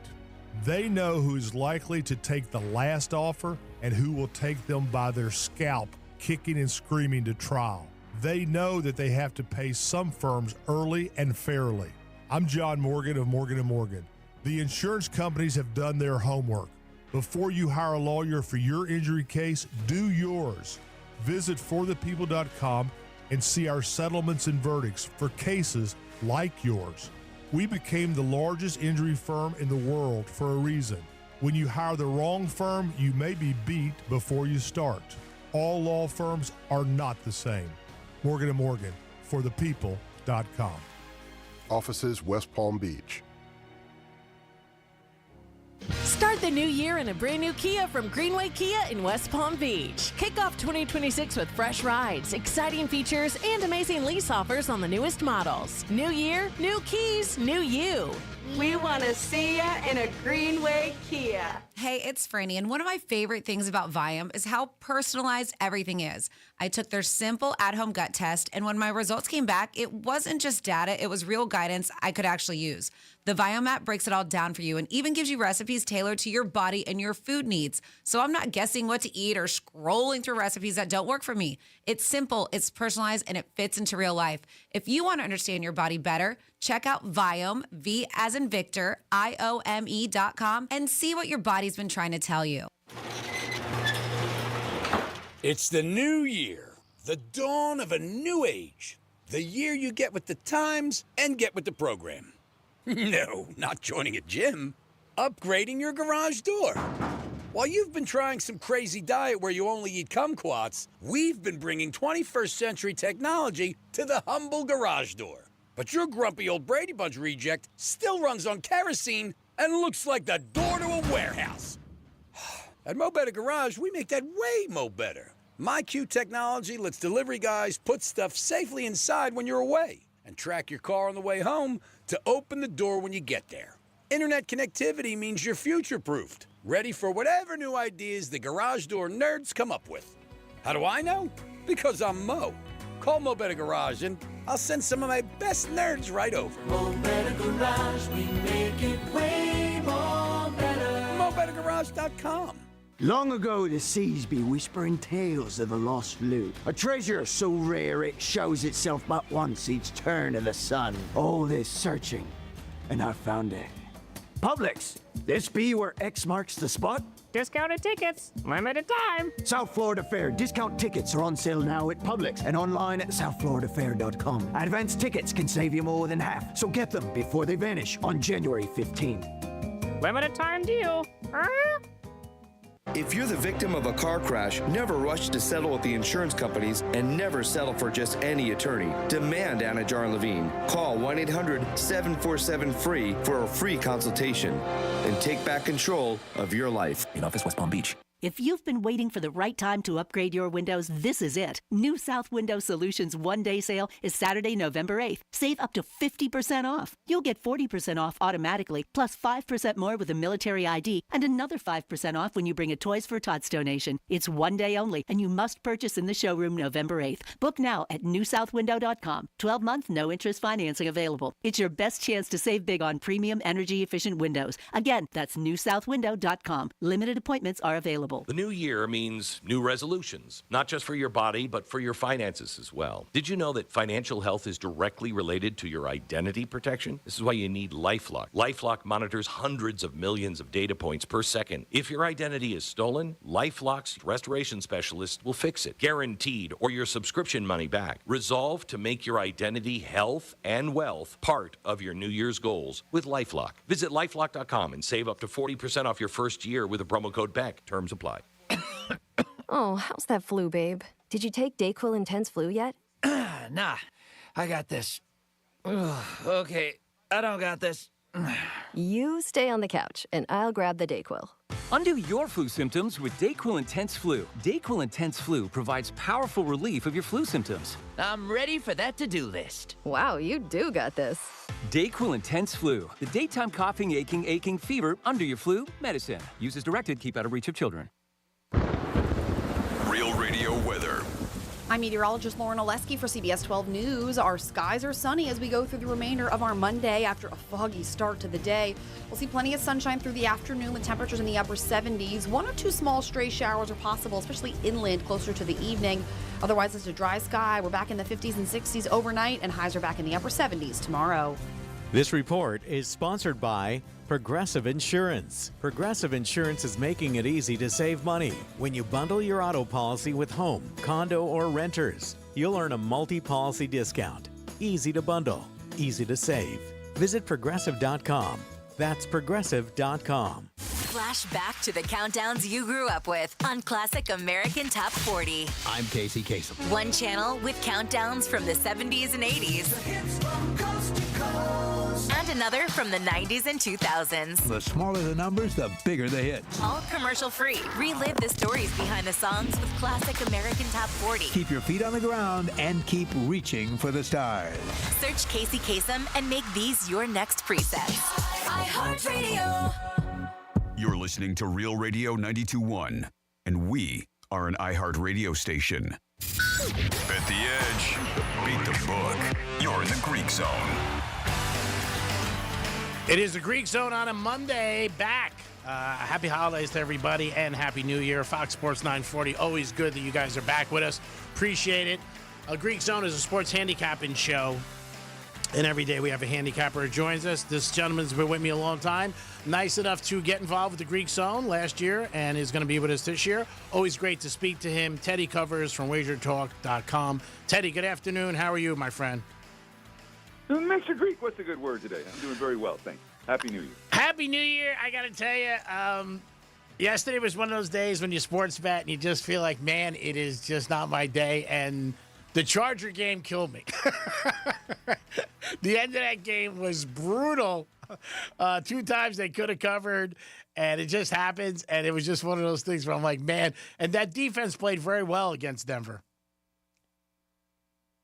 They know who's likely to take the last offer and who will take them by their scalp, kicking and screaming to trial. They know that they have to pay some firms early and fairly. I'm John Morgan of Morgan & Morgan. The insurance companies have done their homework. Before you hire a lawyer for your injury case, do yours. Visit forthepeople.com and see our settlements and verdicts for cases like yours. We became the largest injury firm in the world for a reason. When you hire the wrong firm, you may be beat before you start. All law firms are not the same. Morgan & Morgan, forthepeople.com. Offices West Palm Beach. Start the new year in a brand new Kia from Greenway Kia in West Palm Beach. Kick off 2026 with fresh rides, exciting features, and amazing lease offers on the newest models. New year, new keys, new you. We want to see ya in a Greenway Kia. Hey, it's Franny, and one of my favorite things about Viome is how personalized everything is. I took their simple at-home gut test, and when my results came back, it wasn't just data, it was real guidance I could actually use. The Viome app breaks it all down for you and even gives you recipes tailored to your body and your food needs. So I'm not guessing what to eat or scrolling through recipes that don't work for me. It's simple, it's personalized, and it fits into real life. If you want to understand your body better, check out Viome, V as in Victor, IOME.com, and see what your body's been trying to tell you. It's the new year, the dawn of a new age. The year you get with the times and get with the program. No, not joining a gym. Upgrading your garage door. While you've been trying some crazy diet where you only eat kumquats, we've been bringing 21st century technology to the humble garage door. But your grumpy old Brady Bunch reject still runs on kerosene and looks like the door to a warehouse. At Mo Better Garage, we make that way mo better. MyQ technology lets delivery guys put stuff safely inside when you're away and track your car on the way home to open the door when you get there. Internet connectivity means you're future-proofed, ready for whatever new ideas the garage door nerds come up with. How do I know? Because I'm Mo. Call Mo Better Garage and I'll send some of my best nerds right over. Mo Better Garage, we make it way more better. MoBetterGarage.com. Long ago, the seas be whispering tales of the lost loot. A treasure so rare it shows itself but once each turn of the sun. All this searching, and I found it. Publix. This be where X marks the spot? Discounted tickets, limited time. South Florida Fair discount tickets are on sale now at Publix and online at southfloridafair.com. Advance tickets can save you more than half, so get them before they vanish on January 15th. Limited time deal. If you're the victim of a car crash, never rush to settle with the insurance companies and never settle for just any attorney. Demand Anna Jar Levine. Call 1-800-747-FREE for a free consultation and take back control of your life. In office, West Palm Beach. If you've been waiting for the right time to upgrade your windows, this is it. New South Window Solutions one-day sale is Saturday, November 8th. Save up to 50% off. You'll get 40% off automatically, plus 5% more with a military ID, and another 5% off when you bring a Toys for Tots donation. It's one day only, and you must purchase in the showroom November 8th. Book now at newsouthwindow.com. 12-month, no-interest financing available. It's your best chance to save big on premium, energy-efficient windows. Again, that's newsouthwindow.com. Limited appointments are available. The new year means new resolutions, not just for your body, but for your finances as well. Did you know that financial health is directly related to your identity protection? This is why you need LifeLock. LifeLock monitors hundreds of millions of data points per second. If your identity is stolen, LifeLock's restoration specialist will fix it, guaranteed, or your subscription money back. Resolve to make your identity, health, and wealth part of your New Year's goals with LifeLock. Visit LifeLock.com and save up to 40% off your first year with the promo code BECK. Terms apply. Oh, how's that flu, babe? Did you take Dayquil Intense Flu yet? Nah, I got this. Ugh, okay, I don't got this. You stay on the couch, and I'll grab the Dayquil. Undo your flu symptoms with Dayquil Intense Flu. Dayquil Intense Flu provides powerful relief of your flu symptoms. I'm ready for that to-do list. Wow, you do got this. Dayquil Intense Flu. The daytime coughing, aching, fever, under your flu medicine. Use as directed, keep out of reach of children. Real Radio weather. I'm meteorologist Lauren Oleski for CBS 12 News. Our skies are sunny as we go through the remainder of our Monday after a foggy start to the day. We'll see plenty of sunshine through the afternoon with temperatures in the upper 70s. One or two small stray showers are possible, especially inland closer to the evening. Otherwise, it's a dry sky. We're back in the 50s and 60s overnight, and highs are back in the upper 70s tomorrow. This report is sponsored by Progressive Insurance. Progressive Insurance is making it easy to save money. When you bundle your auto policy with home, condo, or renters, you'll earn a multi-policy discount. Easy to bundle, easy to save. Visit Progressive.com. That's Progressive.com. Flash back to the countdowns you grew up with on Classic American Top 40. I'm Casey Kasem. One channel with countdowns from the 70s and 80s. And another from the 90s and 2000s. The smaller the numbers, the bigger the hits. All commercial free. Relive the stories behind the songs with Classic American Top 40. Keep your feet on the ground and keep reaching for the stars. Search Casey Kasem and make these your next presets. iHeartRadio. You're listening to Real Radio 92.1, and we are an iHeartRadio station. Bet the edge. Beat the book. You're in the Greek Zone. It is the Greek Zone on a Monday. Back. Happy holidays to everybody and Happy New Year. Fox Sports 940. Always good that you guys are back with us. Appreciate it. Greek Zone is a sports handicapping show. And every day we have a handicapper who joins us. This gentleman's been with me a long time. Nice enough to get involved with the Greek Zone last year and is going to be with us this year. Always great to speak to him. Teddy Covers from WagerTalk.com. Teddy, good afternoon. How are you, my friend? Mr. Greek, what's a good word today? I'm doing very well, thanks. Happy New Year. Happy New Year. I got to tell you, yesterday was one of those days when you sports bet and you just feel like, man, it is just not my day. And the Charger game killed me. The end of that game was brutal. 2 times they could have covered, and it just happens. And it was just one of those things where I'm like, man, and that defense played very well against Denver.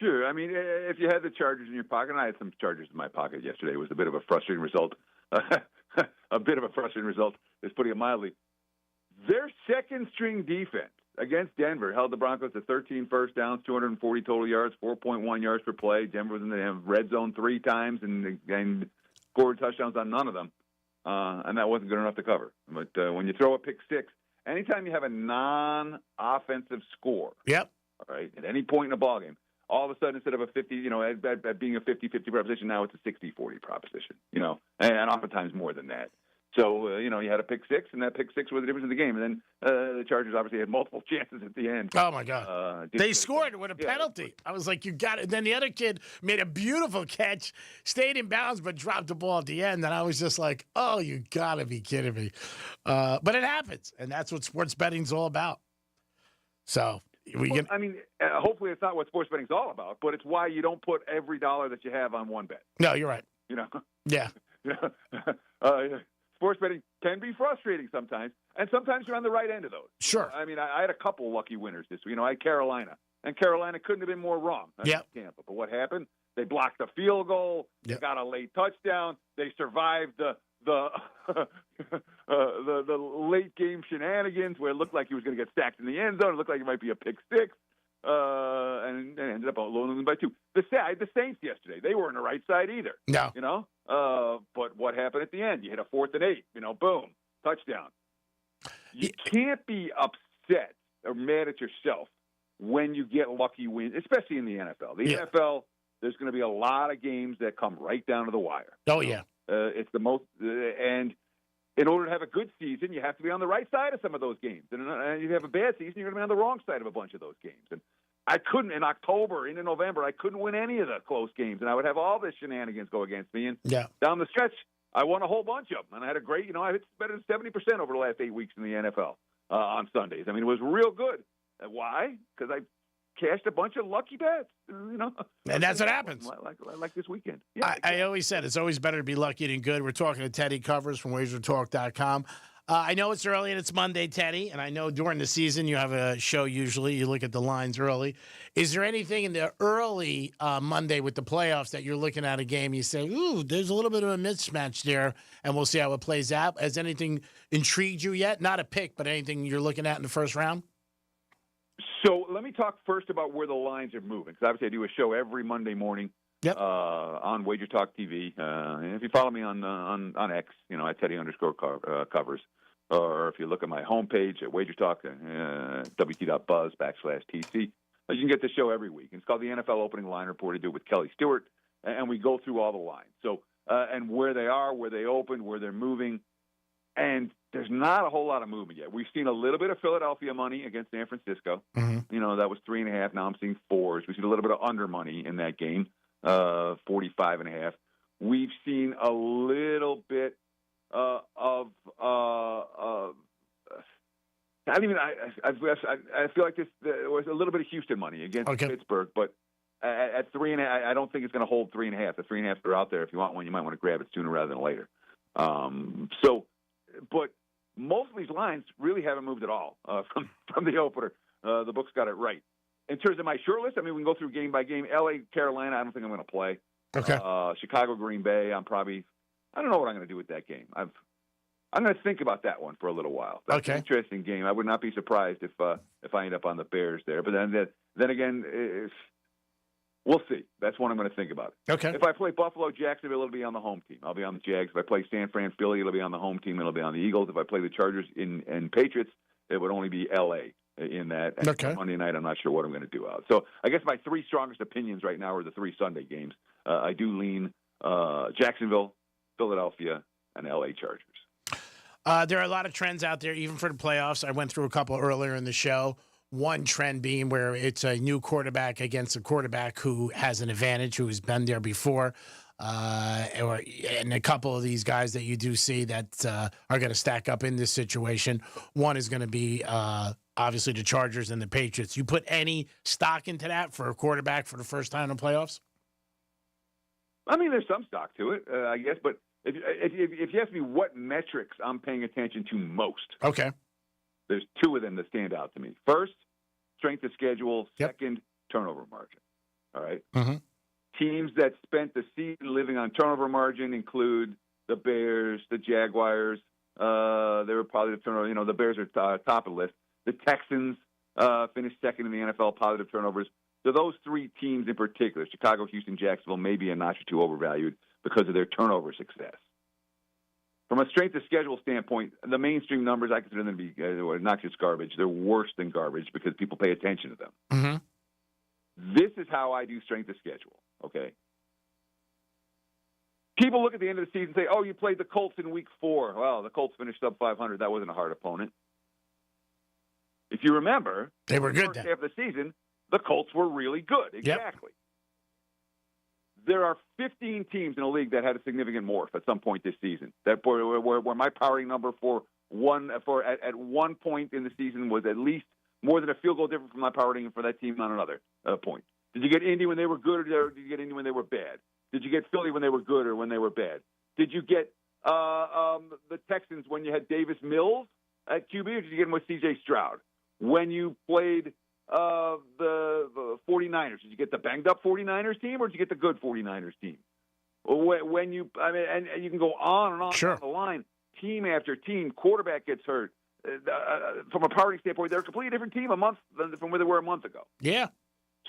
Sure. I mean, if you had the Chargers in your pocket, and I had some Chargers in my pocket yesterday, it was a bit of a frustrating result. A bit of a frustrating result, is putting it mildly. Their second-string defense against Denver held the Broncos to 13 first downs, 240 total yards, 4.1 yards per play. Denver was in the red zone 3 times and scored touchdowns on none of them, and that wasn't good enough to cover. But when you throw a pick six, anytime you have a non-offensive score, yep, all right, at any point in a ballgame, all of a sudden instead of a 50, at being a 50-50 proposition, now it's a 60-40 proposition, and oftentimes more than that. So, you had a pick six, and that pick six was the difference in the game. And then the Chargers obviously had multiple chances at the end. Oh, my God. They scored with a penalty. I was like, you got it. Then the other kid made a beautiful catch, stayed in bounds, but dropped the ball at the end. And I was just like, oh, you got to be kidding me. But it happens, and that's what sports betting's all about. So hopefully it's not what sports betting's all about, but it's why you don't put every dollar that you have on one bet. No, you're right. Yeah. Sports betting can be frustrating sometimes, and sometimes you're on the right end of those. Sure. I had a couple lucky winners this week. I had Carolina, and Carolina couldn't have been more wrong. Yeah. Tampa. But what happened? They blocked the field goal. They got a late touchdown. They survived the late game shenanigans where it looked like he was going to get stacked in the end zone. It looked like it might be a pick six. And ended up losing by 2. The Saints yesterday, they weren't on the right side either. No. But what happened at the end? You hit a 4th and 8. Boom, touchdown. You can't be upset or mad at yourself when you get lucky wins, especially in the NFL. The NFL, there's going to be a lot of games that come right down to the wire. Oh, yeah. It's the most, and in order to have a good season, you have to be on the right side of some of those games. And if you have a bad season, you're going to be on the wrong side of a bunch of those games. And I couldn't, in October, into November, I couldn't win any of the close games. And I would have all this shenanigans go against me. And down the stretch, I won a whole bunch of them. And I had a great, I hit better than 70% over the last 8 weeks in the NFL on Sundays. I mean, it was real good. Why? Because I cashed a bunch of lucky bets, And that's what happens. Like this weekend. I always said it's always better to be lucky than good. We're talking to Teddy Covers from WagerTalk.com. I know it's early and it's Monday, Teddy, and I know during the season you have a show usually. You look at the lines early. Is there anything in the early Monday with the playoffs that you're looking at a game you say, ooh, there's a little bit of a mismatch there, and we'll see how it plays out? Has anything intrigued you yet? Not a pick, but anything you're looking at in the first round? So let me talk first about where the lines are moving, because obviously I do a show every Monday morning on Wager Talk TV. And if you follow me on X, at Teddy_covers, or if you look at my homepage at Wager Talk, wt.buzz/TC, you can get the show every week. It's called the NFL Opening Line Report. I do it with Kelly Stewart, and we go through all the lines. So and where they are, where they opened, where they're moving. And there's not a whole lot of movement yet. We've seen a little bit of Philadelphia money against San Francisco. Mm-hmm. That was 3.5. Now I'm seeing 4s. We've seen a little bit of under money in that game, 45.5. We've seen a little bit of I feel like there was a little bit of Houston money against Pittsburgh, but at 3.5, I don't think it's going to hold 3.5. The 3.5 are out there. If you want one, you might want to grab it sooner rather than later. But most of these lines really haven't moved at all from the opener. The book's got it right. In terms of my short list, we can go through game by game. L.A., Carolina, I don't think I'm going to play. Okay. Chicago, Green Bay, I don't know what I'm going to do with that game. I'm going to think about that one for a little while. That's an interesting game. I would not be surprised if I end up on the Bears there. But then again, we'll see. That's one I'm going to think about. Okay. If I play Buffalo, Jacksonville, it'll be on the home team. I'll be on the Jags. If I play San Fran, Philly, it'll be on the home team. It'll be on the Eagles. If I play the Chargers and Patriots, it would only be L.A. in that. And Monday night, I'm not sure what I'm going to do out. So I guess my 3 strongest opinions right now are the 3 Sunday games. I do lean Jacksonville, Philadelphia, and L.A. Chargers. There are a lot of trends out there, even for the playoffs. I went through a couple earlier in the show. One trend being where it's a new quarterback against a quarterback who has an advantage, who has been there before. And a couple of these guys that you do see that are going to stack up in this situation. One is going to be obviously the Chargers and the Patriots. You put any stock into that for a quarterback for the first time in the playoffs? There's some stock to it, I guess. But if you ask me what metrics I'm paying attention to most, there's 2 of them that stand out to me. First, strength of schedule. Second, turnover margin. All right? Mm-hmm. Teams that spent the season living on turnover margin include the Bears, the Jaguars. They were positive turnover. The Bears are top of the list. The Texans finished second in the NFL positive turnovers. So those 3 teams in particular, Chicago, Houston, Jacksonville, may be a notch or 2 overvalued because of their turnover success. From a strength of schedule standpoint, the mainstream numbers, I consider them to be not just garbage. They're worse than garbage because people pay attention to them. Mm-hmm. This is how I do strength of schedule, okay? people look at the end of the season and say, oh, you played the Colts in week 4. Well, the Colts finished sub 500. That wasn't a hard opponent. If you remember, they were good first then. half of the season, the Colts were really good. Exactly. Yep. There are 15 teams in the league that had a significant morph at some point this season. That where my powering number at one point in the season was at least more than a field goal different from my power rating for that team on another point. Did you get Indy when they were good, or did you get Indy when they were bad? Did you get Philly when they were good or when they were bad? Did you get the Texans when you had Davis Mills at QB, or did you get him with C.J. Stroud? When you played the 49ers, did you get the banged-up 49ers team, or did you get the good 49ers team? When you, and you can go on and on down the line, team after team, quarterback gets hurt. From a power standpoint, they're a completely different team from where they were a month ago. Yeah.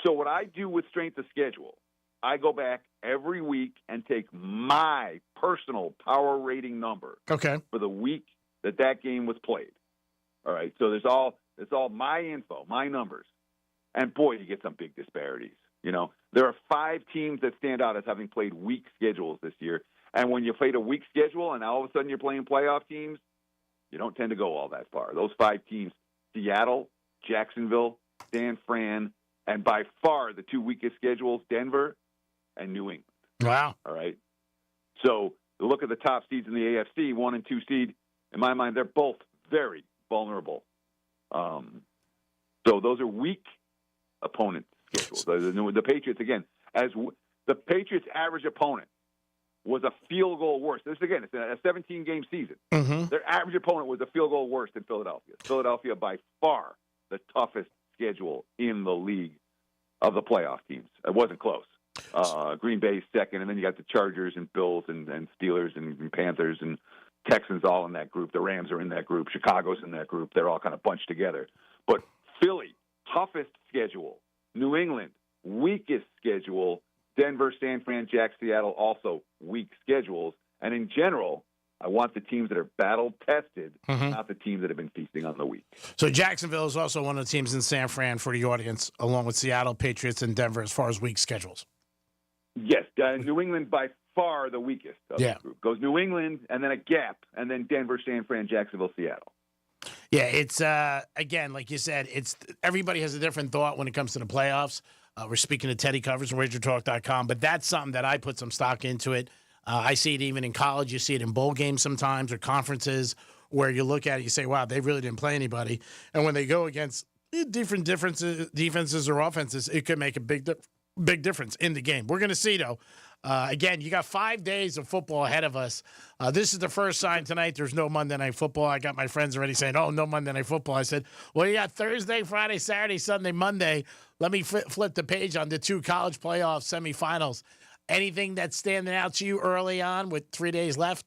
So what I do with strength of schedule, I go back every week and take my personal power rating number for the week that game was played. All right, so it's all my info, my numbers. And, boy, you get some big disparities. You know, there are 5 teams that stand out as having played weak schedules this year. And when you played a weak schedule and all of a sudden you're playing playoff teams, you don't tend to go all that far. Those 5 teams, Seattle, Jacksonville, San Fran, and by far the 2 weakest schedules, Denver and New England. Wow. All right. So look at the top seeds in the AFC, 1 and 2 seed. In my mind, they're both very vulnerable. So those are weak opponent schedules. The Patriots, again, the Patriots' average opponent was a field goal worse. This, again, it's a 17-game season. Mm-hmm. Their average opponent was a field goal worse than Philadelphia. Philadelphia, by far, the toughest schedule in the league of the playoff teams. It wasn't close. Green Bay's second, and then you got the Chargers and Bills and Steelers and Panthers and Texans all in that group. The Rams are in that group. Chicago's in that group. They're all kind of bunched together. But Philly, toughest schedule. New England, weakest schedule. Denver, San Fran, Jack, Seattle, also weak schedules. And in general, I want the teams that are battle-tested, not the teams that have been feasting on the weak. So Jacksonville is also one of the teams in San Fran for the audience, along with Seattle, Patriots, and Denver as far as weak schedules. Yes, New England by far the weakest of the group. Goes New England, and then a gap, and then Denver, San Fran, Jacksonville, Seattle. Yeah, it's, again, like you said, everybody has a different thought when it comes to the playoffs. We're speaking to Teddy Covers from RagerTalk.com, but that's something that I put some stock into it. I see it even in college. You see it in bowl games sometimes or conferences where you look at it, you say, wow, they really didn't play anybody. And when they go against different defenses or offenses, it could make a big difference in the game. We're going to see, though. Again, you got 5 days of football ahead of us. This is the first sign tonight. There's no Monday Night Football. I got my friends already saying, oh, no Monday Night Football. I said, well, you got Thursday, Friday, Saturday, Sunday, Monday. Let me flip the page on the 2 college playoff semifinals. Anything that's standing out to you early on with 3 days left?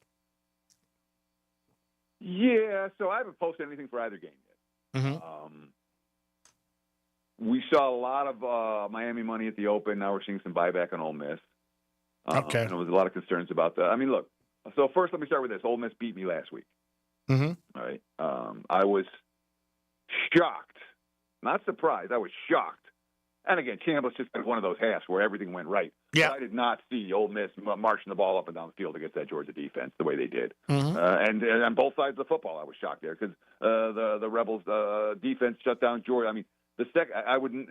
Yeah, so I haven't posted anything for either game yet. Mm-hmm. We saw a lot of Miami money at the Open. Now we're seeing some buyback on Ole Miss. Okay. And there was a lot of concerns about that. I mean, look, so first let me start with this. Ole Miss beat me last week. Mm-hmm. All right. I was shocked. Not surprised. I was shocked. And again, Chambliss just had one of those halves where everything went right. Yeah. But I did not see Ole Miss marching the ball up and down the field against that Georgia defense the way they did. Mm-hmm. And on both sides of the football, I was shocked there because the Rebels' defense shut down Georgia. I mean, I wouldn't.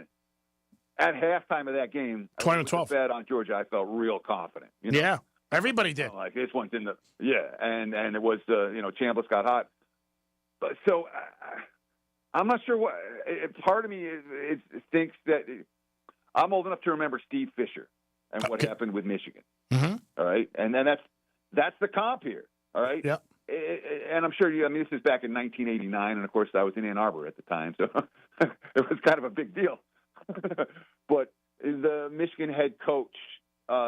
At halftime of that game, 20-12. Bet on Georgia, I felt real confident. You know? Yeah, everybody did. Like this one's in the and it was Chambliss got hot. But so I'm not sure what. Part of me it thinks that I'm old enough to remember Steve Fisher and what happened with Michigan. Mm-hmm. All right, and then that's the comp here. All right. Yep. And I'm sure this is back in 1989, and of course I was in Ann Arbor at the time, so it was kind of a big deal. But the Michigan head coach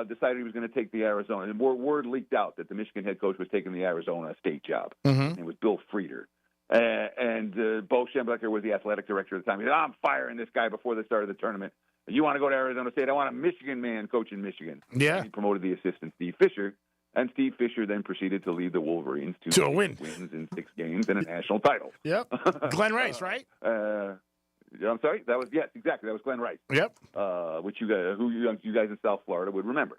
decided he was going to take the Arizona. And word leaked out that the Michigan head coach was taking the Arizona state job. Mm-hmm. It was Bill Frieder. And Bo Schembechler was the athletic director at the time. He said, I'm firing this guy before the start of the tournament. You want to go to Arizona State? I want a Michigan man coaching Michigan. Yeah. And he promoted the assistant, Steve Fisher. And Steve Fisher then proceeded to lead the Wolverines to a win. Wins in 6 games and a national title. Yep. Glenn Rice, right? I'm sorry. Yes, exactly. That was Glenn Rice. Yep. Which you guys in South Florida would remember.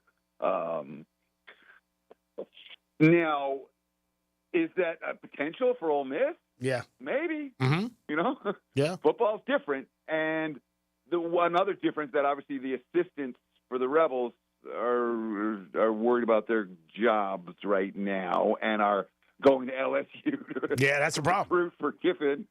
Now, is that a potential for Ole Miss? Yeah. Maybe. Mm-hmm. You know? Yeah. Football's different. And the one other difference that obviously the assistants for the Rebels are worried about their jobs right now and are going to LSU. Yeah, that's a problem. Root for Kiffin.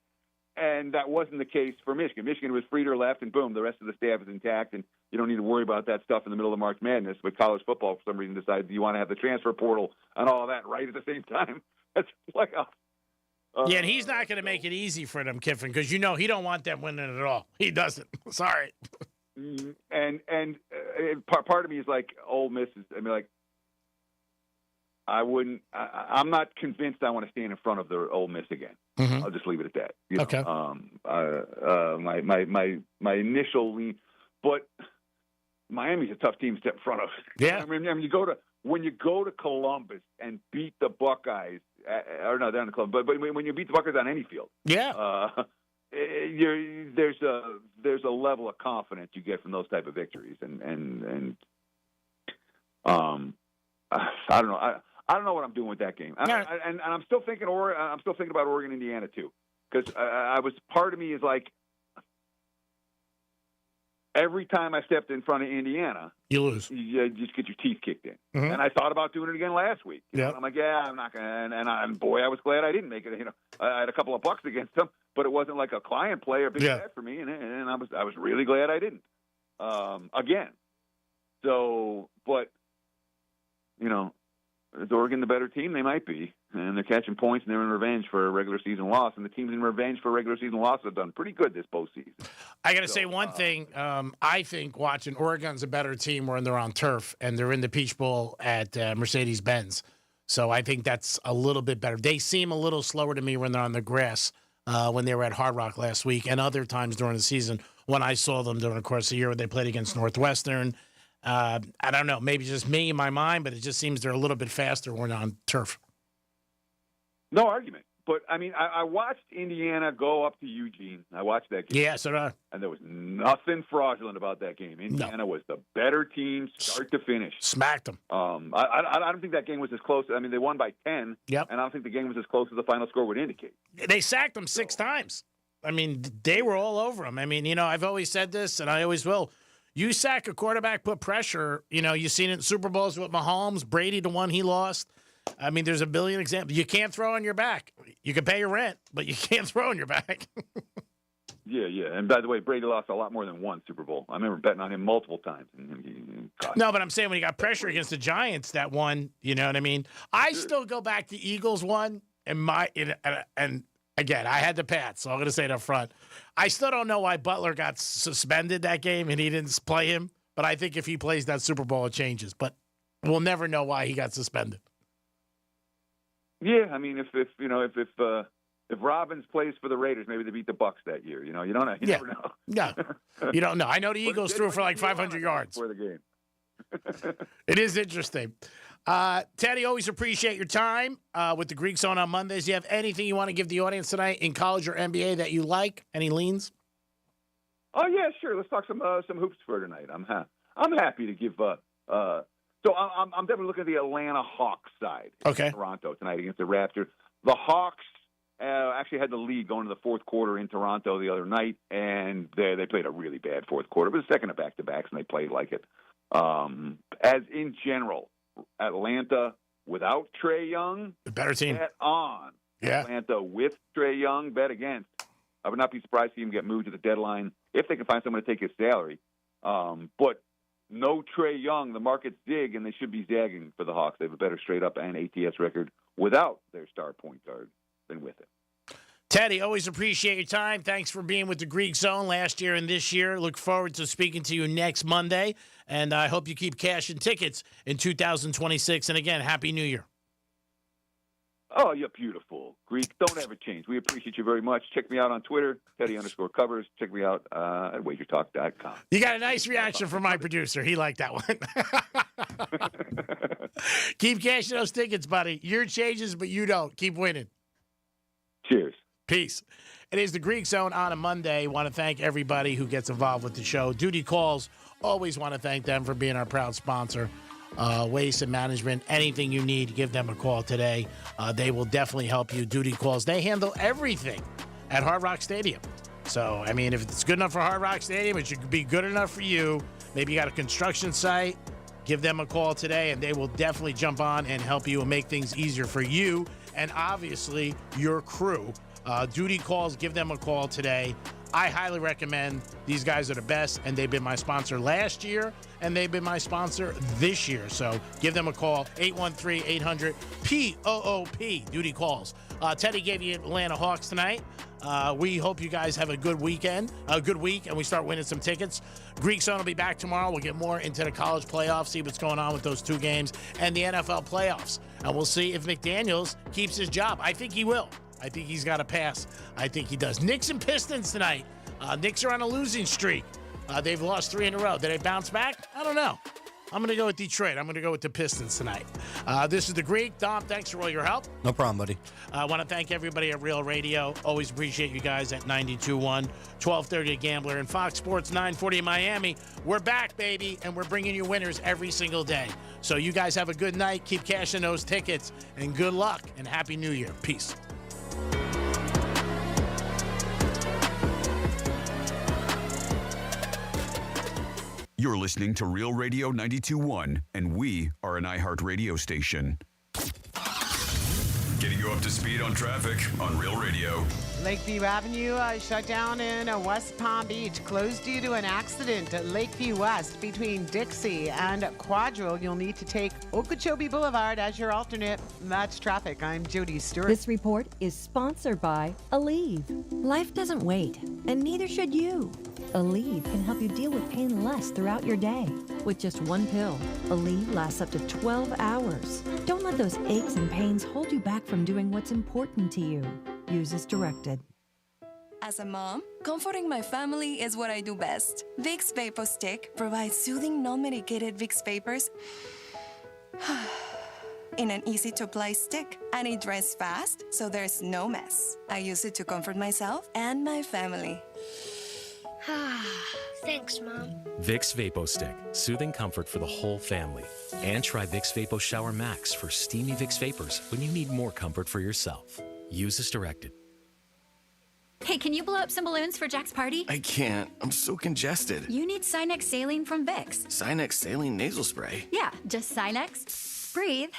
And that wasn't the case for Michigan. Michigan was Frieder left, and boom, the rest of the staff is intact, and you don't need to worry about that stuff in the middle of March Madness. But college football, for some reason, decides you want to have the transfer portal and all of that right at the same time. That's playoff. Yeah, and he's not going to make it easy for them, Kiffin, because he don't want them winning at all. He doesn't. Sorry. And part of me is like, Ole Miss is. I mean, like, I'm not convinced I want to stand in front of the Ole Miss again. Mm-hmm. I'll just leave it at that. You know? Okay. My initial lean, but Miami's a tough team to step in front of. Yeah. I mean, when you go to Columbus and beat the Buckeyes, or no, they're on the club, but when you beat the Buckeyes on any field, yeah, there's a level of confidence you get from those type of victories, and I don't know. I don't know what I'm doing with that game, and I'm still thinking. I'm still thinking about Oregon, Indiana too, because part of me is like, every time I stepped in front of Indiana, you lose. You just get your teeth kicked in. Mm-hmm. And I thought about doing it again last week. Yeah. I'm like, I'm not gonna. And boy, I was glad I didn't make it. I had a couple of bucks against them, but it wasn't like a client play or big bet for me, and I was really glad I didn't. Again. So, but is Oregon the better team? They might be. And they're catching points, and they're in revenge for a regular season loss. And the teams in revenge for a regular season loss have done pretty good this postseason. I got to say one thing. I think watching Oregon's a better team when they're on turf, and they're in the Peach Bowl at Mercedes-Benz. So I think that's a little bit better. They seem a little slower to me when they're on the grass when they were at Hard Rock last week, and other times during the season when I saw them during the course of the year when they played against Northwestern. I don't know, maybe just me in my mind, but it just seems they're a little bit faster when on turf. No argument. But, I mean, I watched Indiana go up to Eugene. I watched that game. Yeah, so did I. And there was nothing fraudulent about that game. Indiana was the better team start to finish. Smacked them. I don't think that game was as close. I mean, they won by 10. Yep. And I don't think the game was as close as the final score would indicate. They sacked them 6 times. I mean, they were all over them. I mean, I've always said this, and I always will. You sack a quarterback, put pressure. You've seen it in Super Bowls with Mahomes, Brady, the one he lost. I mean, there's a billion examples. You can't throw on your back. You can pay your rent, but you can't throw on your back. Yeah. And by the way, Brady lost a lot more than one Super Bowl. I remember betting on him multiple times. No, but I'm saying when he got pressure against the Giants, that one, you know what I mean? I still go back to Eagles one, and again, I had the Pats, so I'm going to say it up front. I still don't know why Butler got suspended that game and he didn't play him, but I think if he plays that Super Bowl, it changes. But we'll never know why he got suspended. Yeah, I mean, if Robbins plays for the Raiders, maybe they beat the Bucs that year. You don't know. You never know. No, you don't know. I know the Eagles threw for like 500 yards for the game. It is interesting. Teddy, always appreciate your time with the Greek Zone on Mondays. Do you have anything you want to give the audience tonight in college or NBA that you like? Any leans? Oh yeah, sure. Let's talk some hoops for tonight. I'm happy to give. So I'm definitely looking at the Atlanta Hawks side. Okay. Toronto tonight against the Raptors. The Hawks actually had the lead going to the fourth quarter in Toronto the other night, and they played a really bad fourth quarter. It was the second of back-to-backs, and they played like it. As in general, Atlanta without Trae Young, the better team. Bet on. Yeah. Atlanta with Trae Young, bet against. I would not be surprised to see him get moved to the deadline if they can find someone to take his salary. But no Trae Young, the market's zig, and they should be zagging for the Hawks. They have a better straight-up and ATS record without their star point guard than with it. Teddy, always appreciate your time. Thanks for being with the Greek Zone last year and this year. Look forward to speaking to you next Monday, and I hope you keep cashing tickets in 2026. And again, Happy New Year. Oh, you're beautiful. Greek, don't ever change. We appreciate you very much. Check me out on Twitter, Teddy_covers. Check me out at wagertalk.com. You got a nice reaction from my producer. He liked that one. Keep cashing those tickets, buddy. Your changes, but you don't. Keep winning. Cheers. Peace. It is the Greek Zone on a Monday. Want to thank everybody who gets involved with the show. Duty Calls, always want to thank them for being our proud sponsor. waste and management. Anything you need, give them a call today. They will definitely help you. Duty calls. They handle everything at Hard Rock Stadium. So, I mean, if it's good enough for Hard Rock Stadium, it should be good enough for you. Maybe you got a construction site. Give them a call today, and they will definitely jump on and help you and make things easier for you and obviously your crew. Duty calls. Give them a call today. I highly recommend. These guys are the best, and they've been my sponsor last year, and they've been my sponsor this year. So give them a call, 813-800-POOP, Duty calls. Teddy gave you Atlanta Hawks tonight. We hope you guys have a good weekend, a good week, and we start winning some tickets. Greek Zone will be back tomorrow. We'll get more into the college playoffs, see what's going on with those two games, and the NFL playoffs. And we'll see if McDaniels keeps his job. I think he will. I think he's got a pass. I think he does. Knicks and Pistons tonight. Knicks are on a losing streak. They've lost 3 in a row. Did they bounce back? I don't know. I'm going to go with Detroit. I'm going to go with the Pistons tonight. This is The Greek. Dom, thanks for all your help. No problem, buddy. I want to thank everybody at Real Radio. Always appreciate you guys at 92.1, 1230 Gambler, and Fox Sports 940 in Miami. We're back, baby, and we're bringing you winners every single day. So you guys have a good night. Keep cashing those tickets, and good luck, and Happy New Year. Peace. You're listening to Real Radio 92.1, and we are an iHeart radio station. Getting you up to speed on traffic on Real Radio. Lakeview Avenue shut down in West Palm Beach, closed due to an accident at Lakeview West between Dixie and Quadrille. You'll need to take Okeechobee Boulevard as your alternate. That's traffic. I'm Jody Stewart. This report is sponsored by Aleve. Life doesn't wait, and neither should you. Aleve can help you deal with pain less throughout your day. With just one pill, Aleve lasts up to 12 hours. Don't let those aches and pains hold you back from doing what's important to you. Use as directed. As a mom, comforting my family is what I do best. Vicks Vapor Stick provides soothing, non-medicated Vicks Vapors in an easy-to-apply stick, and it dries fast, so there's no mess. I use it to comfort myself and my family. Thanks, Mom. Vicks Vapo Stick, soothing comfort for the whole family. And try Vicks Vapo Shower Max for steamy Vicks Vapors when you need more comfort for yourself. Use as directed. Hey, can you blow up some balloons for Jack's party? I can't. I'm so congested. You need Sinex Saline from Vicks. Sinex Saline Nasal Spray? Yeah, just Sinex. Breathe.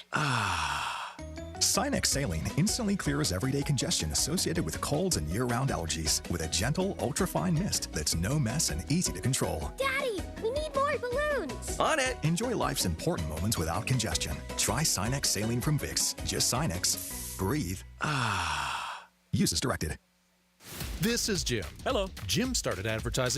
Sinex Saline instantly clears everyday congestion associated with colds and year-round allergies with a gentle, ultra-fine mist that's no mess and easy to control. Daddy, we need more balloons. On it. Enjoy life's important moments without congestion. Try Sinex Saline from Vicks. Just Sinex. Breathe. Use as directed. This is Jim. Hello. Jim started advertising